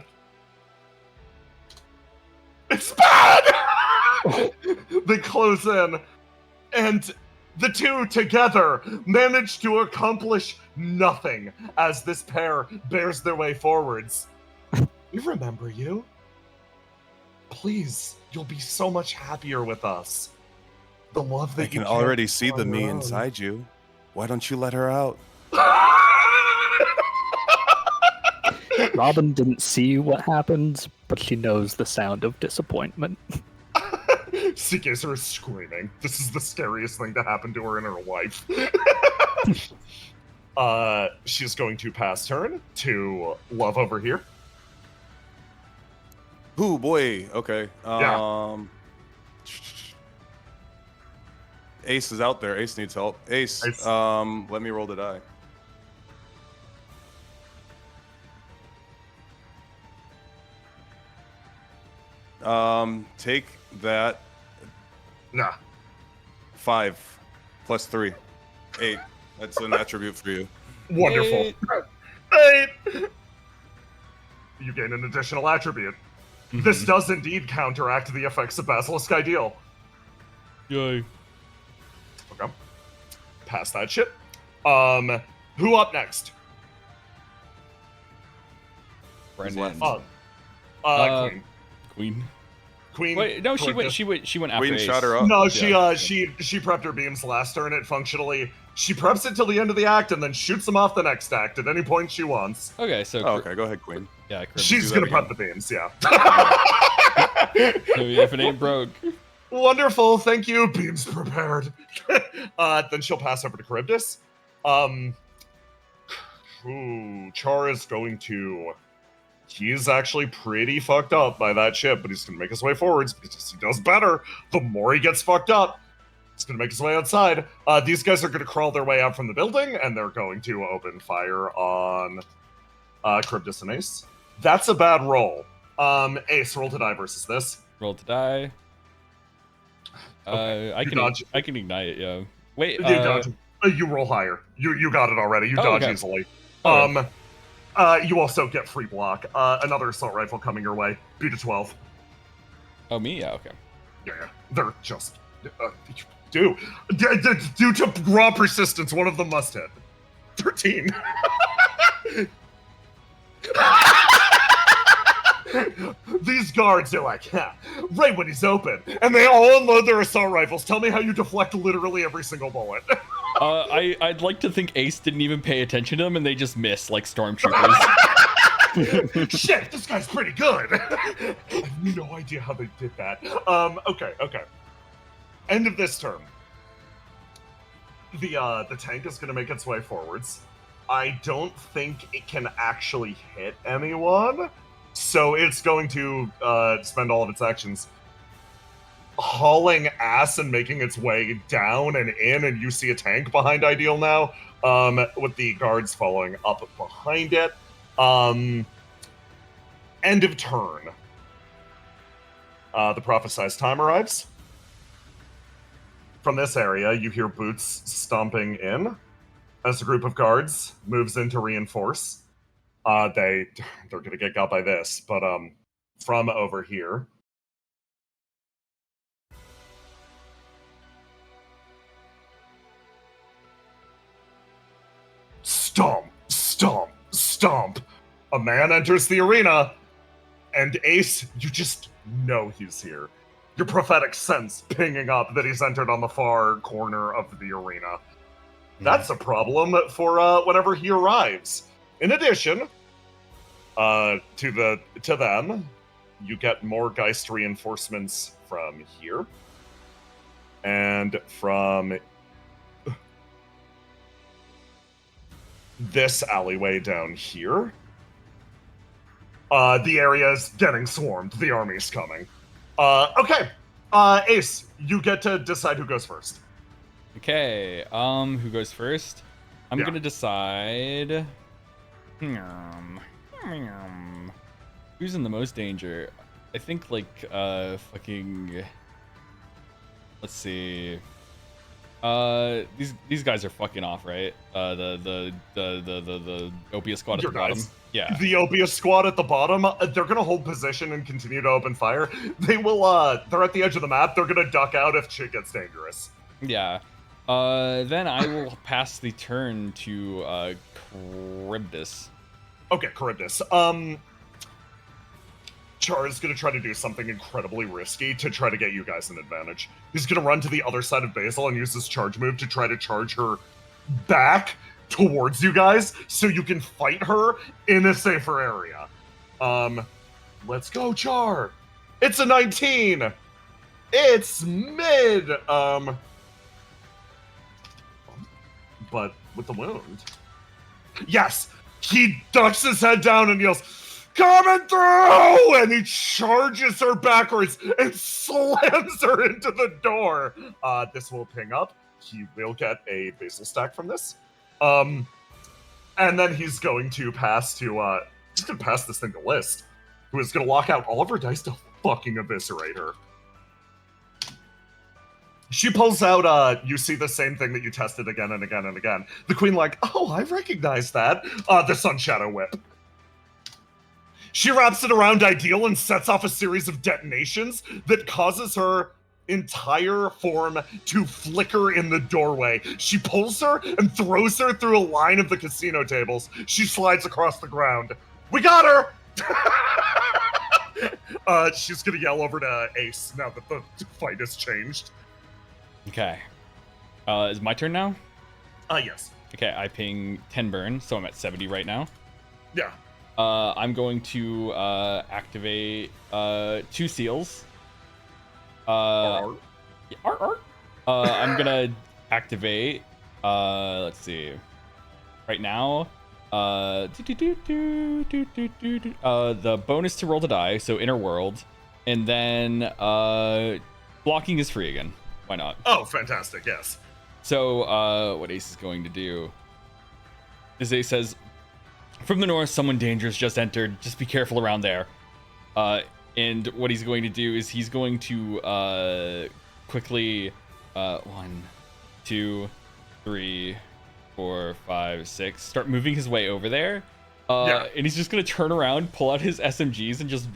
It's bad! They close in, and the two together manage to accomplish nothing as this pair bears their way forwards. We remember you. Please, you'll be so much happier with us. The love that I you can can't already see on the your me own. inside you. Why don't you let her out? Robin didn't see what happened, but she knows the sound of disappointment. Seagazer is screaming. This is the scariest thing to happen to her in her life. She's going to pass turn to Love over here. Ooh, boy. Okay. Yeah. Ace is out there. Ace needs help. Ace. Ace. Let me roll the die. Take that. Nah. 5 plus 3. 8. That's an attribute for you. Wonderful. 8. You gain an additional attribute. This does indeed counteract the effects of Basilisk Ideal. Yay. Okay. Pass that shit. Who up next? Brendan. Queen. Queen. Queen. Wait, no, she went after Queen Ace. shot her up. No, she prepped her beams last turn. It functionally, she preps it till the end of the act and then shoots them off the next act at any point she wants. Okay, so okay, go ahead, Queen. Yeah, she's gonna prep the beams. Yeah. Maybe if it ain't broke. Wonderful, thank you. Beams prepared. Then she'll pass over to Charybdis. Char is going to. He's actually pretty fucked up by that ship, but he's gonna make his way forwards because he does better. The more he gets fucked up, he's gonna make his way outside. These guys are gonna crawl their way out from the building, and they're going to open fire on Charybdis and Ace. That's a bad roll. Ace, roll to die versus this. Roll to die. Okay. I can ignite it, yeah. Wait, You dodge. You roll higher. You got it already. You dodge okay. easily. Okay. You also get free block. Another assault rifle coming your way. Beat a 12. Oh, me? Yeah, okay. Yeah. They're just... due to raw persistence, one of them must hit. 13. These guards are like, right when he's open. And they all unload their assault rifles. Tell me how you deflect literally every single bullet. I'd like to think Ace didn't even pay attention to them and they just miss like stormtroopers. Shit, this guy's pretty good. I have no idea how they did that. Okay. End of this turn. The tank is gonna make its way forwards. I don't think it can actually hit anyone, so it's going to spend all of its actions hauling ass and making its way down and in, and you see a tank behind Ideal now, with the guards following up behind it. End of turn. The prophesized time arrives. From this area, you hear boots stomping in as a group of guards moves in to reinforce. They're gonna get got by this, but from over here. Stomp, stomp, stomp. A man enters the arena, and Ace, you just know he's here. Your prophetic sense pinging up that he's entered on the far corner of the arena. That's a problem for whenever he arrives. In addition, to them, you get more Geist reinforcements from here. And from this alleyway down here. The area is getting swarmed. The army's coming. Okay. Ace, you get to decide who goes first. Okay, who goes first? I'm gonna decide... Who's in the most danger? I think, like, fucking... Let's see... these guys are fucking off, right? The Opius squad at the bottom. Yeah. The Opius squad at the bottom, they're gonna hold position and continue to open fire. They will, they're at the edge of the map. They're gonna duck out if shit gets dangerous. Yeah. Then I will pass the turn to, Charybdis. Okay, Charybdis. Char is gonna try to do something incredibly risky to try to get you guys an advantage. He's gonna run to the other side of Basil and use his charge move to try to charge her back towards you guys so you can fight her in a safer area. Let's go, Char. It's a 19. It's mid. But with the wound. Yes, he ducks his head down and yells, coming through! And he charges her backwards and slams her into the door. This will ping up. He will get a basil stack from this. And then he's going to pass to, he's going to pass this thing to List, who is going to lock out all of her dice to fucking eviscerate her. She pulls out, you see the same thing that you tested again and again and again. The queen like, oh, I recognize that. The Sun Shadow Whip. She wraps it around Ideal and sets off a series of detonations that causes her entire form to flicker in the doorway. She pulls her and throws her through a line of the casino tables. She slides across the ground. We got her! She's gonna yell over to Ace now that the fight has changed. Okay. Is it my turn now? Yes. Okay, I ping 10 burn, so I'm at 70 right now. Yeah. I'm going to activate 2 seals. I'm gonna activate. Let's see. Right now, the bonus to roll the die, so inner world, and then blocking is free again. Why not? Oh, fantastic! Yes. So what Ace is going to do is Ace says, "From the north, someone dangerous just entered. Just be careful around there." And what he's going to do is he's going to quickly 1, 2, 3, 4, 5, 6 start moving his way over there. And he's just going to turn around, pull out his SMGs, and just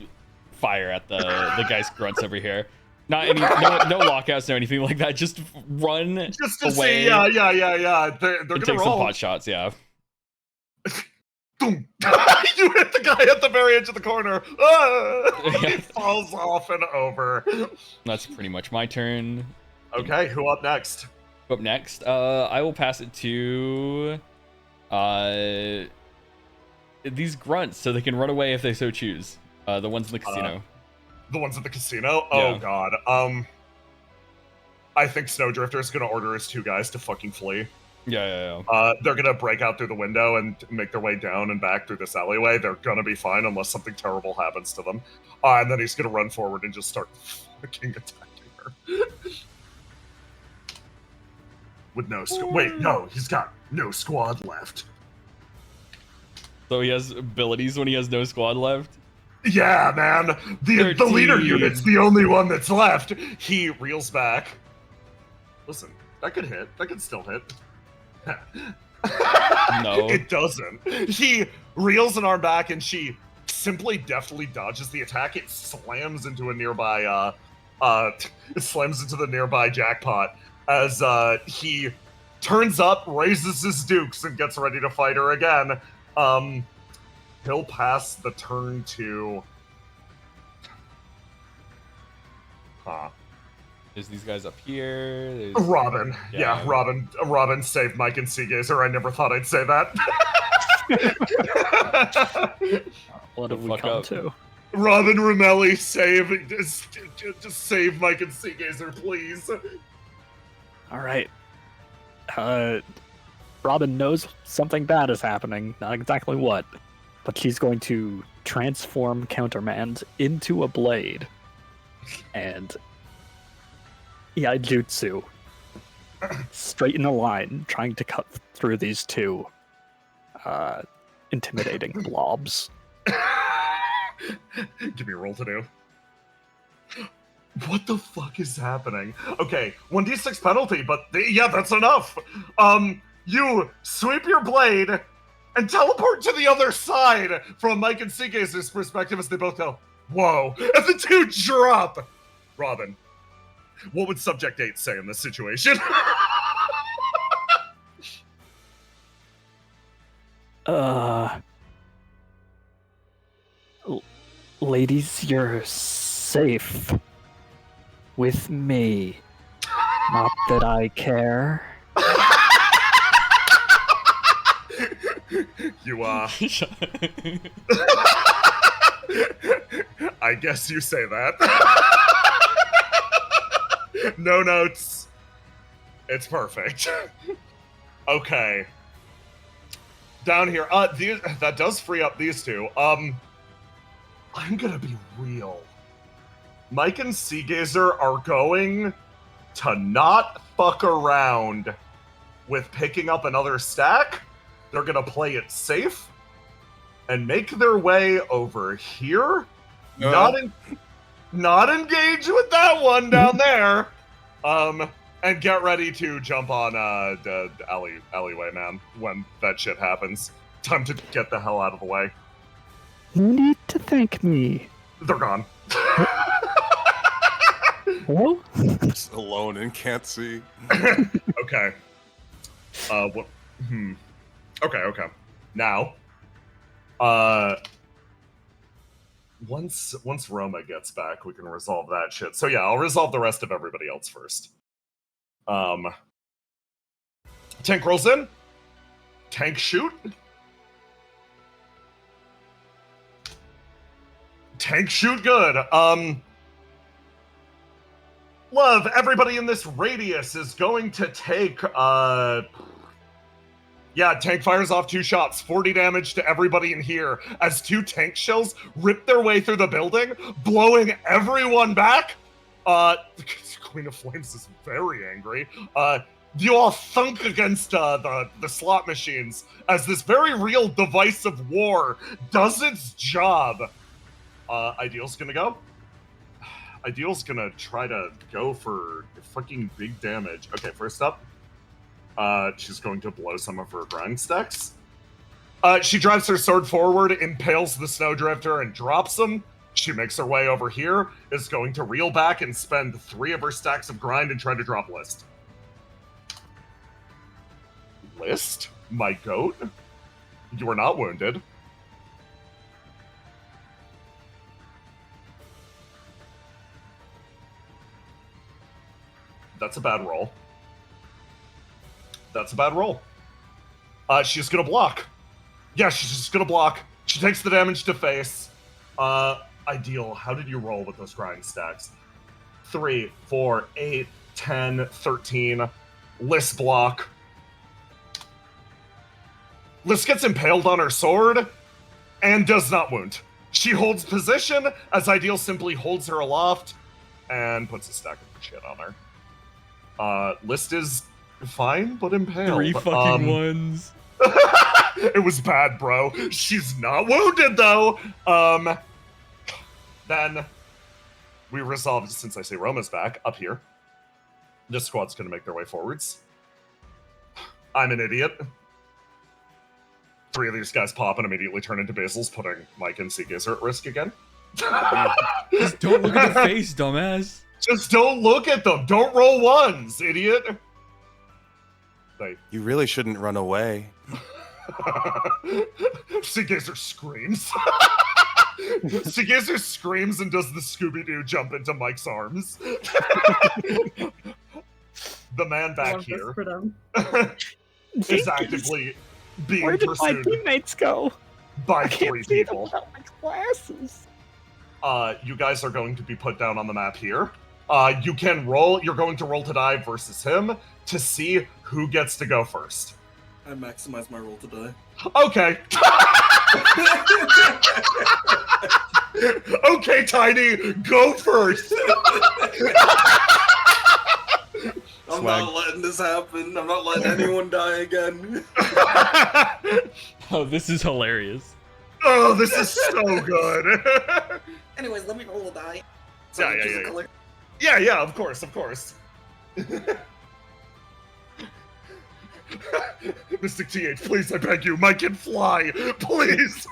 fire at the Geist grunts over here. Not any no lockouts or anything like that. Just run just to away. See, yeah. They're gonna take roll. some pot shots. Yeah. You hit the guy at the very edge of the corner. He falls off and over. That's pretty much my turn. Okay, who up next? Up next, I will pass it to these grunts so they can run away if they so choose. The ones in the casino. The ones at the casino? Oh, Yeah. God. I think Snowdrifter is going to order his 2 guys to fucking flee. Yeah. They're going to break out through the window and make their way down and back through this alleyway. They're going to be fine unless something terrible happens to them. And then he's going to run forward and just start fucking attacking her. With no wait, no, he's got no squad left. So he has abilities when he has no squad left? Yeah, man. The leader unit's the only one that's left. He reels back. Listen, that could hit. That could still hit. No. It doesn't. He reels an arm back and she simply deftly dodges the attack. It slams into a nearby it slams into the nearby jackpot as he turns up, raises his dukes, and gets ready to fight her again. He'll pass the turn to There's these guys up here. There's... Robin. Yeah, Robin saved Mike and Seagazer. I never thought I'd say that. What have we come to? Robin Romelli, just save Mike and Seagazer, please. All right. Robin knows something bad is happening, not exactly what, but she's going to transform Countermand into a blade and Yaijutsu straight in a line, trying to cut through these 2 intimidating blobs. Give me a roll to do. What the fuck is happening? Okay, 1d6 penalty, but yeah, that's enough. You sweep your blade and teleport to the other side from Mike and Seagazer's perspective as they both go, whoa, and the 2 drop. Robin, what would Subject 8 say in this situation? Ladies, you're safe with me. Not that I care. You I guess you say that. No notes. It's perfect. Okay. Down here. That does free up these 2. I'm gonna be real. Mike and Seagazer are going to not fuck around with picking up another stack. They're gonna play it safe and make their way over here. Not engage with that one down there. And get ready to jump on the alleyway, man, when that shit happens. Time to get the hell out of the way. You need to thank me. They're gone. Hello? Just alone and can't see. Okay. What? Okay. Now, once Roma gets back, we can resolve that shit. So yeah, I'll resolve the rest of everybody else first. Tank rolls in. Tank shoot. Tank shoot good. Love, everybody in this radius is going to take, tank fires off 2 shots, 40 damage to everybody in here, as 2 tank shells rip their way through the building, blowing everyone back. Queen of Flames is very angry. You all thunk against the slot machines, as this very real device of war does its job. Ideal's gonna go. Ideal's gonna try to go for fucking big damage. Okay, first up, she's going to blow some of her grind stacks. She drives her sword forward, impales the Snowdrifter, and drops him. She makes her way over here, is going to reel back and spend 3 of her stacks of grind and try to drop List. List? My goat? You are not wounded. That's a bad roll. That's a bad roll. She's gonna block. Yeah, she's just gonna block. She takes the damage to face. Ideal, how did you roll with those grind stacks? 3, 4, 8, 10, 13. List block. List gets impaled on her sword and does not wound. She holds position as Ideal simply holds her aloft and puts a stack of shit on her. List is fine, but impaled. 3 fucking ones. It was bad, bro. She's not wounded, though. Then we resolved, since I say Roma's back, up here. This squad's gonna make their way forwards. I'm an idiot. 3 of these guys pop and immediately turn into Basils, putting Mike and Seagazer at risk again. Just don't look at the face, dumbass. Just don't look at them. Don't roll ones, idiot. You really shouldn't run away. Seagazer screams. Seagazer screams and does the Scooby-Doo jump into Mike's arms. The man back here is actively being Where did my pursued teammates go? by I 3 can't see them people. without my glasses. You guys are going to be put down on the map here. You can roll. You're going to roll to die versus him to see who gets to go first. I maximize my roll to die. Okay. Okay, Tiny, go first. I'm not letting this happen. I'm not letting anyone die again. Oh, this is hilarious. Oh, this is so good. Anyways, let me roll a die. Yeah, of course. Mystic TH, please, I beg you, Mike can fly, please.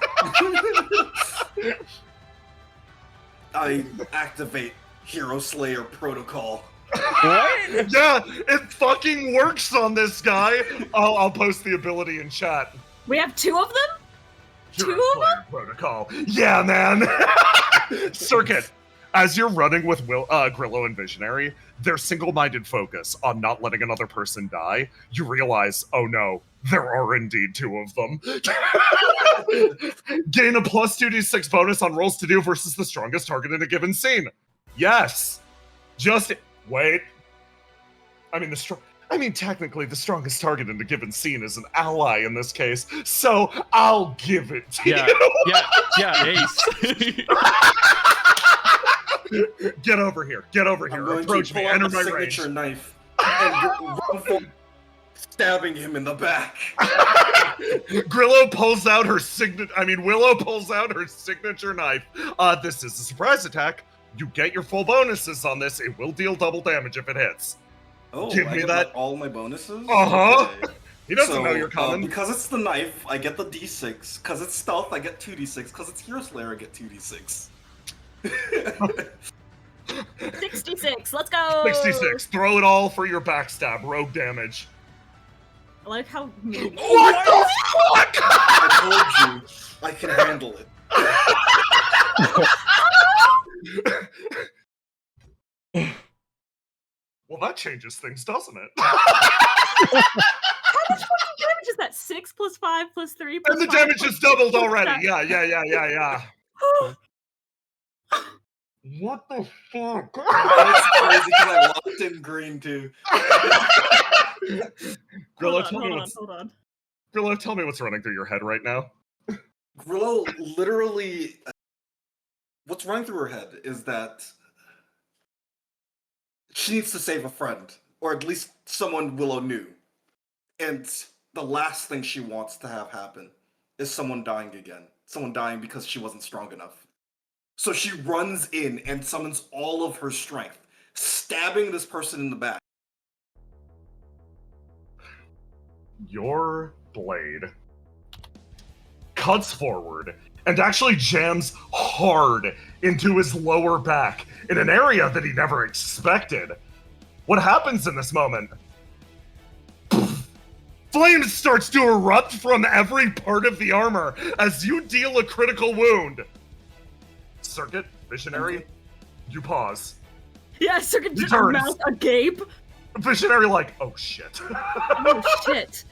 I activate Hero Slayer Protocol. What? Yeah, it fucking works on this guy. I'll post the ability in chat. We have 2 of them? Hero 2 of Slayer them? Protocol. Yeah, man. Circuit. As you're running with Grillo and Visionary, their single-minded focus on not letting another person die, you realize, oh no, there are indeed 2 of them. Gain a plus 2d6 bonus on rolls to do versus the strongest target in a given scene. Yes. Just wait. I mean, I mean, technically, the strongest target in a given scene is an ally in this case, so I'll give it to you. Ace. Get over here. Get over here. I'm going Approach to me. pull out Enter the my signature range. knife and run for stabbing him in the back. Willow pulls out her signature knife. This is a surprise attack. You get your full bonuses on this. It will deal double damage if it hits. Oh, Give I me get that. all my bonuses? Uh-huh. Okay. He doesn't know you're coming. Because it's the knife, I get the d6. Because it's stealth, I get 2d6. Because it's Hero Slayer, I get 2d6. 66. Let's go. 66. Throw it all for your backstab. Rogue damage. I like how. What the fuck? I told you, I can handle it. Well, that changes things, doesn't it? How much fucking damage is that? 6 plus 5 plus 3 plus And the 5 damage plus is doubled 6 plus already. that. Yeah. What the fuck? It's crazy because I locked in green too. Grillo, Hold on. Grillo, tell me what's running through your head right now. Grillo literally, what's running through her head is that she needs to save a friend, or at least someone Willow knew. And the last thing she wants to have happen is someone dying again. Someone dying because she wasn't strong enough. So she runs in and summons all of her strength, stabbing this person in the back. Your blade cuts forward and actually jams hard into his lower back in an area that he never expected. What happens in this moment? Flame starts to erupt from every part of the armor as you deal a critical wound. Circuit, Visionary, you pause. Yeah, Circuit just turns. mouth agape. Visionary like, oh shit. Oh shit.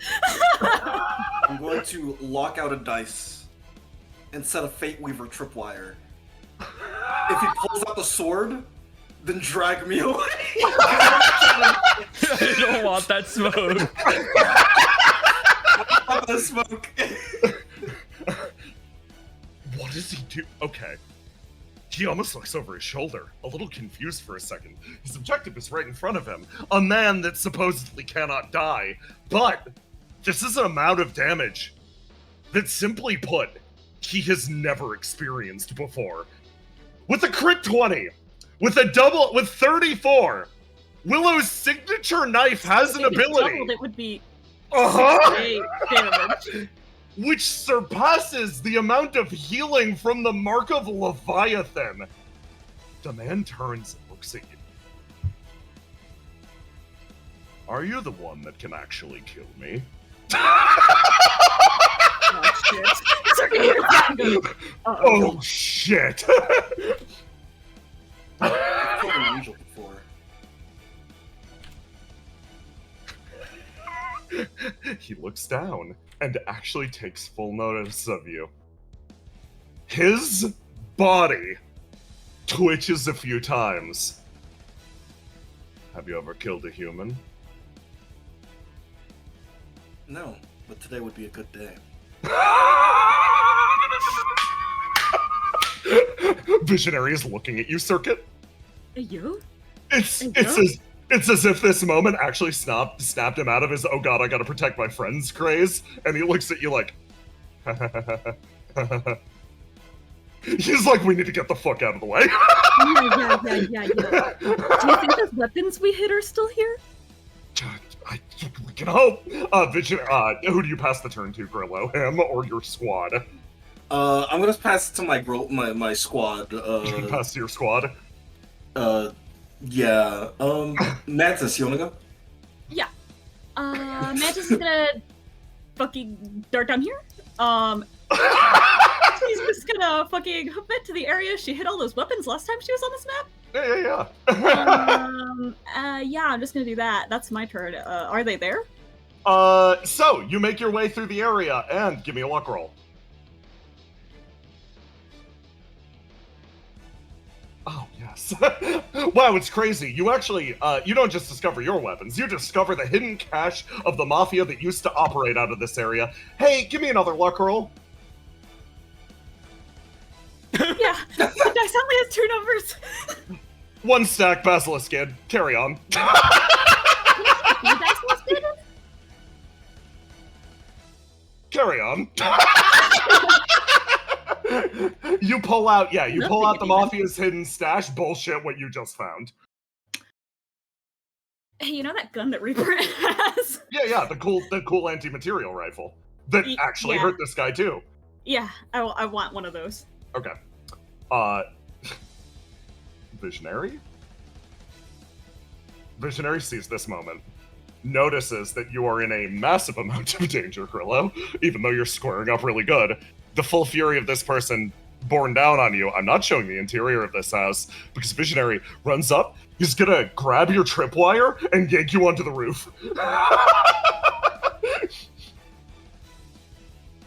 I'm going to lock out a dice and set a Fate Weaver tripwire. If he pulls out the sword, then drag me away. I don't want that smoke. I want the smoke. What does he do? Okay. He almost looks over his shoulder, a little confused for a second. His objective is right in front of him, a man that supposedly cannot die. But this is an amount of damage that, simply put, he has never experienced before. With a crit 20, with a double, with 34, Willow's signature knife has an If it ability. doubled, it would be Uh-huh. 68 damage. Which surpasses the amount of healing from the Mark of Leviathan. The man turns and looks at you. Are you the one that can actually kill me? Oh shit. Circuit hears that and goes, Oh shit! I've killed an angel before. He looks down and actually takes full notice of you. His body twitches a few times. Have you ever killed a human? No, but today would be a good day. Visionary is looking at you, Circuit. Hey, you? It's as if this moment actually snapped him out of his "oh god, I gotta protect my friends" craze, and he looks at you like, he's like, we need to get the fuck out of the way. Yeah. Do you think those weapons we hit are still here? We can hope. Who do you pass the turn to, Grillo? Him or your squad? I'm gonna pass it to my squad. You can pass to your squad. Yeah. Mantis, you wanna go? Yeah. Mantis is gonna fucking dart down here. She's just gonna fucking hoof it to the area she hit all those weapons last time she was on this map. Yeah. Yeah, I'm just gonna do that. That's my turn. Are they there? So you make your way through the area and give me a luck roll. Oh yeah. Yes. Wow, it's crazy. You actually, you don't just discover your weapons. You discover the hidden cache of the Mafia that used to operate out of this area. Hey, give me another luck roll. Yeah, the dice only has 2 numbers. 1 stack, Basilisk Kid. Carry on. Carry on. You pull out, you pull out the Mafia's hidden stash. Bullshit what you just found. Hey, you know that gun that Reaper has? Yeah, the cool anti-material rifle that actually hurt this guy too. Yeah, I want one of those. Okay. Visionary? Visionary sees this moment, notices that you are in a massive amount of danger, Grillo, even though you're squaring up really good. The full fury of this person borne down on you. I'm not showing the interior of this house, because Visionary runs up, he's gonna grab your tripwire and yank you onto the roof.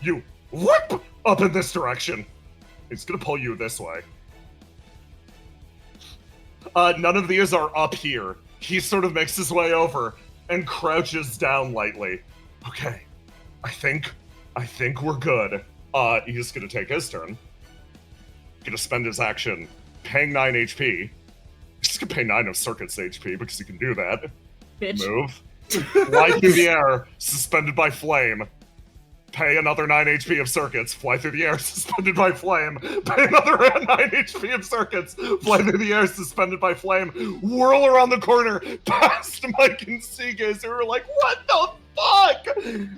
You whip up in this direction. He's gonna pull you this way. None of these are up here. He sort of makes his way over and crouches down lightly. Okay, I think we're good. He's gonna take his turn. Gonna spend his action paying 9 HP. He's gonna pay 9 of Circuit's HP because he can do that. Bitch. Move. Fly through the air, suspended by flame. Pay another 9 HP of Circuits, fly through the air, suspended by flame. Pay another 9 HP of Circuits, fly through the air, suspended by flame. Whirl around the corner, past Mike and Seagaz, who are like, what the fuck?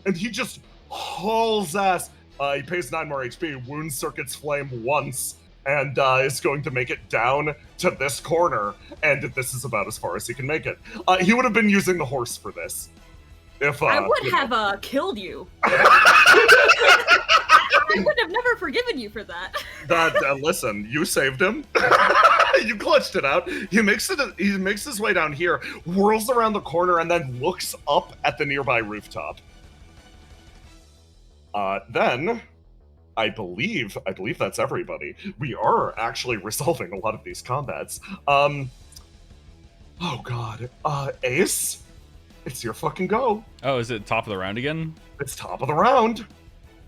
And he just hauls ass. He pays 9 more HP, wounds Circuit's flame once, and is going to make it down to this corner. And this is about as far as he can make it. He would have been using the horse for this. If, I would have killed you. I would have never forgiven you for that. Listen, you saved him. You clutched it out. He makes his way down here, whirls around the corner, and then looks up at the nearby rooftop. Then, I believe that's everybody. We are actually resolving a lot of these combats. Oh god. Ace? It's your fucking go. Oh, is it top of the round again? It's top of the round.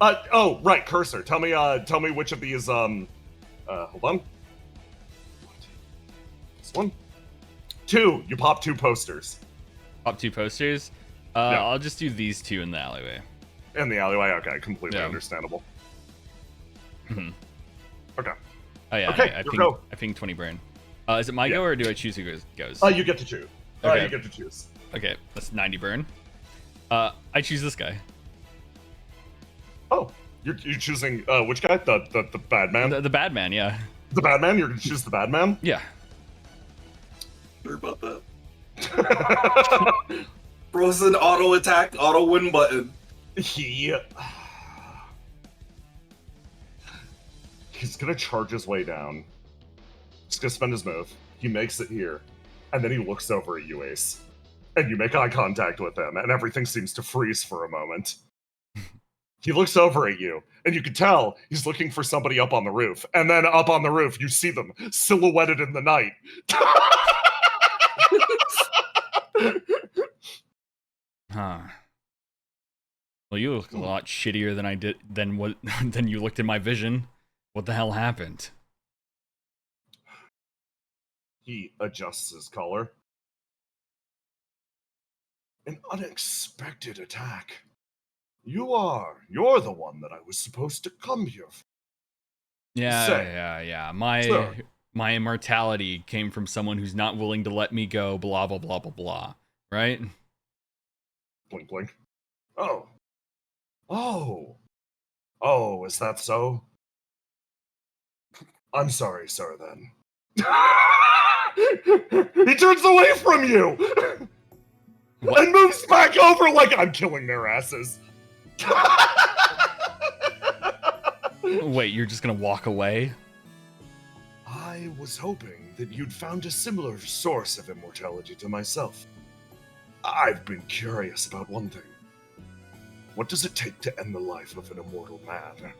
Oh, right, Cursor. Tell me which of these, hold on. This one. 2. You pop 2 posters. Pop 2 posters? Yeah. I'll just do these 2 in the alleyway. In the alleyway? Okay, completely understandable. Mm-hmm. Okay. Oh yeah, okay, I pinged 20 burn. Is it my go, or do I choose who goes? You get to choose. Okay. You get to choose. Okay, that's 90 burn. I choose this guy. Oh, you're choosing which guy? The bad man? The bad man, yeah. The bad man? You're gonna choose the bad man? Yeah. Sure about that. Bro's an auto attack, auto win button. He's gonna charge his way down. He's gonna spend his move. He makes it here. And then he looks over at you, Ace. And you make eye contact with him, and everything seems to freeze for a moment. He looks over at you, and you can tell he's looking for somebody up on the roof. And then up on the roof, you see them silhouetted in the night. Huh. Well, you look a lot shittier than I did than you looked in my vision. What the hell happened? He adjusts his color. An unexpected attack. You're the one that I was supposed to come here for. Yeah. My immortality came from someone who's not willing to let me go, blah, blah, blah, blah, blah. Right? Blink, blink. Oh, is that so? I'm sorry, sir, then. He turns away from you! What? And moves back over like I'm killing their asses. Wait, you're just gonna walk away? I was hoping that you'd found a similar source of immortality to myself. I've been curious about one thing. What does it take to end the life of an immortal man?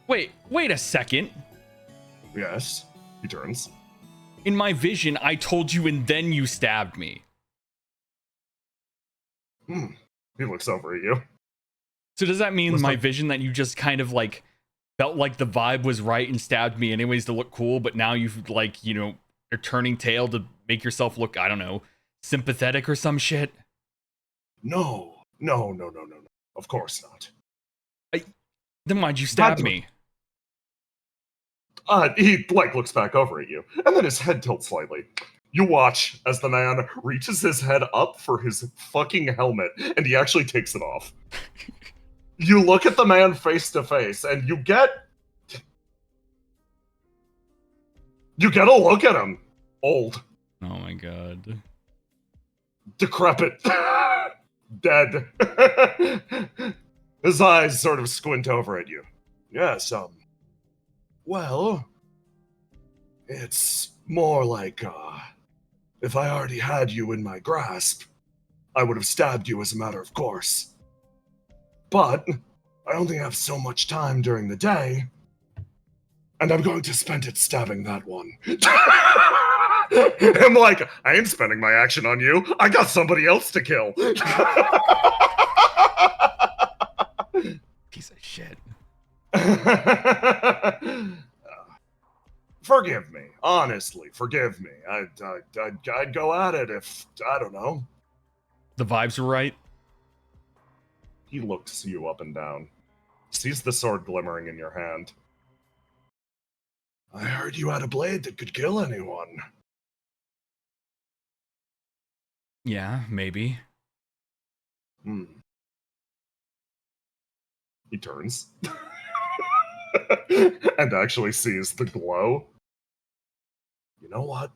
Wait a second. Yes, he turns. In my vision, I told you and then you stabbed me. He looks over at you. So does that mean Looks my like- vision that you just kind of like felt like the vibe was right and stabbed me anyways to look cool, but now you've like, you know, you're turning tail to make yourself look, I don't know, sympathetic or some shit? No. Of course not. Then why'd you stab to- me? He looks back over at you, and then his head tilts slightly. You watch as the man reaches his head up for his fucking helmet, and he actually takes it off. You look at the man face to face, and you get a look at him. Old. Oh my god. Decrepit. Dead. His eyes sort of squint over at you. Yes, well, it's more like, if I already had you in my grasp, I would have stabbed you as a matter of course. But I only have so much time during the day, and I'm going to spend it stabbing that one. I'm like, I ain't spending my action on you. I got somebody else to kill. Piece of shit. Forgive me. Honestly, forgive me. I'd go at it if, I don't know. The vibes were right? He looks you up and down. Sees the sword glimmering in your hand. I heard you had a blade that could kill anyone. Yeah, maybe. He turns. And actually sees the glow. You know what?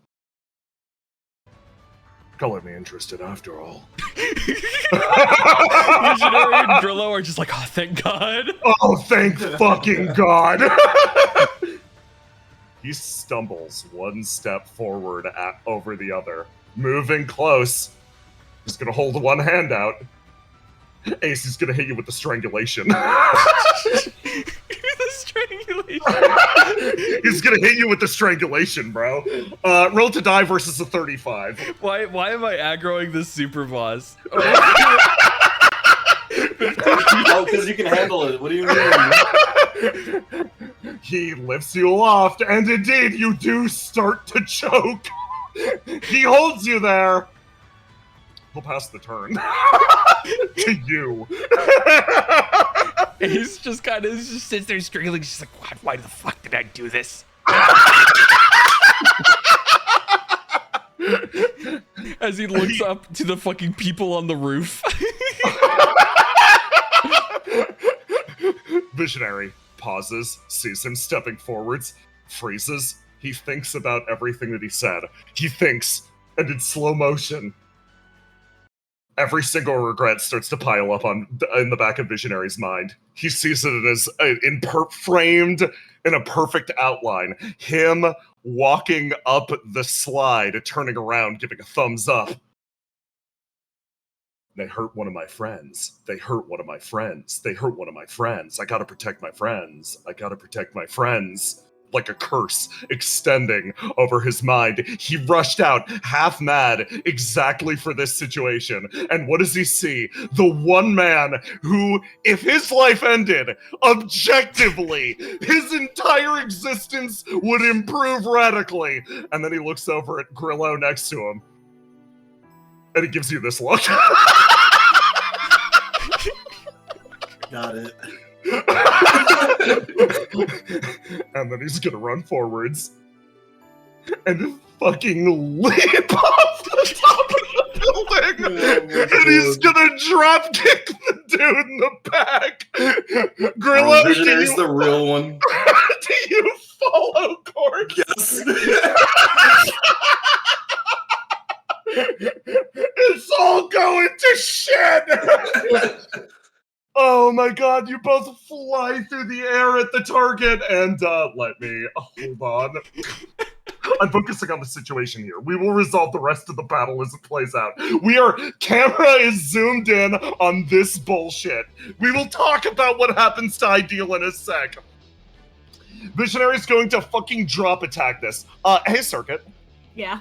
Color me interested after all. Visionary and Grillo are just like, oh, thank God. Oh, thank fucking God. He stumbles one step forward over the other, moving close. He's gonna hold one hand out. Ace is gonna hit you with the strangulation. The strangulation. He's gonna hit you with the strangulation, bro. Roll to die versus a 35. Why am I aggroing this super boss? Oh, because you can handle it. What do you mean? He lifts you aloft, and indeed, you do start to choke. He holds you there. He'll pass the turn to you. And he's just kind of just sits there struggling. She's like, why the fuck did I do this? As he looks up to the fucking people on the roof. Visionary pauses, sees him stepping forwards, freezes. He thinks about everything that he said. He thinks, and in slow motion, every single regret starts to pile up in the back of Visionary's mind. He sees it as framed in a perfect outline. Him walking up the slide, turning around, giving a thumbs up. They hurt one of my friends. They hurt one of my friends. They hurt one of my friends. I gotta protect my friends. I gotta protect my friends. Like a curse extending over his mind. He rushed out, half mad, exactly for this situation. And what does he see? The one man who, if his life ended, objectively, his entire existence would improve radically. And then he looks over at Grillo next to him. And he gives you this look. Got it. And then he's gonna run forwards and fucking leap off the top of the building, and he's gonna drop kick the dude in the back. Grillo, Visionary's the real one. do you follow Corpse? Yes. It's all going to shit. Oh my god, you both fly through the air at the target, and let me hold on. I'm focusing on the situation here. We will resolve the rest of the battle as it plays out. Camera is zoomed in on this bullshit. We will talk about what happens to Ideal in a sec. Visionary's going to fucking drop attack this. Hey, Circuit. Yeah.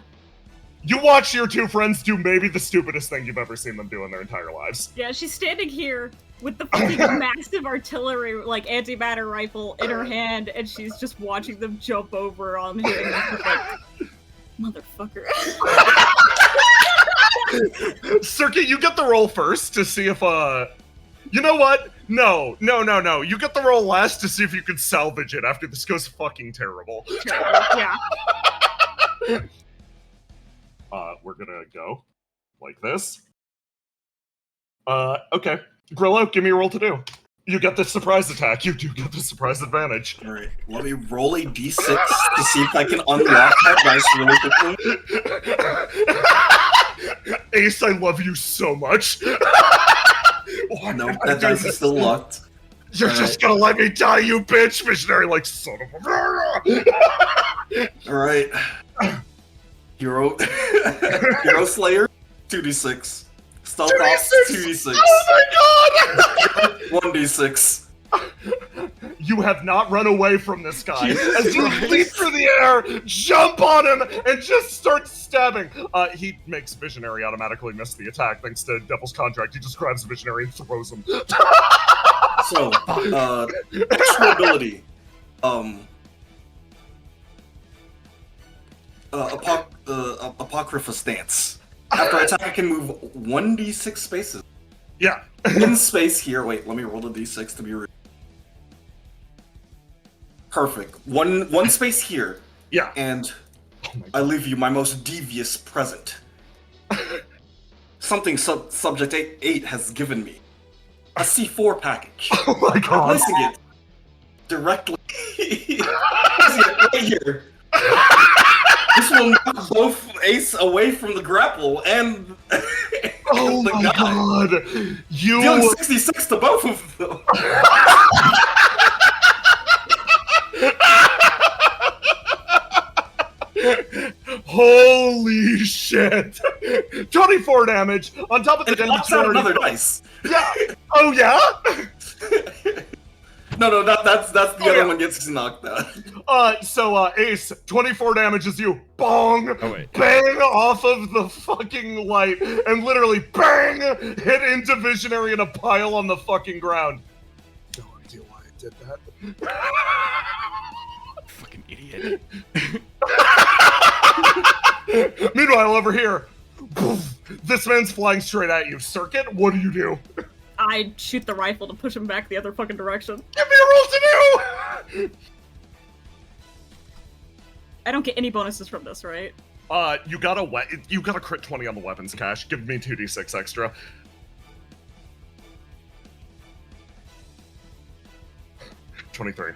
You watch your two friends do maybe the stupidest thing you've ever seen them do in their entire lives. Yeah, she's standing here with the fucking massive artillery, like, antimatter rifle in her hand, and she's just watching them jump over on him. And she's like, motherfucker. Circuit, you get the roll first to see if, you know what? No. You get the roll last to see if you can salvage it after this goes fucking terrible. Yeah. We're gonna go like this. Okay. Grillo, give me a roll to do. You get the surprise attack. You do get the surprise advantage. Alright, let me roll a d6 to see if I can unlock that dice really quickly. Ace, I love you so much. No, that dice is still locked. You're just gonna let me die, you bitch! Visionary, like, son of a... Alright. Hero Slayer, 2d6. Stealth Ops, 2d6. Oh my god! 1d6. You have not run away from this guy. As you leap through the air, jump on him, and just start stabbing. He makes Visionary automatically miss the attack thanks to Devil's Contract. He just grabs Visionary and throws him. So, extra ability. Apocrypha Stance. After attack, I can move 1d6 spaces. Yeah. One space here. Wait, let me roll the d6 to be real. Perfect. One space here. Yeah. And I leave you my most devious present. Something Subject 8 has given me. A C4 package. Oh my god. Placing it directly. Placing it right here. This will knock both Ace away from the grapple and oh the my guy. god. You dealing 66 to both of them. Holy shit! 24 damage on top of the damage. Knocks out another dice. Yeah. Oh yeah. No, that's the other one gets knocked out. So Ace, 24 damage is you. Bong. Oh, wait. Bang off of the fucking light, and literally bang hit into Visionary in a pile on the fucking ground. No idea why I did that. Fucking idiot. Meanwhile, over here, this man's flying straight at you. Circuit, what do you do? I shoot the rifle to push him back the other fucking direction. Give me a roll to do! I don't get any bonuses from this, right? You got a crit 20 on the weapons cache. Give me 2d6 extra. $23.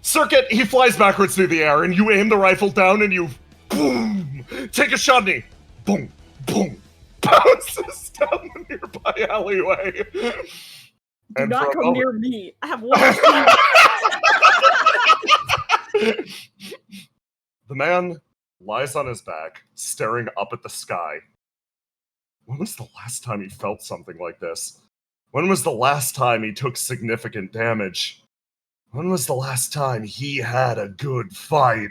Circuit, he flies backwards through the air, and you aim the rifle down, and you boom! Take a shot, and he boom, boom, bounces down the nearby alleyway. Do not come near me. I have one. The man lies on his back, staring up at the sky. When was the last time he felt something like this? When was the last time he took significant damage? When was the last time he had a good fight?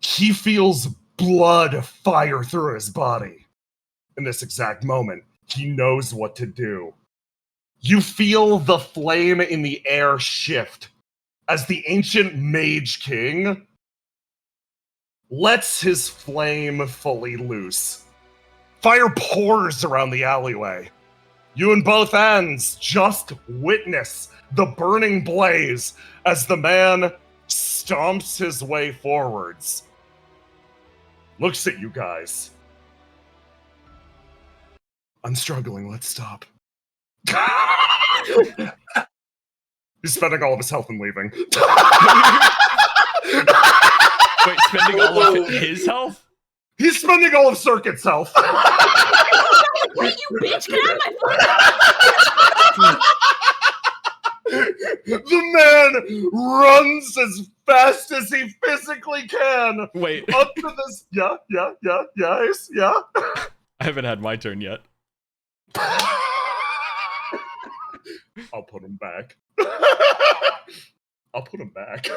He feels blood fire through his body. In this exact moment, he knows what to do. You feel the flame in the air shift as the ancient Mage King lets his flame fully loose. Fire pours around the alleyway. You in both ends just witness the burning blaze as the man stomps his way forwards. Looks at you guys. I'm struggling, let's stop. He's spending all of his health and leaving. Wait, spending all of his health? He's spending all of Circuit's health. Wait, you bitch, get out of my The man runs as fast as he physically can. Wait. Up to this. Yeah. I haven't had my turn yet. I'll put him back. I'll put him back.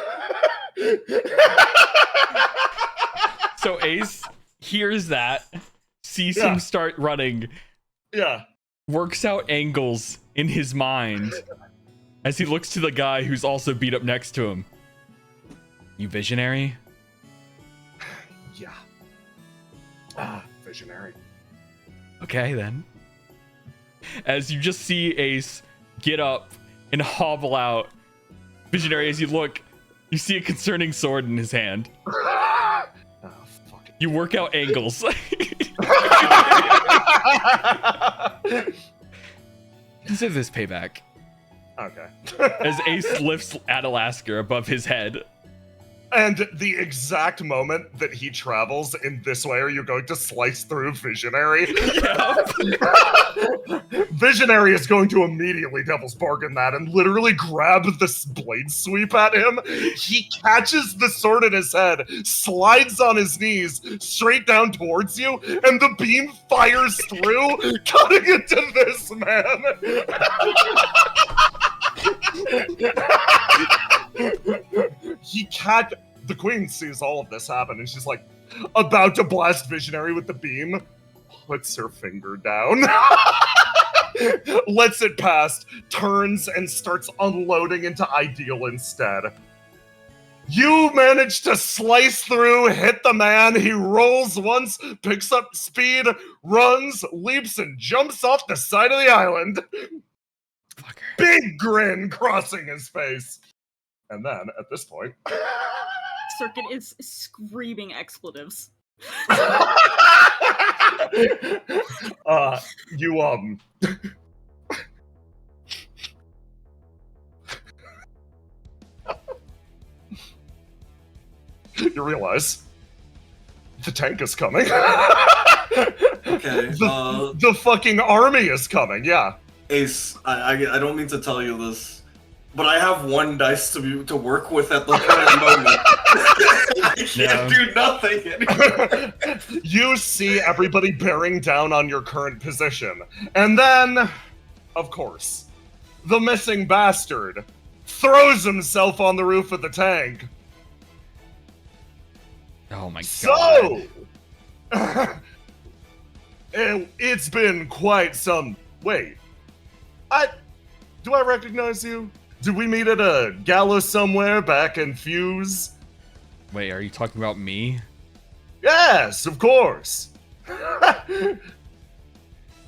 So Ace hears that, sees him start running. Yeah. Works out angles in his mind as he looks to the guy who's also beat up next to him. You visionary? Yeah. Visionary. Okay, then. As you just see Ace get up and hobble out. Visionary, as you look, you see a concerning sword in his hand. Oh, fuck it. You work out angles. Consider this payback. Okay. As Ace lifts Adalasker above his head. And the exact moment that he travels in this way, are you going to slice through Visionary? Yeah. Visionary is going to immediately Devil's Bargain that and literally grab this blade sweep at him. He catches the sword in his head, slides on his knees straight down towards you, and the beam fires through, cutting into this man. The queen sees all of this happen, and she's like about to blast Visionary with the beam, puts her finger down, lets it pass, turns and starts unloading into Ideal instead. You manage to slice through, hit the man, he rolls once, picks up speed, runs, leaps, and jumps off the side of the island. Fucker. Big grin crossing his face. And then, at this point... Circuit is screaming expletives. You realize the tank is coming. Okay. The fucking army is coming, yeah. Ace, I don't mean to tell you this, but I have one dice to work with at the current moment. I can't do nothing anymore. You see everybody bearing down on your current position. And then, of course, the missing bastard throws himself on the roof of the tank. Oh my god. So, it's been quite some... Wait. Do I recognize you? Did we meet at a gala somewhere back in Fuse? Wait, are you talking about me? Yes, of course.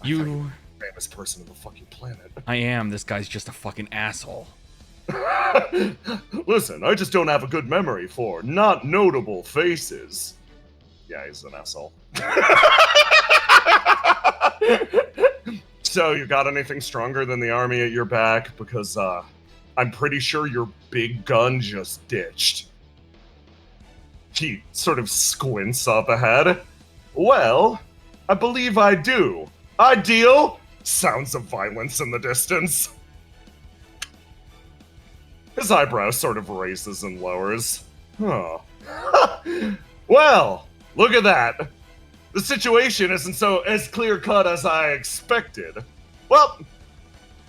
You... famous person on the fucking planet. I am. This guy's just a fucking asshole. Listen, I just don't have a good memory for not notable faces. Yeah, he's an asshole. So, you got anything stronger than the army at your back? Because, I'm pretty sure your big gun just ditched. He sort of squints up ahead. Well, I believe I do. Ideal? Sounds of violence in the distance. His eyebrow sort of raises and lowers. Huh. Well, look at that. The situation isn't so as clear-cut as I expected. Well,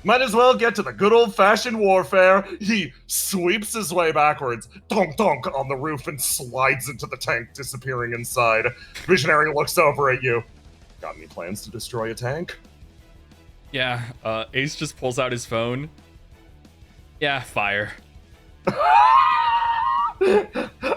might as well get to the good old-fashioned warfare. He sweeps his way backwards, donk on the roof, and slides into the tank, disappearing inside. Visionary looks over at you. Got any plans to destroy a tank? Yeah, Ace just pulls out his phone. Yeah, fire.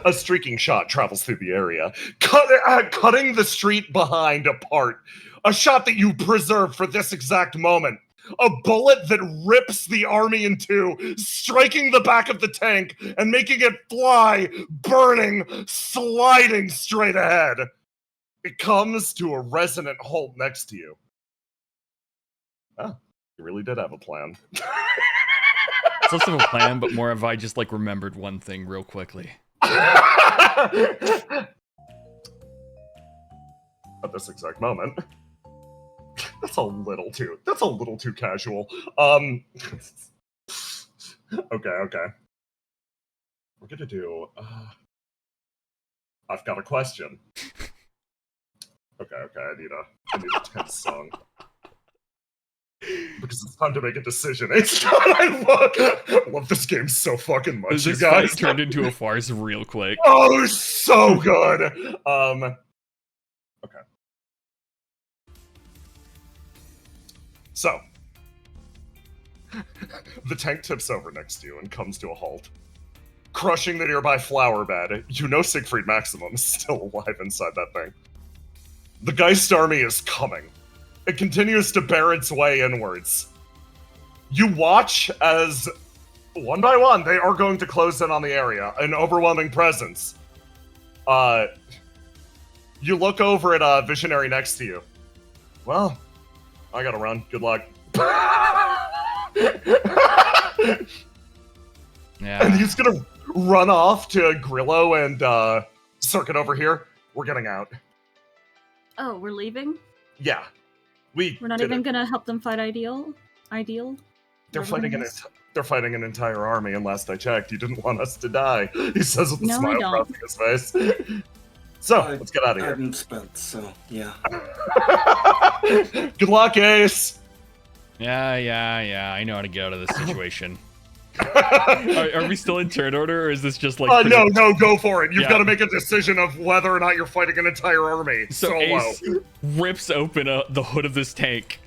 A streaking shot travels through the area, cutting the street behind apart. A shot that you preserved for this exact moment. A bullet that rips the army in two, striking the back of the tank and making it fly, burning, sliding straight ahead. It comes to a resonant halt next to you. Oh, you really did have a plan. It's less of a plan, but more of I just like remembered one thing real quickly. At this exact moment. That's a little too casual. Okay. We're gonna do, I've got a question. Okay, I need a tense song. Because it's time to make a decision. It's time. I love this game so fucking much, This you guys. fight turned into a farce real quick. Oh, so good. Okay. So, the tank tips over next to you and comes to a halt. Crushing the nearby flower bed, you know Siegfried Maximum is still alive inside that thing. The Geist army is coming. It continues to bear its way inwards. You watch as, one by one, they are going to close in on the area. An overwhelming presence. You look over at a visionary next to you. Well, I gotta run. Good luck. Yeah. And he's gonna run off to Grillo and Circuit over here. We're getting out. Oh, we're leaving? Yeah. We're not even gonna help them fight Ideal? They're fighting an entire army, and last I checked, you didn't want us to die. He says with a No, I smile don't. crossing his face. So, let's get out of here. I'm spent, so yeah. Good luck, Ace! Yeah, I know how to get out of this situation. Are we still in turn order, or is this just like... No, go for it. You've Yeah. got to make a decision of whether or not you're fighting an entire army. So Solo. Ace rips open the hood of this tank.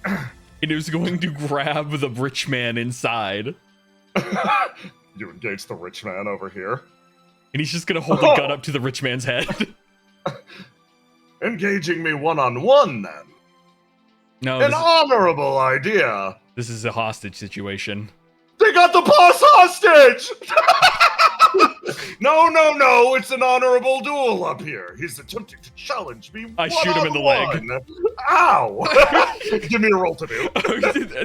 And is going to grab the rich man inside. You engage the rich man over here. And he's just gonna hold a gun up to the rich man's head. Engaging me one-on-one, then. No, An honorable idea. this is a hostage situation. They got the boss hostage! No, it's an honorable duel up here. He's attempting to challenge me. I shoot him in the leg. Ow! Give me a roll to do.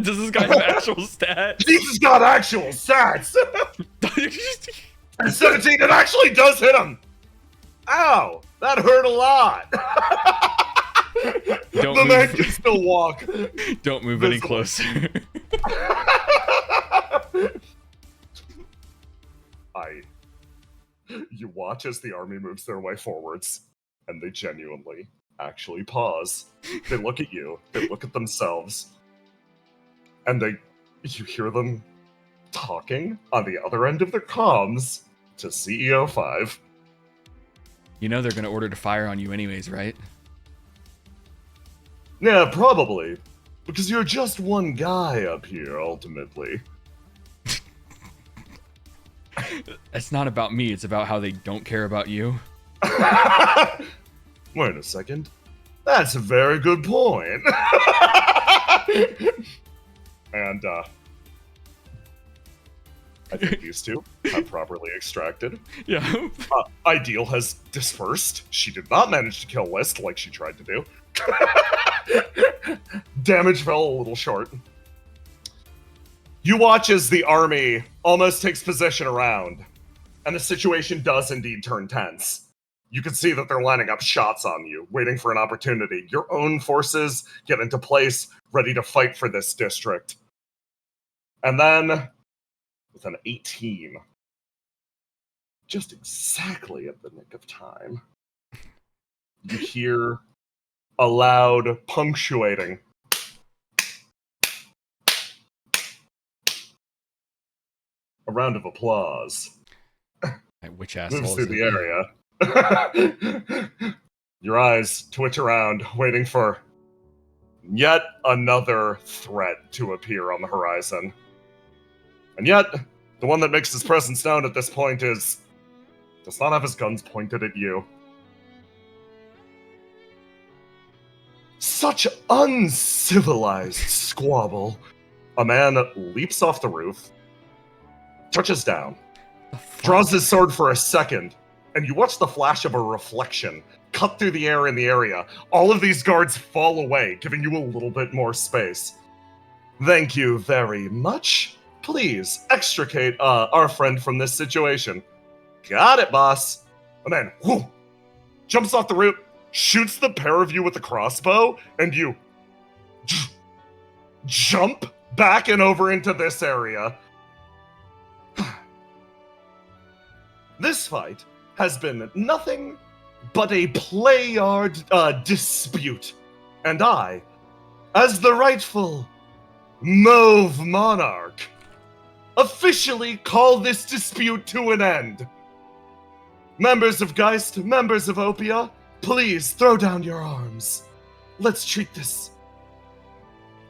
Does this guy have actual stats? He's got actual stats. 17, it actually does hit him. Ow, that hurt a lot. Don't the man move. can still walk. Don't move any closer. You watch as the army moves their way forwards, and they genuinely actually pause. They look at you, they look at themselves, and you hear them talking on the other end of their comms to CEO 5. You know they're gonna order to fire on you anyways, right? Yeah, probably. Because you're just one guy up here, ultimately. It's not about me, it's about how they don't care about you. Wait a second. That's a very good point. And, I think these two have properly extracted. Yeah. Ideal has dispersed. She did not manage to kill List like she tried to do. Damage fell a little short. You watch as the army almost takes position around, and the situation does indeed turn tense. You can see that they're lining up shots on you, waiting for an opportunity. Your own forces get into place, ready to fight for this district. And then, with an 18, just exactly at the nick of time, you hear a loud punctuating. A round of applause. Which asshole Moves is through it? the area. Your eyes twitch around, waiting for yet another threat to appear on the horizon. And yet, the one that makes his presence known at this point does not have his guns pointed at you. Such uncivilized squabble. A man leaps off the roof, touches down, draws his sword for a second, and you watch the flash of a reflection cut through the air in the area. All of these guards fall away, giving you a little bit more space. Thank you very much. Please extricate our friend from this situation. Got it, boss. And then, whoo, jumps off the roof, shoots the pair of you with the crossbow, and you jump back and over into this area. This fight has been nothing but a play yard dispute, and I, as the rightful Mauve Monarch, officially call this dispute to an end. Members of GEIST, members of Opia, please throw down your arms. Let's treat this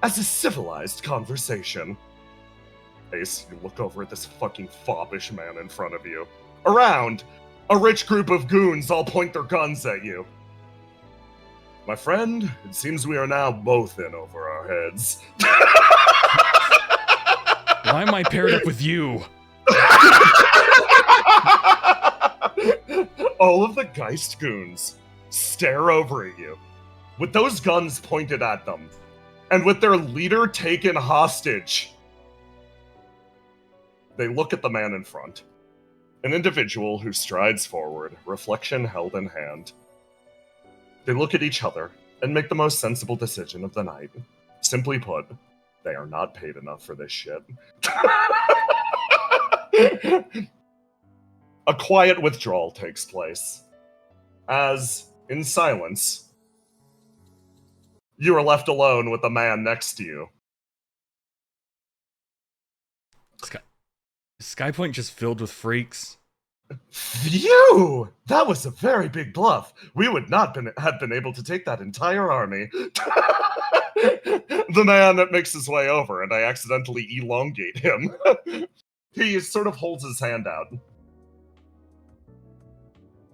as a civilized conversation. Ace, you look over at this fucking foppish man in front of you. Around, a rich group of goons all point their guns at you. My friend, it seems we are now both in over our heads. Why am I paired up with you? All of the Geist goons stare over at you, with those guns pointed at them, and with their leader taken hostage. They look at the man in front, an individual who strides forward, reflection held in hand. They look at each other and make the most sensible decision of the night. Simply put, they are not paid enough for this shit. A quiet withdrawal takes place, as, in silence, you are left alone with the man next to you. Skypoint just filled with freaks. Phew! That was a very big bluff. We would not have been able to take that entire army. The man that makes his way over, and I accidentally elongate him. He sort of holds his hand out.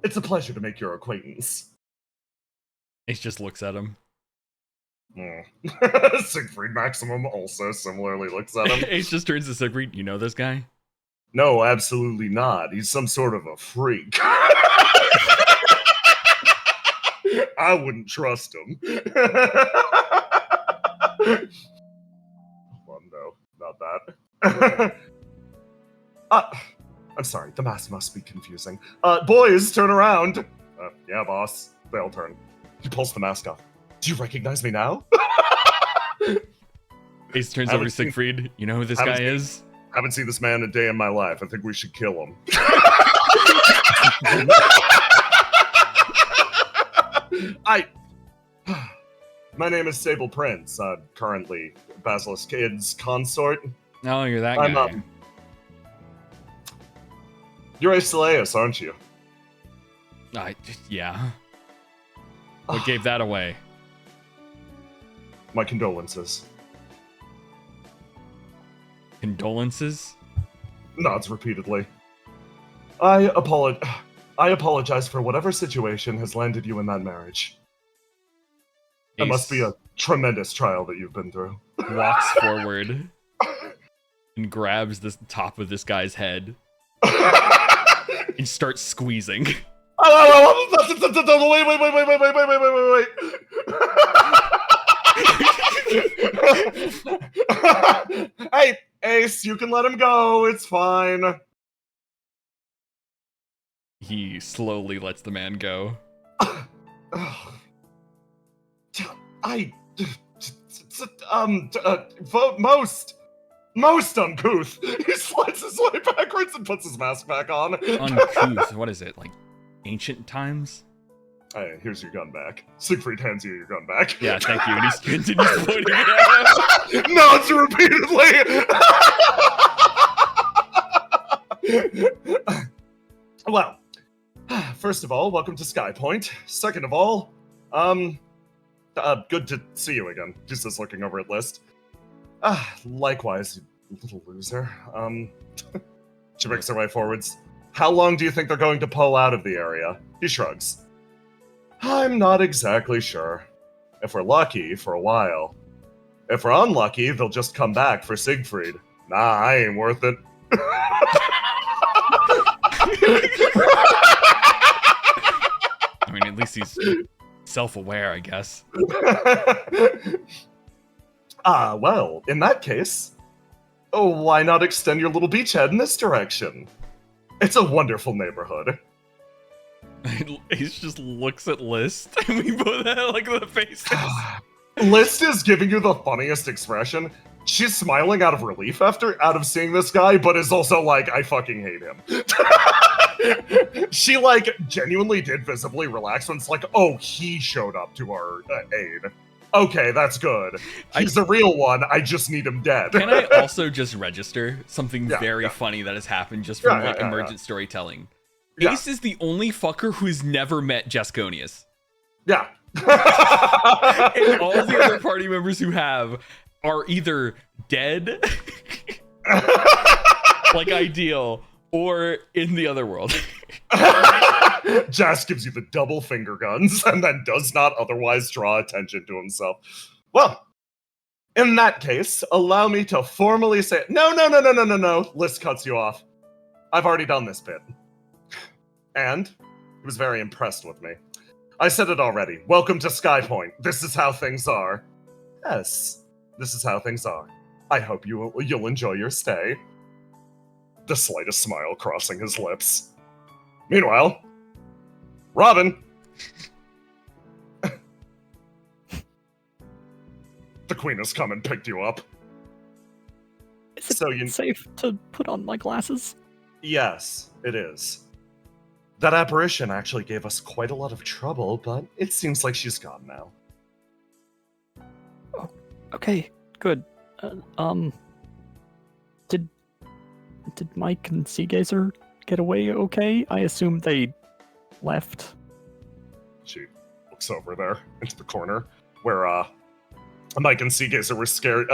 It's a pleasure to make your acquaintance. Ace just looks at him. Siegfried Maximum also similarly looks at him. Ace just turns to Siegfried. You know this guy? No, absolutely not. He's some sort of a freak. I wouldn't trust him. Well, no, not that. I'm sorry, the mask must be confusing. Boys, turn around. Yeah, boss. They all turn. He pulls the mask off. Do you recognize me now? Ace turns over to Siegfried. You know who this guy is? Haven't seen this man a day in my life. I think we should kill him. My name is Sable Prince. I'm currently Basilisk Kid's consort. No, you're that guy. You're Acelaius, aren't you? Yeah. What gave that away? My condolences. Condolences? Nods repeatedly. I apologize for whatever situation has landed you in that marriage. It must be a tremendous trial that you've been through. Walks forward and grabs the top of this guy's head and starts squeezing. Wait. Hey, Ace, you can let him go. It's fine. He slowly lets the man go. Vote most uncouth. He slides his way backwards and puts his mask back on. Uncouth? What is it, like ancient times? Hey, here's your gun back. Siegfried hands you your gun back. Yeah, thank you. And he continues pointing it out. Nods repeatedly. Well, first of all, welcome to Skypoint. Second of all, good to see you again. Just as looking over at list. Likewise, you little loser. She makes her way forwards. How long do you think they're going to pull out of the area? He shrugs. I'm not exactly sure. If we're lucky, for a while. If we're unlucky, they'll just come back for Siegfried. Nah, I ain't worth it. I mean, at least he's self-aware, I guess. Well, in that case, why not extend your little beachhead in this direction? It's a wonderful neighborhood. He just looks at List, and we both have like the faces. List is giving you the funniest expression. She's smiling out of relief out of seeing this guy, but is also like, I fucking hate him. She like genuinely did visibly relax when it's like, oh, he showed up to our aid. Okay, that's good. He's a real one. I just need him dead. Can I also just register something Yeah, very yeah. funny that has happened just from Yeah, emergent storytelling? Yeah. Ace is the only fucker who's never met Jasconius. Yeah. And all the other party members who have are either dead, like Ideal, or in the other world. Jas gives you the double finger guns and then does not otherwise draw attention to himself. Well, in that case, allow me to formally say, no. Liz cuts you off. I've already done this bit. And he was very impressed with me. I said it already. Welcome to Skypoint. This is how things are. Yes, this is how things are. I hope you'll enjoy your stay. The slightest smile crossing his lips. Meanwhile, Robin. The queen has come and picked you up. Is it So you safe to put on my glasses? Yes, it is. That apparition actually gave us quite a lot of trouble, but it seems like she's gone now. Oh, okay, good. Did Mike and Seagazer get away okay? I assume they left. She looks over there into the corner where Mike and Seagazer were scared,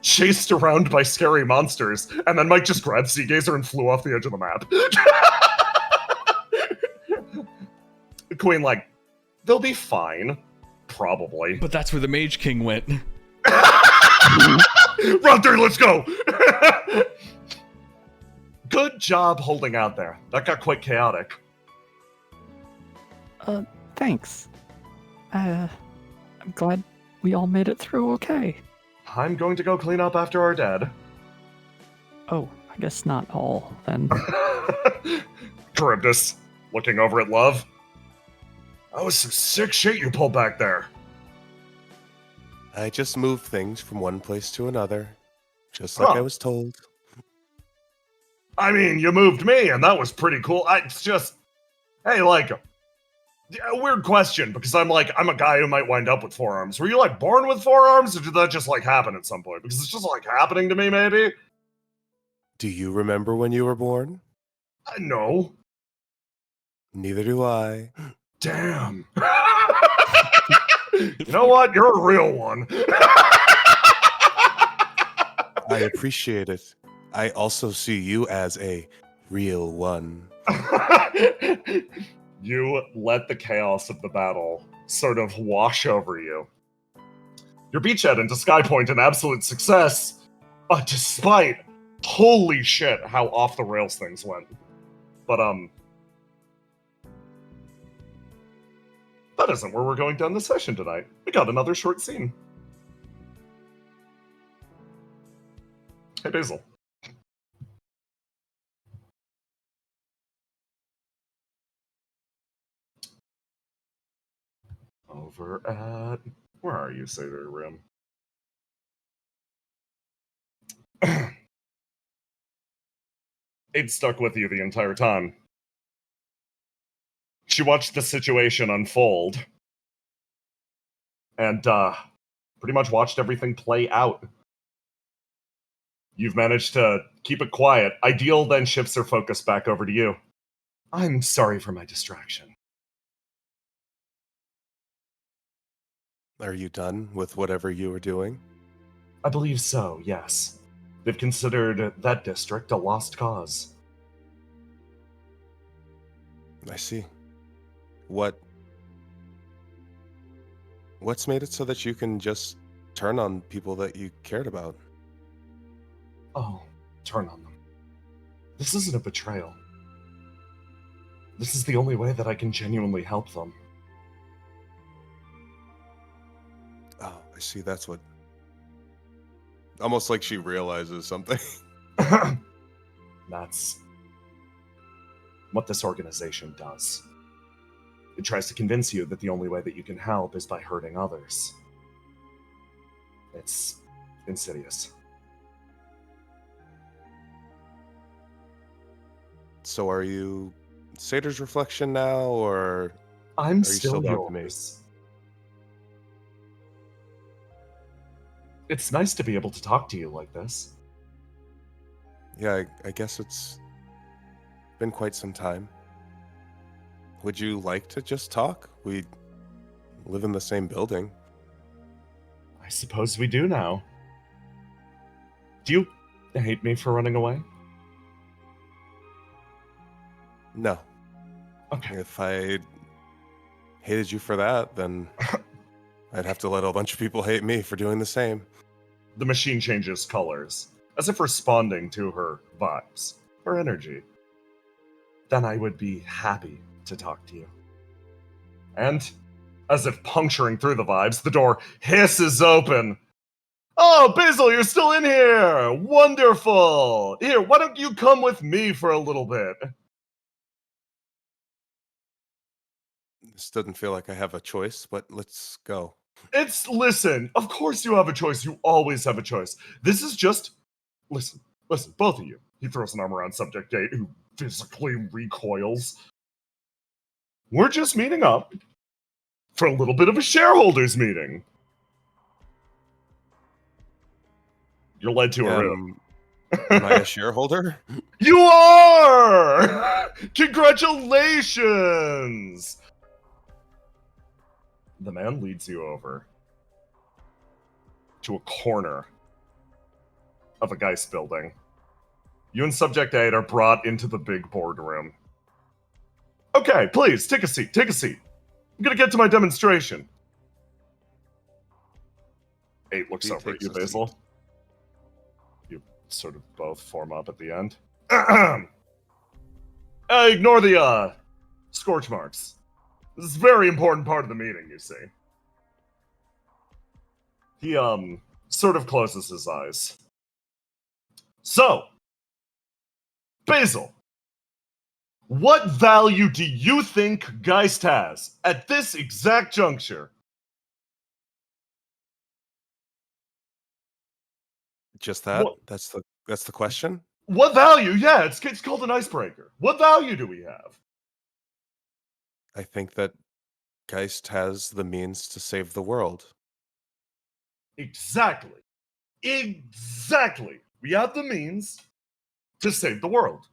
chased around by scary monsters, and then Mike just grabbed Seagazer and flew off the edge of the map. The queen, like, they'll be fine. Probably. But that's where the Mage King went. Run through, let's go! Good job holding out there. That got quite chaotic. Thanks. I'm glad we all made it through okay. I'm going to go clean up after our dead. Oh, I guess not all, then. Charybdis, looking over at Love. That was some sick shit you pulled back there. I just moved things from one place to another, just like I was told. I mean, you moved me, and that was pretty cool. It's just, hey, like, a weird question, because I'm a guy who might wind up with forearms. Were you, like, born with forearms, or did that just, like, happen at some point? Because it's just, like, happening to me, maybe? Do you remember when you were born? No. Neither do I. Damn. You know what? You're a real one. I appreciate it. I also see you as a real one. You let the chaos of the battle sort of wash over you. Your beachhead into Skypoint an absolute success, despite holy shit how off the rails things went. But that isn't where we're going down the session tonight. We got another short scene. Hey, Basil. Over at... Where are you, Satyr Room? Abe stuck with you the entire time. She watched the situation unfold. And, pretty much watched everything play out. You've managed to keep it quiet. Ideal then shifts her focus back over to you. I'm sorry for my distraction. Are you done with whatever you were doing? I believe so, yes. They've considered that district a lost cause. I see. What's made it so that you can just turn on people that you cared about? Oh, turn on them. This isn't a betrayal. This is the only way that I can genuinely help them. Oh, I see. That's what... Almost like she realizes something. That's what this organization does. It tries to convince you that the only way that you can help is by hurting others. It's insidious. So are you Satyr's reflection now, or I'm are you still still talking to me? yours. It's nice to be able to talk to you like this. Yeah, I guess it's been quite some time. Would you like to just talk? We live in the same building. I suppose we do now. Do you hate me for running away? No. Okay. If I hated you for that, then I'd have to let a bunch of people hate me for doing the same. The machine changes colors, as if responding to her vibes, her energy. Then I would be happy to talk to you. And, as if puncturing through the vibes, the door hisses open. Oh, Basil, you're still in here! Wonderful! Here, why don't you come with me for a little bit? This doesn't feel like I have a choice, but let's go. Listen, of course you have a choice. You always have a choice. This is just, listen, both of you. He throws an arm around Subject 8, who physically recoils. We're just meeting up for a little bit of a shareholders meeting. You're led to a room. Am I a shareholder? You are! Congratulations! The man leads you over to a corner of a GEIST building. You and Subject 8 are brought into the big boardroom. Okay, please, take a seat, take a seat. I'm gonna get to my demonstration. 8 looks over at you, Basil. You sort of both form up at the end. Ignore the, scorch marks. This is a very important part of the meeting, you see. He, sort of closes his eyes. So, Basil, what value do you think GEIST has at this exact juncture? Just that? What? That's the question? What value? Yeah, it's called an icebreaker. What value do we have? I think that GEIST has the means to save the world. Exactly. Exactly. We have the means to save the world.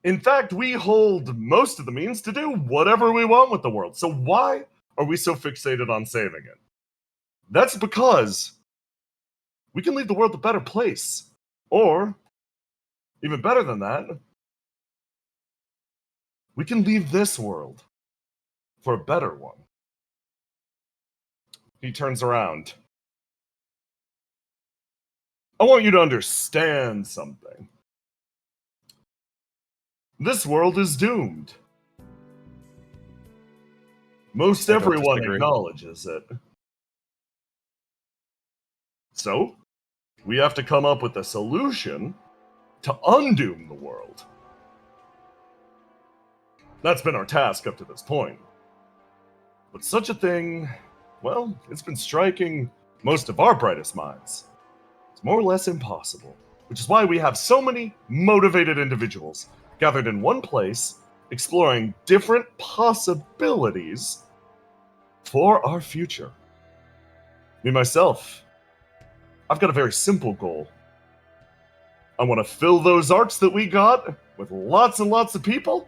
In fact, we hold most of the means to do whatever we want with the world. So why are we so fixated on saving it? That's because we can leave the world a better place. Or, even better than that, we can leave this world for a better one. He turns around. I want you to understand something. This world is doomed. Most everyone acknowledges it. So, we have to come up with a solution to undoom the world. That's been our task up to this point. But such a thing, well, it's been striking most of our brightest minds. It's more or less impossible, which is why we have so many motivated individuals gathered in one place, exploring different possibilities for our future. Me, myself, I've got a very simple goal. I want to fill those arcs that we got with lots and lots of people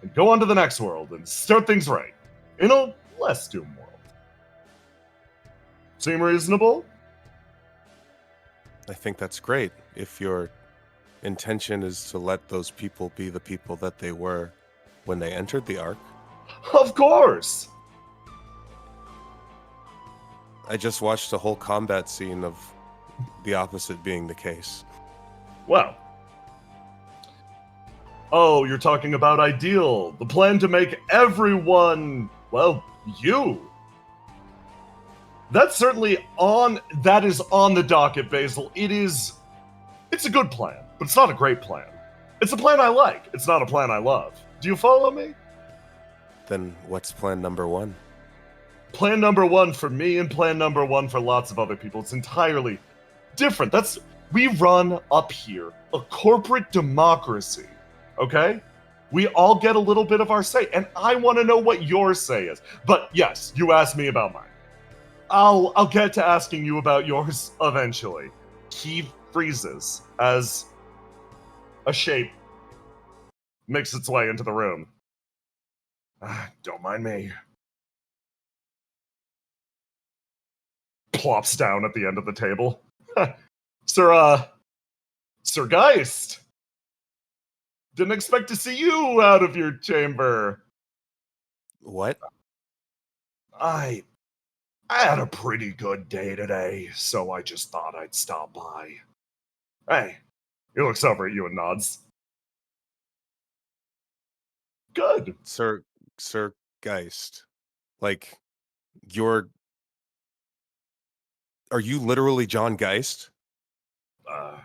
and go on to the next world and start things right in a less doomed world. Seem reasonable? I think that's great. If your intention is to let those people be the people that they were when they entered the Ark. Of course! I just watched a whole combat scene of the opposite being the case. Well. Oh, you're talking about Ideal. The plan to make everyone, well, you. That is on the docket, Basil. It's a good plan, but it's not a great plan. It's a plan I like. It's not a plan I love. Do you follow me? Then what's plan number one? Plan number one for me and plan number one for lots of other people. It's entirely different. We run up here a corporate democracy, okay? We all get a little bit of our say, and I want to know what your say is. But yes, you asked me about mine. I'll get to asking you about yours eventually. He freezes as a shape makes its way into the room. Don't mind me. Plops down at the end of the table. Sir Geist. Didn't expect to see you out of your chamber. What? I had a pretty good day today, so I just thought I'd stop by. Hey, he looks over at you and nods. Good. Sir Geist. Like, are you literally John Geist?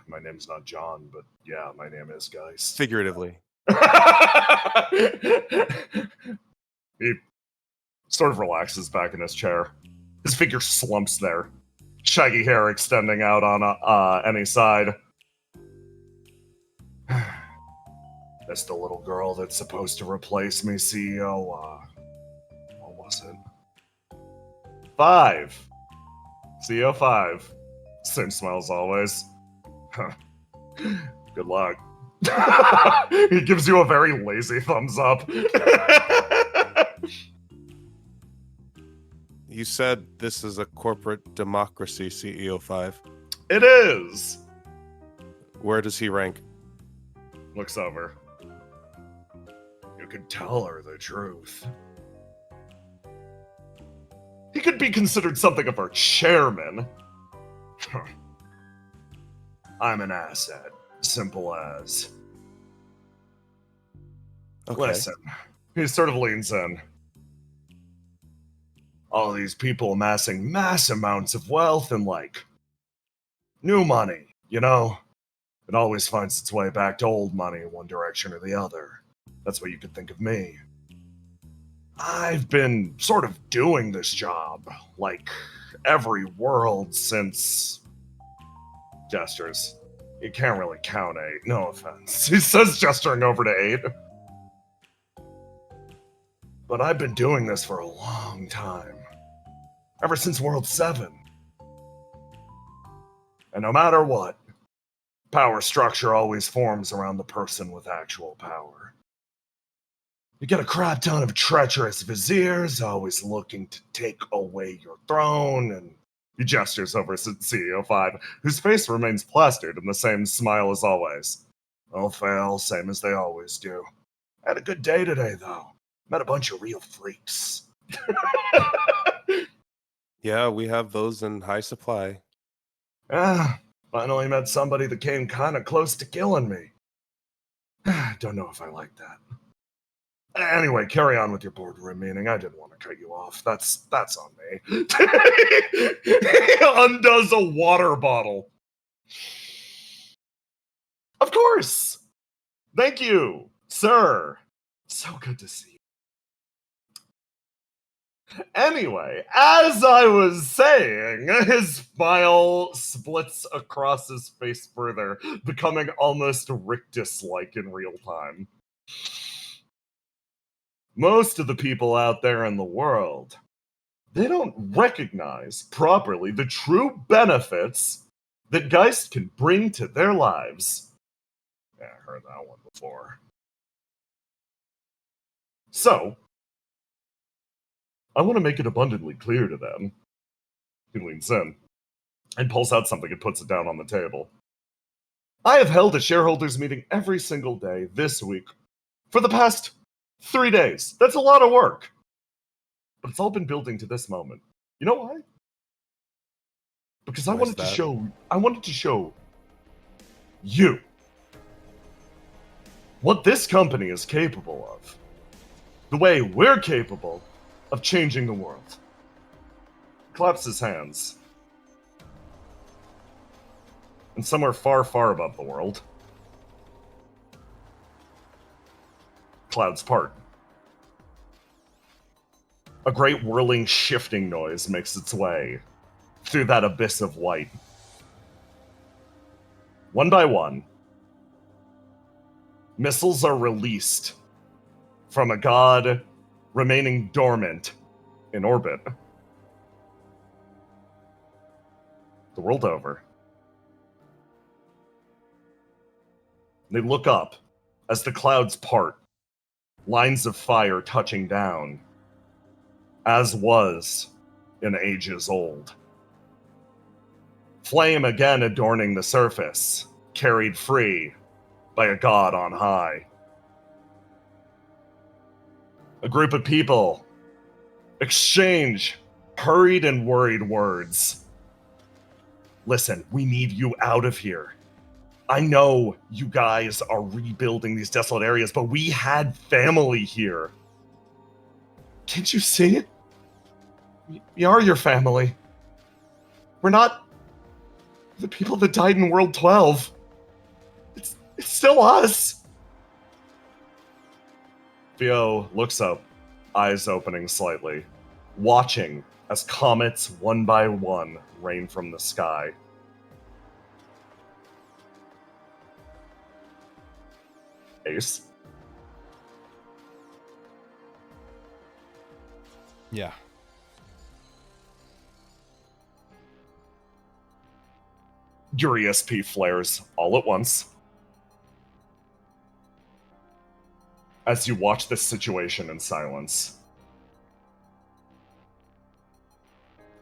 My name's not John, but yeah, my name is Geist. Figuratively. He sort of relaxes back in his chair. His figure slumps there. Shaggy hair extending out on any side. That's the little girl that's supposed to replace me, CEO. What was it? 5. CEO 5. Same smile as always. Huh. Good luck. He gives you a very lazy thumbs up. You said this is a corporate democracy, CEO 5. It is. Where does he rank? Looks over. You could tell her the truth. He could be considered something of our chairman. I'm an asset. Simple as. Okay. Listen, he sort of leans in. All these people amassing mass amounts of wealth and, like, new money, you know? It always finds its way back to old money in one direction or the other. That's what you could think of me. I've been sort of doing this job, like, every world since... Gestures. You can't really count 8, no offense. He says, gesturing over to 8. But I've been doing this for a long time. Ever since World 7. And no matter what, power structure always forms around the person with actual power. You get a crap ton of treacherous viziers always looking to take away your throne, and he gestures over at CEO 5, whose face remains plastered in the same smile as always. They'll fail, same as they always do. Had a good day today, though. Met a bunch of real freaks. Yeah, we have those in high supply. Finally met somebody that came kind of close to killing me. Don't know if I like that. Anyway, carry on with your boardroom meeting. I didn't want to cut you off. That's on me. He undoes a water bottle. Of course. Thank you, sir. So good to see you. Anyway, as I was saying, his smile splits across his face further, becoming almost rictus-like in real time. Most of the people out there in the world, they don't recognize properly the true benefits that GEIST can bring to their lives. Yeah, I heard that one before. So, I want to make it abundantly clear to them. He leans in and pulls out something and puts it down on the table. I have held a shareholders meeting every single day this week for the past 3 days. That's a lot of work. But it's all been building to this moment. You know why? Because I wanted to show you what this company is capable of. The way we're capable of changing the world. Claps his hands. And somewhere far, far above the world, clouds part. A great whirling, shifting noise makes its way through that abyss of light. One by one, missiles are released from a god remaining dormant in orbit. the world over. They look up as the clouds part, lines of fire touching down, as was in ages old. Flame again adorning the surface, carried free by a god on high. A group of people exchange hurried and worried words. Listen, we need you out of here. I know you guys are rebuilding these desolate areas, but we had family here. Can't you see it? We are your family. We're not the people that died in World 12. It's still us. Theo looks up, eyes opening slightly, watching as comets one by one rain from the sky. Ace? Yeah. Your ESP flares all at once. As you watch this situation in silence.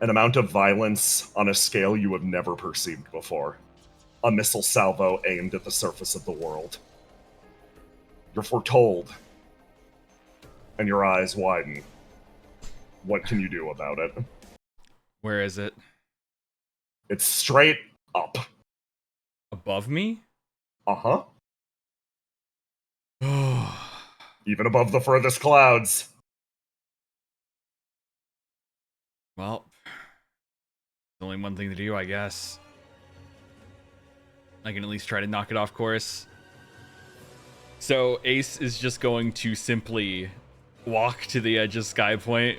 An amount of violence on a scale you have never perceived before. A missile salvo aimed at the surface of the world. You're foretold. And your eyes widen. What can you do about it? Where is it? It's straight up. Above me? Uh-huh. Even above the furthest clouds. Well, there's only one thing to do, I guess. I can at least try to knock it off course. So Ace is just going to simply walk to the edge of Skypoint,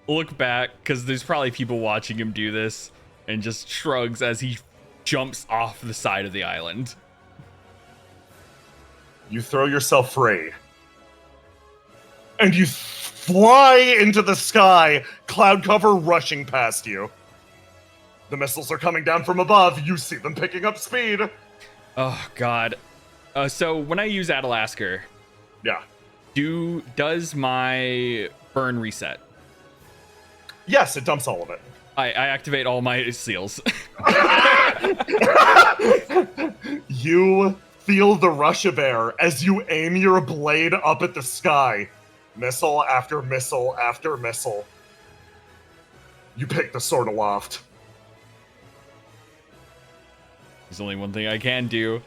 look back, because there's probably people watching him do this, and just shrugs as he jumps off the side of the island. You throw yourself free. And you fly into the sky, cloud cover rushing past you. The missiles are coming down from above. You see them picking up speed. Oh, God. So when I use Adalasker, yeah, does my burn reset? Yes, it dumps all of it. I activate all my seals. You feel the rush of air as you aim your blade up at the sky. Missile after missile after missile. You pick the sword aloft. There's only one thing I can do.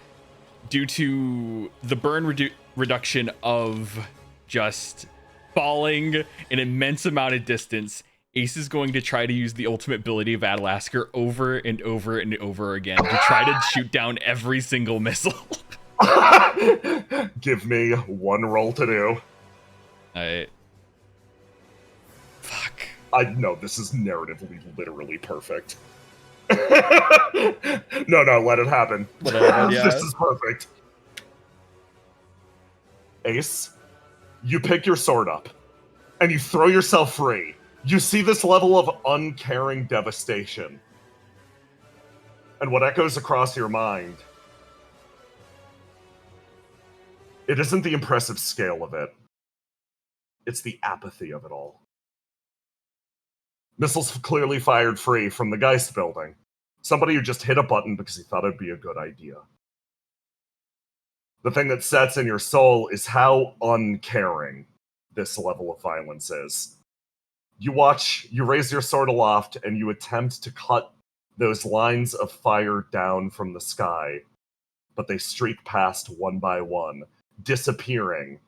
Due to the burn reduction of just falling an immense amount of distance, Ace is going to try to use the ultimate ability of Adalasker over and over and over again to try to shoot down every single missile. Give me one roll to do. Fuck. I know this is narratively literally perfect. No, let it happen. Yeah. This is perfect. Ace, you pick your sword up, and you throw yourself free. You see this level of uncaring devastation. And what echoes across your mind, it isn't the impressive scale of it. It's the apathy of it all. Missiles clearly fired free from the GEIST building. Somebody who just hit a button because he thought it'd be a good idea. The thing that sets in your soul is how uncaring this level of violence is. You raise your sword aloft, and you attempt to cut those lines of fire down from the sky, but they streak past one by one, disappearing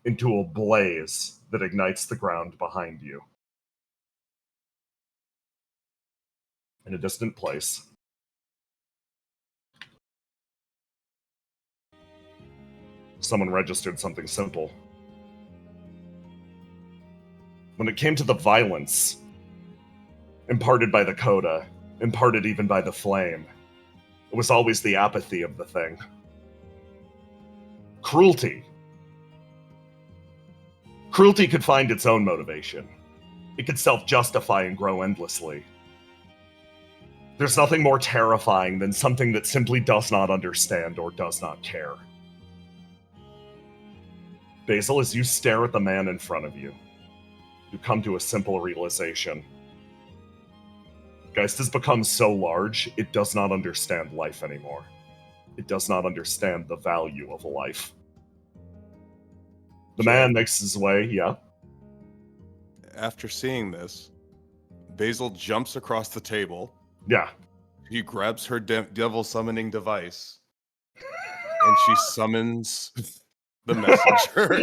into a blaze that ignites the ground behind you. In a distant place, someone registered something simple. When it came to the violence imparted by the coda, imparted even by the flame, it was always the apathy of the thing. Cruelty. Cruelty could find its own motivation. It could self-justify and grow endlessly. There's nothing more terrifying than something that simply does not understand or does not care. Basil, as you stare at the man in front of you, you come to a simple realization. Geist has become so large, it does not understand life anymore. It does not understand the value of a life. The man makes his way, yeah. After seeing this, Basil jumps across the table. Yeah. He grabs her devil summoning device, and she summons the messenger.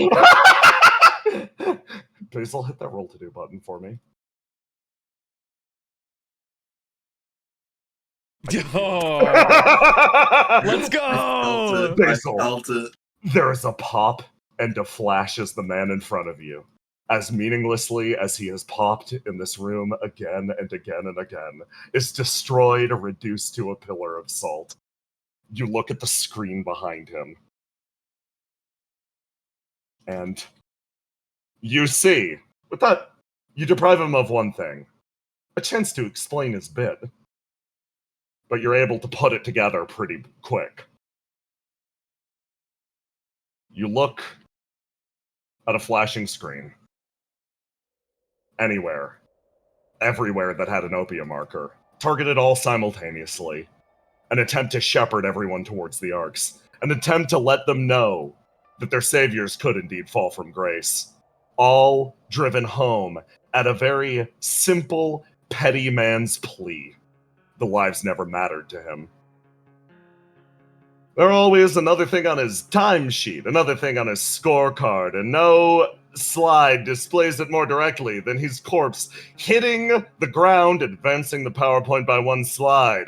Basil, hit that roll to do button for me. Oh, let's go! Basil, there is a pop and a flash as the man in front of you, as meaninglessly as he has popped in this room again and again and again, is destroyed or reduced to a pillar of salt. You look at the screen behind him, and you see, with that, you deprive him of one thing, a chance to explain his bit. But you're able to put it together pretty quick. You look at a flashing screen. Anywhere, everywhere that had an opium marker, targeted all simultaneously. An attempt to shepherd everyone towards the arcs. An attempt to let them know that their saviors could indeed fall from grace. All driven home at a very simple, petty man's plea. The lives never mattered to him. There always another thing on his timesheet, another thing on his scorecard, and no slide displays it more directly than his corpse hitting the ground, advancing the PowerPoint by one slide.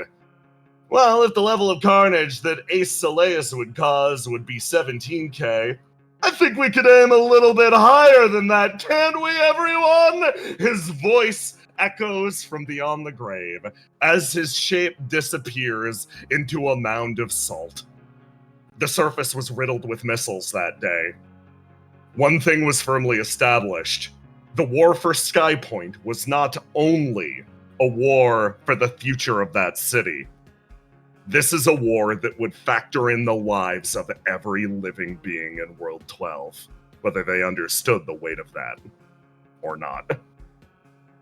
Well, if the level of carnage that Ace Soleus would cause would be 17k, I think we could aim a little bit higher than that, can't we, everyone? His voice echoes from beyond the grave as his shape disappears into a mound of salt. The surface was riddled with missiles that day. One thing was firmly established. The war for Skypoint was not only a war for the future of that city. This is a war that would factor in the lives of every living being in World 12, whether they understood the weight of that or not.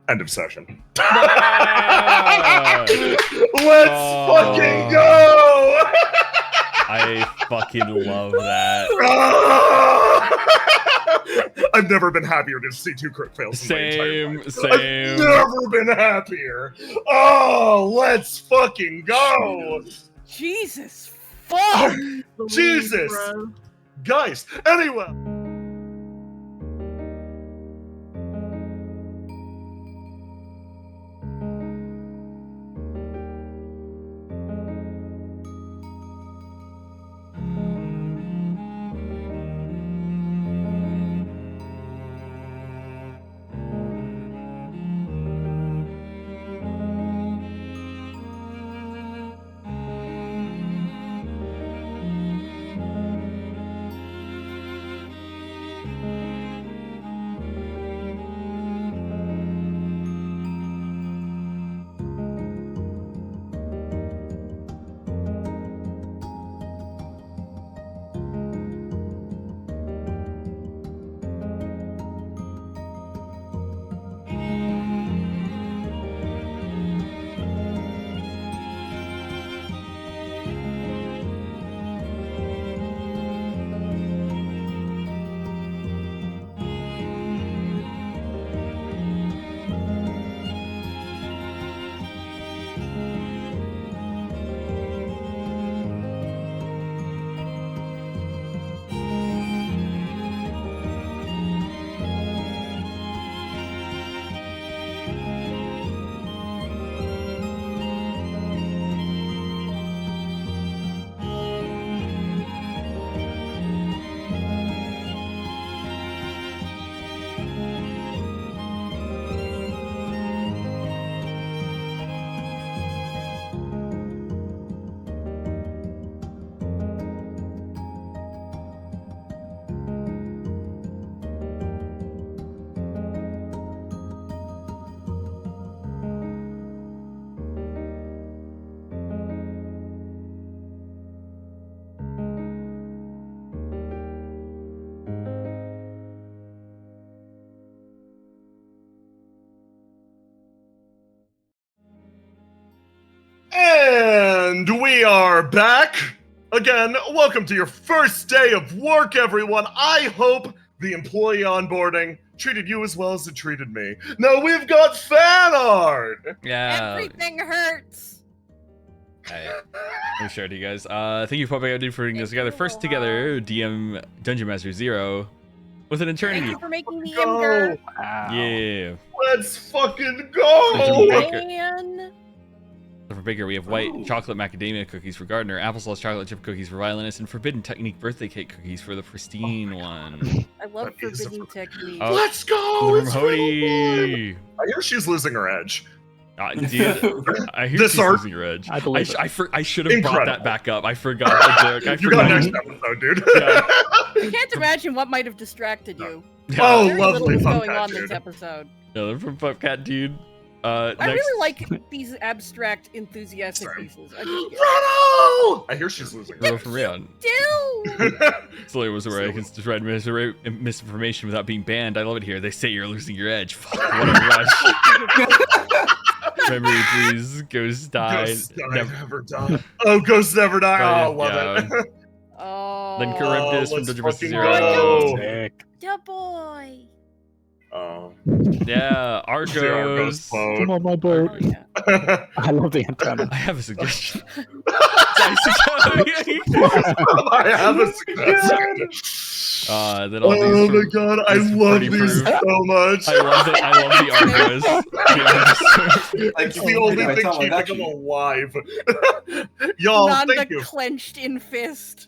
End of session. Let's fucking go! I fucking love that. I've never been happier to see two crit fails in my entire life. Same. I've never been happier. Oh, let's fucking go! Jesus fuck! Jesus! Bro. Guys, anyway. And we are back again. Welcome to your first day of work, everyone. I hope the employee onboarding treated you as well as it treated me. Now we've got fan art. Yeah. Everything hurts. Alright. Let me share it to you guys. Thank you, Puppet, for putting this together. First together, DM Dungeon Master Zero with an eternity. Thank you for making the Imgur. Wow. Yeah. Let's fucking go. Man. So for Baker, we have white chocolate macadamia cookies for Gardner, applesauce chocolate chip cookies for Violinist, and forbidden technique birthday cake cookies for the pristine one. I love forbidden technique. Oh, Let's go. From Hody. I hear she's losing her edge. Dude, I hear This she's art- losing her edge. I believe I should have brought Incredible. that back up. I forgot the joke. You got next episode, dude. Yeah. I can't imagine what might have distracted you. Oh, Very little lovely was fun going fact, on this dude. episode. No, they're from Pupcat, dude. I Next, really like these abstract, enthusiastic Sorry. pieces. I just get Ronald! I hear she's losing her Roll from Rion. Still! Slowly was where I can spread misinformation without being banned. I love it here. They say you're losing your edge. Fuck, what a rush. Memory, please. Ghost die. Ghosts never die. Oh, ghosts never die. Right, Oh, love it. Oh. Then Charybdis from let's Dungeon Master fucking Zero. go. Sick. Da boy. Oh. Yeah, The Argos Argos. Come boat. on my boat. Oh, yeah. I love the antenna. I have a suggestion. I have a suggestion. Then all Oh these my from- god, I these love pretty these proof. so much. I love it. I love the Argos. It's Oh, the only man, I thing tell my keeping nephew. them alive. Y'all, Nanda thank you. clenched in fist.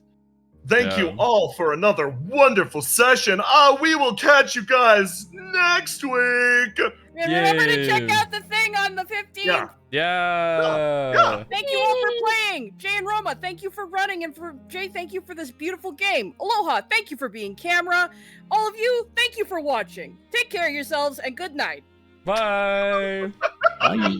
Thank you Yeah. all for another wonderful session. We will catch you guys next week. And remember to check Yeah. out the thing on the 15th. Yeah. Yeah. Thank you all for playing. Jay and Roma, thank you for running. And for Jay, thank you for this beautiful game. Aloha, thank you for being camera. All of you, thank you for watching. Take care of yourselves and good night. Bye. Bye.